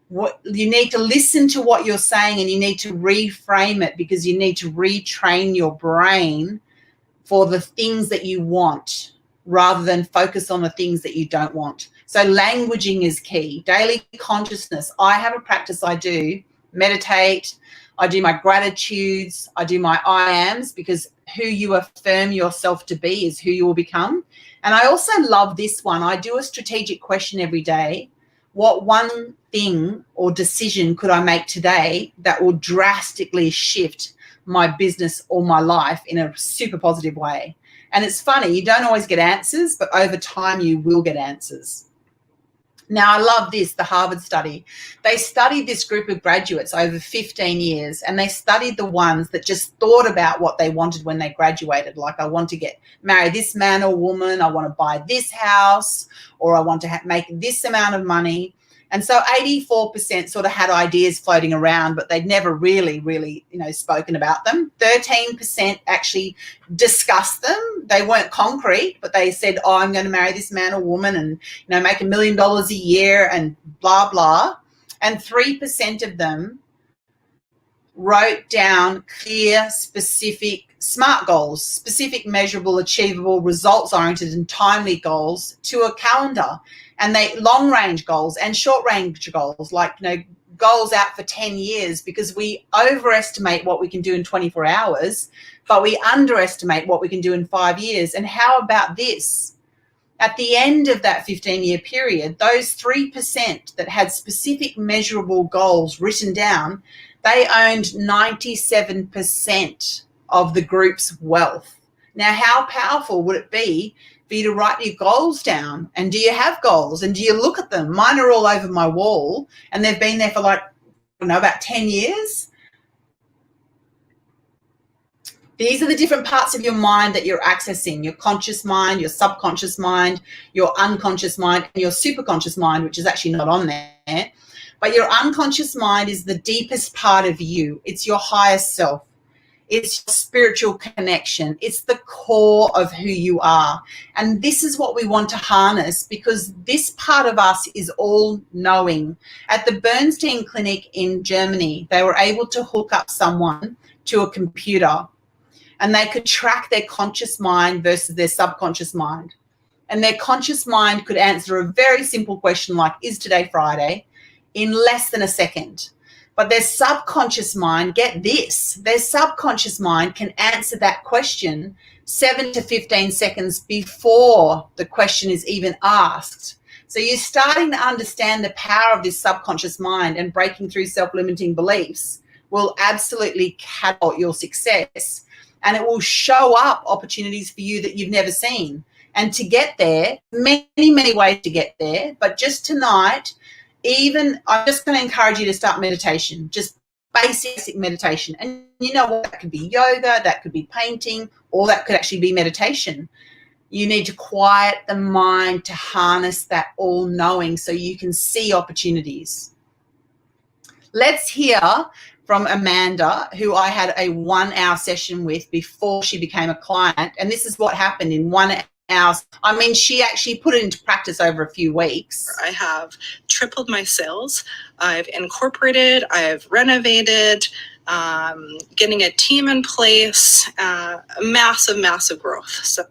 What you need to listen to what you're saying, and you need to reframe it, because you need to retrain your brain for the things that you want rather than focus on the things that you don't want. So languaging is key. Daily consciousness. I have a practice I do, meditate, I do my gratitudes, I do my I ams, because who you affirm yourself to be is who you will become. And I also love this one. I do a strategic question every day. What one thing or decision could I make today that will drastically shift my business or my life in a super positive way? And it's funny, you don't always get answers, but over time you will get answers. Now, I love this, the Harvard study. They studied this group of graduates over 15 years, and they studied the ones that just thought about what they wanted when they graduated. Like, I want to marry this man or woman, I want to buy this house, or I want to make this amount of money. And so 84% sort of had ideas floating around, but they'd never really, spoken about them. 13% actually discussed them. They weren't concrete, but they said, oh, I'm going to marry this man or woman and, make $1 million a year and blah, blah. And 3% of them wrote down clear, specific, SMART goals, specific, measurable, achievable, results-oriented and timely goals to a calendar. And they long-range goals and short-range goals, like, goals out for 10 years, because we overestimate what we can do in 24 hours, but we underestimate what we can do in 5 years. And how about this? At the end of that 15-year period, those 3% that had specific measurable goals written down, they owned 97% of the group's wealth. Now, how powerful would it be for you to write your goals down? And do you have goals? And do you look at them? Mine are all over my wall, and they've been there for about 10 years. These are the different parts of your mind that you're accessing: your conscious mind, your subconscious mind, your unconscious mind, and your superconscious mind, which is actually not on there. But your unconscious mind is the deepest part of you. It's your highest self. It's your spiritual connection. It's the core of who you are. And this is what we want to harness, because this part of us is all knowing. At the Bernstein Clinic in Germany, they were able to hook up someone to a computer, and they could track their conscious mind versus their subconscious mind. And their conscious mind could answer a very simple question like, is today Friday? In less than a second. But their subconscious mind, get this, their subconscious mind can answer that question 7 to 15 seconds before the question is even asked. So you're starting to understand the power of this subconscious mind, and breaking through self-limiting beliefs will absolutely catapult your success, and it will show up opportunities for you that you've never seen. And to get there, many, many ways to get there, but just tonight, I'm just going to encourage you to start meditation, just basic meditation. And you know what? That could be yoga, that could be painting, or that could actually be meditation. You need to quiet the mind to harness that all-knowing so you can see opportunities. Let's hear from Amanda, who I had a 1-hour session with before she became a client. And this is what happened in 1 hour. I mean, she actually put it into practice over a few weeks. I have tripled my sales. I've incorporated, I've renovated, getting a team in place, massive, massive growth. So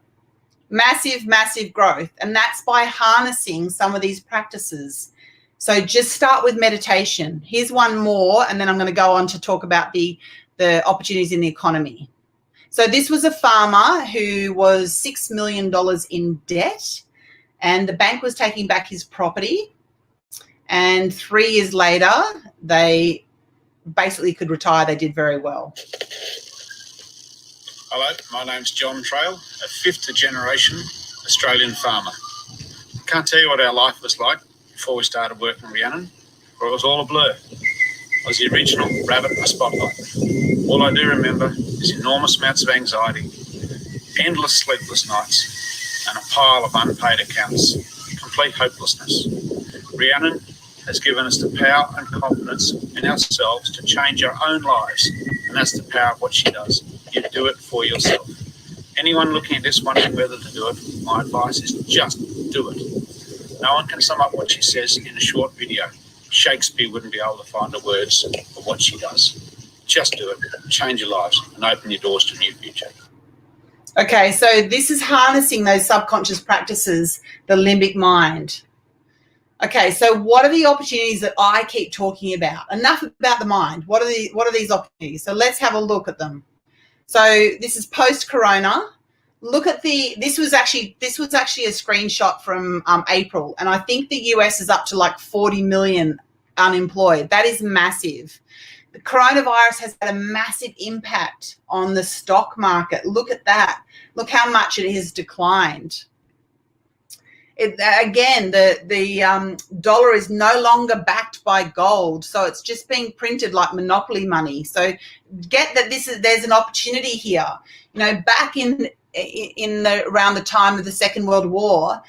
massive, massive growth. And that's by harnessing some of these practices. So just start with meditation. Here's one more, and then I'm going to go on to talk about the opportunities in the economy. So this was a farmer who was $6 million in debt, and the bank was taking back his property. And 3 years later, they basically could retire. They did very well. Hello, my name's John Trail, a 5th generation Australian farmer. Can't tell you what our life was like before we started working in Rhiannon, for it was all a blur. I was the original rabbit in the spotlight. All I do remember is enormous amounts of anxiety, endless sleepless nights, and a pile of unpaid accounts, complete hopelessness. Rhiannon has given us the power and confidence in ourselves to change our own lives, and that's the power of what she does. You do it for yourself. Anyone looking at this wondering whether to do it, my advice is just do it. No one can sum up what she says in a short video. Shakespeare wouldn't be able to find the words of what she does. Just do it, change your lives, and open your doors to a new future. Okay, so this is harnessing those subconscious practices, the limbic mind. Okay, so what are the opportunities that I keep talking about? Enough about the mind. What are these opportunities? So let's have a look at them. So this is post-corona. Look at this was actually a screenshot from April, and I think the US is up to like 40 million unemployed. That is massive. The coronavirus has had a massive impact on the stock market. Look at that. Look how much it has declined. Again, the dollar is no longer backed by gold, so it's just being printed like monopoly money. So get that there's an opportunity here. You know, back around the time of the Second World War,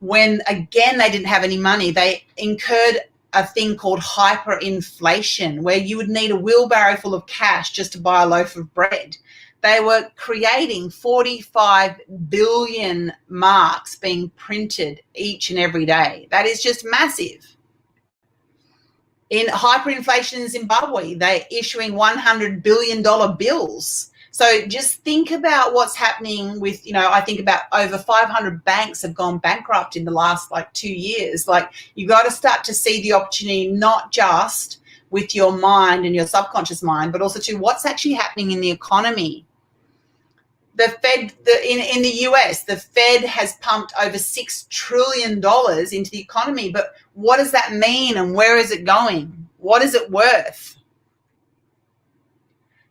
when again they didn't have any money, they incurred a thing called hyperinflation, where you would need a wheelbarrow full of cash just to buy a loaf of bread. They were creating 45 billion marks being printed each and every day. That is just massive. In hyperinflation in Zimbabwe, they're issuing $100 billion bills. So just think about what's happening with, I think about over 500 banks have gone bankrupt in the last 2 years. You got to start to see the opportunity, not just with your mind and your subconscious mind, but also to what's actually happening in the economy. The Fed, in the US, the Fed has pumped over $6 trillion into the economy. But what does that mean, and where is it going? What is it worth?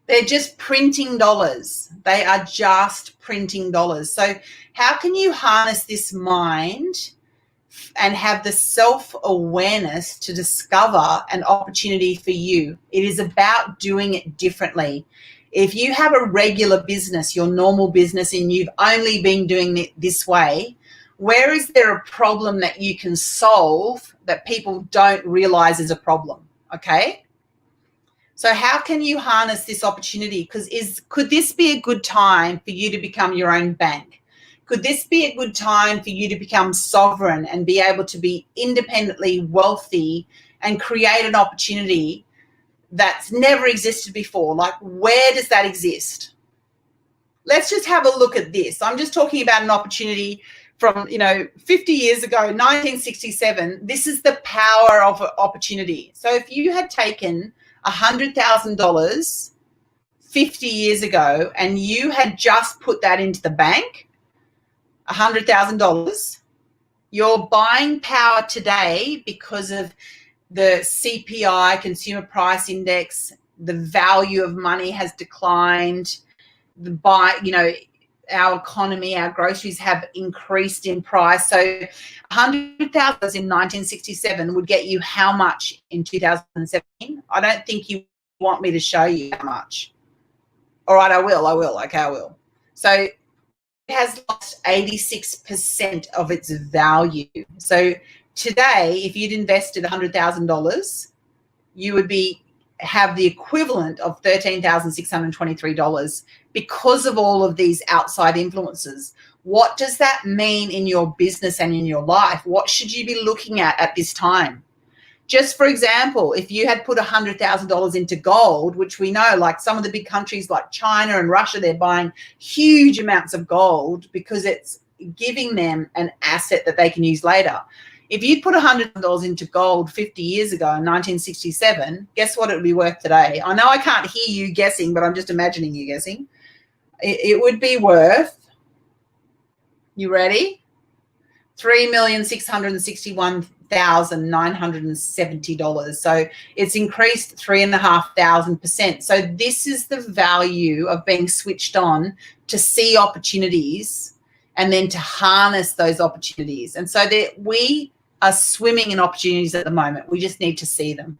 They're just printing dollars. They are just printing dollars. So how can you harness this mind and have the self-awareness to discover an opportunity for you? It is about doing it differently. If you have a regular business, your normal business, and you've only been doing it this way, where is there a problem that you can solve that people don't realize is a problem? Okay? So how can you harness this opportunity? Could this be a good time for you to become your own bank? Could this be a good time for you to become sovereign and be able to be independently wealthy and create an opportunity that's never existed before? Where does that exist? Let's just have a look at this. I'm just talking about an opportunity from, 50 years ago, 1967. This is the power of opportunity. So if you had taken $100,000 50 years ago and you had just put that into the bank, $100,000, your buying power today, because of the CPI, Consumer Price Index, the value of money has declined. Our economy, our groceries have increased in price. So $100,000 in 1967 would get you how much in 2017? I don't think you want me to show you how much. All right, I will. Okay, I will. So has lost 86% of its value. So today, if you'd invested $100,000, you would have the equivalent of $13,623 because of all of these outside influences. What does that mean in your business and in your life? What should you be looking at this time? Just for example, if you had put $100,000 into gold, which we know, like some of the big countries like China and Russia, they're buying huge amounts of gold because it's giving them an asset that they can use later. If you'd put $100 into gold 50 years ago in 1967, guess what it would be worth today? I know I can't hear you guessing, but I'm just imagining you guessing. It would be worth, you ready? $3,661,970. So it's increased 3,500%. So this is the value of being switched on to see opportunities and then to harness those opportunities. And so we are swimming in opportunities at the moment. We just need to see them.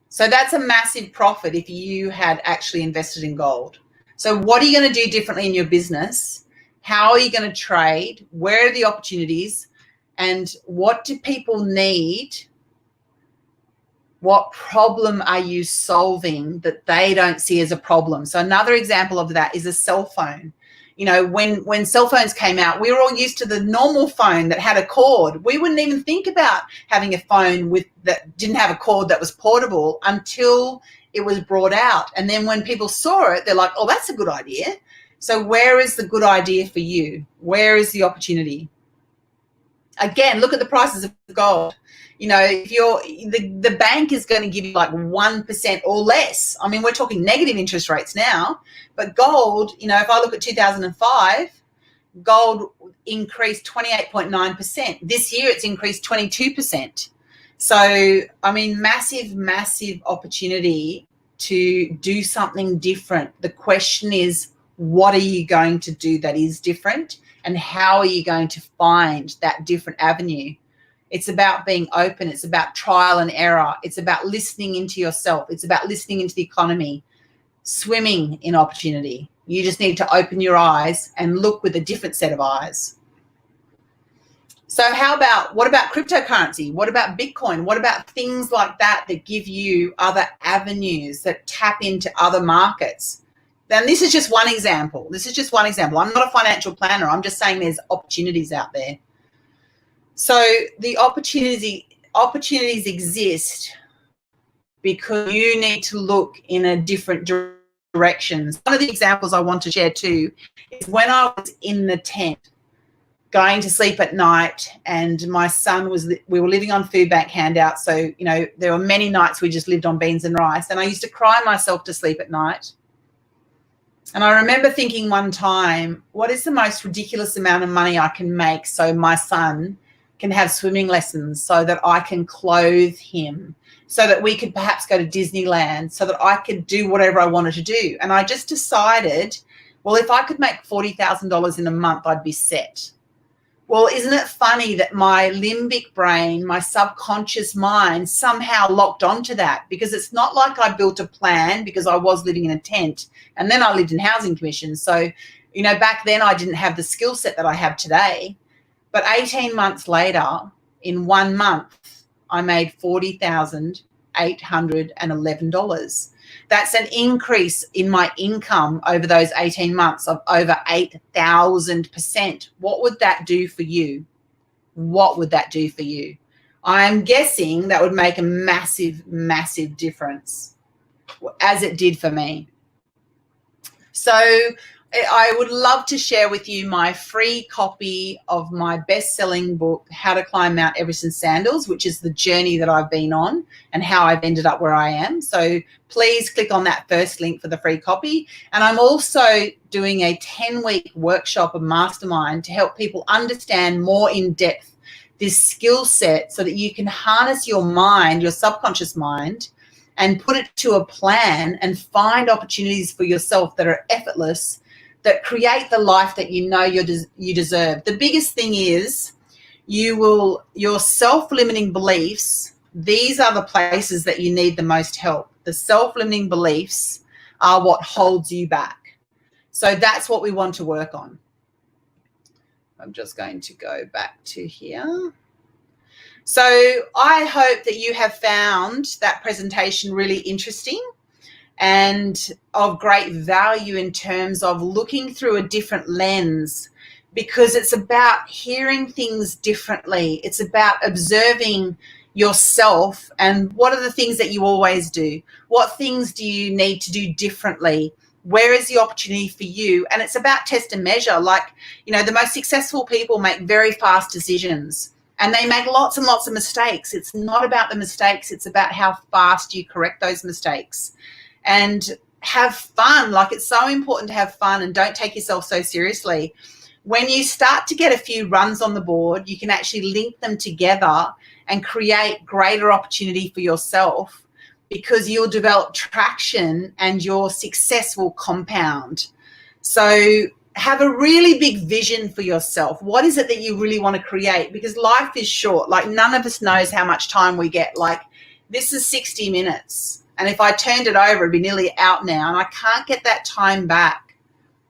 So that's a massive profit if you had actually invested in gold. So what are you going to do differently in your business? How are you going to trade? Where are the opportunities? And what do people need? What problem are you solving that they don't see as a problem? So another example of that is a cell phone. You know, when cell phones came out, we were all used to the normal phone that had a cord. We wouldn't even think about having a phone that didn't have a cord that was portable until it was brought out. And then when people saw it, they're like, oh, that's a good idea. So where is the good idea for you? Where is the opportunity? Again, look at the prices of gold. You know, if the bank is going to give you like 1% or less. I mean, we're talking negative interest rates now, but gold, you know, if I look at 2005, gold increased 28.9%. This year it's increased 22%. So, I mean, massive, massive opportunity to do something different. The question is, what are you going to do that is different? And how are you going to find that different avenue? It's about being open. It's about trial and error. It's about listening into yourself. It's about listening into the economy, swimming in opportunity. You just need to open your eyes and look with a different set of eyes. So what about cryptocurrency? What about Bitcoin? What about things like that give you other avenues that tap into other markets? Then this is just one example. I'm not a financial planner. I'm just saying there's opportunities out there. So the opportunities exist because you need to look in a different direction. One of the examples I want to share too is when I was in the tent going to sleep at night, and my son we were living on food bank handouts. So, you know, there were many nights we just lived on beans and rice, and I used to cry myself to sleep at night. And I remember thinking one time, what is the most ridiculous amount of money I can make so my son can have swimming lessons, so that I can clothe him, so that we could perhaps go to Disneyland, so that I could do whatever I wanted to do. And I just decided, well, if I could make $40,000 in a month, I'd be set. Well, isn't it funny that my limbic brain, my subconscious mind somehow locked onto that? Because it's not like I built a plan because I was living in a tent and then I lived in housing commissions. So, you know, back then I didn't have the skill set that I have today. But 18 months later, in 1 month, I made $40,811. That's an increase in my income over those 18 months of over 8,000%. What would that do for you? What would that do for you? I'm guessing that would make a massive, massive difference, as it did for me. So I would love to share with you my free copy of my best-selling book, How to Climb Mount Everest in Sandals, which is the journey that I've been on and how I've ended up where I am. So please click on that first link for the free copy. And I'm also doing a 10-week workshop of mastermind to help people understand more in depth this skill set so that you can harness your mind, your subconscious mind, and put it to a plan and find opportunities for yourself that are effortless, that create the life that you know you deserve. The biggest thing is your self-limiting beliefs, these are the places that you need the most help. The self-limiting beliefs are what holds you back. So that's what we want to work on. I'm just going to go back to here. So I hope that you have found that presentation really interesting and of great value in terms of looking through a different lens, because it's about hearing things differently. It's about observing yourself and what are the things that you always do? What things do you need to do differently? Where is the opportunity for you? And it's about test and measure. Like, you know, the most successful people make very fast decisions and they make lots and lots of mistakes. It's not about the mistakes. It's about how fast you correct those mistakes and have fun. Like, it's so important to have fun and don't take yourself so seriously. When you start to get a few runs on the board, you can actually link them together and create greater opportunity for yourself, because you'll develop traction and your success will compound. So have a really big vision for yourself. What is it that you really want to create? Because life is short. Like, none of us knows how much time we get. Like, this is 60 minutes. And if I turned it over, it'd be nearly out now. And I can't get that time back.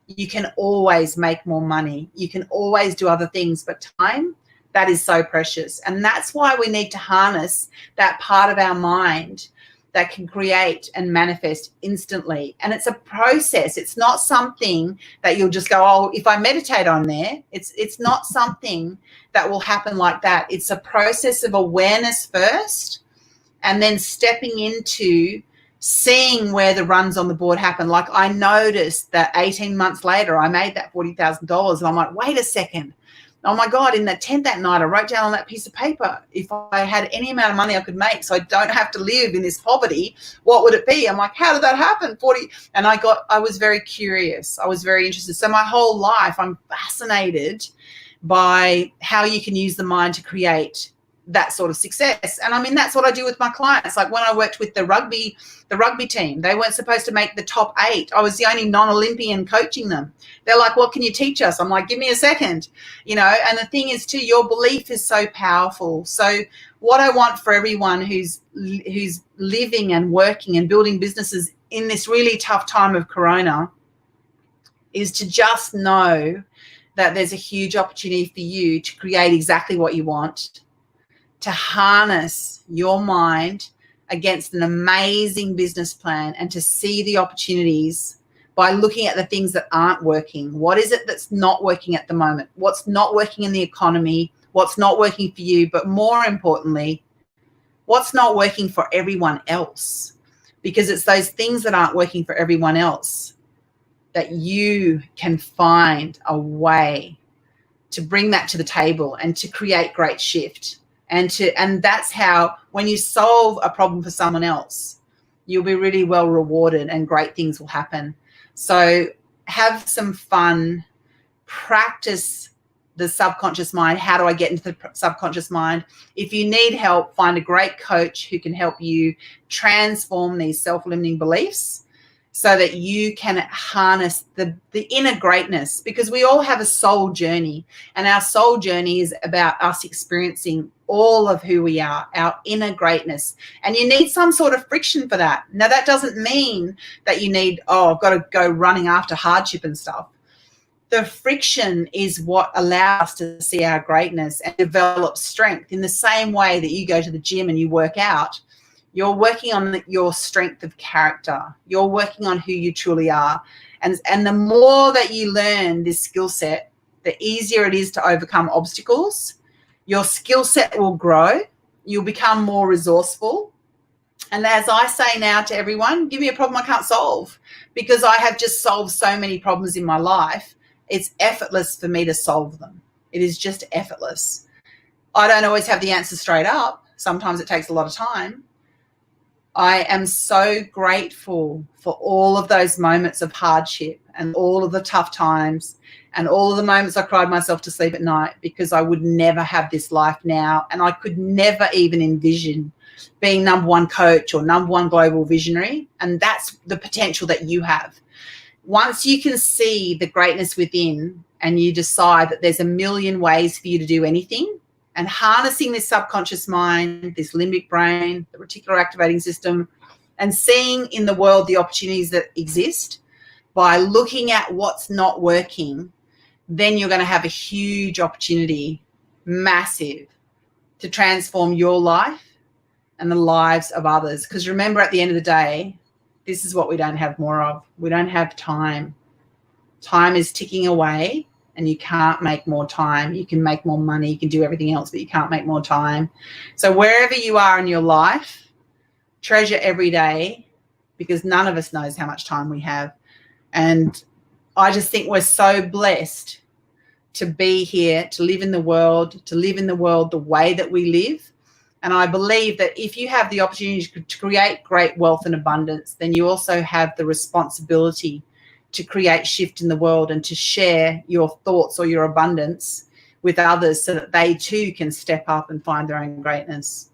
You can always make more money. You can always do other things. But time, that is so precious. And that's why we need to harness that part of our mind that can create and manifest instantly. And it's a process. It's not something that you'll just go, oh, if I meditate on there, it's not something that will happen like that. It's a process of awareness first, and then stepping into seeing where the runs on the board happen. Like, I noticed that 18 months later, I made that $40,000 and I'm like, wait a second. Oh my God, in that tent that night, I wrote down on that piece of paper, if I had any amount of money I could make so I don't have to live in this poverty, what would it be? I'm like, how did that happen? 40. And I was very curious. I was very interested. So my whole life, I'm fascinated by how you can use the mind to create that sort of success. And I mean, that's what I do with my clients. Like, when I worked with the rugby team, they weren't supposed to make the top 8. I was the only non-Olympian coaching them. They're like, what can you teach us? I'm like, give me a second, you know. And the thing is too, your belief is so powerful. So what I want for everyone who's living and working and building businesses in this really tough time of Corona is to just know that there's a huge opportunity for you to create exactly what you want, to harness your mind against an amazing business plan, and to see the opportunities by looking at the things that aren't working. What is it that's not working at the moment? What's not working in the economy? What's not working for you? But more importantly, what's not working for everyone else? Because it's those things that aren't working for everyone else that you can find a way to bring that to the table and to create great shift. And that's how, when you solve a problem for someone else, you'll be really well rewarded and great things will happen. So have some fun, practice the subconscious mind. How do I get into the subconscious mind? If you need help, find a great coach who can help you transform these self-limiting beliefs so that you can harness the inner greatness, because we all have a soul journey, and our soul journey is about us experiencing all of who we are, our inner greatness. And you need some sort of friction for that. Now, that doesn't mean that you need, oh, I've got to go running after hardship and stuff. The friction is what allows us to see our greatness and develop strength. In the same way that you go to the gym and you work out, you're working on your strength of character. You're working on who you truly are. And the more that you learn this skill set, the easier it is to overcome obstacles. Your skill set will grow. You'll become more resourceful. And as I say now to everyone, give me a problem I can't solve, because I have just solved so many problems in my life. It's effortless for me to solve them. It is just effortless. I don't always have the answer straight up. Sometimes it takes a lot of time. I am so grateful for all of those moments of hardship and all of the tough times and all of the moments I cried myself to sleep at night, because I would never have this life now, and I could never even envision being #1 coach or #1 global visionary. And that's the potential that you have. Once you can see the greatness within and you decide that there's a million ways for you to do anything, and harnessing this subconscious mind, this limbic brain, the reticular activating system, and seeing in the world the opportunities that exist, by looking at what's not working, then you're going to have a huge opportunity, massive, to transform your life and the lives of others. Because remember, at the end of the day, this is what we don't have more of. We don't have time. Time is ticking away, and you can't make more time. You can make more money, you can do everything else, but you can't make more time. So wherever you are in your life, treasure every day, because none of us knows how much time we have. And I just think we're so blessed to be here, to live in the world, the way that we live. And I believe that if you have the opportunity to create great wealth and abundance, then you also have the responsibility to create shift in the world and to share your thoughts or your abundance with others so that they too can step up and find their own greatness.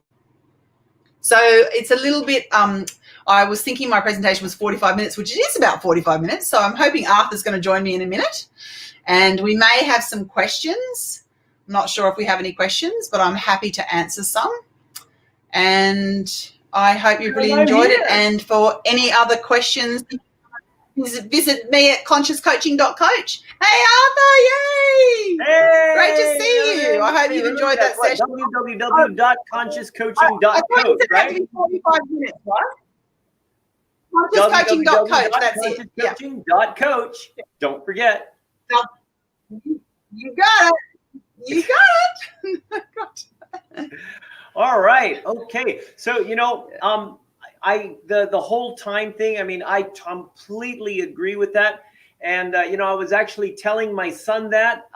So it's a little bit, I was thinking my presentation was 45 minutes, which it is about 45 minutes. So I'm hoping Arthur's going to join me in a minute. And we may have some questions. I'm not sure if we have any questions, but I'm happy to answer some. And I hope you've really enjoyed it. And for any other questions, visit me at consciouscoaching.coach. Hey, Arthur, yay! Hey, great to see you. I hope you've enjoyed that session. www.consciouscoaching.coach, right? To be 45 minutes, right? Consciouscoaching.coach, that's it. Consciouscoaching.coach. Don't forget. You got it. You got it. All right. Okay. So, you know, the whole time thing, I mean, I completely agree with that. And, you know, I was actually telling my son that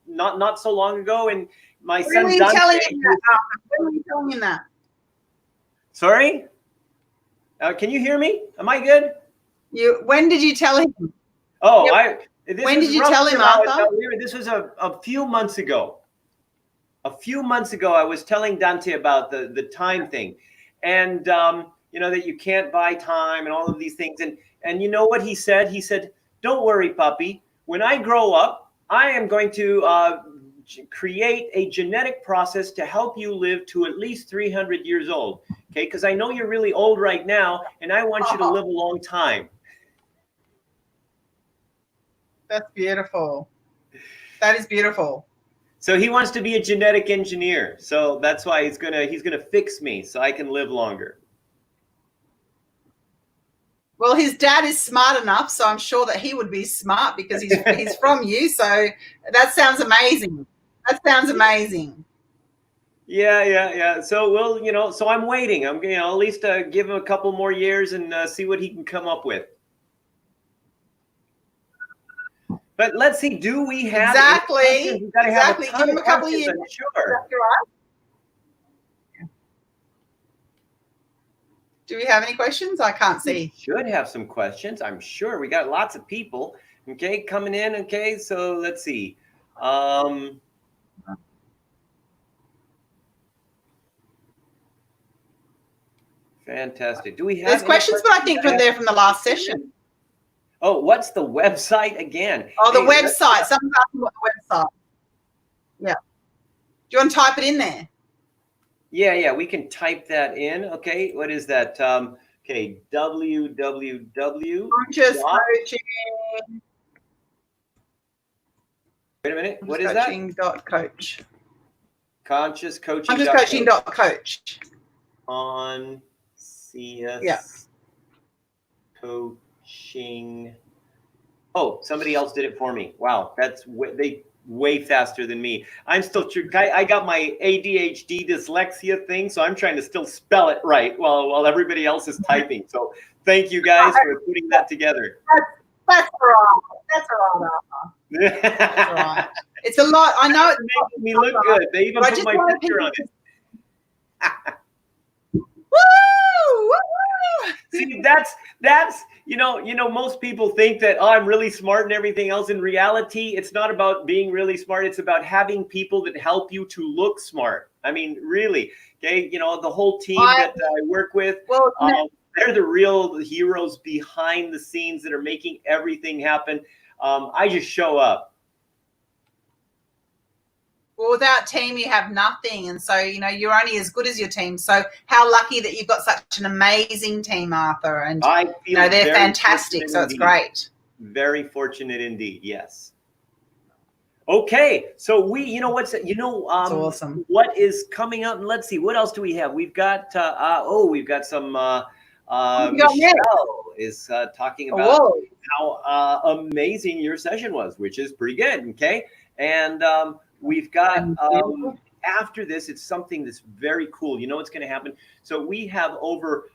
not so long ago. And my son, When were you telling him that? When were you telling him that? Sorry? Can you hear me? Am I good? When did you tell him? Oh, when did you tell him, Arthur? This was a few months ago. A few months ago, I was telling Dante about the time thing, and you know, that you can't buy time and all of these things. And you know what he said? He said, "Don't worry, puppy. When I grow up, I am going to create a genetic process to help you live to at least 300 years old. Okay, because I know you're really old right now, and I want you to live a long time." That's beautiful. That is beautiful. So he wants to be a genetic engineer. So that's why he's gonna fix me so I can live longer. Well, his dad is smart enough, so I'm sure that he would be smart because he's from you. So that sounds amazing. That sounds amazing. Yeah. So we'll, you know, so I'm waiting. I'm, you know, at least give him a couple more years and see what he can come up with. But let's see, do we have exactly? Exactly. Give him a couple of years. Sure. Do we have any questions? I can't see. We should have some questions. I'm sure we got lots of people. Okay, coming in. Okay, so let's see. Fantastic. Do we have? There's questions, but I think from the last session. Oh, what's the website again? Oh, the website. Someone's asking about the website. Yeah. Do you want to type it in there? Yeah, we can type that in. Okay, what is that? Okay, www. Conscious Coaching. Wait a minute. What is that? Coaching.coach. Conscious Coaching. Consciouscoaching.coach. On CS. Yeah. Coaching. Oh, somebody else did it for me. Wow, that's way faster than me. I'm still I got my ADHD dyslexia thing, so I'm trying to still spell it right while everybody else is typing. So thank you guys for putting that together. That's right. That's right. It's a lot. I know it's making me look good. They even put my picture on it. Woo! See, that's you know, most people think that, oh, I'm really smart and everything else. In reality, it's not about being really smart. It's about having people that help you to look smart. I mean, really, okay, you know, the whole team that I work with, they're the real heroes behind the scenes that are making everything happen. I just show up. Well, without team, you have nothing. And so, you know, you're only as good as your team. So how lucky that you've got such an amazing team, Arthur. And, you know, they're fantastic. So it's great. Very fortunate indeed. Yes. Okay, so we, awesome. what is coming up? And let's see, what else do we have? We've got, we've got some. Michelle is talking about how amazing your session was, which is pretty good. Okay, and we've got after this, it's something that's very cool. You know what's going to happen? So we have over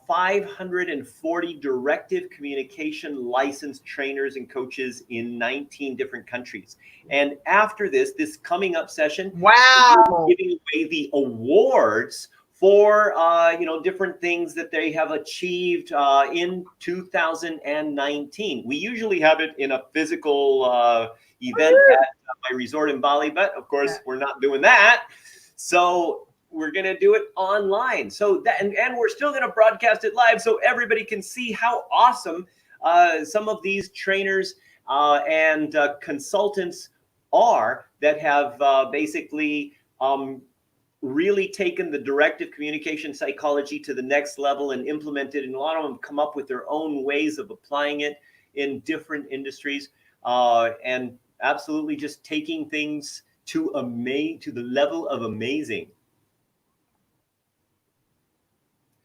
540 directive communication licensed trainers and coaches in 19 different countries. And after this coming up session, wow, we're giving away the awards for different things that they have achieved in 2019. We usually have it in a physical event at my resort in Bali, but of course we're not doing that. So we're going to do it online. So that, and we're still going to broadcast it live so everybody can see how awesome some of these trainers and consultants are that have basically really taken the directive communication psychology to the next level and implemented, and a lot of them come up with their own ways of applying it in different industries, and absolutely just taking things to the level of amazing.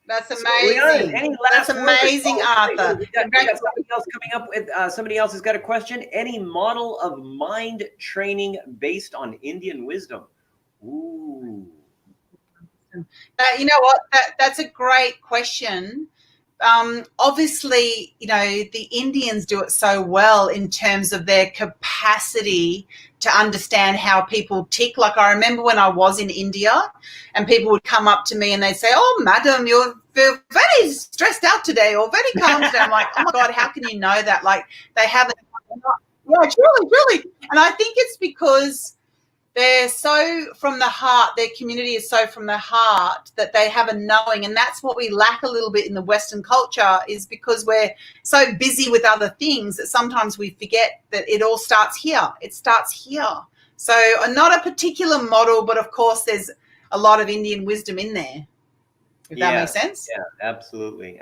That's amazing. That's amazing, Arthur. We got somebody else coming up with. Somebody else has got a question. Any model of mind training based on Indian wisdom? Ooh. You know what? That's a great question. Obviously, the Indians do it so well in terms of their capacity to understand how people tick. Like, I remember when I was in India and people would come up to me and they'd say, "Oh, madam, you're very stressed out today or very calm today." I'm like, "Oh my God, how can you know that?" Like, they haven't. Yeah, truly. And I think it's because they're so from the heart, their community is so from the heart that they have a knowing. And that's what we lack a little bit in the Western culture, is because we're so busy with other things that sometimes we forget that it all starts here. It starts here. So not a particular model, but of course there's a lot of Indian wisdom in there, if that makes sense. Yeah, absolutely.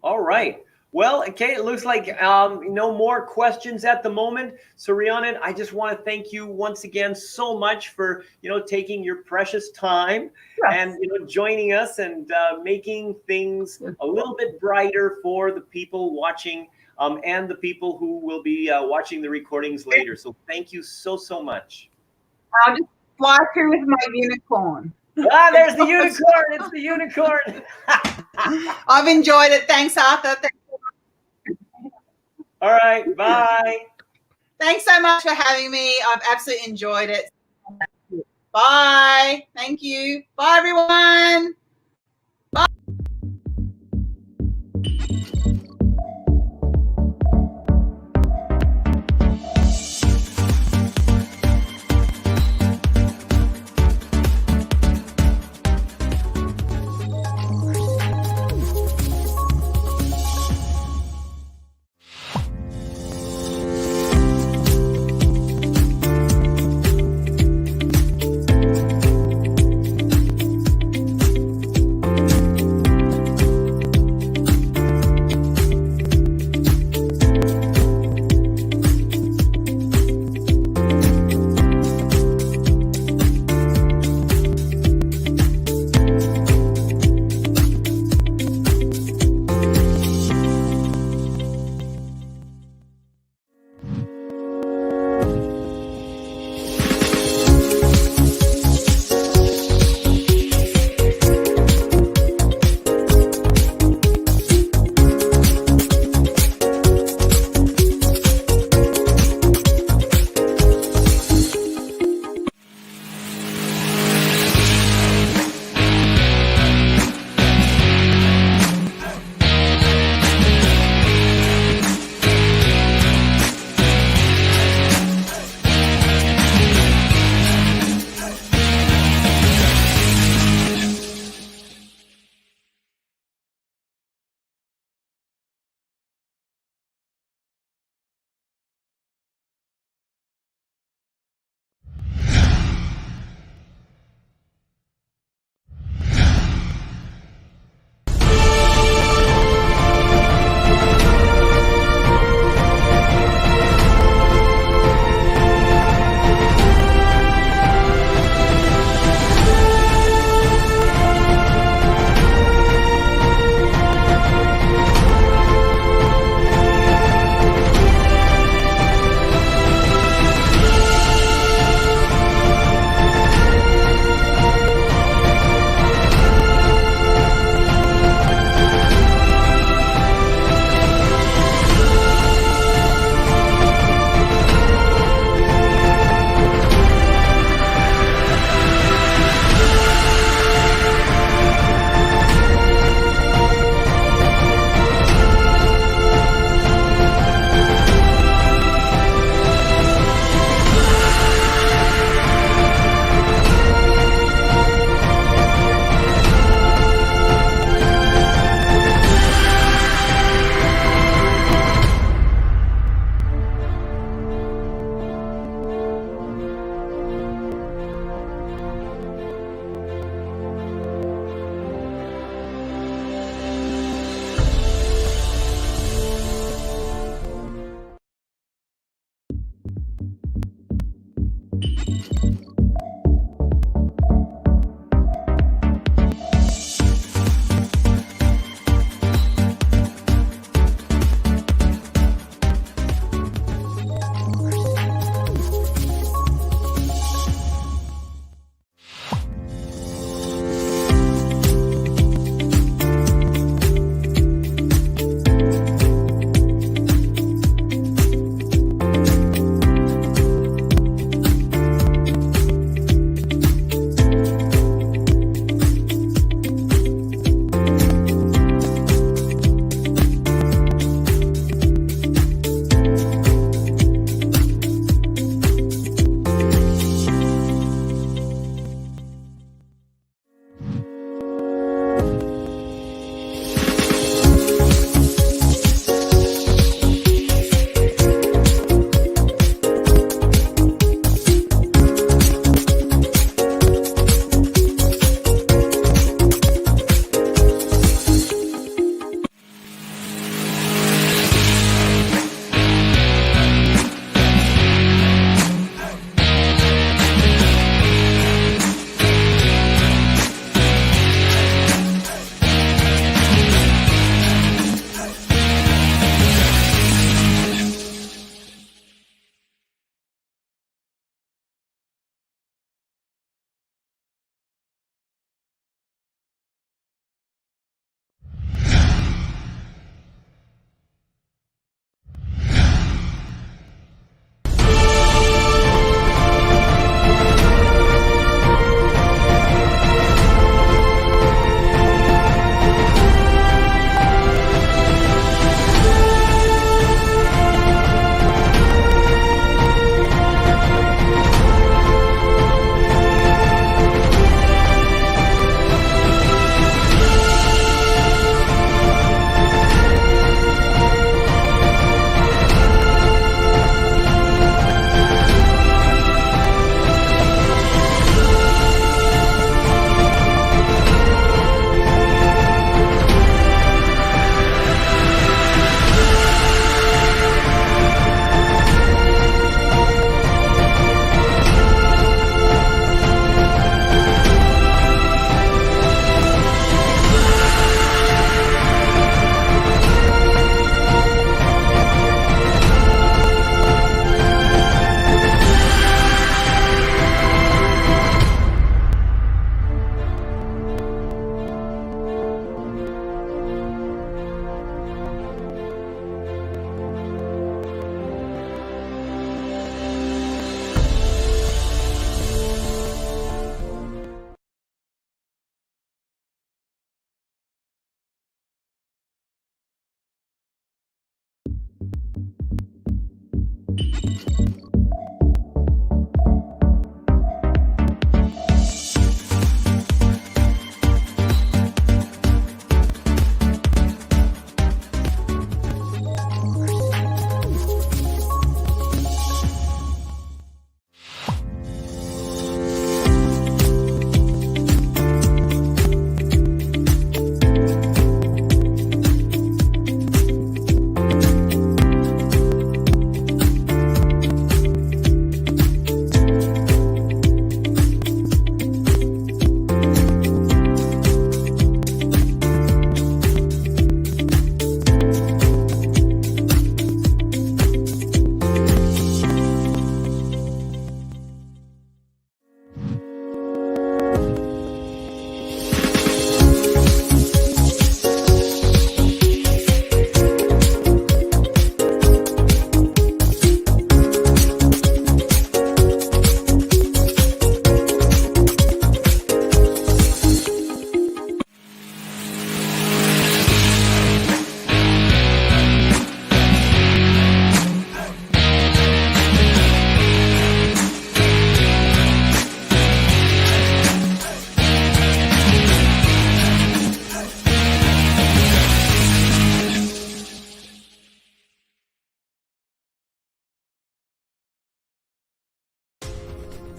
All right. Well, okay, it looks like no more questions at the moment. So, Rhiannon, I just want to thank you once again so much for, taking your precious time and, joining us and making things a little bit brighter for the people watching and the people who will be watching the recordings later. So thank you so much. I'll just fly through with my unicorn. There's the unicorn. It's the unicorn. I've enjoyed it. Thanks, Arthur. All right. Bye. Thanks so much for having me. I've absolutely enjoyed it. Bye. Thank you. Bye, everyone. Bye.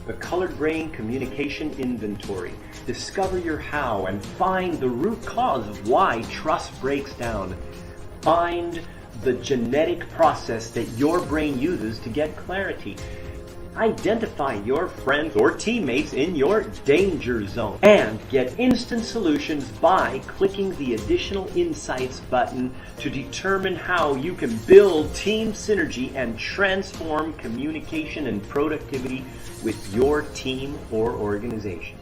The Colored Brain Communication Inventory. Discover your how and find the root cause of why trust breaks down. Find the genetic process that your brain uses to get clarity. Identify your friends or teammates in your danger zone and get instant solutions by clicking the Additional Insights button to determine how you can build team synergy and transform communication and productivity with your team or organization.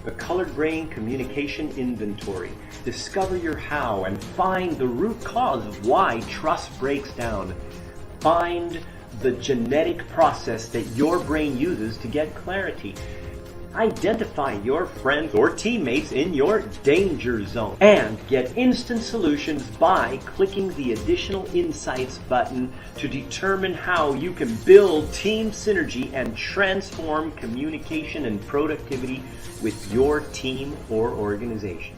the Colored Brain Communication Inventory. Discover your how and find the root cause of why trust breaks down. Find the genetic process that your brain uses to get clarity. Identify your friends or teammates in your danger zone and get instant solutions by clicking the Additional Insights button to determine how you can build team synergy and transform communication and productivity with your team or organization.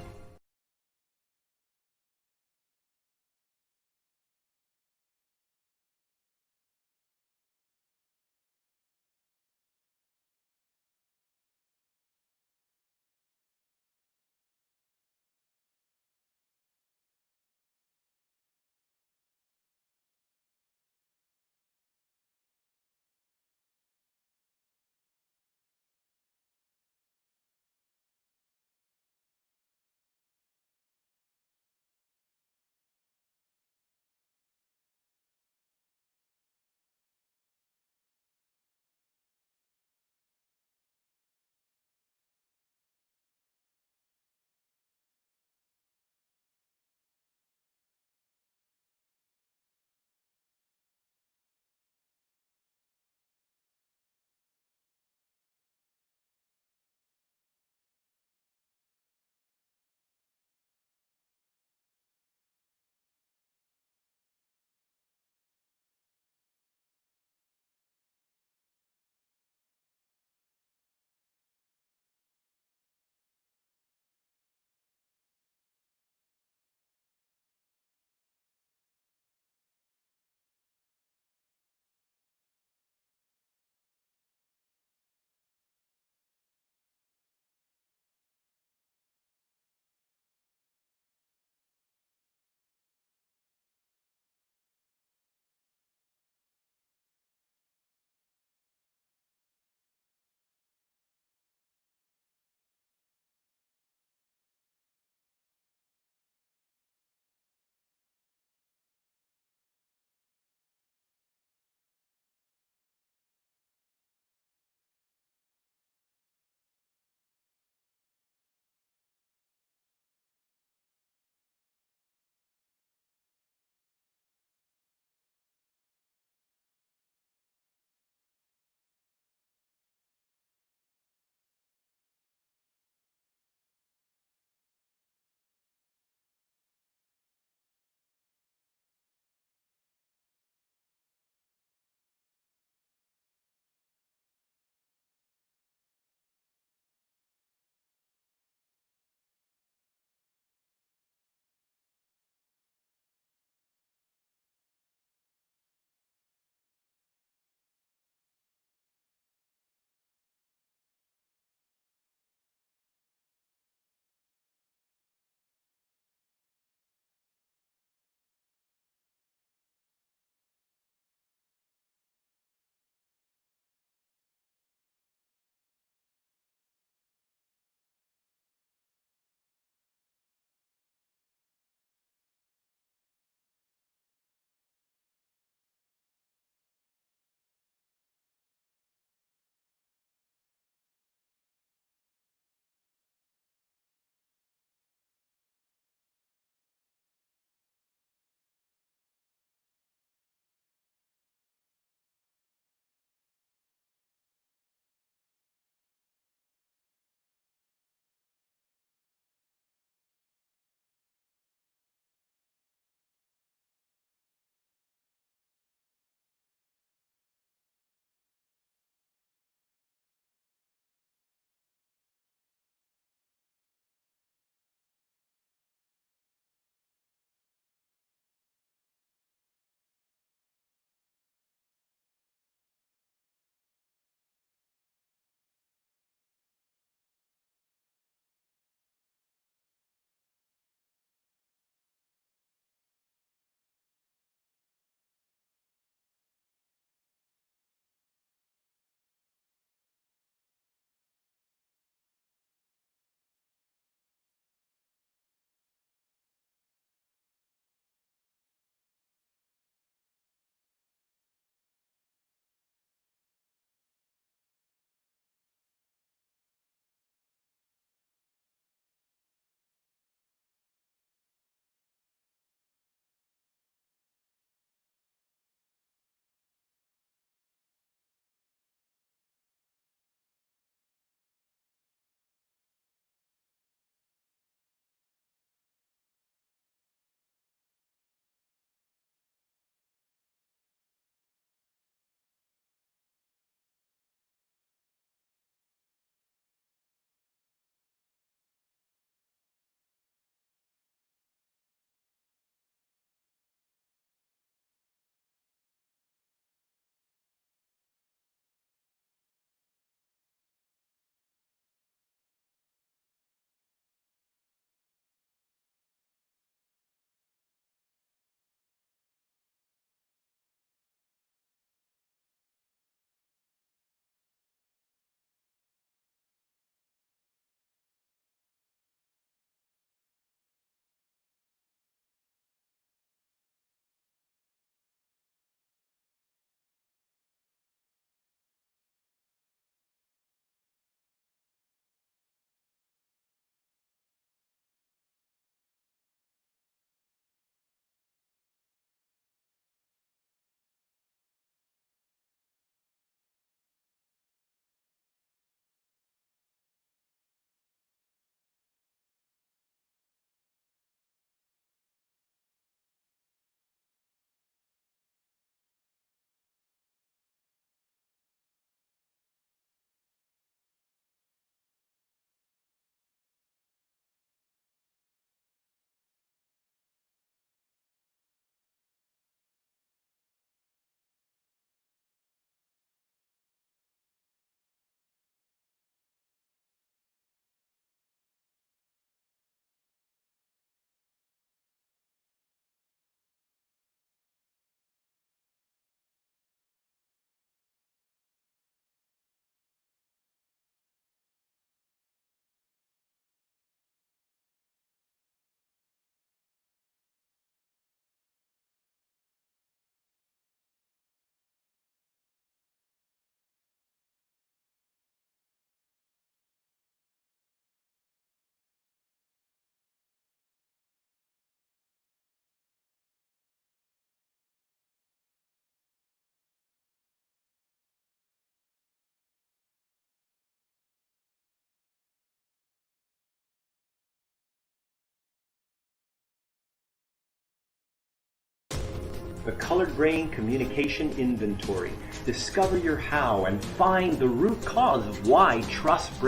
the Colored Brain Communication Inventory. Discover your how and find the root cause of why trust breaks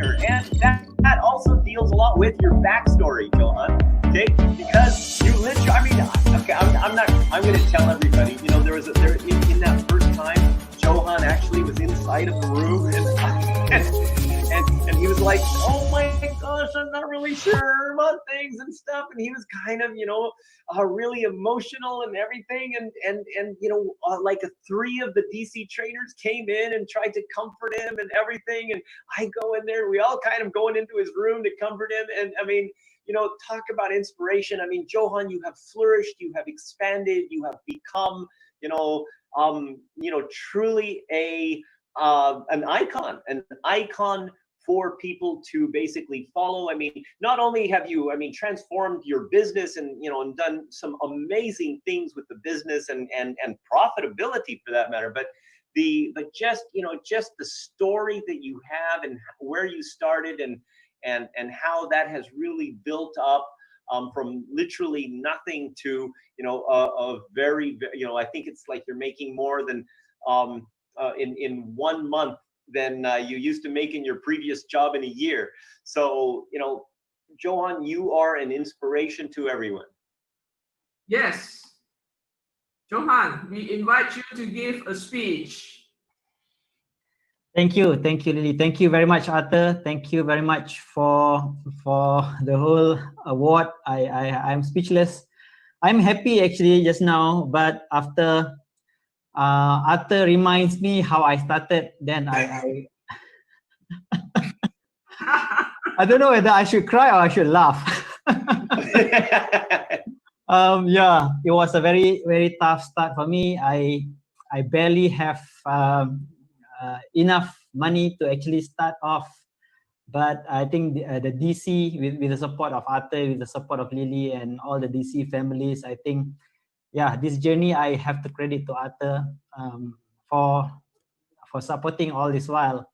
trainer, and that also deals a lot with your backstory, Johan. Okay, because you literally, I mean, okay, I'm going to tell everybody. You know, there in that first time, Johan actually was inside of the room, and he was like, "Oh my gosh, I'm not really sure about things and stuff," and he was kind of, you know, really emotional and everything, and you know, like 3 of the DC trainers came in and tried to comfort him and everything, and I go in there, we all kind of going into his room to comfort him, and I mean, you know, talk about inspiration. I mean, Johan, you have flourished, you have expanded, you have become, you know, truly an icon for people to basically follow. I mean, not only have you, I mean, transformed your business and, you know, and done some amazing things with the business and profitability for that matter, but just, you know, just the story that you have and where you started and how that has really built up from literally nothing to, you know, a very, you know, I think it's like you're making more than in 1 month than you used to make in your previous job in a year. So, you know, Johan, you are an inspiration to everyone. Yes. Johan, we invite you to give a speech. Thank you, Lily. Thank you very much, Arthur. Thank you very much for the whole award. I'm speechless. I'm happy actually just now, but after Arthur reminds me how I started, then I I don't know whether I should cry or I should laugh. Yeah, it was a very, very tough start for me. I barely have enough money to actually start off, but I think the DC, with the support of Arthur, with the support of Lily and all the DC families, I think, yeah, this journey I have to credit to Arthur for supporting all this while.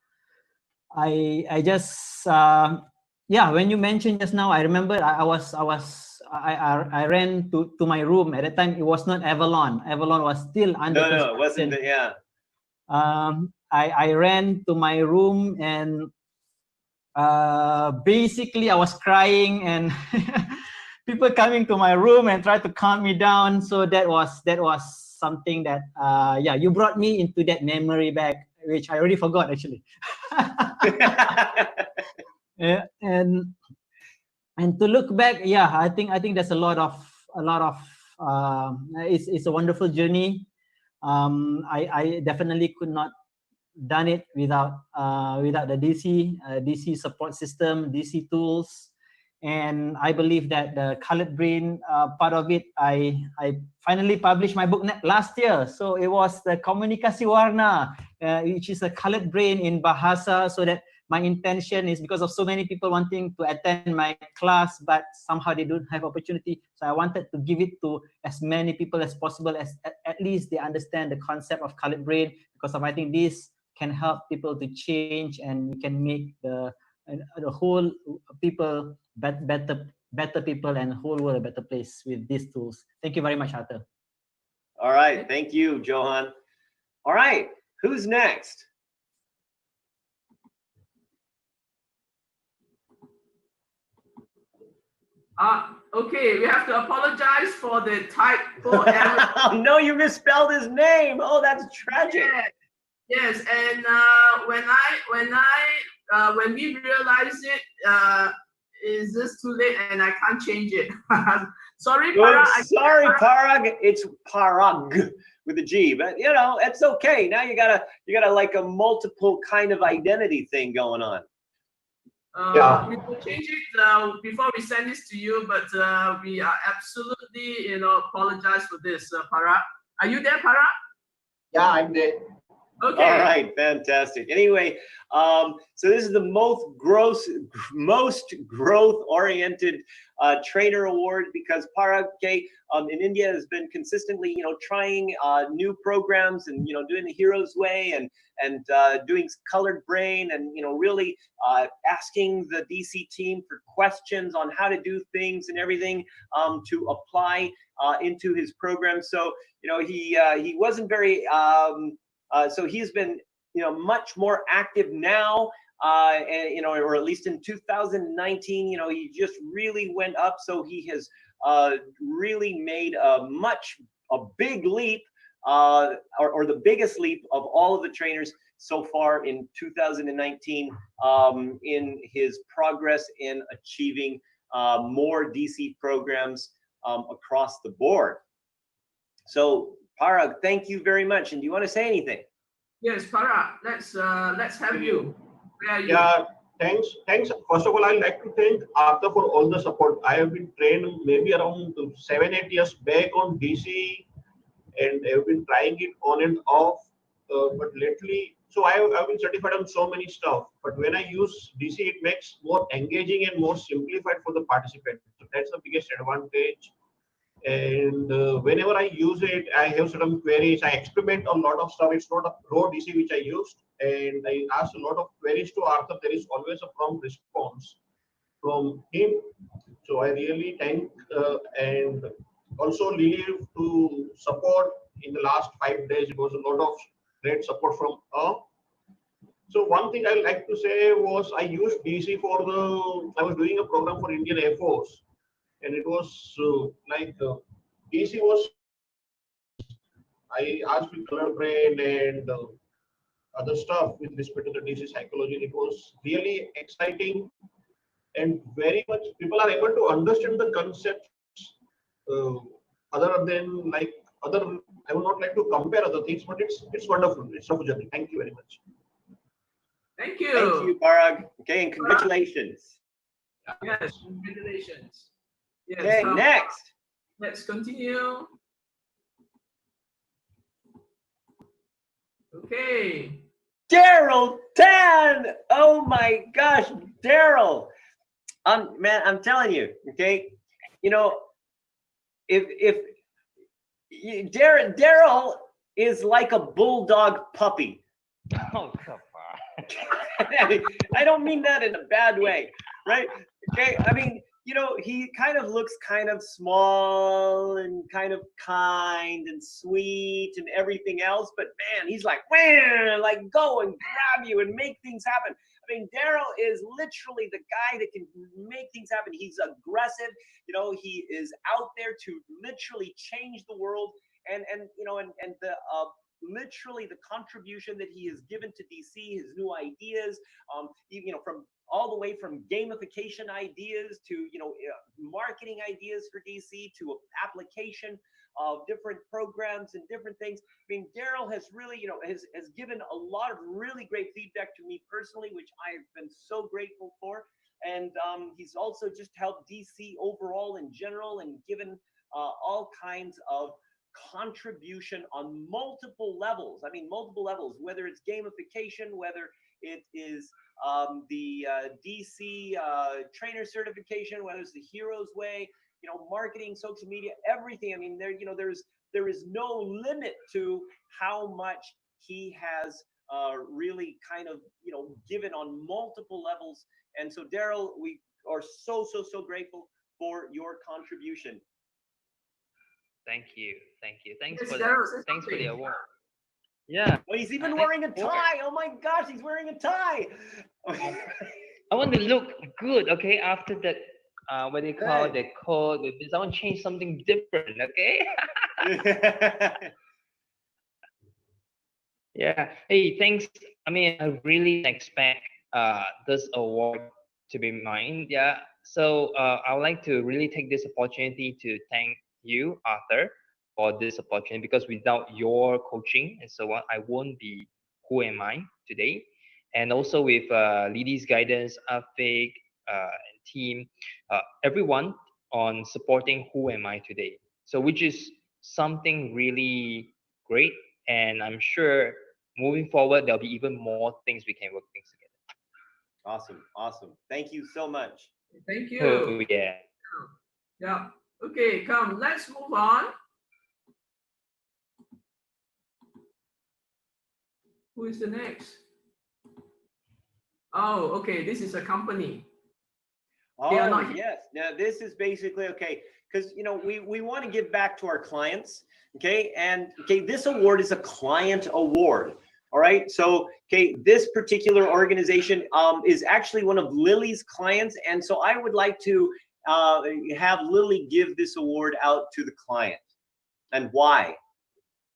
I just yeah, when you mentioned just now, I remember I ran to my room. At the time it was not Avalon. Avalon was still under construction. No, it wasn't. Yeah. I ran to my room and basically I was crying and people coming to my room and try to calm me down. So that was something that yeah, you brought me into that memory back, which I already forgot actually. and to look back, yeah, I think there's a lot of it's a wonderful journey. I definitely could not done it without the DC support system, DC tools, and I believe that the Colored Brain part of it, I finally published my book last year. So it was the Komunikasi Warna, which is a Colored Brain in Bahasa, so that my intention is, because of so many people wanting to attend my class, but somehow they don't have opportunity. So I wanted to give it to as many people as possible, as at least they understand the concept of Colored Brain, because I think this can help people to change, and we can make the whole people better people, and whole world a better place with these tools. Thank you very much, Arthur. All right, thank you, Johan. All right, who's next? Okay, we have to apologize for the typo error. Oh, no, you misspelled his name. Oh, that's tragic. Yes, and when we realized it, is this too late and I can't change it? Sorry, Parag. Sorry, Parag. It's Parag with a G, but you know, it's okay. Now you got like a multiple kind of identity thing going on. We will change it before we send this to you, but we are absolutely, apologize for this, Parag. Are you there, Parag? Yeah, I'm there. Okay. All right, fantastic. Anyway, so this is the most growth-oriented trainer award, because Parag in India has been consistently, trying new programs and doing the Hero's Way and doing Colored Brain, and really asking the DC team for questions on how to do things and everything to apply into his program. So he wasn't very so he's been much more active now and or at least in 2019, he just really went up. So he has really made a big leap, or the biggest leap of all of the trainers so far in 2019, in his progress in achieving more DC programs across the board. So Parag, thank you very much. And do you want to say anything? Yes, Parag, let's have you. Where are you? Yeah, thanks. First of all, I'd like to thank Arthur for all the support. I have been trained maybe around 7-8 years back on DC, and I've been trying it on and off. But lately, so I've been certified on so many stuff. But when I use DC, it makes more engaging and more simplified for the participant. So that's the biggest advantage. And whenever I use it, I have certain queries. I experiment a lot of stuff. It's not a raw DC which I used, and I asked a lot of queries to Arthur. There is always a prompt response from him. So I really thank and also Lily to support in the last 5 days. It was a lot of great support from her. So one thing I like to say was I used DC I was doing a program for Indian Air Force, and it was DC was, I asked with color brain and other stuff with respect to the DC psychology. It was really exciting, and very much people are able to understand the concepts other than I would not like to compare other things, but it's wonderful. It's a journey. Thank you very much. Thank you. Thank you, Parag. Okay, and congratulations. Yes, congratulations. Yes, Okay, next. Let's continue. Okay. Daryl Tan. Oh my gosh, Daryl. Man, I'm telling you, okay. If Daryl is like a bulldog puppy. Oh, come on. I don't mean that in a bad way, right? Okay, I mean, he kind of looks kind of small and kind of kind and sweet and everything else, but man, he's like, man, like go and grab you and make things happen. I mean, Daryl is literally the guy that can make things happen. He's aggressive, he is out there to literally change the world, and the literally the contribution that he has given to DC, his new ideas, from all the way from gamification ideas to marketing ideas for DC to application of different programs and different things. I mean, Daryl has really has given a lot of really great feedback to me personally, which I've been so grateful for. And he's also just helped DC overall in general and given all kinds of contribution on multiple levels. I mean, multiple levels, whether it's gamification, whether it is the DC trainer certification, whether it's the Heroes Way, marketing, social media, everything. I mean, there is no limit to how much he has really kind of given on multiple levels. And so, Daryl, we are so grateful for your contribution. Thank you. Thanks Yes, for Daryl, thanks for the award. Yeah. Well, he's even wearing a tie. Oh my gosh, he's wearing a tie. I want to look good, okay, after that what do you call the code with this. I want to change something different, okay? Yeah. Hey, thanks. I mean, I really expect this award to be mine. Yeah. So I would like to really take this opportunity to thank you, Arthur, for this opportunity, because without your coaching and so on, I won't be who am I today. And also with Lily's guidance, Afik, and team, everyone on supporting who am I today. So which is something really great. And I'm sure moving forward, there'll be even more things we can work things together. Awesome. Thank you so much. Thank you. Oh, yeah. Yeah. Okay, come, let's move on. Who is the next? Oh, okay, this is a company. Oh, yes. Now, this is basically, okay, because, we want to give back to our clients, okay? And, okay, this award is a client award, All right, so okay, this particular organization is actually one of Lily's clients, and so I would like to have Lily give this award out to the client. And why?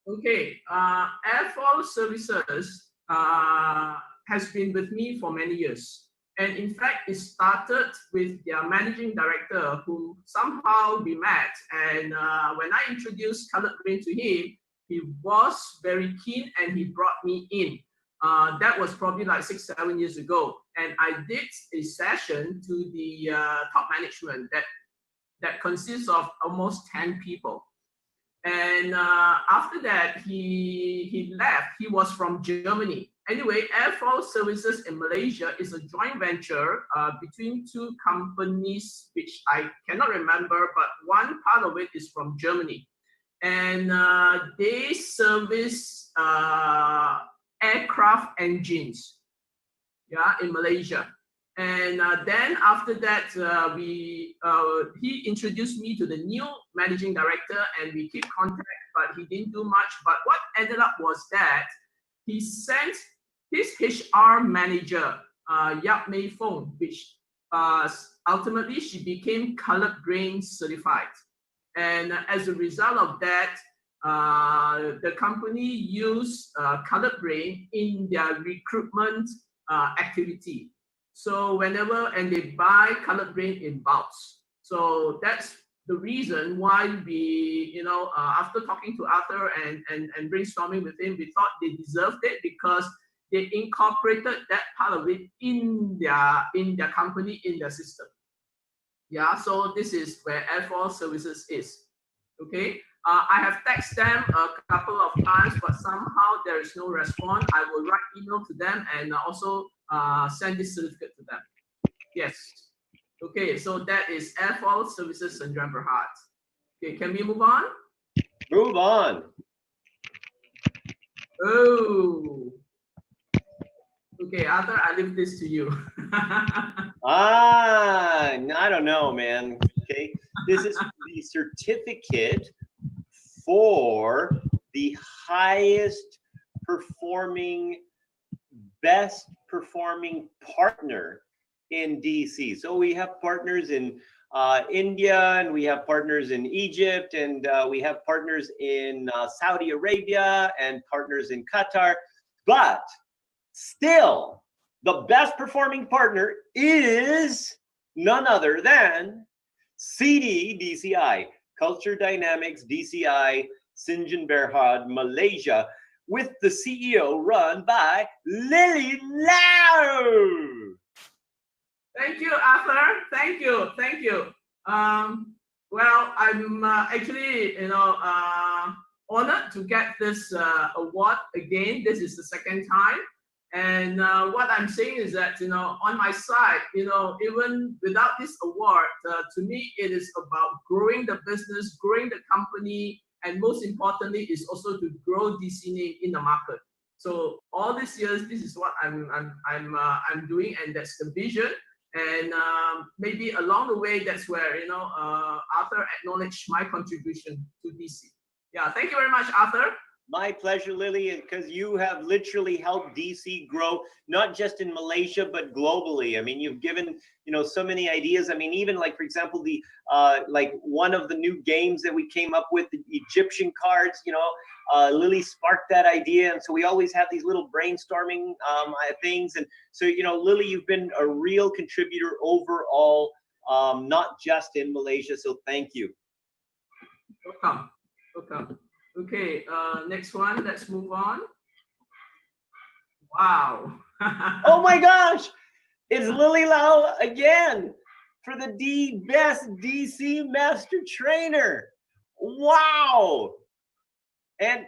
Okay, Airfall Services has been with me for many years. And in fact, it started with their managing director, who somehow we met. And when I introduced Colored Green to him, he was very keen and he brought me in. That was probably like 6-7 years ago. And I did a session to the top management that consists of almost 10 people. And after that, he left. He was from Germany. Anyway, Airfall Services in Malaysia is a joint venture between two companies, which I cannot remember, but one part of it is from Germany. And they service aircraft engines, yeah, in Malaysia. And then after that, he introduced me to the new managing director, and we keep contact, but he didn't do much. But what ended up was that he sent his HR manager, Yap Mei Fong, which ultimately she became Colored Grain certified. And as a result of that, the company used Colored Grain in their recruitment activity. So whenever, and they buy Colored Grain in bulks. So that's the reason why we, after talking to Arthur and brainstorming with him, we thought they deserved it because they incorporated that part of it in their company, in their system. Yeah, so this is where Airfall Services is. Okay, I have texted them a couple of times, but somehow there is no response. I will write email to them and also send this certificate to them. Yes. Okay, so that is Airfall Services St. John Berhad. Okay, can we move on? Move on. Oh. Okay, Arthur, I leave this to you. I don't know, man. Okay, this is the certificate for the highest performing, best performing partner in DC. So we have partners in India, and we have partners in Egypt, and we have partners in Saudi Arabia, and partners in Qatar. But still, the best performing partner is none other than CDDCI, Culture Dynamics DCI, St. John Berhad, Malaysia, with the CEO run by Lily Lau. Thank you, Arthur. Thank you. Thank you. Well, I'm actually, honored to get this award again. This is the second time. And what I'm saying is that, on my side, even without this award, to me, it is about growing the business, growing the company, and most importantly, is also to grow DC name in the market. So all these years, this is what I'm doing, and that's the vision. And maybe along the way, that's where Arthur acknowledged my contribution to DC. Yeah, thank you very much, Arthur. My pleasure, Lily, because you have literally helped DC grow, not just in Malaysia, but globally. I mean, you've given, so many ideas. I mean, even like, for example, the like one of the new games that we came up with, the Egyptian cards, Lily sparked that idea. And so we always have these little brainstorming things. And so, Lily, you've been a real contributor overall, not just in Malaysia. So thank you. Welcome. Welcome. Okay, next one, let's move on. Wow. Oh my gosh, it's Lily Lau again for the Best DC Master Trainer. Wow. And,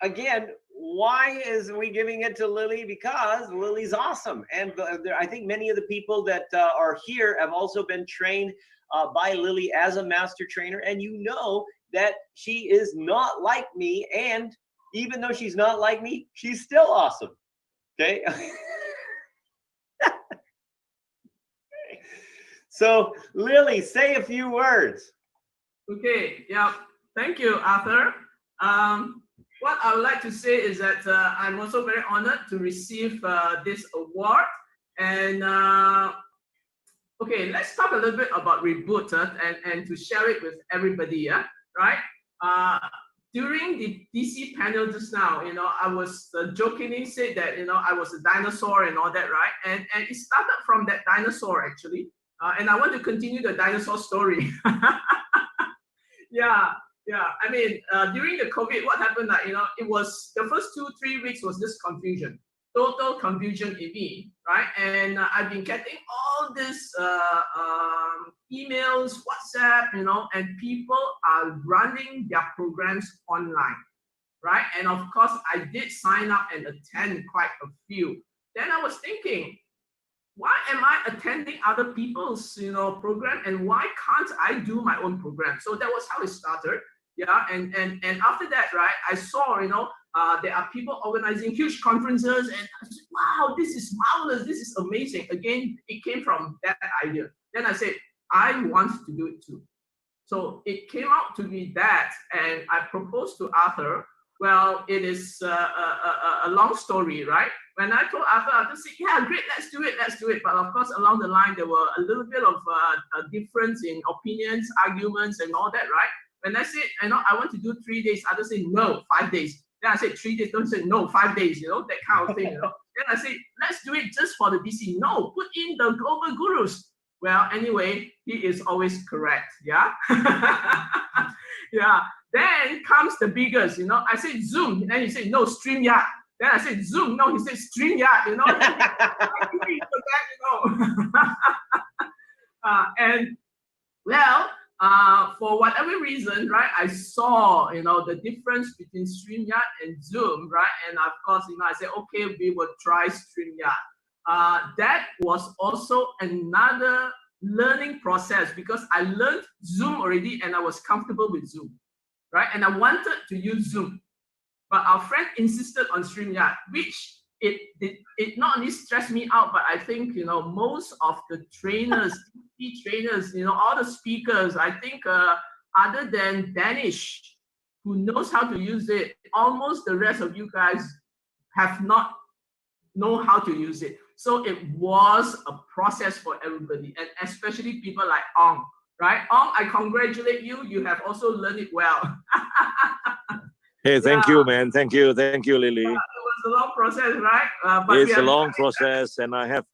again, why is we giving it to Lily? Because Lily's awesome. And I think many of the people that are here have also been trained by Lily as a master trainer. And that she is not like me, and even though she's not like me, she's still awesome. Okay. So Lily, say a few words. Okay, yeah, thank you, Arthur. what I would like to say is that I'm also very honored to receive this award. And okay, let's talk a little bit about Reboot and to share it with everybody, yeah, right? Uh, During the DC panel just now, I was jokingly said that, I was a dinosaur and all that, right? And it started from that dinosaur actually. And I want to continue the dinosaur story. Yeah, yeah. I mean, during the COVID, what happened? Like, it was the first 2-3 weeks was this confusion, total confusion in me, right? And I've been getting all this emails, WhatsApp, and people are running their programs online, right? And of course, I did sign up and attend quite a few. Then I was thinking, why am I attending other people's program, and why can't I do my own program? So that was how it started. Yeah, and after that, right, I saw there are people organizing huge conferences, and I said, wow, this is marvelous, this is amazing. Again, it came from that idea. Then I said, I want to do it too. So it came out to be that, and I proposed to Arthur. Well, it is a long story, right? When I told Arthur said, yeah, great, let's do it. But of course, along the line, there were a little bit of a difference in opinions, arguments, and all that, right? When I said, I want to do 3 days, others say, no, 5 days. Then I said, 3 days, don't say, no, 5 days, that kind of thing, Then I said, let's do it just for the DC. No, put in the global gurus. Well, anyway, he is always correct, yeah? Yeah. Then comes the biggest, I said Zoom, and then he said, no, StreamYard. Then I said Zoom, no, he said StreamYard, And well, for whatever reason, right, I saw, the difference between StreamYard and Zoom, right? And of course, I said, okay, we will try StreamYard. That was also another learning process because I learned Zoom already and I was comfortable with Zoom, right? And I wanted to use Zoom, but our friend insisted on StreamYard, which it not only stressed me out, but I think, most of the trainers, all the speakers, I think other than Danish, who knows how to use it, almost the rest of you guys have not know how to use it. So it was a process for everybody, and especially people like Ong, right? Ong, I congratulate you. You have also learned it well. Hey, thank you, man. Thank you, Lily. It was a long process, right? But it's a long process, and I have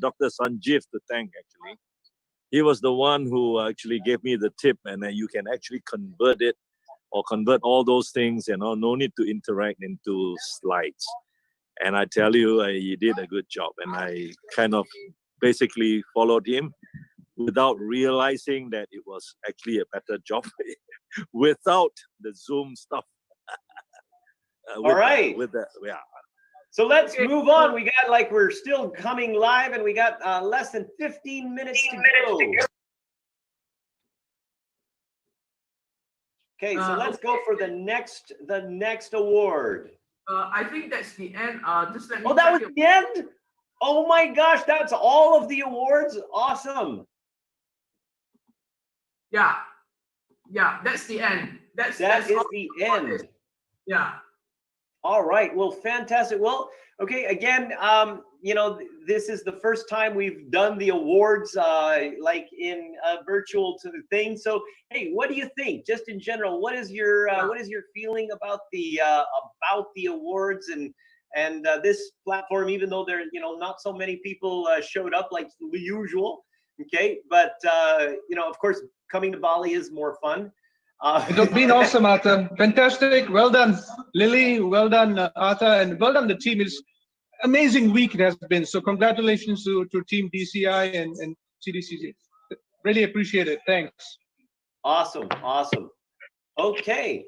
Dr. Sanjeev to thank. Actually, he was the one who actually gave me the tip, and you can actually convert it or convert all those things. No need to interact into slides. And I tell you, he did a good job, and I kind of basically followed him without realizing that it was actually a better job without the Zoom stuff. All right. Yeah. So let's move on. We got we're still coming live, and we got less than 15 minutes to go. Okay, so let's go for the next award. I think that's the end. Just let me. Oh, that was the end? Oh my gosh, that's all of the awards? Awesome. Yeah, that's the end. That's the end. Yeah. All right. Well, fantastic. Well, okay. Again, this is the first time we've done the awards like in virtual to the thing. So, hey, what do you think? Just in general, what is your feeling about the awards and this platform? Even though there not so many people showed up like the usual. Okay, but of course, coming to Bali is more fun. It has been awesome, Arthur. Fantastic. Well done, Lily. Well done, Arthur. And well done, the team. It's amazing week it has been. So congratulations to Team DCI and CDCC. Really appreciate it. Thanks. Awesome. Okay.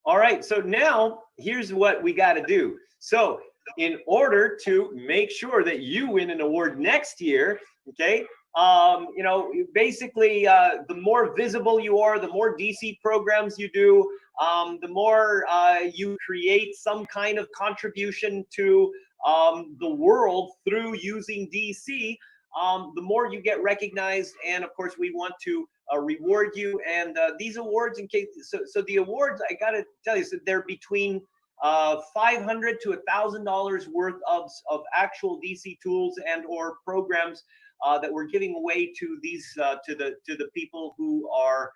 All right. So now here's what we got to do. So in order to make sure that you win an award next year, okay, basically, the more visible you are, the more DC programs you do, the more you create some kind of contribution to the world through using DC, the more you get recognized. And of course, we want to reward you. And these awards, so the awards, I got to tell you, so they're between $500 to $1,000 worth of actual DC tools and or programs that we're giving away to these to the people who are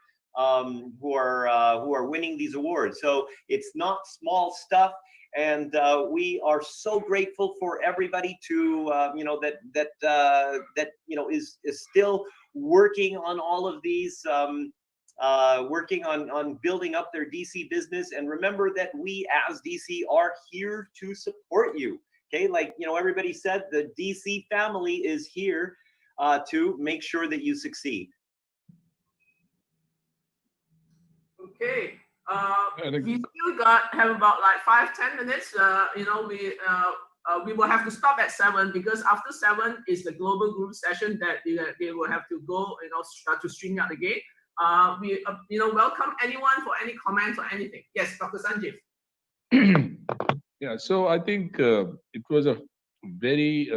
winning these awards. So it's not small stuff, and we are so grateful for everybody to that is still working on all of these. Working on building up their DC business. And remember that we as DC are here to support you. Okay, like everybody said, the DC family is here to make sure that you succeed. Okay. We still have about like 5-10 minutes. We will have to stop at 7 because after 7 is the global group session that they will have to go to stream out again. We welcome anyone for any comments or anything. Yes, Dr. Sanjeev. Yeah, so I think it was a very,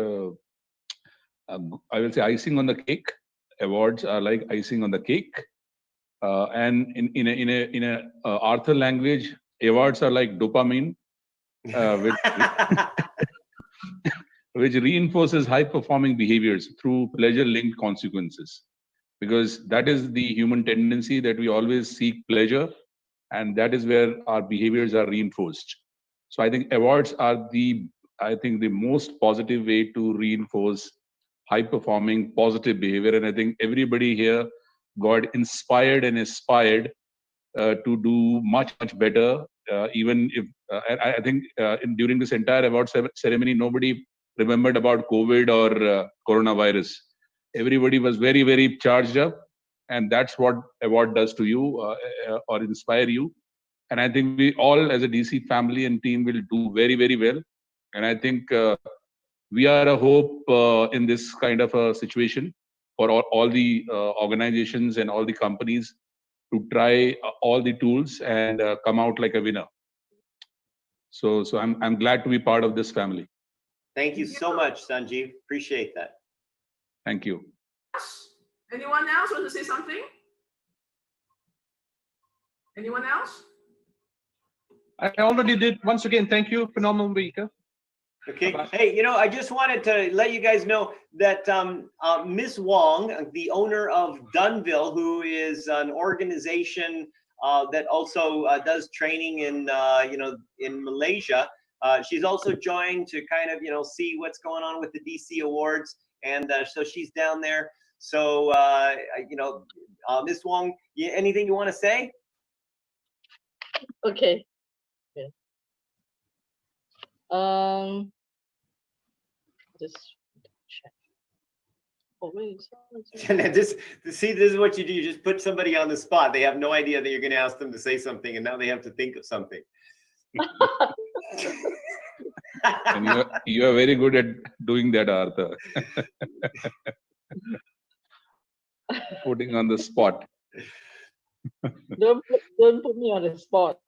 I will say, icing on the cake. Awards are like icing on the cake, and in a Arthur language, awards are like dopamine, which reinforces high-performing behaviors through pleasure-linked consequences. Because that is the human tendency, that we always seek pleasure, and that is where our behaviors are reinforced. So I think awards are the most positive way to reinforce high-performing positive behavior. And I think everybody here got inspired and aspired to do much better. Even if I think during this entire award ceremony, nobody remembered about COVID or coronavirus. Everybody was very, very charged up, and that's what award does to you or inspire you. And I think we all as a DC family and team will do very, very well. And I think we are a hope in this kind of a situation for all the organizations and all the companies to try all the tools and come out like a winner. So I'm glad to be part of this family. Thank you so much, Sanjeev. Appreciate that. Thank you. Anyone else want to say something? Anyone else? I already did. Once again, thank you. Phenomenal week. Okay. Hey, I just wanted to let you guys know that Ms. Wong, the owner of Dunville, who is an organization that also does training in in Malaysia, she's also joined to kind of see what's going on with the DC Awards, and so she's down there. So Ms. Wong, anything you want to say? Okay. Just check. Oh wait. This is what you do. You just put somebody on the spot. They have no idea that you're going to ask them to say something, and now they have to think of something. And you are very good at doing that, Arthur. Putting on the spot. Don't put me on the spot.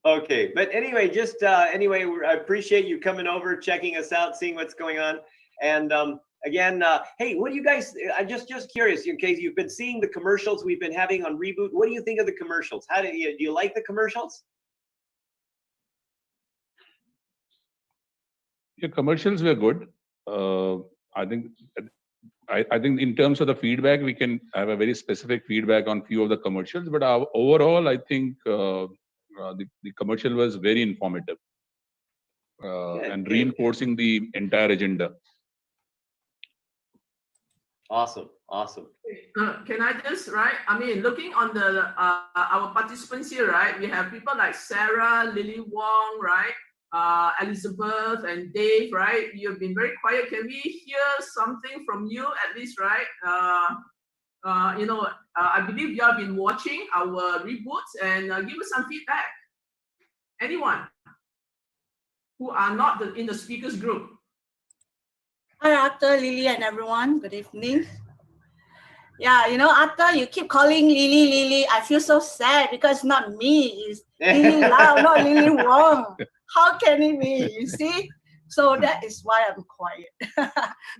Okay, but anyway, anyway, I appreciate you coming over, checking us out, seeing what's going on, and again, hey, what do you guys? I'm just curious. In case you've been seeing the commercials we've been having on Reboot, what do you think of the commercials? Do you like the commercials? Your commercials were good. I think in terms of the feedback, we can have a very specific feedback on few of the commercials. But overall, I think the commercial was very informative and reinforcing the entire agenda. Awesome. Can I just, I mean, looking on the our participants here, we have people like Sarah, Lily Wong, Elizabeth and Dave, You've been very quiet. Can we hear something from you at least, I believe you have been watching our reboots and give us some feedback. Anyone who are not in the speakers group? Hi, Arthur, Lily, and everyone. Good evening. Yeah, Arthur, you keep calling Lily. I feel so sad because it's not me. It's Lily Lau, not Lily Wong. How can it be? You see? So that is why I'm quiet.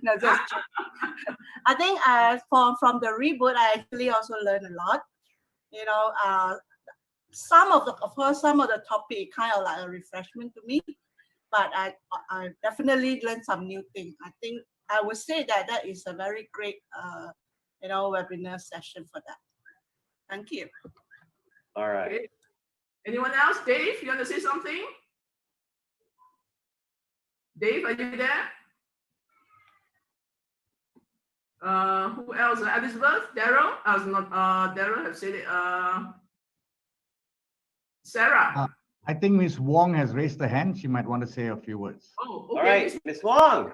No, just I think from the reboot, I actually also learned a lot. some of the topic kind of like a refreshment to me, but I definitely learned some new things. I think I would say that is a very great webinar session for that. Thank you. All right. Okay. Anyone else? Dave, you want to say something? Dave, are you there? Who else? Elizabeth? Daryl? Daryl have said it. Sarah. I think Ms. Wong has raised her hand. She might want to say a few words. Oh, okay. All right, Ms. Wong.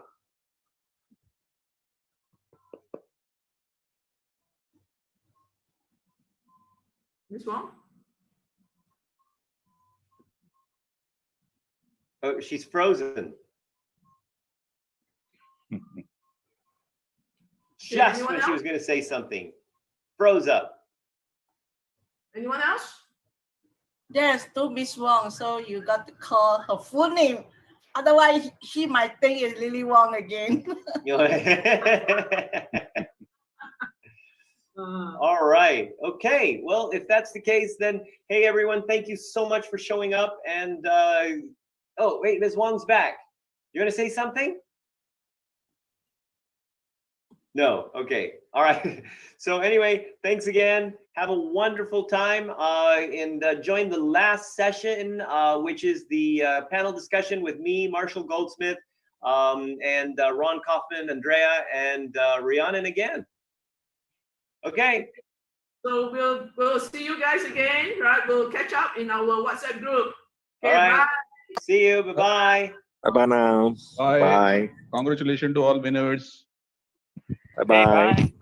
Ms. Wong? Oh, she's frozen. Just when she was going to say something. Froze up. Anyone else? There's two Miss Wong, so you got to call her full name. Otherwise, she might think it's Lily Wong again. All right. Okay. Well, if that's the case, then hey, everyone, thank you so much for showing up. And oh, wait, Ms. Wong's back. You want to say something? No. Okay. All right. So anyway, thanks again. Have a wonderful time and join the last session, which is the panel discussion with me, Marshall Goldsmith, and Ron Kaufman, Andrea, and Rhiannon again. Okay. So we'll see you guys again, right? We'll catch up in our WhatsApp group. Okay, all right. bye. See you. Bye-bye. Bye-bye now. Bye. Bye. Congratulations to all winners. Bye-bye. Okay, bye.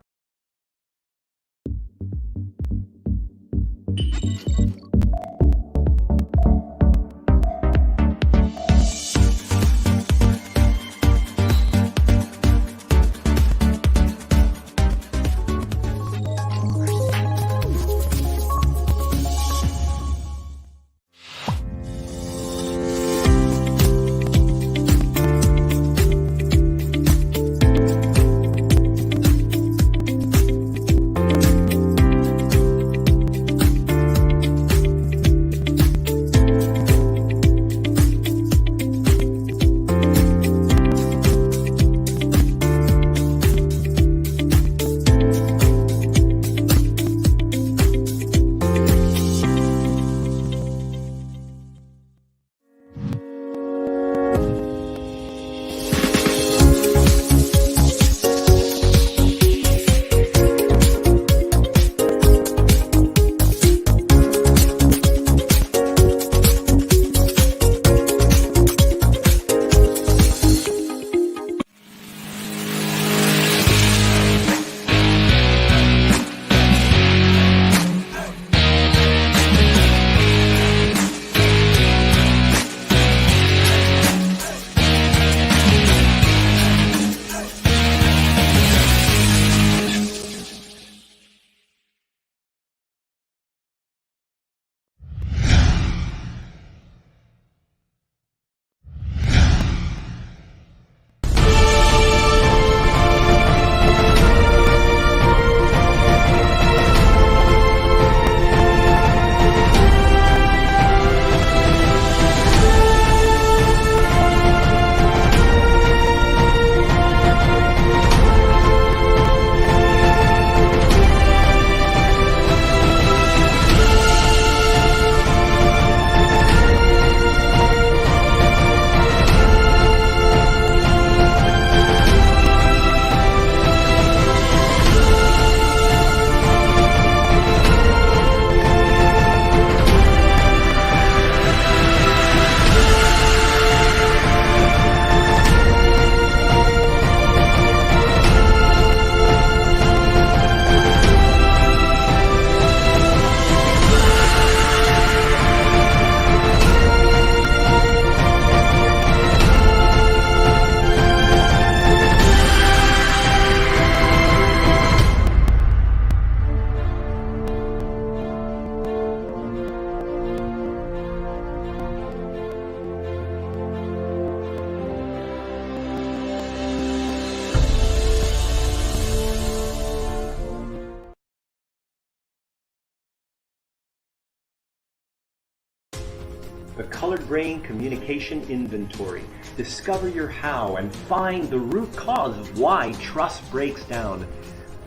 Colored Brain Communication Inventory. Discover your how and find the root cause of why trust breaks down.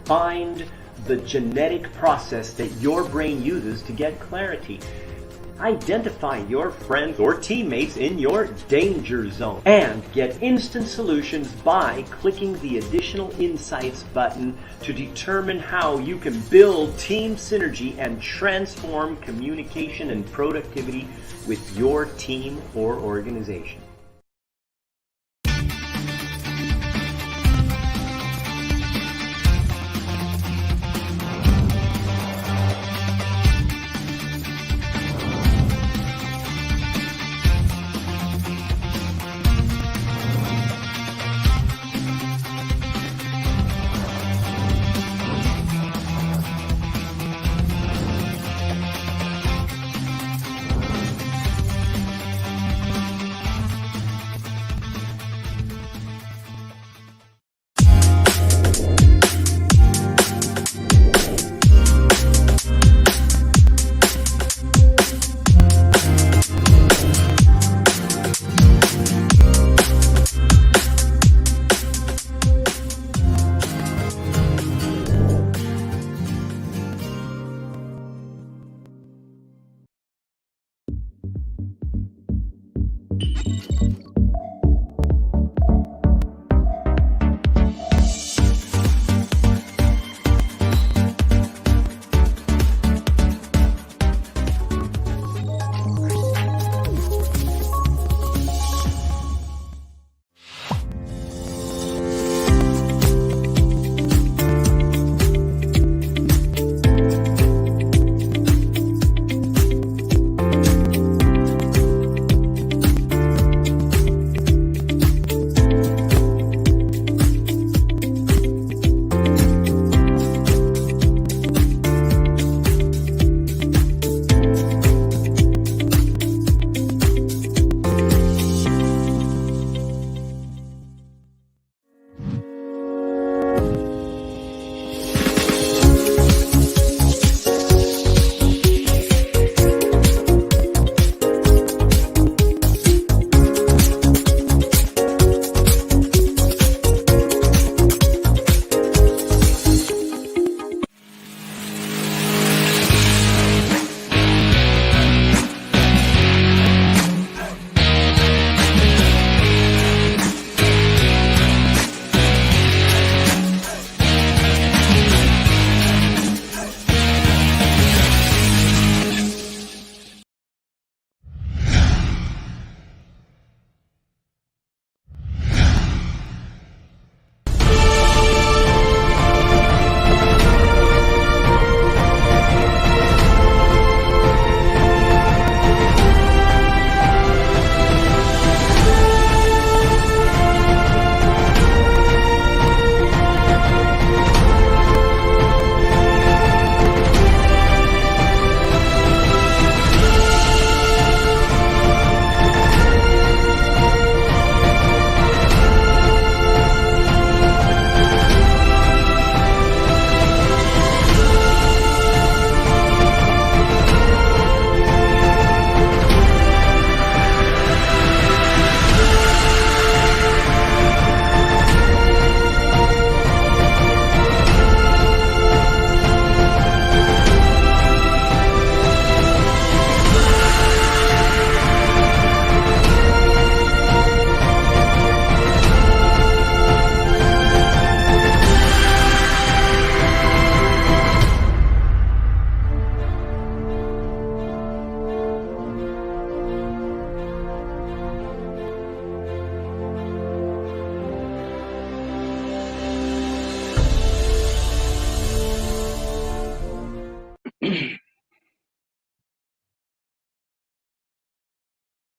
Find the genetic process that your brain uses to get clarity. Identify your friends or teammates in your danger zone and get instant solutions by clicking the Additional Insights button to determine how you can build team synergy and transform communication and productivity with your team or organization.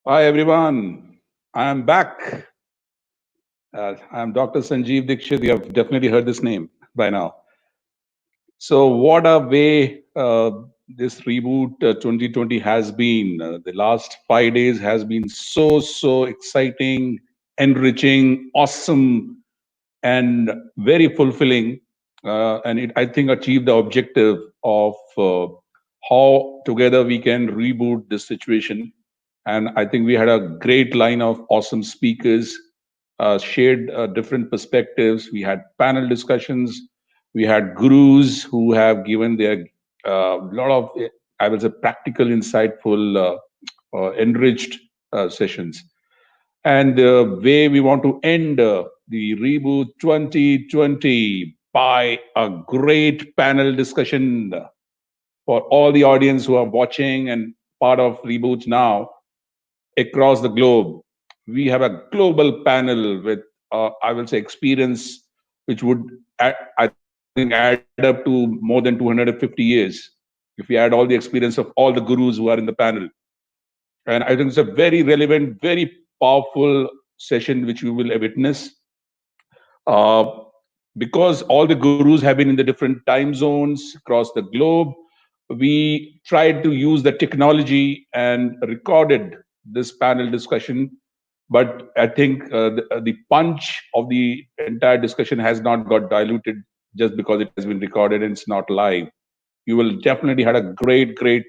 Hi, everyone. I am back. I'm Dr. Sanjeev Dikshit. You have definitely heard this name by now. So what a way this Reboot 2020 has been. The last 5 days has been so exciting, enriching, awesome, and very fulfilling. And it, I think, achieved the objective of how together we can reboot this situation. And I think we had a great line of awesome speakers, shared different perspectives. We had panel discussions. We had gurus who have given their lot of, I would say, practical, insightful, enriched sessions. And the way we want to end the Reboot 2020 by a great panel discussion for all the audience who are watching and part of Reboot now across the globe. We have a global panel with, I will say, experience which would, I think, add up to more than 250 years if we add all the experience of all the gurus who are in the panel. And I think it's a very relevant, very powerful session which we will witness. Uh, because all the gurus have been in the different time zones across the globe, we tried to use the technology and recorded this panel discussion. But I think the punch of the entire discussion has not got diluted just because it has been recorded and it's not live. You will definitely had a great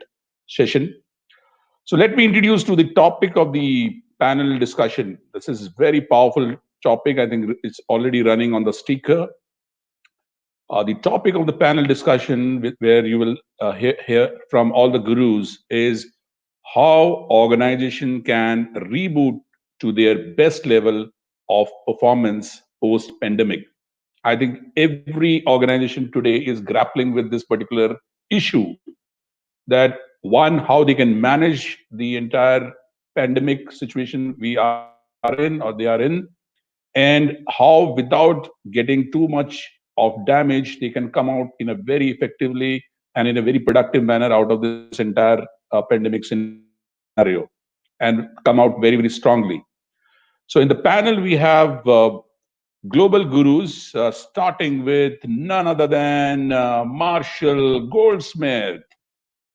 session. So let me introduce to the topic of the panel discussion. This is very powerful topic. I think it's already running on the sticker. The topic of the panel discussion, where you will hear from all the gurus, is how organization can reboot to their best level of performance post-pandemic. I think every organization today is grappling with this particular issue, that one, how they can manage the entire pandemic situation we are in or they are in, and how without getting too much of damage they can come out in a very effectively and in a very productive manner out of this entire pandemic scenario and come out very strongly. So in the panel we have global gurus, starting with none other than Marshall Goldsmith.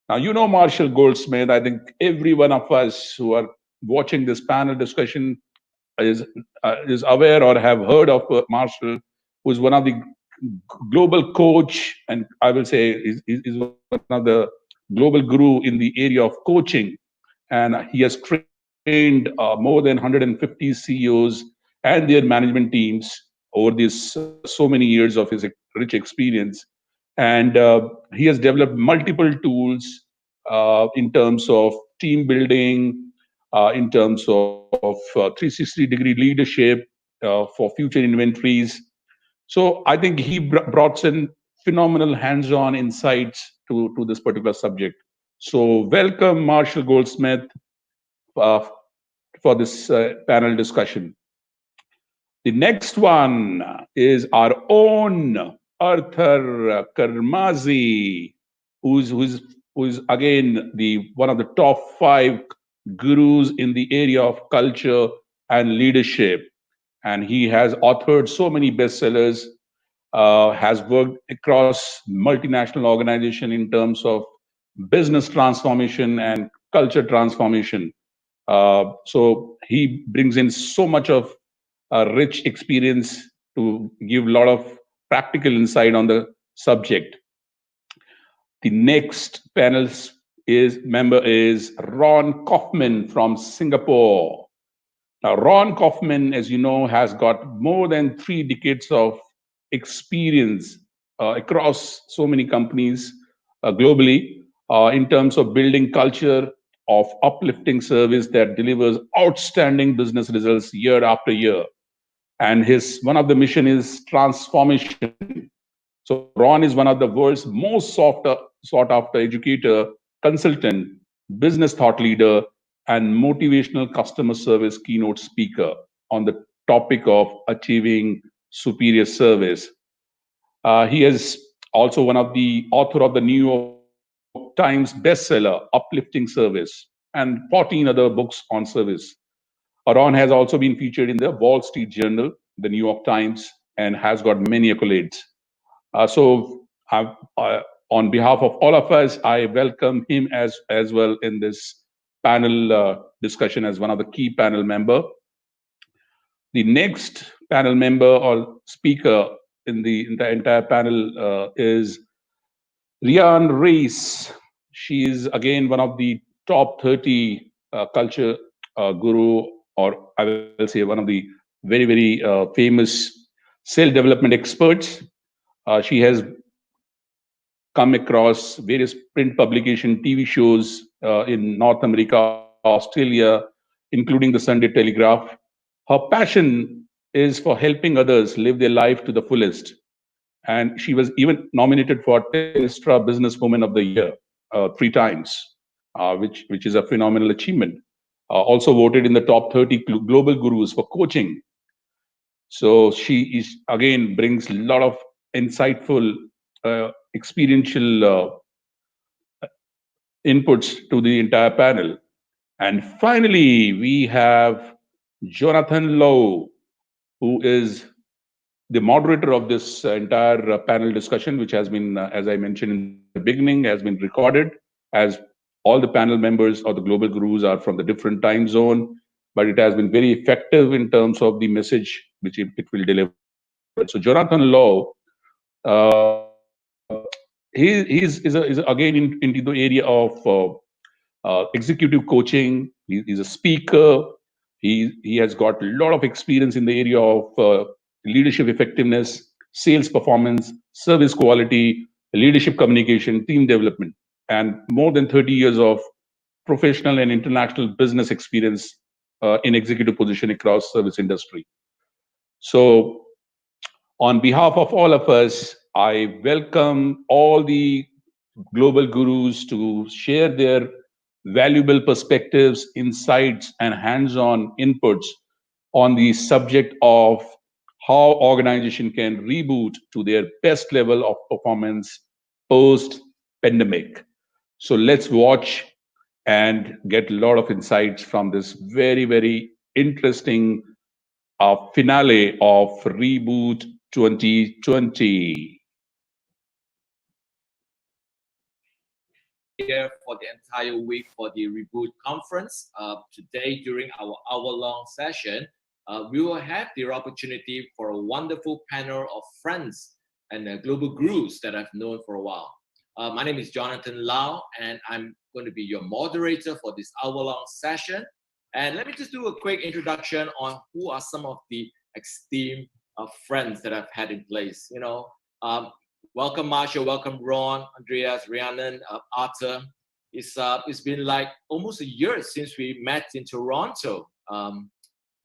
Now, you know Marshall Goldsmith. I think every one of us who are watching this panel discussion is aware or have heard of Marshall, who is one of the global coach, and I will say is one of the global guru in the area of coaching. And he has trained more than 150 CEOs and their management teams over these so many years of his rich experience. And he has developed multiple tools in terms of team building, in terms of 360-degree leadership for future inventories. So I think he brought in phenomenal hands-on insights to this particular subject. So welcome, Marshall Goldsmith, uh, for this panel discussion. The next one is our own Arthur Karmazi, who's again the one of the top 5 gurus in the area of culture and leadership. And he has authored so many bestsellers, has worked across multinational organization in terms of business transformation and culture transformation. So he brings in so much of rich experience to give a lot of practical insight on the subject. The next panel's member is Ron Kaufman from Singapore. Now, Ron Kaufman, as you know, has got more than 3 decades of experience across so many companies globally in terms of building culture of uplifting service that delivers outstanding business results year after year. And his one of the mission is transformation. So Ron is one of the world's most sought after educator, consultant, business thought leader, and motivational customer service keynote speaker on the topic of achieving superior service. He is also one of the author of the New York Times bestseller, Uplifting Service, and 14 other books on service. Ron has also been featured in the Wall Street Journal, the New York Times, and has got many accolades. So on behalf of all of us, I welcome him as well in this panel discussion as one of the key panel member. The next panel member or speaker in the entire panel is Rian Reis. She is again one of the top 30 culture guru, or I will say one of the very, very famous self-development experts. She has come across various print publication, TV shows in North America, Australia, including the Sunday Telegraph. Her passion is for helping others live their life to the fullest. And she was even nominated for Telstra Businesswoman of the Year 3 times, which is a phenomenal achievement. Also voted in the top 30 global gurus for coaching. So she is again brings a lot of insightful, experiential inputs to the entire panel. And finally, we have Jonathan Lowe, who is the moderator of this entire panel discussion, which has been, as I mentioned in the beginning, has been recorded, as all the panel members or the global gurus are from the different time zone, but it has been very effective in terms of the message which it will deliver. So Jonathan Lowe, is again into the area of executive coaching. He's a speaker. He has got a lot of experience in the area of leadership effectiveness, sales performance, service quality, leadership communication, team development, and more than 30 years of professional and international business experience in executive position across service industry. So on behalf of all of us, I welcome all the global gurus to share their valuable perspectives, insights, and hands-on inputs on the subject of how organization can reboot to their best level of performance post-pandemic. So let's watch and get a lot of insights from this very, very interesting finale of Reboot 2020. Here for the entire week for the Reboot conference. Today, during our hour-long session, we will have the opportunity for a wonderful panel of friends and global gurus that I've known for a while. My name is Jonathan Lau, and I'm going to be your moderator for this hour-long session. And let me just do a quick introduction on who are some of the esteemed friends that I've had in place. Welcome Marsha, welcome Ron, Andreas, Rhiannon, Arthur. It's been like almost a year since we met in Toronto. How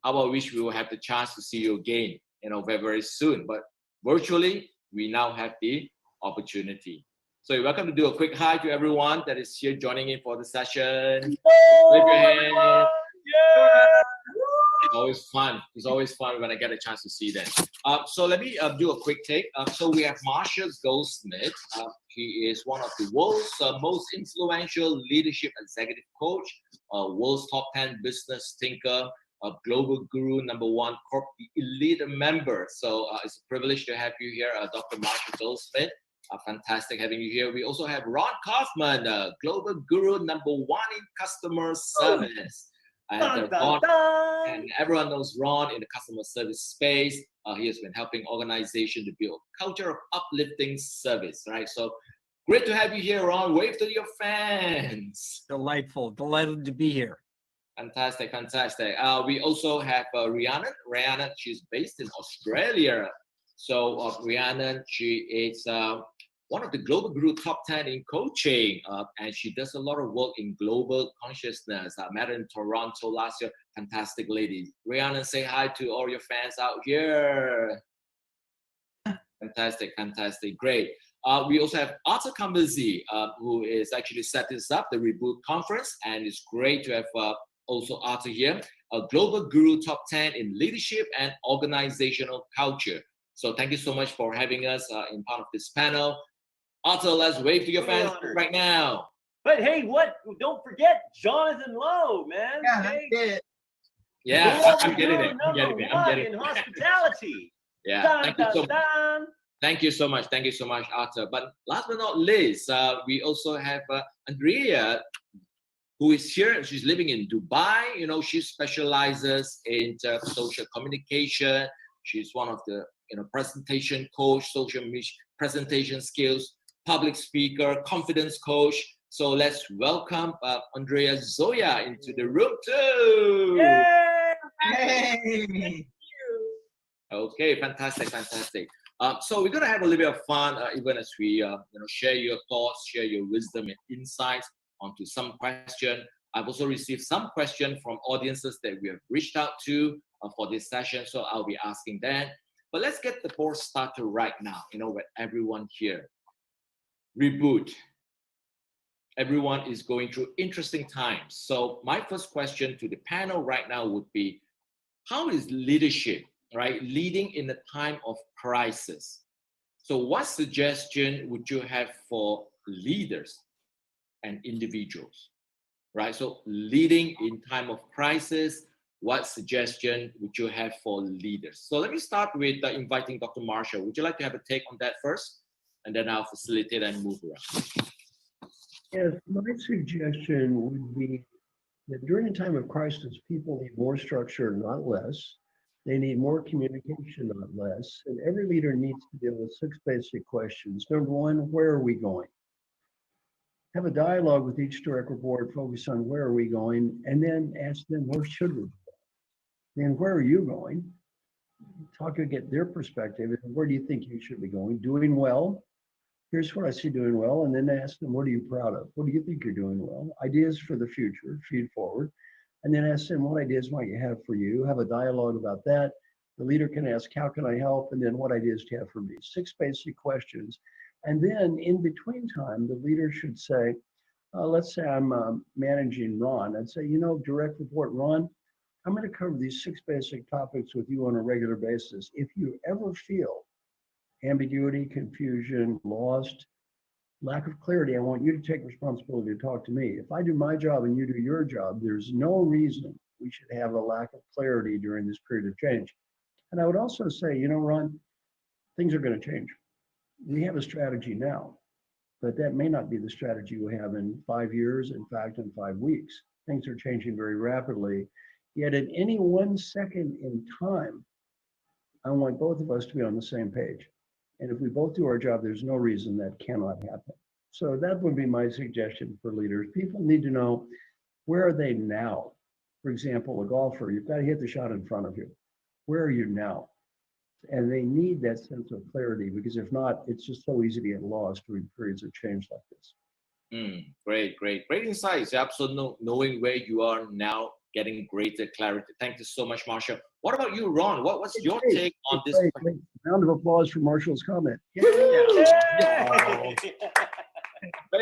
I wish we will have the chance to see you again, very, very soon. But virtually, we now have the opportunity. So you're welcome to do a quick hi to everyone that is here joining in for the session. Wave your hand. It's always fun. It's always fun when I get a chance to see them. So let me do a quick take. So we have Marsha Goldsmith. He is one of the world's most influential leadership executive coach, world's top 10 business thinker, a global guru, #1 corp elite member. So it's a privilege to have you here, Dr. Marsha Goldsmith. Fantastic having you here. We also have Ron Kaufman, global guru #1 in customer service. And everyone knows Ron in the customer service space. He has been helping organizations to build a culture of uplifting service, right? So great to have you here, Ron. Wave to your fans. Delightful. Delighted to be here. Fantastic, fantastic. We also have Rhiannon. Rhiannon, she's based in Australia. So Rhiannon, she is one of the global guru top 10 in coaching, and she does a lot of work in global consciousness. I met her in Toronto last year. Fantastic lady. Rhiannon, say hi to all your fans out here. Fantastic, fantastic, great. We also have Arthur Kambazi, who is actually set this up, the Reboot conference, and it's great to have also Arthur here, a global guru top 10 in leadership and organizational culture. So thank you so much for having us in part of this panel. Arthur, let's wave to your fans right now. But hey, don't forget Jonathan Lowe, man. Yeah, I'm getting it. I'm getting it. I'm getting it. In hospitality. Yeah, thank you so much. Thank you so much. Thank you so much, Arthur. But last but not least, we also have Andrea, who is here. She's living in Dubai. She specializes in social communication. She's one of the presentation coach, social media presentation skills, public speaker, confidence coach. So let's welcome Andrea Zoya into the room too. Hey. Okay, fantastic, fantastic. So we're gonna have a little bit of fun, even as we share your thoughts, share your wisdom and insights onto some question. I've also received some question from audiences that we have reached out to for this session, so I'll be asking that. But let's get the course started right now. With everyone here. Reboot. Everyone is going through interesting times. So my first question to the panel right now would be, how is leadership, right, leading in a time of crisis? So what suggestion would you have for leaders and individuals, right? So leading in time of crisis, what suggestion would you have for leaders? So let me start with inviting Dr. Marshall. Would you like to have a take on that first? And then I'll facilitate and move around. Yes, my suggestion would be that during a time of crisis, people need more structure, not less. They need more communication, not less. And every leader needs to deal with 6 basic questions. Number 1, where are we going? Have a dialogue with each direct report, focus on where are we going, and then ask them, where should we go? Then where are you going? Talk to get their perspective, and where do you think you should be going? Doing well. Here's what I see doing well, and then ask them, what are you proud of? What do you think you're doing well? Ideas for the future, feed forward. And then ask them, what ideas might you have for you? Have a dialogue about that. The leader can ask, how can I help? And then what ideas do you have for me? 6 basic questions. And then in between time, the leader should say, let's say I'm managing Ron. I'd say, direct report, Ron, I'm going to cover these 6 basic topics with you on a regular basis. If you ever feel ambiguity, confusion, lost, lack of clarity, I want you to take responsibility to talk to me. If I do my job and you do your job, there's no reason we should have a lack of clarity during this period of change. And I would also say, Ron, things are going to change. We have a strategy now, but that may not be the strategy we have in 5 years, in fact, in 5 weeks. Things are changing very rapidly. Yet at any 1 second in time, I want both of us to be on the same page. And if we both do our job, there's no reason that cannot happen. So that would be my suggestion for leaders. People need to know, where are they now? For example, a golfer, you've got to hit the shot in front of you. Where are you now? And they need that sense of clarity, because if not, it's just so easy to get lost during periods of change like this. Great insights. Absolutely, knowing where you are now, getting greater clarity. Thank you so much, Marshall. What about you, Ron? What's your take on this? Great. Round of applause for Marshall's comment. Way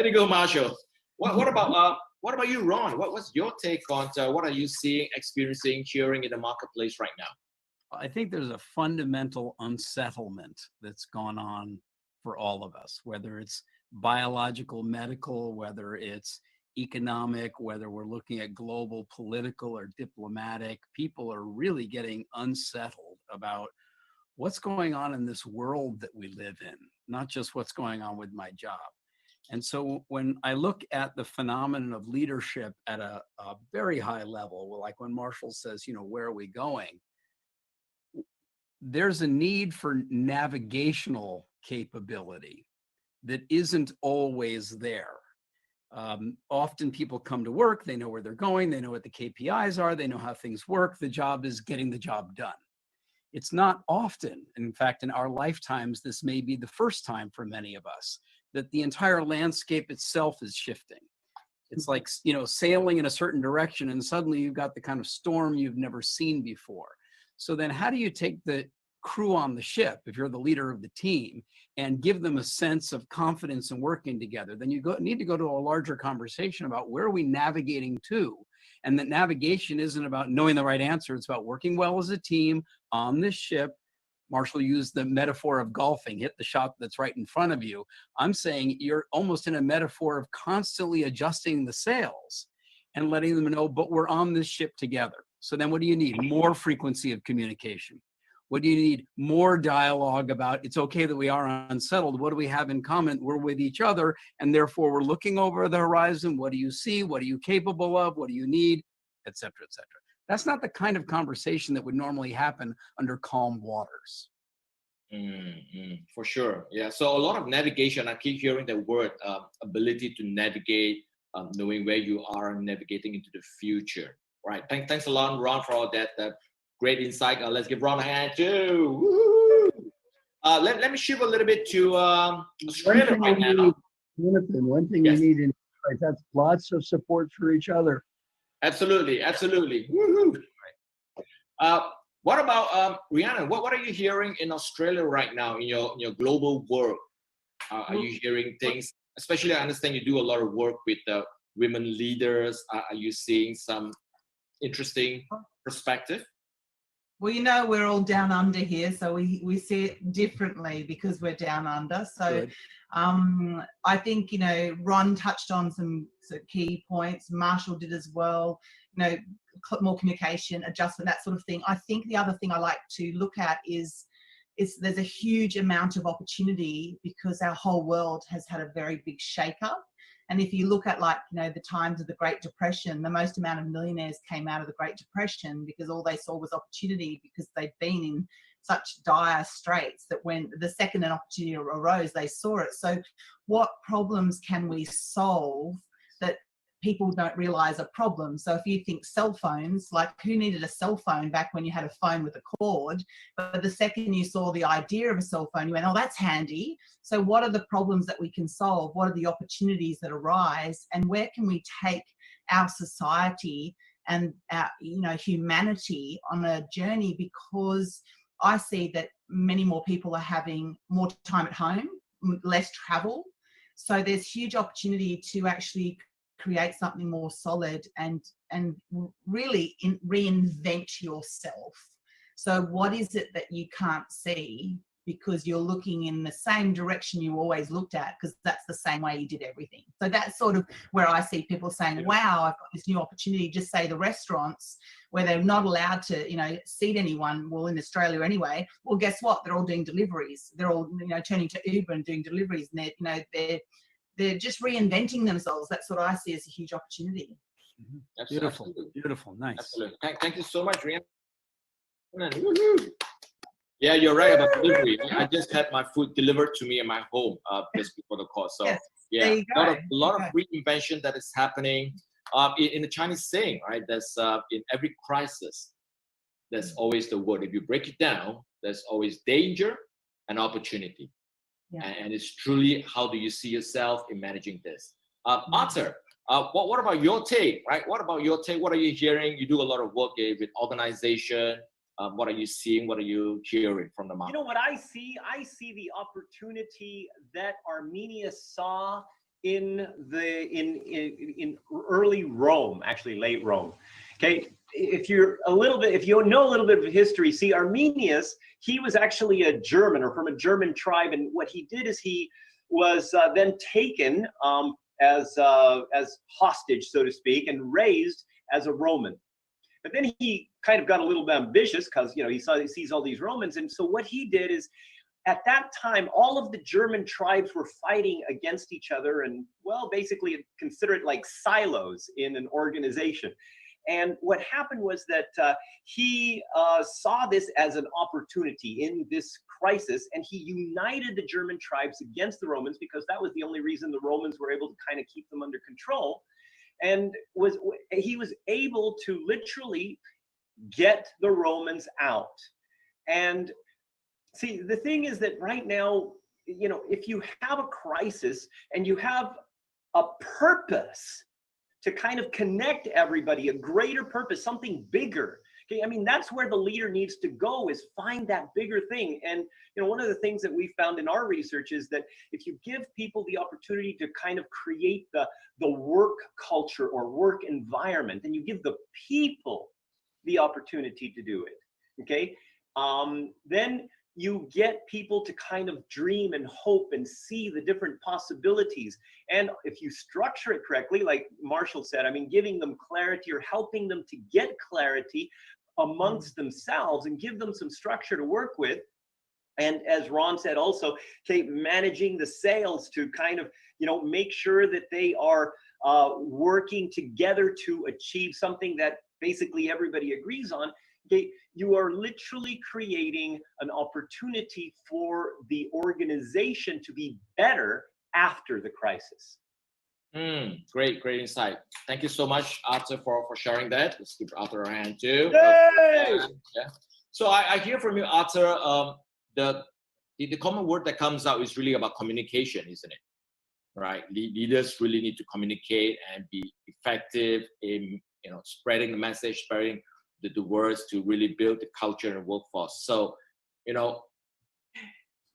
to go, Marshall. What about you, Ron? What's your take on what are you seeing, experiencing, hearing in the marketplace right now? I think there's a fundamental unsettlement that's gone on for all of us, whether it's biological, medical, whether it's economic, whether we're looking at global, political, or diplomatic. People are really getting unsettled about what's going on in this world that we live in, not just what's going on with my job. And so when I look at the phenomenon of leadership at a very high level, like when Marshall says, where are we going? There's a need for navigational capability that isn't always there. Often people come to work, they know where they're going, they know what the KPIs are, they know how things work. The job is getting the job done. It's not often, in fact, in our lifetimes, this may be the first time for many of us, that the entire landscape itself is shifting. It's like, sailing in a certain direction and suddenly you've got the kind of storm you've never seen before. So then how do you take the crew on the ship, if you're the leader of the team, and give them a sense of confidence in working together? Then you need to go to a larger conversation about where are we navigating to? And that navigation isn't about knowing the right answer. It's about working well as a team on this ship. Marshall used the metaphor of golfing, hit the shot that's right in front of you. I'm saying you're almost in a metaphor of constantly adjusting the sails and letting them know, but we're on this ship together. So then what do you need? More frequency of communication. What do you need? More dialogue about, it's okay that we are unsettled. What do we have in common? We're with each other, and therefore we're looking over the horizon. What do you see? What are you capable of? What do you need? Et cetera, et cetera. That's not the kind of conversation that would normally happen under calm waters. For sure. Yeah. So a lot of navigation. I keep hearing the word ability to navigate, knowing where you are, navigating into the future. Right. Thanks a lot, Ron, for all that great insight. Let's give Ron a hand too. Woo-hoo. Let me shift a little bit to Australia right now. One thing you need in life, that's lots of support for each other. Absolutely. Woo-hoo. What about Rhiannon? What are you hearing in Australia right now in your global work? Are you hearing things? Especially, I understand you do a lot of work with women leaders. Are you seeing some interesting perspective? Well, you know, we're all down under here, so we see it differently because we're down under. So I think, you know, Ron touched on some key points. Marshall did as well. You know, more communication, adjustment, that sort of thing. I think the other thing I like to look at is there's a huge amount of opportunity because our whole world has had a very big shake-up. And if you look at, like, you know, the times of the Great Depression, the most amount of millionaires came out of the Great Depression because all they saw was opportunity, because they'd been in such dire straits that when the second an opportunity arose, they saw it. So what problems can we solve that people don't realize a problem? So if you think cell phones, like, who needed a cell phone back when you had a phone with a cord? But the second you saw the idea of a cell phone, you went, oh, that's handy. So what are the problems that we can solve? What are the opportunities that arise? And where can we take our society and our, you know, humanity on a journey? Because I see that many more people are having more time at home, less travel. So there's huge opportunity to actually create something more solid and really reinvent yourself. So what is it that you can't see because you're looking in the same direction you always looked at, because that's the same way you did everything? So that's sort of where I see people saying, wow, I've got this new opportunity. Just say the restaurants where they're not allowed to, you know, seat anyone, well, in Australia anyway, well, guess what? They're all doing deliveries. They're all, you know, turning to Uber and doing deliveries, and they're, you know, they're just reinventing themselves. That's what I see as a huge opportunity. Beautiful, beautiful, nice. Absolutely. Thank you so much, Rhiannon. Yeah, you're right about delivery. I just had my food delivered to me in my home just before the call. So yeah, a lot of reinvention that is happening. In the Chinese saying, right? There's in every crisis, there's always the word. If you break it down, there's always danger and opportunity. Yeah. And it's truly, how do you see yourself in managing this? Arthur, what about your take, right? What about your take? What are you hearing? You do a lot of work with organization. What are you seeing? What are you hearing from the market? You know what I see? I see the opportunity that Armenia saw in early Rome, actually late Rome. Okay, if you know a little bit of history, see, Arminius, he was actually a German, or from a German tribe, and what he did is he was then taken as hostage, so to speak, and raised as a Roman. But then he kind of got a little bit ambitious because, you know, he sees all these Romans, and so what he did is, at that time, all of the German tribes were fighting against each other, and, well, basically consider it like silos in an organization. And what happened was that he saw this as an opportunity in this crisis, and he united the German tribes against the Romans, because that was the only reason the Romans were able to kind of keep them under control. And he was able to literally get the Romans out. And see, the thing is that right now, you know, if you have a crisis and you have a purpose to kind of connect everybody, a greater purpose, something bigger. Okay, I mean, that's where the leader needs to go, is find that bigger thing. And, you know, one of the things that we found in our research is that if you give people the opportunity to kind of create the work culture or work environment, and you give the people the opportunity to do it, okay, then you get people to kind of dream and hope and see the different possibilities. And if you structure it correctly, like Marshall said, I mean, giving them clarity or helping them to get clarity amongst themselves and give them some structure to work with. And as Ron said also, okay, managing the sales to kind of, you know, make sure that they are working together to achieve something that basically everybody agrees on. Okay, you are literally creating an opportunity for the organization to be better after the crisis. Great insight. Thank you so much, Arthur, for sharing that. Let's give Arthur a hand too. Yay! Yeah. So I hear from you, Arthur. The common word that comes out is really about communication, isn't it? Right. Leaders really need to communicate and be effective in spreading the message, spreading the words to really build the culture and workforce. So,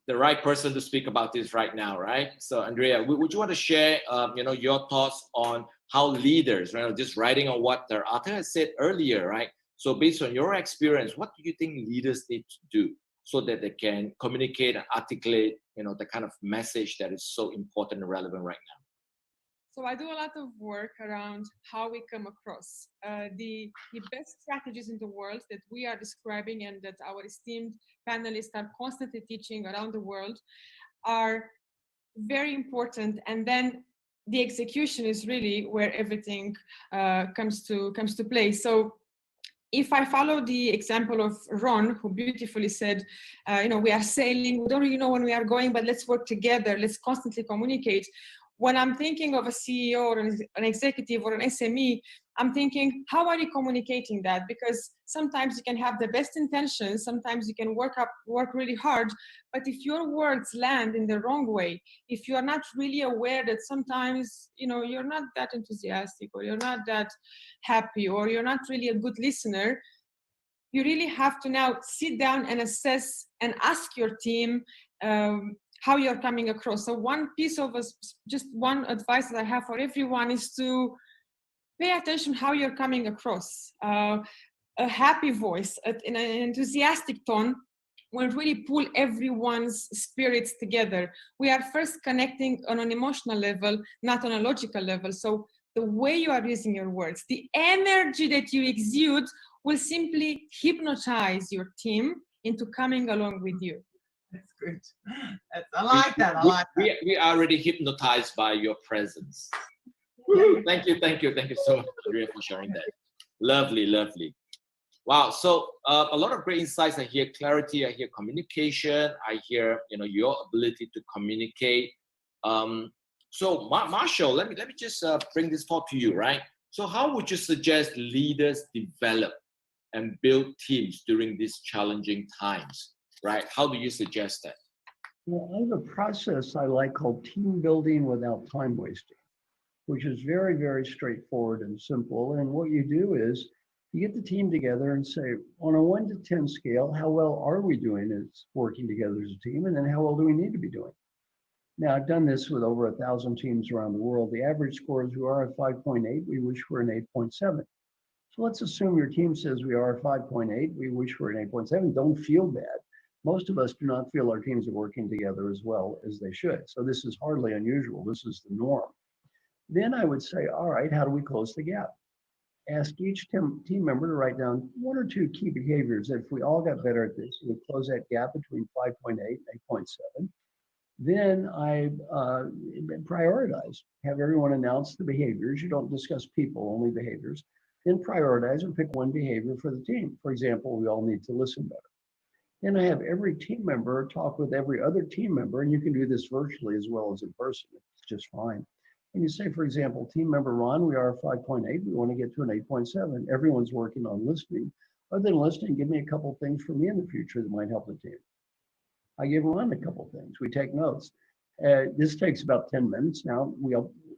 the right person to speak about this right now, right? So, Andrea, would you want to share, your thoughts on how leaders, just writing on what Arthur has said earlier, right? So, based on your experience, what do you think leaders need to do so that they can communicate and articulate, the kind of message that is so important and relevant right now? So I do a lot of work around how we come across. The best strategies in the world that we are describing and that our esteemed panelists are constantly teaching around the world are very important. And then the execution is really where everything comes to play. So if I follow the example of Ron, who beautifully said, we are sailing, we don't really know when we are going, but let's work together, let's constantly communicate. When I'm thinking of a CEO or an executive or an SME, I'm thinking, how are you communicating that? Because sometimes you can have the best intentions, sometimes you can work really hard, but if your words land in the wrong way, if you are not really aware that sometimes, you're not that enthusiastic, or you're not that happy, or you're not really a good listener, you really have to now sit down and assess and ask your team how you're coming across. So one piece of just one advice that I have for everyone is to pay attention how you're coming across. A happy voice, in an enthusiastic tone, will really pull everyone's spirits together. We are first connecting on an emotional level, not on a logical level. So the way you are using your words, the energy that you exude will simply hypnotize your team into coming along with you. That's good. I like that. We are already hypnotized by your presence. Thank you so much, Andrea, for sharing that. Lovely. Wow. So a lot of great insights. I hear clarity. I hear communication. I hear your ability to communicate. So Marshall, let me just bring this thought to you, right? So how would you suggest leaders develop and build teams during these challenging times? Right? How do you suggest that? Well, I have a process I like called team building without time wasting, which is very, very straightforward and simple. And what you do is you get the team together and say, on a 1 to 10 scale, how well are we doing as working together as a team? And then how well do we need to be doing? Now, I've done this with over 1,000 teams around the world. The average scores we are at 5.8. We wish we're an 8.7. So let's assume your team says we are 5.8. We wish we're an 8.7. Don't feel bad. Most of us do not feel our teams are working together as well as they should. So this is hardly unusual. This is the norm. Then I would say, all right, how do we close the gap? Ask each team member to write down 1 or 2 key behaviors that if we all got better at this, we would close that gap between 5.8 and 8.7. Then I prioritize, have everyone announce the behaviors. You don't discuss people, only behaviors. Then prioritize and pick one behavior for the team. For example, we all need to listen better. Then I have every team member talk with every other team member, and you can do this virtually as well as in person. It's just fine. And you say, for example, team member Ron, we are 5.8. We want to get to an 8.7. Everyone's working on listening. Other than listening, give me a couple things for me in the future that might help the team. I give Ron a couple things. We take notes. This takes about 10 minutes. Now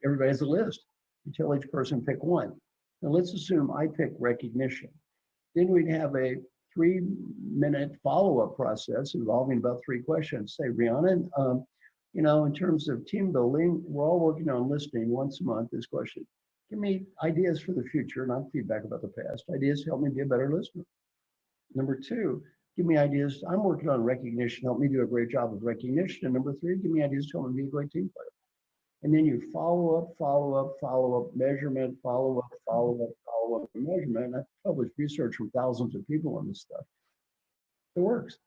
everybody has a list. You tell each person pick one. Now let's assume I pick recognition. Then we'd have a 3-minute follow-up process involving about 3 questions. Say, Rhiannon, in terms of team building, we're all working on listening once a month. This question, give me ideas for the future, not feedback about the past. Ideas to help me be a better listener. Number 2, give me ideas. I'm working on recognition. Help me do a great job of recognition. And number 3, give me ideas to help me be a great team player. And then you follow up, measurement, follow up, measurement. And I've published research from thousands of people on this stuff. It works.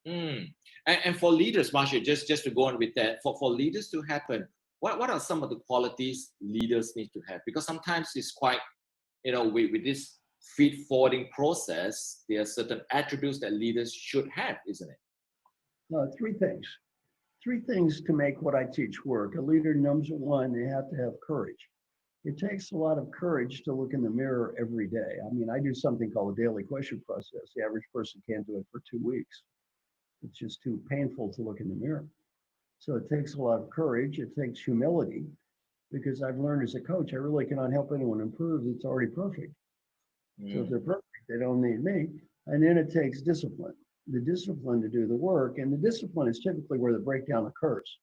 And for leaders, Marcia, just to go on with that, for leaders to happen, what are some of the qualities leaders need to have? Because sometimes it's quite, with this feed forwarding process, there are certain attributes that leaders should have, isn't it? Three things. Three things to make what I teach work. A leader, number one, they have to have courage. It takes a lot of courage to look in the mirror every day. I mean, I do something called a daily question process. The average person can't do it for 2 weeks. It's just too painful to look in the mirror. So it takes a lot of courage. It takes humility, because I've learned as a coach, I really cannot help anyone improve. It's already perfect. So if they're perfect, they don't need me. And then it takes discipline, the discipline to do the work. And the discipline is typically where the breakdown occurs.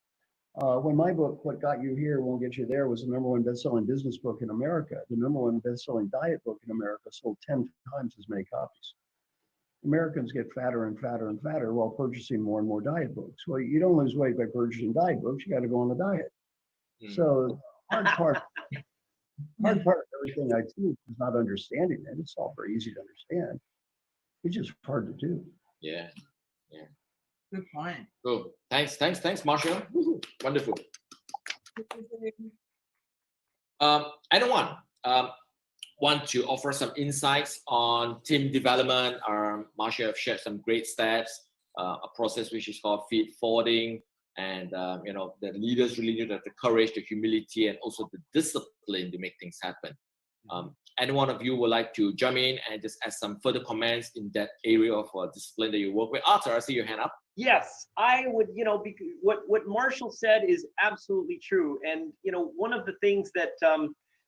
When my book, What Got You Here Won't Get You There, was the #1 best-selling business book in America, the #1 best-selling diet book in America sold 10 times as many copies. Americans get fatter and fatter and fatter while purchasing more and more diet books. Well, you don't lose weight by purchasing diet books. You got to go on a diet. So hard part of everything I teach is not understanding it. It's all very easy to understand. It's just hard to do. Yeah. Good point. Cool. Thanks, Marshall. Wonderful. Anyone want to offer some insights on team development? Marshall have shared some great steps, a process which is called feed forwarding, and the leaders really need the courage, the humility, and also the discipline to make things happen. Any one of you would like to jump in and just add some further comments in that area of discipline that you work with? Arthur, I see your hand up. Yes, I would, what Marshall said is absolutely true. And, one of the things that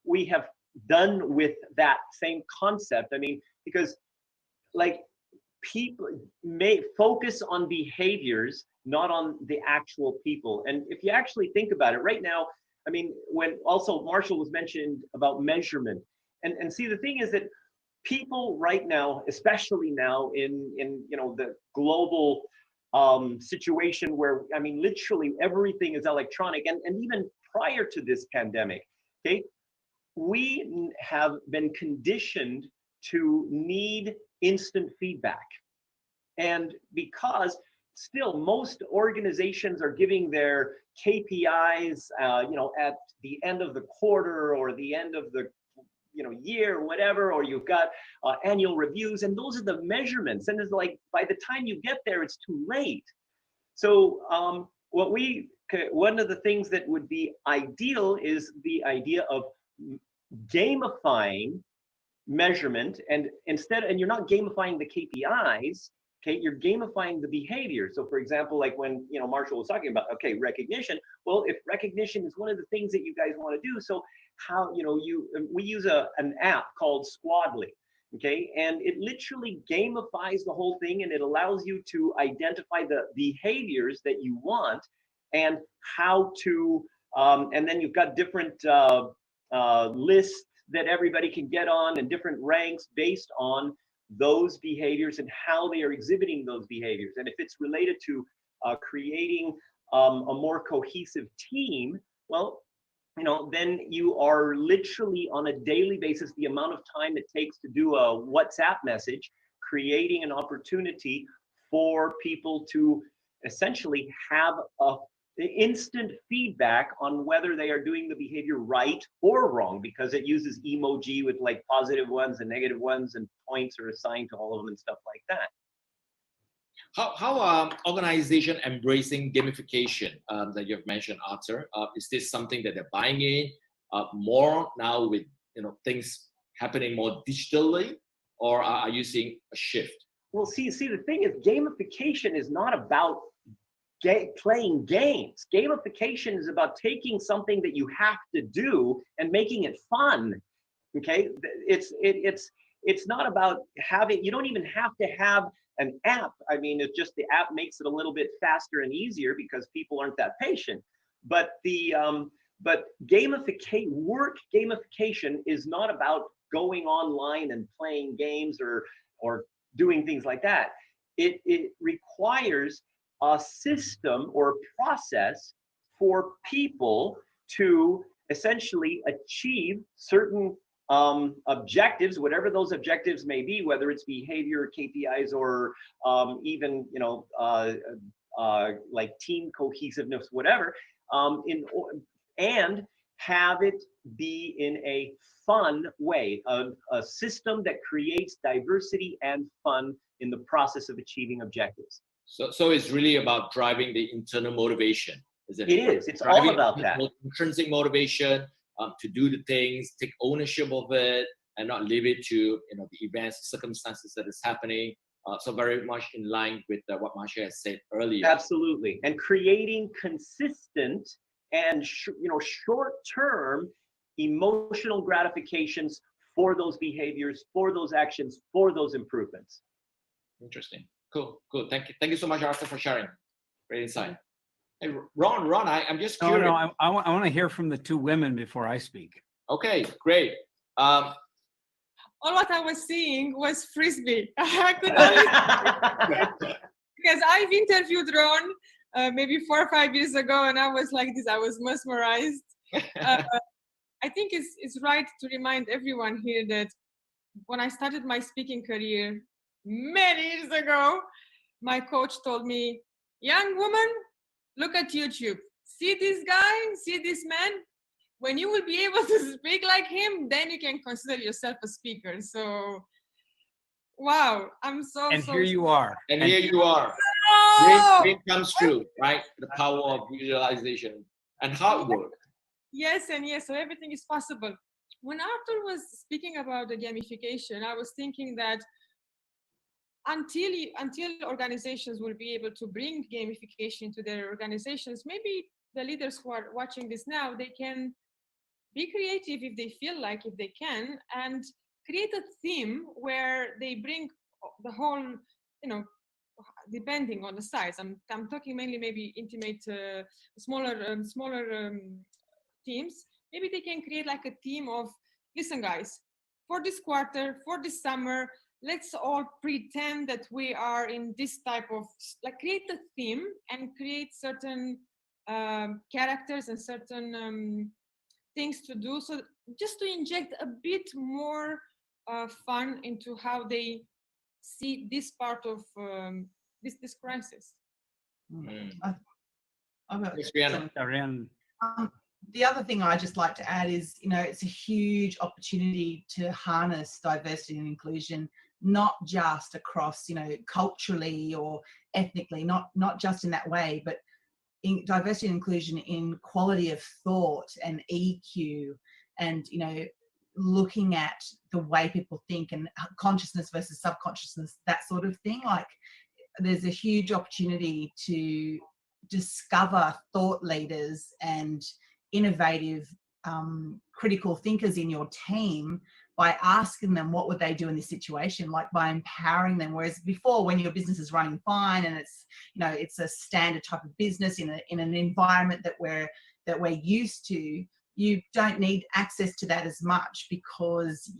we have done with that same concept, I mean, because like people may focus on behaviors, not on the actual people. And if you actually think about it right now, I mean, when also Marshall was mentioned about measurement, and see, the thing is that people right now, especially now in the global situation where, I mean, literally everything is electronic, and even prior to this pandemic, okay, we have been conditioned to need instant feedback. And because still most organizations are giving their KPIs, at the end of the quarter or the end of the year or whatever, or you've got annual reviews, and those are the measurements. And it's like, by the time you get there, it's too late. So one of the things that would be ideal is the idea of gamifying measurement, and you're not gamifying the KPIs, okay, you're gamifying the behavior. So for example, like when Marshall was talking about, okay, recognition, well, if recognition is one of the things that you guys want to do, so how we use an app called Squadly, okay, and it literally gamifies the whole thing, and it allows you to identify the behaviors that you want and how to and then you've got different lists that everybody can get on, and different ranks based on those behaviors and how they are exhibiting those behaviors. And if it's related to creating a more cohesive team, well, then you are literally on a daily basis, the amount of time it takes to do a WhatsApp message, creating an opportunity for people to essentially have instant feedback on whether they are doing the behavior right or wrong, because it uses emoji with like positive ones and negative ones, and points are assigned to all of them and stuff like that. How are organization embracing gamification that you've mentioned, Arthur? Is this something that they're buying in more now with things happening more digitally, or are you seeing a shift? Well, see, the thing is, gamification is not about playing games. Gamification is about taking something that you have to do and making it fun. Okay, it's not about having. You don't even have to have an app. I mean, it's just the app makes it a little bit faster and easier because people aren't that patient. But gamification is not about going online and playing games or doing things like that. It requires a system or a process for people to essentially achieve certain objectives, whatever those objectives may be, whether it's behavior, KPIs, or even like team cohesiveness, whatever, and have it be in a fun way, a system that creates diversity and fun in the process of achieving objectives. So it's really about driving the internal motivation, isn't it? It is. It's driving all about that. Intrinsic motivation to do the things, take ownership of it, and not leave it to the events, circumstances that is happening. So very much in line with what Marsha has said earlier. Absolutely, and creating consistent and short-term emotional gratifications for those behaviors, for those actions, for those improvements. Interesting. Cool. Thank you so much, Arthur, for sharing. Great insight. Hey, Ron, I'm just curious. No, I want to hear from the two women before I speak. Okay, great. All what I was seeing was frisbee. I could only because I've interviewed Ron maybe 4 or 5 years ago, and I was like this. I was mesmerized. I think it's right to remind everyone here that when I started my speaking career many years ago, my coach told me, "Young woman, look at YouTube. See this guy, see this man. When you will be able to speak like him, then you can consider yourself a speaker." So, wow, I'm so. And here you are. And here you are. Oh! Dream comes true, right? The power of visualization and hard work. Yes and yes, so everything is possible. When Arthur was speaking about the gamification, I was thinking that until organizations will be able to bring gamification to their organizations, maybe the leaders who are watching this now, they can be creative if they feel like, if they can, and create a theme where they bring the whole, depending on the size. I'm talking mainly maybe intimate, smaller teams. Maybe they can create like a team of, listen guys, for this quarter, for this summer, let's all pretend that we are in this type of, create a theme and create certain characters and certain things to do. So just to inject a bit more fun into how they see this part of this crisis. The other thing I just like to add is, it's a huge opportunity to harness diversity and inclusion, not just across, culturally or ethnically, not just in that way, but in diversity and inclusion in quality of thought and EQ and, looking at the way people think and consciousness versus subconsciousness, that sort of thing. Like, there's a huge opportunity to discover thought leaders and innovative critical thinkers in your team by asking them what would they do in this situation, like by empowering them. Whereas before, when your business is running fine and it's a standard type of business in an environment that we're used to, you don't need access to that as much because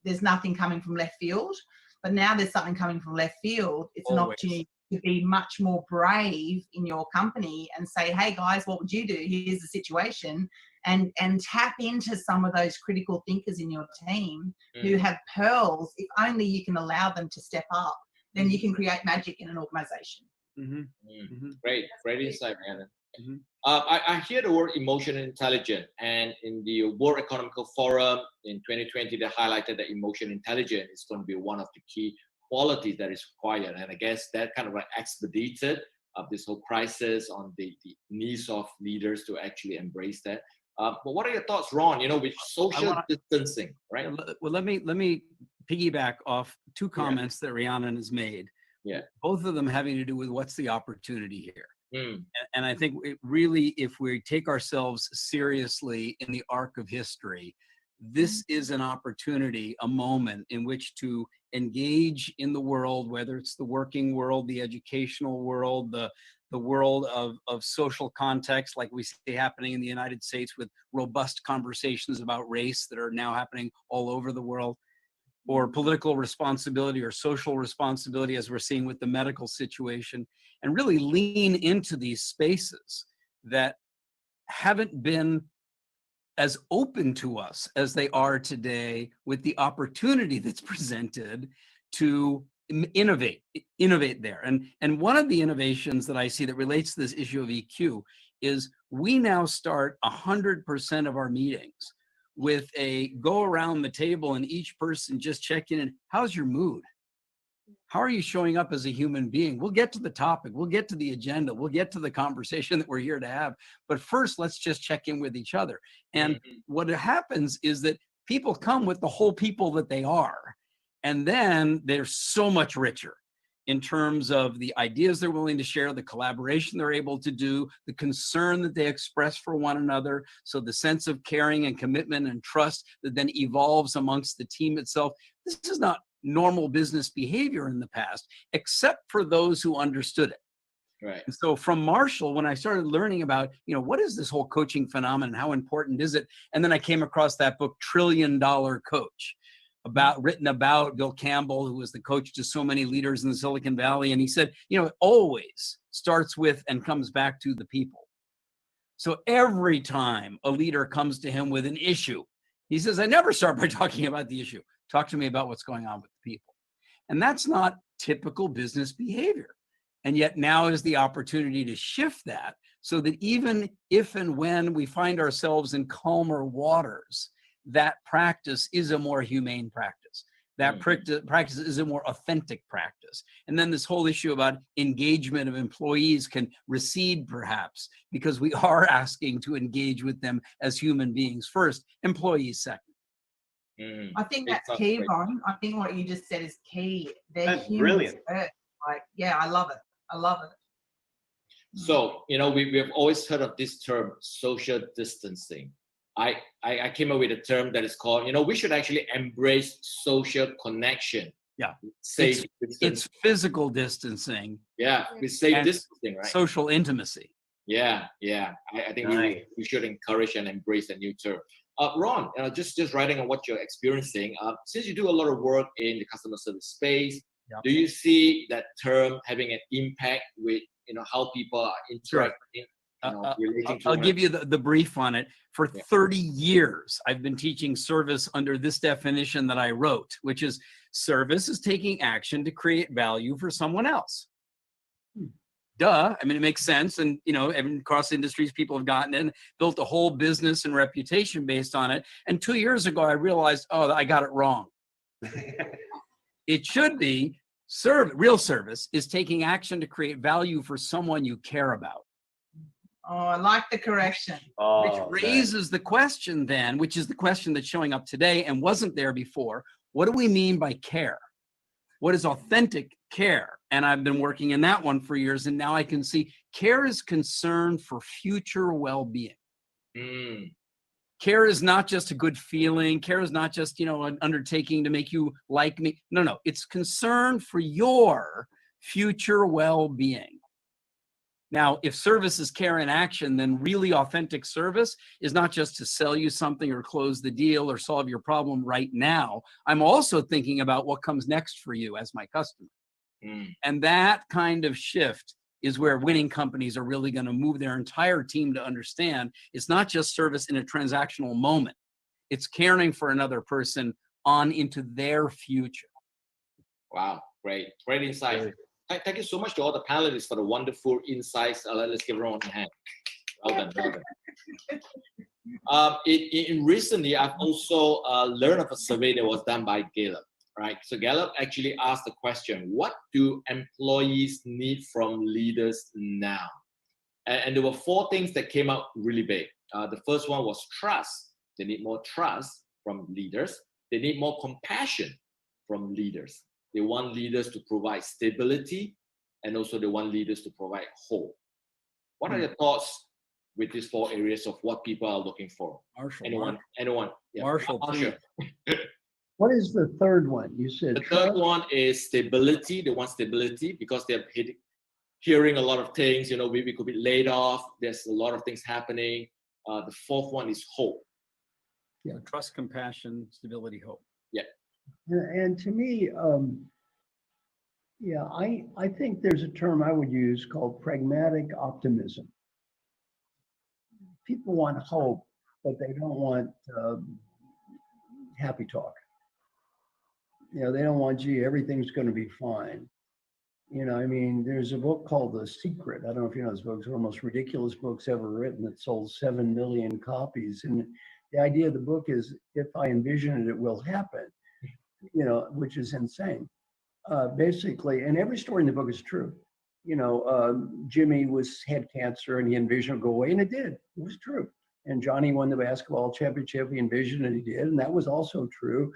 there's nothing coming from left field. But now there's something coming from left field. It's an opportunity to be much more brave in your company and say, hey guys, what would you do? Here's the situation. And tap into some of those critical thinkers in your team who have pearls. If only you can allow them to step up, then you can create magic in an organization. Great insight, Anna. I hear the word emotional intelligence, and in the World Economic Forum in 2020, they highlighted that emotional intelligence is going to be one of the key qualities that is required. And I guess that kind of expedited this whole crisis on the needs of leaders to actually embrace that. But what are your thoughts, Ron? With social distancing, right? Well, let me piggyback off two comments that Rhiannon has made. Yeah. Both of them having to do with what's the opportunity here. And I think really, if we take ourselves seriously in the arc of history, this is an opportunity, a moment in which to engage in the world, whether it's the working world, the educational world, the world of social context, like we see happening in the United States with robust conversations about race that are now happening all over the world, or political responsibility or social responsibility, as we're seeing with the medical situation, and really lean into these spaces that haven't been as open to us as they are today, with the opportunity that's presented to innovate there. And one of the innovations that I see that relates to this issue of EQ is we now start 100% of our meetings with a go around the table and each person just check in and how's your mood? How are you showing up as a human being? We'll get to the topic, we'll get to the agenda, we'll get to the conversation that we're here to have. But first, let's just check in with each other. And what happens is that people come with the whole people that they are. And then they're so much richer in terms of the ideas they're willing to share, the collaboration they're able to do, the concern that they express for one another. So the sense of caring and commitment and trust that then evolves amongst the team itself. This is not normal business behavior in the past, except for those who understood it. Right. And so from Marshall, when I started learning about, what is this whole coaching phenomenon? How important is it? And then I came across that book, $1 Trillion Coach, written about Bill Campbell, who was the coach to so many leaders in the Silicon Valley. And he said, it always starts with and comes back to the people. So every time a leader comes to him with an issue, he says, I never start by talking about the issue. Talk to me about what's going on with the people. And that's not typical business behavior. And yet now is the opportunity to shift that so that even if and when we find ourselves in calmer waters, that practice is a more humane practice. That practice is a more authentic practice. And then this whole issue about engagement of employees can recede perhaps because we are asking to engage with them as human beings first, employees second. I think that's key, Ron. I think what you just said is key. They're brilliant. First. I love it. I love it. So, we have always heard of this term, social distancing. I came up with a term that is called, we should actually embrace social connection. Yeah. Safe it's physical distancing. Yeah, with safe distancing, right? Social intimacy. Yeah. I think we should encourage and embrace a new term. Ron, just writing on what you're experiencing, since you do a lot of work in the customer service space, do you see that term having an impact with how people are interacting? I'll give you the brief on it. For 30 years, I've been teaching service under this definition that I wrote, which is service is taking action to create value for someone else. Duh. I mean, it makes sense. And, across industries, people have gotten in, built a whole business and reputation based on it. And 2 years ago, I realized, I got it wrong. It should be real service is taking action to create value for someone you care about. Oh, I like the correction. Which raises the question then, which is the question that's showing up today and wasn't there before. What do we mean by care? What is authentic care? And I've been working in that one for years, and now I can see care is concern for future well-being. Care is not just a good feeling. Care is not just, an undertaking to make you like me. No, it's concern for your future well-being. Now, if service is care in action, then really authentic service is not just to sell you something or close the deal or solve your problem right now. I'm also thinking about what comes next for you as my customer. And that kind of shift is where winning companies are really going to move their entire team to understand it's not just service in a transactional moment. It's caring for another person on into their future. Wow, great insight. Thank you so much to all the panelists for the wonderful insights. Let's give everyone a hand. Well done. Recently, I've also learned of a survey that was done by Gallup. Right. So Gallup actually asked the question, what do employees need from leaders now? And there were 4 things that came out really big. The first one was trust. They need more trust from leaders. They need more compassion from leaders. They want leaders to provide stability, and also they want leaders to provide hope. What are your thoughts with these 4 areas of what people are looking for? Marshall. Anyone? Yeah. Marshall. What is the third one? You said the third one is stability. They want stability because they're hearing a lot of things. We could be laid off. There's a lot of things happening. The 4th one is hope. Yeah, trust, compassion, stability, hope. Yeah. And to me, I think there's a term I would use called pragmatic optimism. People want hope, but they don't want happy talk. You know, they don't want, gee, everything's going to be fine. You know, I mean, there's a book called The Secret. I don't know if you know this book. It's one of the most ridiculous books ever written. It sold 7 million copies. And the idea of the book is, if I envision it, it will happen, you know, which is insane. Basically, and every story in the book is true. You know, Jimmy had cancer and he envisioned it go away, and it did. It was true. And Johnny won the basketball championship. He envisioned it, he did, and that was also true.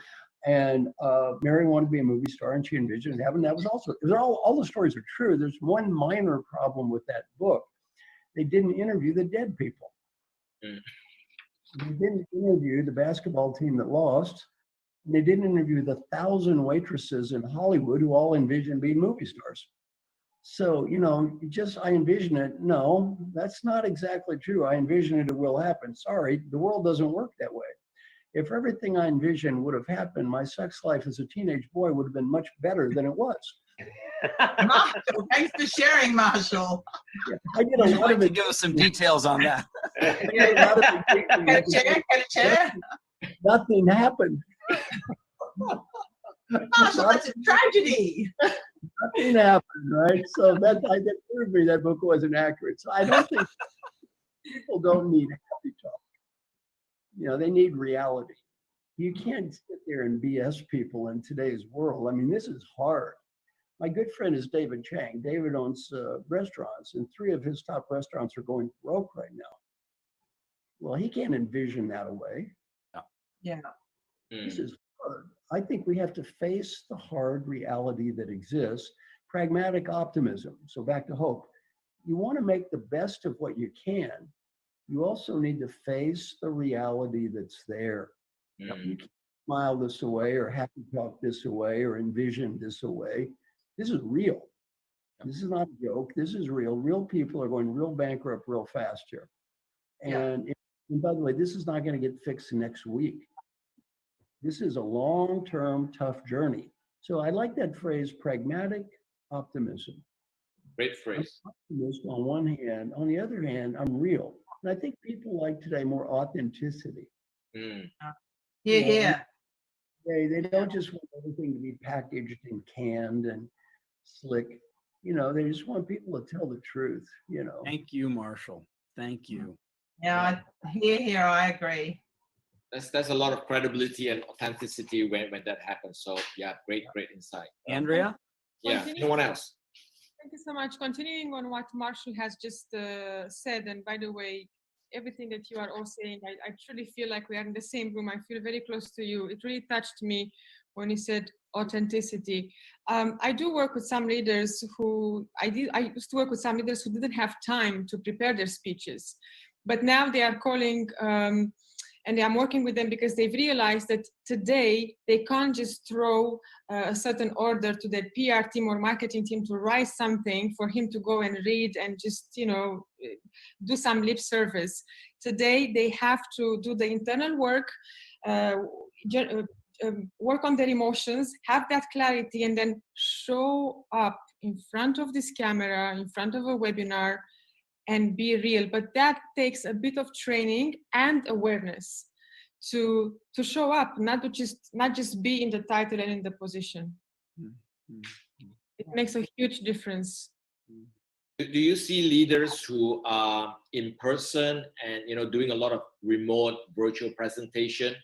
And Mary wanted to be a movie star, and she envisioned it happened. That was also, it was all the stories are true. There's one minor problem with that book. They didn't interview the dead people. They didn't interview the basketball team that lost. And they didn't interview the 1,000 waitresses in Hollywood who all envisioned being movie stars. So, you know, I envision it. No, that's not exactly true. I envision it will happen. Sorry, the world doesn't work that way. If everything I envisioned would have happened, my sex life as a teenage boy would have been much better than it was. Marshall, thanks for sharing, Marshall. Yeah, I did a Would you lot like of to it. give us some details on that? Get a chair. Nothing happened. Marshall, that's a tragedy. Nothing happened, right? So that proved me that book wasn't accurate. So I don't think people don't need happy talk. You know, they need reality. You can't sit there and BS people in today's world. I mean, this is hard. My good friend is David Chang. David owns restaurants, and 3 of his top restaurants are going broke right now. Well, he can't envision that away. Yeah. This is hard. I think we have to face the hard reality that exists, pragmatic optimism. So back to hope. You want to make the best of what you can. You also need to face the reality that's there. You can't smile this away or happy talk this away or envision this away. This is real. This is not a joke. This is real. Real people are going real bankrupt real fast here. And by the way, this is not going to get fixed next week. This is a long-term, tough journey. So I like that phrase, pragmatic optimism. Great phrase. I'm optimist on one hand. On the other hand, I'm real. And I think people like today more authenticity. Yeah. They don't just want everything to be packaged and canned and slick. You know, they just want people to tell the truth, you know. Thank you, Marshall. Thank you. Yeah, here, I agree. There's a lot of credibility and authenticity when that happens. So yeah, great insight. Andrea? Yeah, no one else. Thank you so much. Continuing on what Marshall has just said, and by the way, everything that you are all saying, I truly feel like we are in the same room. I feel very close to you. It really touched me when you said authenticity. I do work with some leaders I used to work with some leaders who didn't have time to prepare their speeches, but now they are calling and I'm working with them because they've realized that today they can't just throw a certain order to their PR team or marketing team to write something for him to go and read and just, you know, do some lip service. Today they have to do the internal work, work on their emotions, have that clarity, and then show up in front of this camera, in front of a webinar, and be real. But that takes a bit of training and awareness to show up, not just be in the title and in the position. It makes a huge difference. Do you see leaders who are in person and, you know, doing a lot of remote virtual presentation,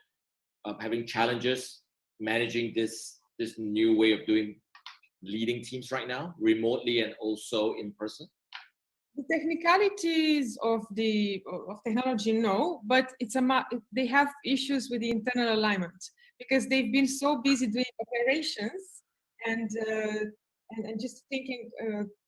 having challenges managing this new way of leading teams right now, remotely and also in person? The technicalities of technology, no, but they have issues with the internal alignment because they've been so busy doing operations and just thinking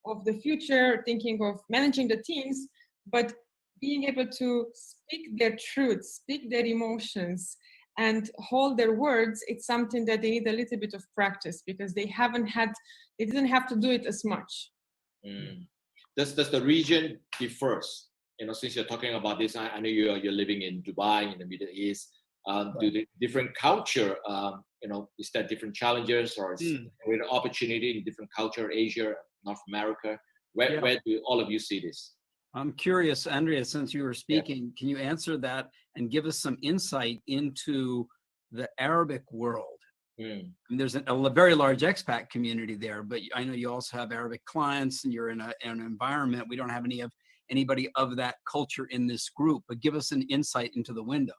of the future, thinking of managing the teams, but being able to speak their truth, speak their emotions, and hold their words, it's something that they need a little bit of practice because they didn't have to do it as much. Does the region differs? You know, since you're talking about this, I know you're living in Dubai in the Middle East. Do the different culture, you know, is there different challenges or is there an opportunity in different culture, Asia, North America? Where do all of you see this? I'm curious, Andrea, since you were speaking, can you answer that and give us some insight into the Arabic world And there's a very large expat community there, but I know you also have Arabic clients, and you're in an environment. We don't have anybody of that culture in this group, but give us an insight into the window.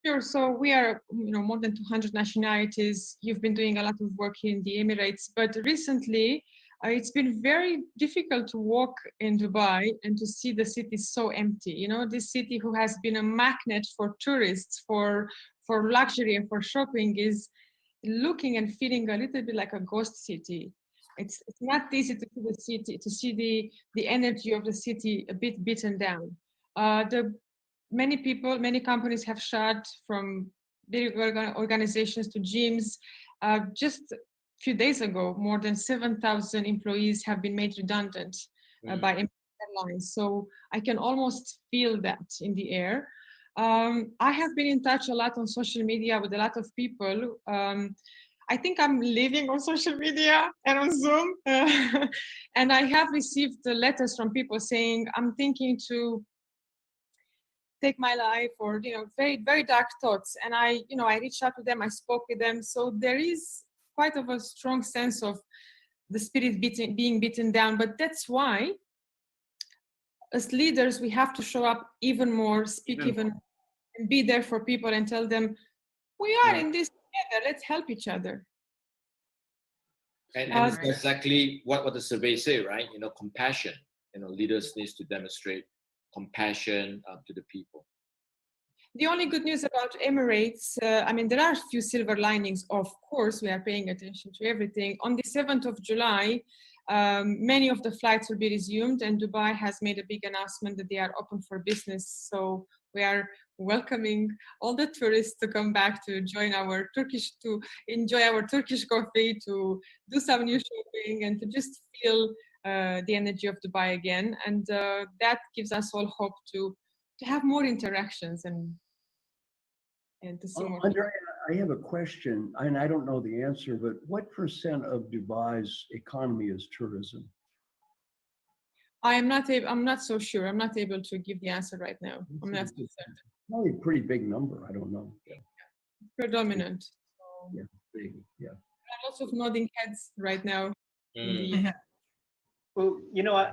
Sure. So we are, more than 200 nationalities. You've been doing a lot of work here in the Emirates, but recently it's been very difficult to walk in Dubai and to see the city so empty. This city who has been a magnet for tourists, for luxury and for shopping, is looking and feeling a little bit like a ghost city. It's not easy to see the city, to see the energy of the city a bit beaten down. Many companies have shut, from big organizations to gyms. Just a few days ago, more than 7,000 employees have been made redundant by airlines. So I can almost feel that in the air. I have been in touch a lot on social media with a lot of people. I think I'm living on social media and on Zoom. And I have received letters from people saying, I'm thinking to take my life, or, very, very dark thoughts. And I reached out to them, I spoke with them. So there is quite of a strong sense of the spirit being beaten down. But that's why, as leaders, we have to show up even more, speak even more, and be there for people and tell them, we are in this together, let's help each other. And it's exactly what the survey say, right? Compassion. Leaders needs to demonstrate compassion to the people. The only good news about Emirates, there are a few silver linings. Of course, we are paying attention to everything. On the 7th of July, many of the flights will be resumed, and Dubai has made a big announcement that they are open for business. So we are welcoming all the tourists to come back to enjoy our Turkish coffee, to do some new shopping, and to just feel the energy of Dubai again. And that gives us all hope to have more interactions and to see more. Andrea, I have a question, and I don't know the answer, but what % of Dubai's economy is tourism? I'm not so sure. I'm not able to give the answer right now. I'm not so certain. Probably a pretty big number. I don't know. Yeah. Predominant. Yeah, big. Yeah. Lots of nodding heads right now. Well,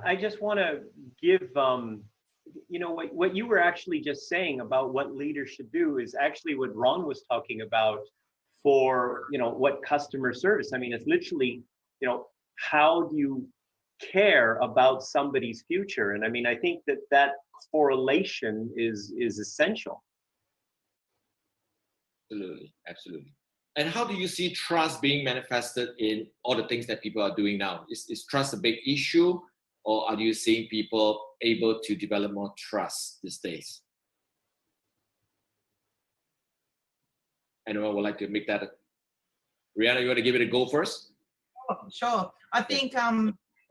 I just want to give, what you were actually just saying about what leaders should do is actually what Ron was talking about for, what customer service. It's literally, how do you care about somebody's future? And I think that correlation is essential. Absolutely. And how do you see trust being manifested in all the things that people are doing now? Is trust a big issue, or are you seeing people able to develop more trust these days? Anyone would like to make that? Rihanna, you want to give it a go first? Sure. I think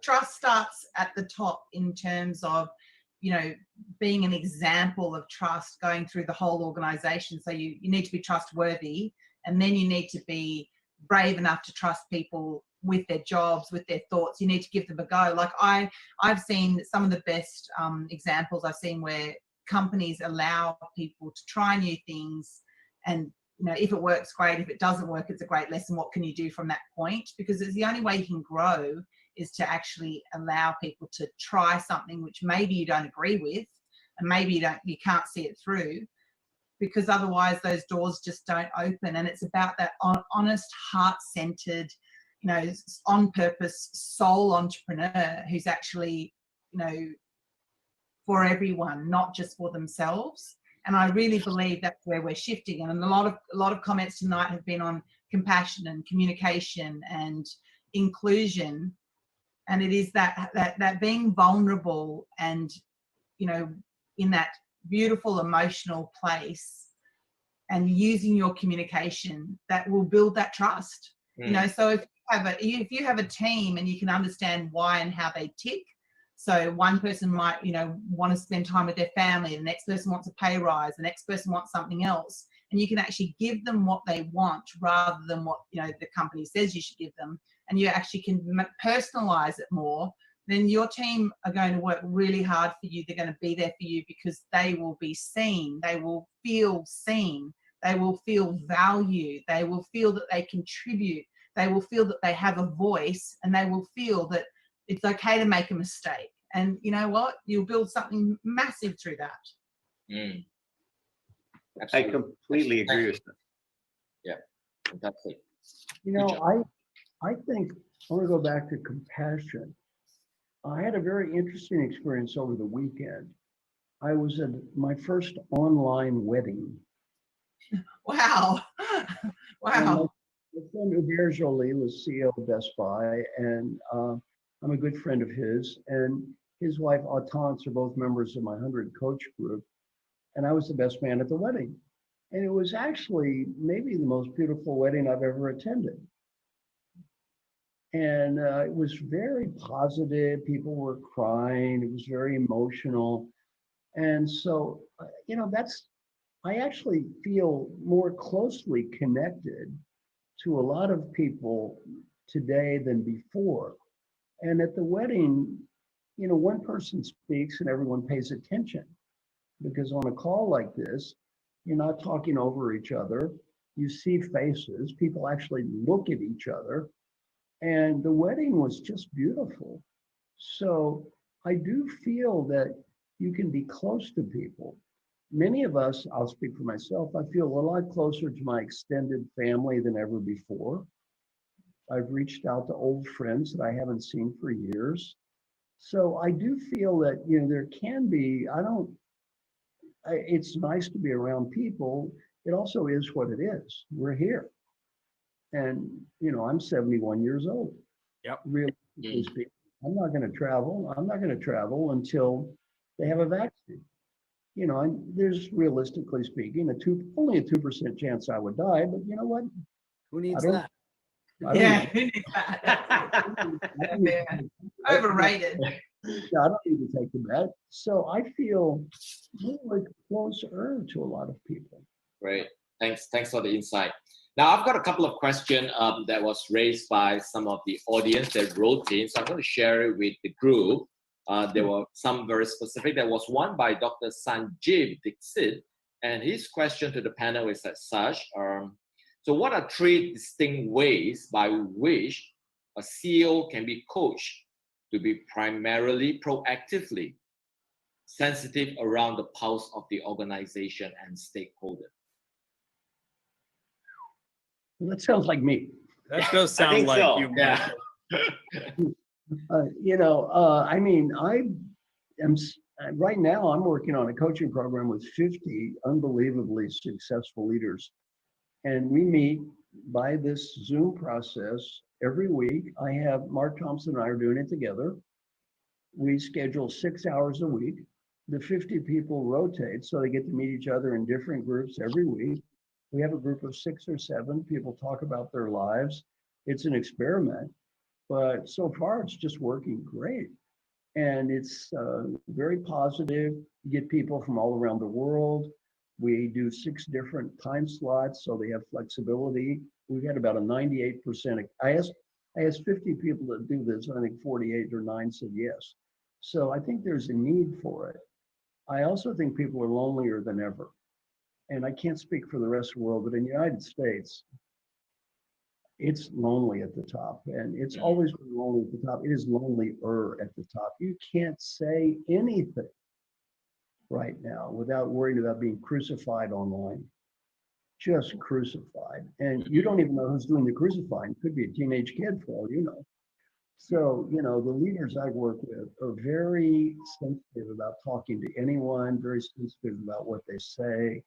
trust starts at the top in terms of, being an example of trust going through the whole organization. So you need to be trustworthy, and then you need to be brave enough to trust people with their jobs, with their thoughts. You need to give them a go. Like I've seen some of the best examples I've seen where companies allow people to try new things, and if it works, great. If it doesn't work, it's a great lesson. What can you do from that point? Because it's the only way you can grow is to actually allow people to try something which maybe you don't agree with, and maybe you can't see it through, because otherwise those doors just don't open. And it's about that honest, heart-centered, on purpose soul entrepreneur who's actually, for everyone, not just for themselves. And I really believe that's where we're shifting. And a lot of comments tonight have been on compassion and communication and inclusion. And it is that being vulnerable and, in that beautiful emotional place, and using your communication that will build that trust. So if you have a team and you can understand why and how they tick. So one person might, want to spend time with their family. The next person wants a pay rise. The next person wants something else. And you can actually give them what they want rather than what, the company says you should give them. And you actually can personalize it more. Then your team are going to work really hard for you. They're going to be there for you because they will be seen. They will feel seen. They will feel valued. They will feel that they contribute. They will feel that they have a voice, and they will feel that it's okay to make a mistake. And you know what? You'll build something massive through that. Mm. I completely agree with that. Yeah, fantastic. You know, I think I want to go back to compassion. I had a very interesting experience over the weekend. I was at my first online wedding. Wow. Wow. My friend Hubert Joly was CEO of Best Buy, and I'm a good friend of his. And his wife, Hortense, are both members of my 100 coach group. And I was the best man at the wedding. And it was actually maybe the most beautiful wedding I've ever attended. And it was very positive. People were crying. It was very emotional. And so, you know, I actually feel more closely connected to a lot of people today than before. And at the wedding, you know, one person speaks and everyone pays attention, because on a call like this, you're not talking over each other. You see faces, people actually look at each other. And the wedding was just beautiful. So I do feel that you can be close to people. Many of us, I'll speak for myself, I feel a lot closer to my extended family than ever before. I've reached out to old friends that I haven't seen for years. So I do feel that, you know, there can be, it's nice to be around people. It also is what it is. We're here. And, you know, I'm 71 years old. Yep. Realistically speaking, I'm not going to travel. I'm not going to travel until they have a vaccine. You know, and there's, realistically speaking, only a 2% chance I would die, but you know what? Who needs that? Yeah, who needs that? Overrated. Yeah, I don't need to take the bet. So I feel more closer to a lot of people. Great. Thanks for the insight. Now, I've got a couple of questions that was raised by some of the audience that wrote in, so I'm going to share it with the group. There were some very specific. There was one by Dr. Sanjeev Dixit, and his question to the panel is as such. So what are 3 distinct ways by which a CEO can be coached to be primarily proactively sensitive around the pulse of the organization and stakeholder? Well, that sounds like me. That does sound like so. you. Yeah. You know, I mean, I am right now, I'm working on a coaching program with 50 unbelievably successful leaders. And we meet by this Zoom process every week. I have Mark Thompson and I are doing it together. We schedule 6 hours a week. The 50 people rotate, so they get to meet each other in different groups every week. We have a group of 6 or 7 people talk about their lives. It's an experiment, but so far it's just working great. And it's very positive. You get people from all around the world. We do 6 different time slots, so they have flexibility. We've had about a 98%. I asked 50 people to do this. I think 48 or 9 said yes. So I think there's a need for it. I also think people are lonelier than ever. And I can't speak for the rest of the world, but in the United States, it's lonely at the top, and it's always been lonely at the top. It is lonelier at the top. You can't say anything right now without worrying about being crucified online. Just crucified. And you don't even know who's doing the crucifying. It could be a teenage kid for all you know. So, you know, the leaders I work with are very sensitive about talking to anyone, very sensitive about what they say.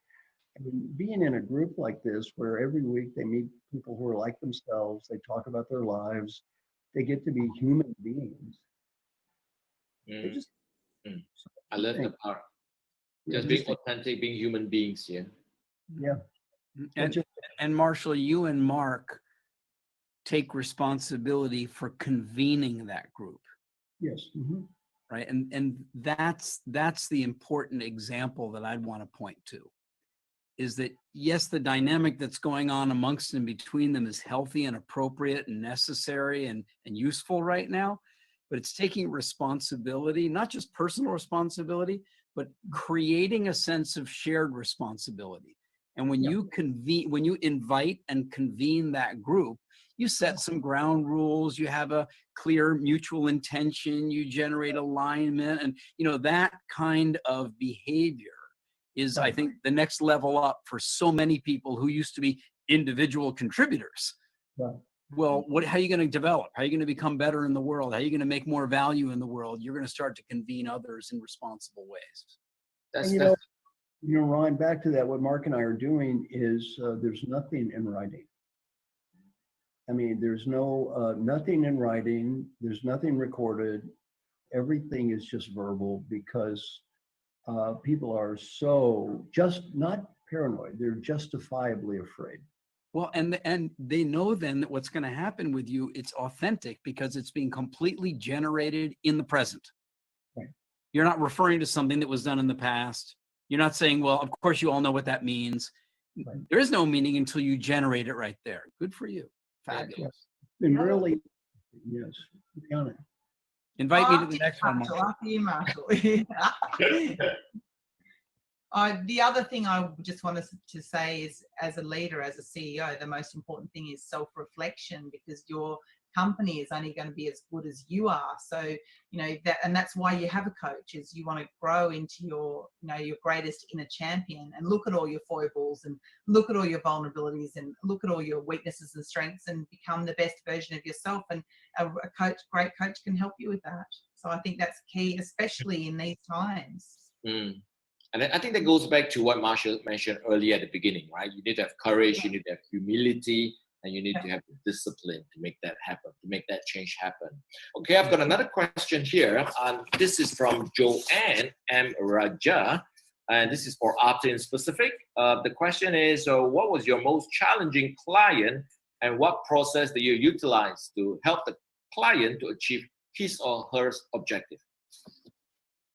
And being in a group like this, where every week they meet people who are like themselves, they talk about their lives, they get to be human beings. I love the part. Just being authentic, being human beings here. Yeah. And Marshall, you and Mark take responsibility for convening that group. Yes. Mm-hmm. Right. And that's the important example that I'd want to point to, is that yes, the dynamic that's going on amongst and between them is healthy and appropriate and necessary and useful right now, but it's taking responsibility, not just personal responsibility, but creating a sense of shared responsibility. And when you convene, when you invite and convene that group, you set some ground rules, you have a clear mutual intention, you generate alignment, and that kind of behavior is, I think, the next level up for so many people who used to be individual contributors. Right. Well, how are you going to develop? How are you going to become better in the world? How are you going to make more value in the world? You're going to start to convene others in responsible ways. And Ron, back to that, what Mark and I are doing is there's nothing in writing. I mean, there's nothing in writing. There's nothing recorded. Everything is just verbal because people are so just not paranoid. They're justifiably afraid. Well, and they know then that what's going to happen with you, it's authentic because it's being completely generated in the present. Right. You're not referring to something that was done in the past. You're not saying, well, of course you all know what that means. Right. There is no meaning until you generate it right there. Good for you. Fabulous. Yeah. And really, yes, be on it. Invite me to the next one, Marshall. After you, Marshall. The other thing I just wanted to say is, as a leader, as a CEO, the most important thing is self-reflection, because your company is only going to be as good as you are. So, and that's why you have a coach, is you want to grow into your greatest inner champion and look at all your foibles and look at all your vulnerabilities and look at all your weaknesses and strengths and become the best version of yourself. And a great coach can help you with that. So I think that's key, especially in these times. Mm. And I think that goes back to what Marshall mentioned earlier at the beginning, right? You need to have courage, you need to have humility, and you need to have the discipline to make that happen, to make that change happen. Okay, I've got another question here. This is from Joanne M. Raja, and this is for Arthur in specific. The question is, what was your most challenging client, and what process do you utilize to help the client to achieve his or her objective?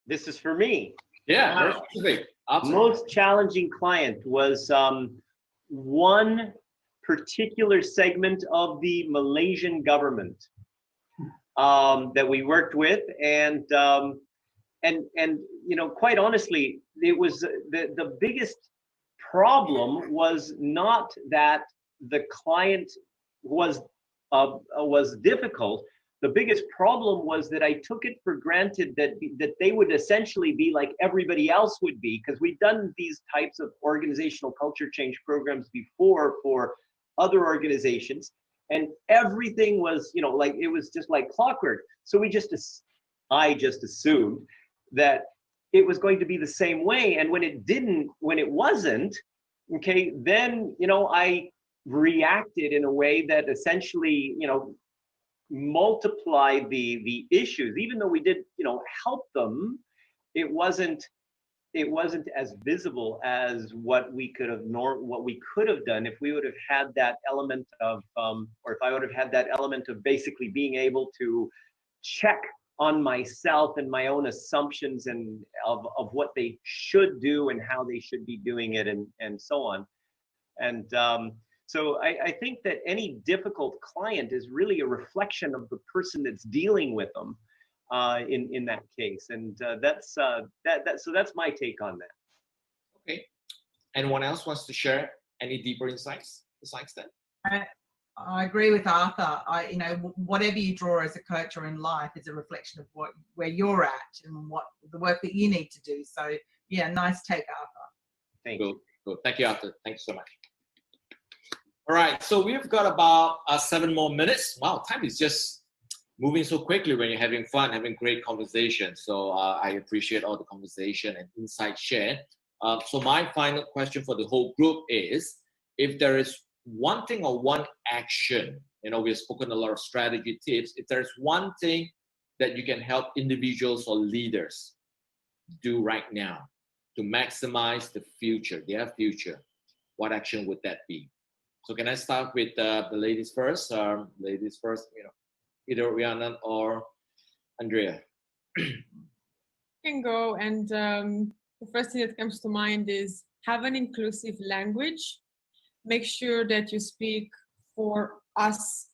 This is for me. Yeah, very specific. Most challenging client was one particular segment of the Malaysian government that we worked with, and quite honestly, it was the biggest problem was not that the client was difficult. The biggest problem was that I took it for granted that they would essentially be like everybody else would be, because we've done these types of organizational culture change programs before for other organizations, and everything was, like it was just like clockwork. So I just assumed that it was going to be the same way, and when it wasn't, okay, then I reacted in a way that essentially multiply the issues. Even though we did help them, it wasn't as visible as what we could have done if we would have had that element of or if I would have had that element of basically being able to check on myself and my own assumptions and of what they should do and how they should be doing it and so on. And so I think that any difficult client is really a reflection of the person that's dealing with them in that case, and that's my take on that. Okay. Anyone else wants to share any deeper insights besides that? I agree with Arthur. Whatever you draw as a coach or in life is a reflection of where you're at and what the work that you need to do. So yeah, nice take, Arthur. Thank you. Good. Thank you, Arthur. Thank you so much. All right, so we've got about 7 more minutes. Wow, time is just moving so quickly when you're having fun, having great conversation. So I appreciate all the conversation and insight shared. So my final question for the whole group is, if there is one thing or one action, we've spoken a lot of strategy tips, if there's one thing that you can help individuals or leaders do right now to maximize their future, what action would that be? So can I start with the ladies first? Either Rhiannon or Andrea. Can go, and the first thing that comes to mind is have an inclusive language. Make sure that you speak for us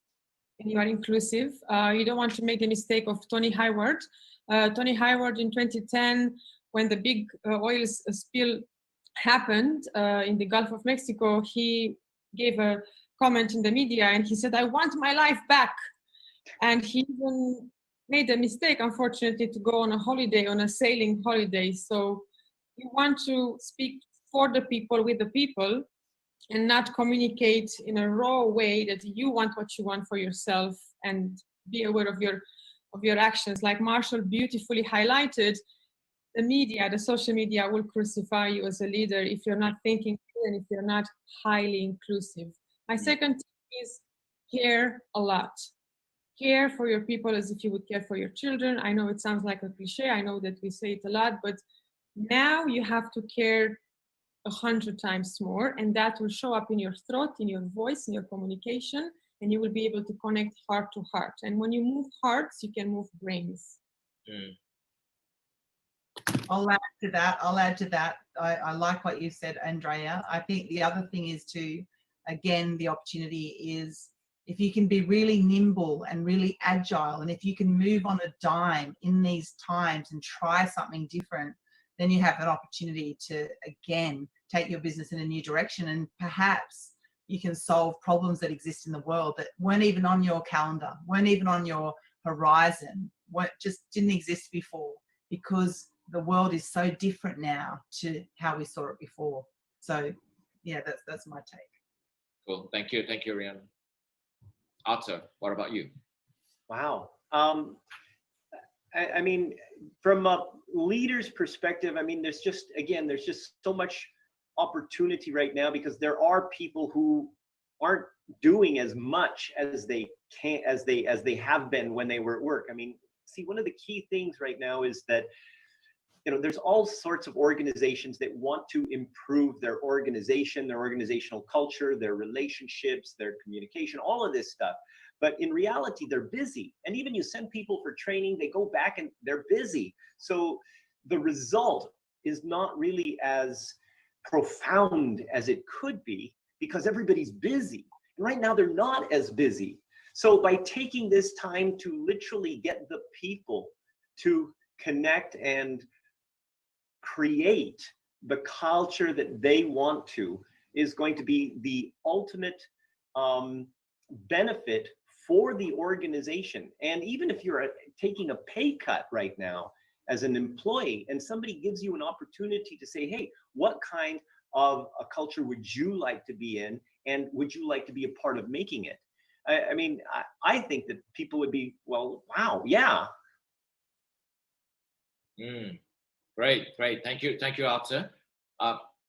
and you are inclusive. You don't want to make the mistake of Tony Hayward. Tony Hayward in 2010, when the big oil spill happened in the Gulf of Mexico, he gave a comment in the media and he said, "I want my life back." And he even made a mistake, unfortunately, to go on a holiday, on a sailing holiday. So you want to speak for the people, with the people, and not communicate in a raw way that you want what you want for yourself, and be aware of your actions. Like Marshall beautifully highlighted, the media, the social media will crucify you as a leader if you're not thinking clear and if you're not highly inclusive. My second tip is care a lot. Care for your people as if you would care for your children. I know it sounds like a cliche. I know that we say it a lot, but now you have to care 100 times more, and that will show up in your throat, in your voice, in your communication, and you will be able to connect heart to heart. And when you move hearts, you can move brains. I'll add to that. I like what you said, Andrea. I think the other thing is to, again, the opportunity is if you can be really nimble and really agile, and if you can move on a dime in these times and try something different, then you have an opportunity to, again, take your business in a new direction, and perhaps you can solve problems that exist in the world that weren't even on your calendar, weren't even on your horizon, just didn't exist before, because the world is so different now to how we saw it before. So yeah, that's my take. Cool. Thank you, Rihanna. Arthur, what about you? Wow. I mean, from a leader's perspective, I mean, there's just so much opportunity right now, because there are people who aren't doing as much as they can, as they have been when they were at work. I mean, see, one of the key things right now is that, you know, there's all sorts of organizations that want to improve their organization, their organizational culture, their relationships, their communication, all of this stuff. But in reality, they're busy. And even you send people for training, they go back and they're busy. So the result is not really as profound as it could be, because everybody's busy. And right now, they're not as busy. So by taking this time to literally get the people to connect and create the culture that they want to, is going to be the ultimate benefit for the organization. And even if you're taking a pay cut right now as an employee, and somebody gives you an opportunity to say, hey, what kind of a culture would you like to be in, and would you like to be a part of making it? I mean, I think that people would be, well, wow, yeah. Great. Thank you, Arthur.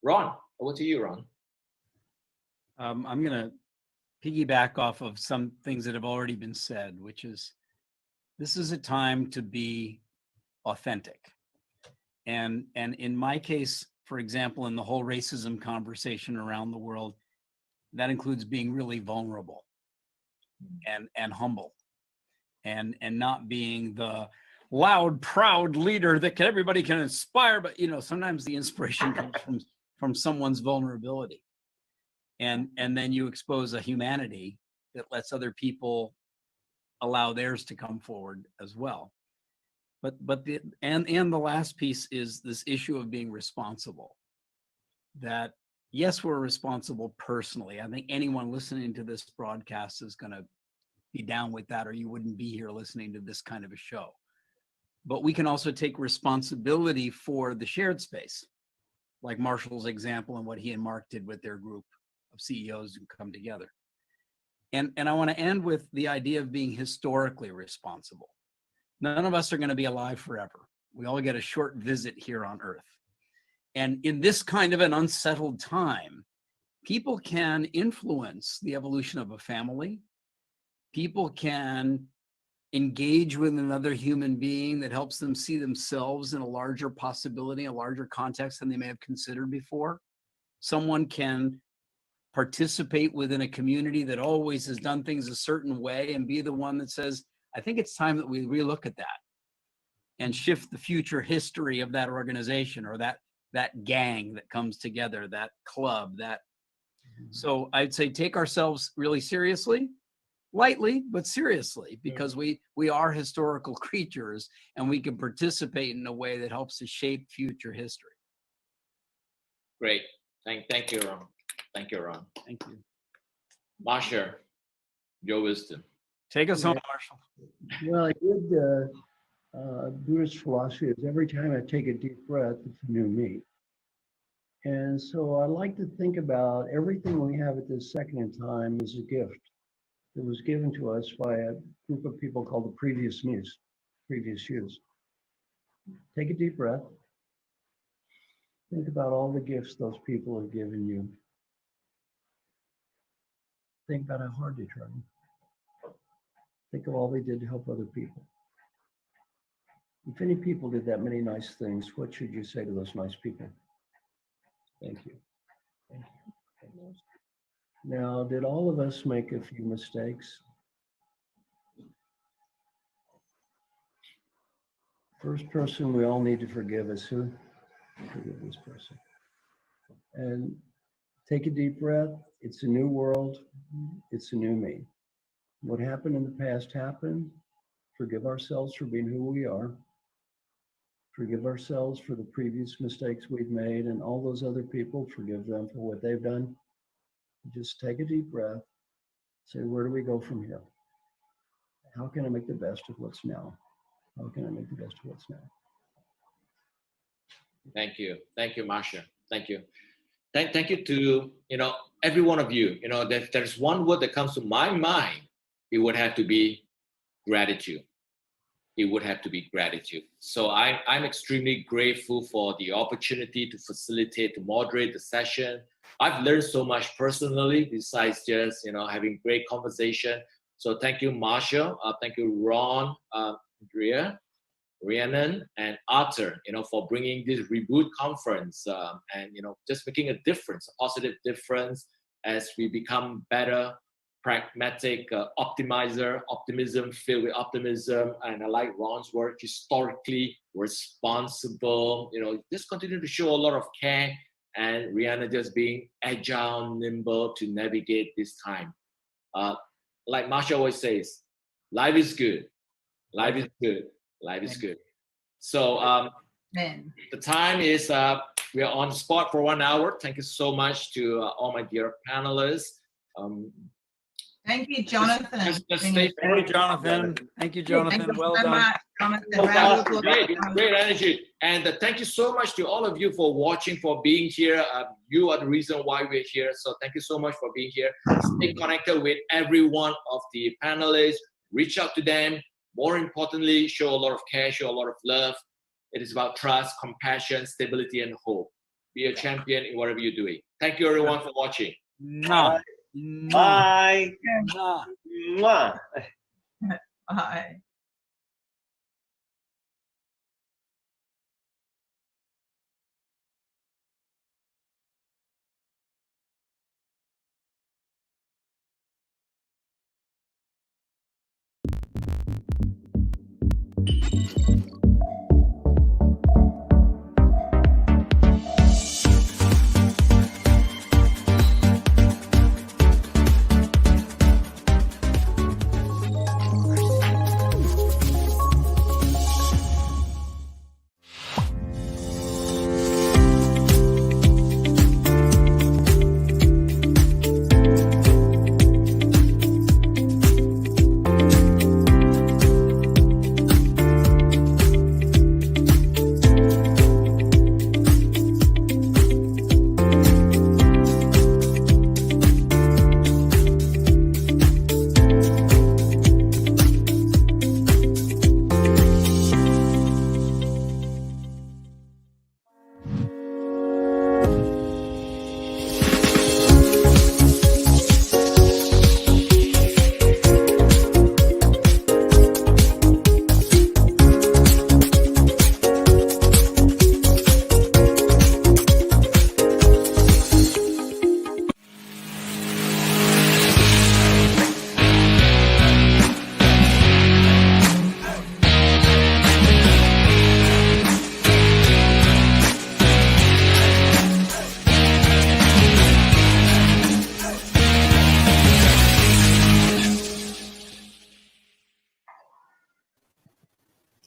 Ron, over to you, Ron. I'm going to piggyback off of some things that have already been said, which is, this is a time to be authentic. And in my case, for example, in the whole racism conversation around the world, that includes being really vulnerable and humble, and not being the loud, proud leader that everybody can inspire. But, you know, sometimes the inspiration comes from someone's vulnerability. And then you expose a humanity that lets other people allow theirs to come forward as well. But the last piece is this issue of being responsible. That yes, we're responsible personally. I think anyone listening to this broadcast is going to be down with that, or you wouldn't be here listening to this kind of a show. But we can also take responsibility for the shared space, like Marshall's example and what he and Mark did with their group of CEOs who come together. And I want to end with the idea of being historically responsible. None of us are going to be alive forever. We all get a short visit here on Earth. And in this kind of an unsettled time, people can influence the evolution of a family. People can engage with another human being that helps them see themselves in a larger possibility, a larger context than they may have considered before. Someone can participate within a community that always has done things a certain way and be the one that says, I think it's time that we relook at that and shift the future history of that organization, or that gang that comes together, that club, that. So I'd say take ourselves really seriously, lightly, but seriously, because we are historical creatures, and we can participate in a way that helps to shape future history. Great. Thank you, Ron. Thank you, Ron. Thank you. Marsha, your wisdom. Take us home, Marshall. Well, a good Buddhist philosophy is every time I take a deep breath, it's a new me. And so I like to think about everything we have at this second in time as a gift that was given to us by a group of people called the previous me's, previous yous. Take a deep breath. Think about all the gifts those people have given you. Think about how hard they tried. Think of all they did to help other people. If any people did that many nice things, what should you say to those nice people? Thank you. Thank you. Thank you. Now, did all of us make a few mistakes? First person we all need to forgive is who? Forgive this person. And take a deep breath. It's a new world. It's a new me. What happened in the past happened. Forgive ourselves for being who we are. Forgive ourselves for the previous mistakes we've made, and all those other people, forgive them for what they've done. Just take a deep breath. Say, where do we go from here? How can I make the best of what's now? How can I make the best of what's now? Thank you, Marsha. Thank you. Thank you to every one of you. There's one word that comes to my mind. It would have to be gratitude. It would have to be gratitude. So I'm extremely grateful for the opportunity to facilitate, to moderate the session. I've learned so much personally besides just having great conversation. So thank you, Marsha. Thank you, Ron, Andrea, Rhiannon, and Arthur, for bringing this Reboot conference and just making a difference, a positive difference as we become better, pragmatic optimism, filled with optimism. And I like Ron's work, historically responsible, just continue to show a lot of care, and Rhiannon just being agile, nimble to navigate this time. Like Marsha always says, life is good. Life is good. Life is good. So the time is, we are on spot for 1 hour. Thank you so much to all my dear panelists. Thank you, Jonathan. Thank you, Jonathan. Thank you, Jonathan. Thank you Well so done. much, Jonathan. Great energy. And thank you so much to all of you for watching, for being here. You are the reason why we're here. So thank you so much for being here. Stay connected with every one of the panelists. Reach out to them. More importantly, show a lot of care, show a lot of love. It is about trust, compassion, stability, and hope. Be a champion in whatever you're doing. Thank you, everyone, for watching. Bye. Bye. Mwah. Bye.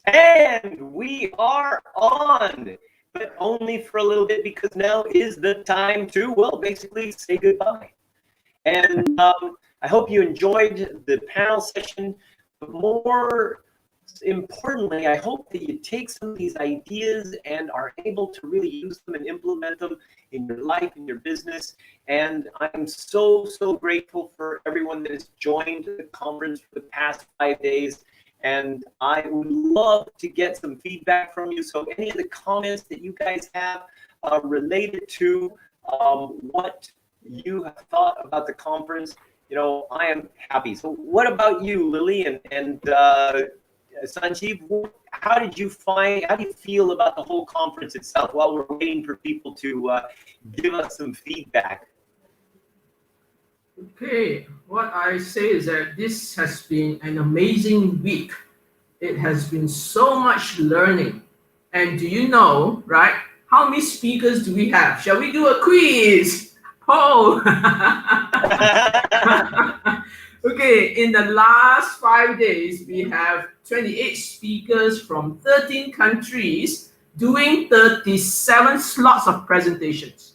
And we are on. but only for a little bit, because now is the time to, well, basically say goodbye. And I hope you enjoyed the panel session, but more importantly, I hope that you take some of these ideas and are able to really use them and implement them in your life, in your business. And I'm so, so grateful for everyone that has joined the conference for the past 5 days. And I would love to get some feedback from you. So any of the comments that you guys have related to what you have thought about the conference, you know, I am happy. So what about you, Lily and Sanjeev? How do you feel about the whole conference itself while we're waiting for people to give us some feedback? Okay, what I say is that this has been an amazing week. It has been so much learning. And do you know, right, how many speakers do we have? Shall we do a quiz? Oh! Okay, in the last 5 days, we have 28 speakers from 13 countries doing 37 slots of presentations.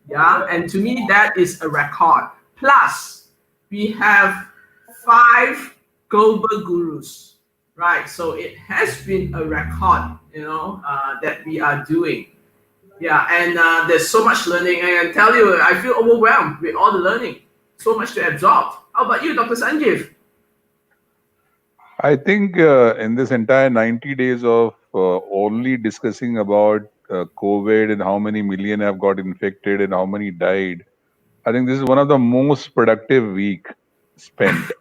Yeah, and to me, that is a record. Plus, we have 5 global gurus, right? So it has been a record, you know, that we are doing. Yeah, and there's so much learning. And I tell you, I feel overwhelmed with all the learning. So much to absorb. How about you, Dr. Sanjeev? I think in this entire 90 days of only discussing about COVID and how many million have got infected and how many died, I think this is one of the most productive week spent.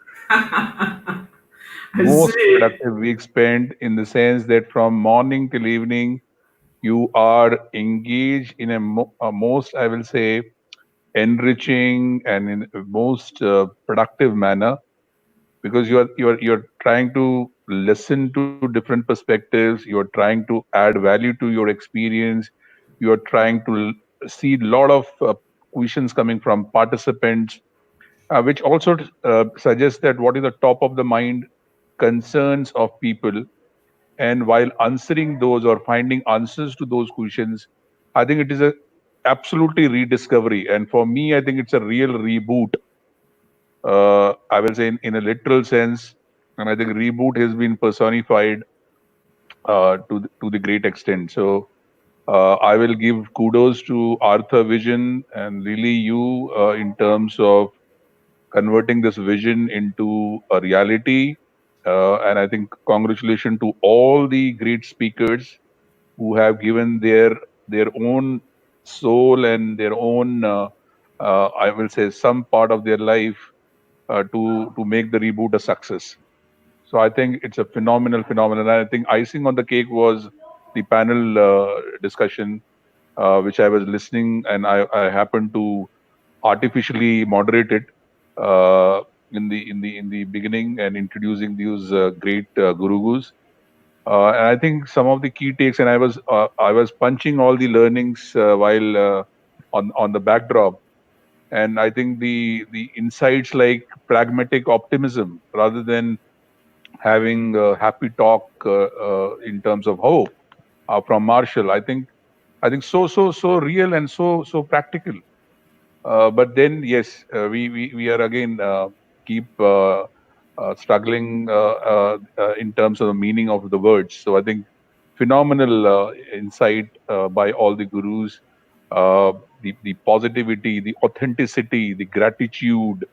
Most productive week spent in the sense that from morning till evening, you are engaged in a most, I will say, enriching and in a most productive manner, because you're trying to listen to different perspectives, you're trying to add value to your experience, you're trying to see a lot of questions coming from participants, which also suggests that what is the top of the mind concerns of people, and while answering those or finding answers to those questions, I think it is a absolutely rediscovery. And for me, I think it's a real reboot, I will say in a literal sense. And I think reboot has been personified to the great extent. So I will give kudos to Arthur Vision and really you in terms of converting this vision into a reality. And I think congratulations to all the great speakers who have given their own soul and their own, I will say, some part of their life to make the reboot a success. So I think it's a phenomenal phenomenon. And I think icing on the cake was the panel discussion, which I was listening, and I happened to artificially moderate it in the beginning and introducing these great gurus. And I think some of the key takes, and I was punching all the learnings while on the backdrop. And I think the insights like pragmatic optimism rather than having happy talk in terms of hope from Marshall. I think so real and so practical. But then yes, we are again keep struggling in terms of the meaning of the words. So I think phenomenal insight by all the gurus. The positivity, the authenticity, the gratitude,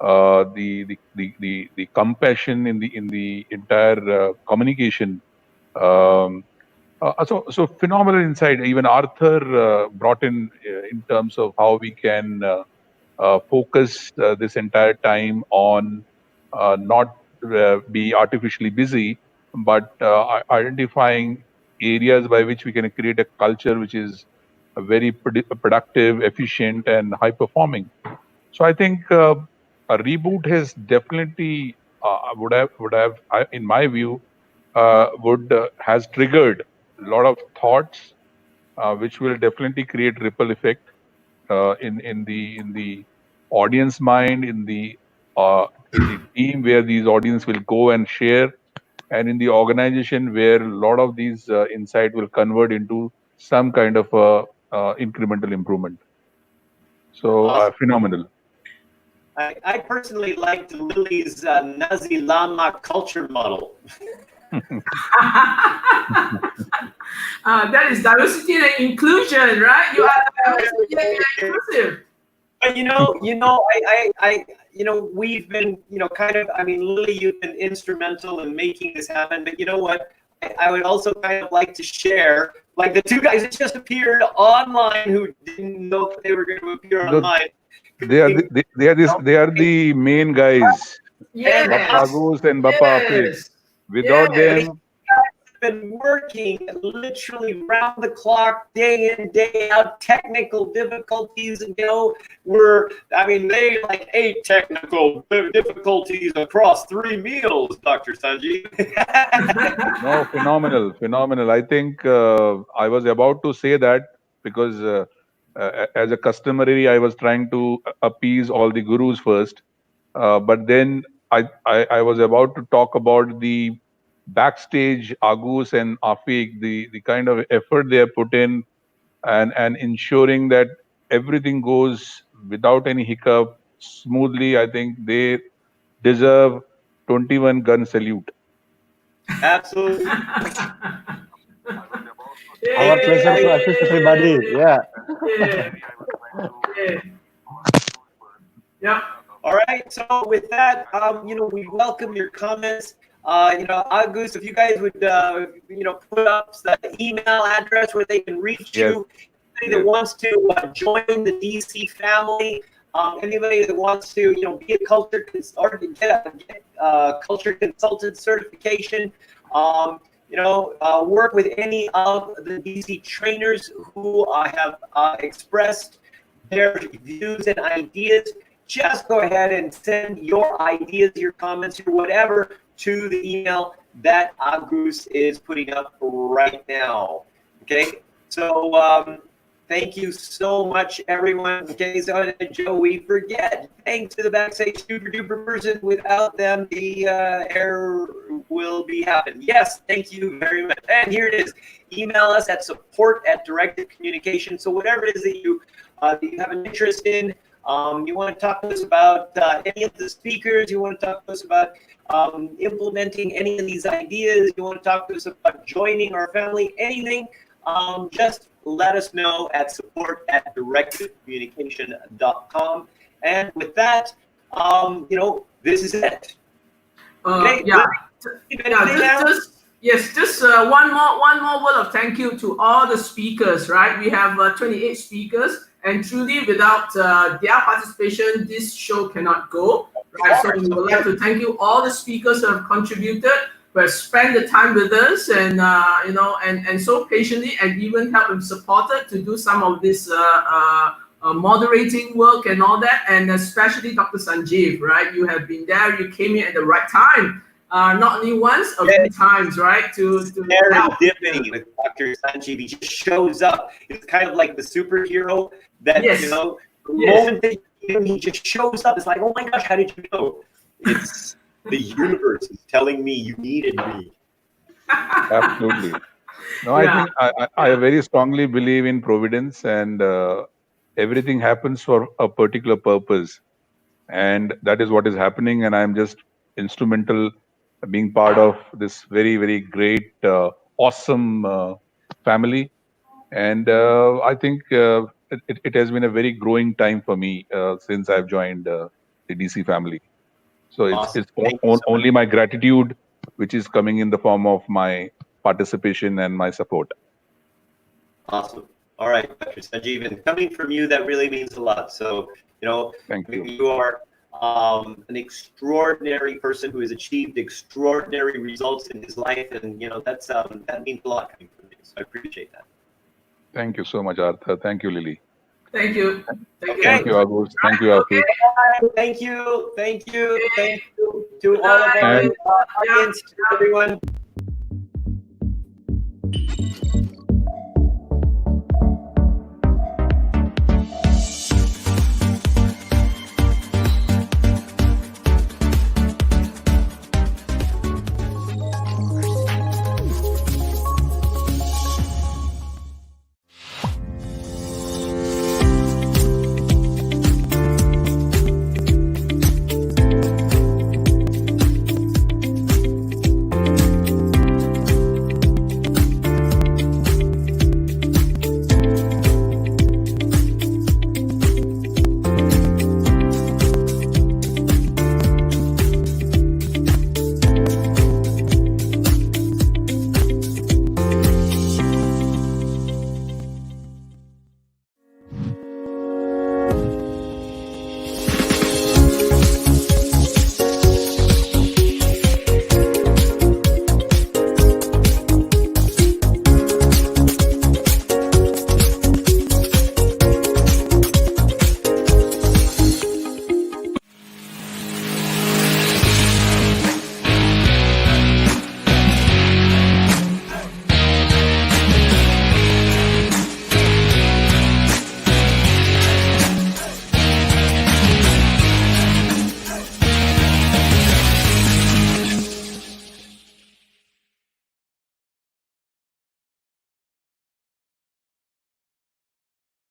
the compassion in the entire communication. So phenomenal insight. Even Arthur brought in terms of how we can focus this entire time on not be artificially busy, but identifying areas by which we can create a culture which is very productive, efficient, and high performing. So I think a reboot has definitely in my view, would has triggered a lot of thoughts, which will definitely create ripple effect in the audience mind, in the team where these audience will go and share, and in the organization where a lot of these insight will convert into some kind of incremental improvement. So Awesome. phenomenal. I personally liked Lily's Nazi Lama culture model. That is diversity and inclusion, right? You are diversity and inclusive. But we've been, kind of, I mean, Lily, you've been instrumental in making this happen. But you know what? I would also kind of like to share, like the two guys that just appeared online who didn't know that they were going to appear online. They are the main guys. Yes. Bappa Agus and Bappa Apik. Without them, been working literally round the clock, day in, day out, technical difficulties, and they like 8 technical difficulties across 3 meals, Dr. Sanjeev. no, phenomenal. I think I was about to say that because as a customary, I was trying to appease all the gurus first, but then I was about to talk about the backstage Agus and Afik, the kind of effort they have put in and ensuring that everything goes without any hiccup smoothly. I think they deserve 21 gun salute. Absolutely. Our pleasure to assist everybody. Yeah. Yeah. All right. So with that, we welcome your comments. Agus, if you guys would, put up the email address where they can reach you. Anybody that wants to join the DC family, anybody that wants to, be a culture consultant, get culture consultant certification, work with any of the DC trainers who have expressed their views and ideas. Just go ahead and send your ideas, your comments, your whatever to the email that Agus is putting up right now. Okay, so thank you so much, everyone. Okay, so Joe, we forget. Thanks to the backstage super duper person. Without them, the error will be happening. Yes, thank you very much. And here it is. Email us at support@Directive Communication. So whatever it is that you have an interest in, you want to talk to us about any of the speakers, you want to talk to us about implementing any of these ideas, you want to talk to us about joining our family, anything, just let us know at support@directivecommunication.com. And with that, this is it. Okay, just one more word of thank you to all the speakers, right? We have 28 speakers, and truly without their participation, this show cannot go, right? So we would like to thank you, all the speakers who have contributed, who have spent the time with us, and and so patiently, and even helped and supported to do some of this moderating work and all that, and especially Dr. Sanjeev, right? You have been there, you came in at the right time. Not only once, a few times, right? To serendipity with Dr. Sanjeev. He just shows up. It's kind of like the superhero that, the moment that he just shows up, it's like, oh my gosh, how did you know? It's the universe is telling me you needed me. Absolutely. No, I think I very strongly believe in providence, and everything happens for a particular purpose. And that is what is happening. And I'm just instrumental being part of this very, very great, awesome family. And I think it has been a very growing time for me since I've joined the DC family. So it's only my gratitude, which is coming in the form of my participation and my support. Awesome. All right, Dr. Sanjeev, and coming from you, that really means a lot. So, thank you. You are an extraordinary person who has achieved extraordinary results in his life, and that means a lot coming from you. So I appreciate that. Thank you so much, Arthur. Thank you, Lily. Thank you. Thank you, Agus. Thank you, Afik. Thank you to all of our audience, to everyone.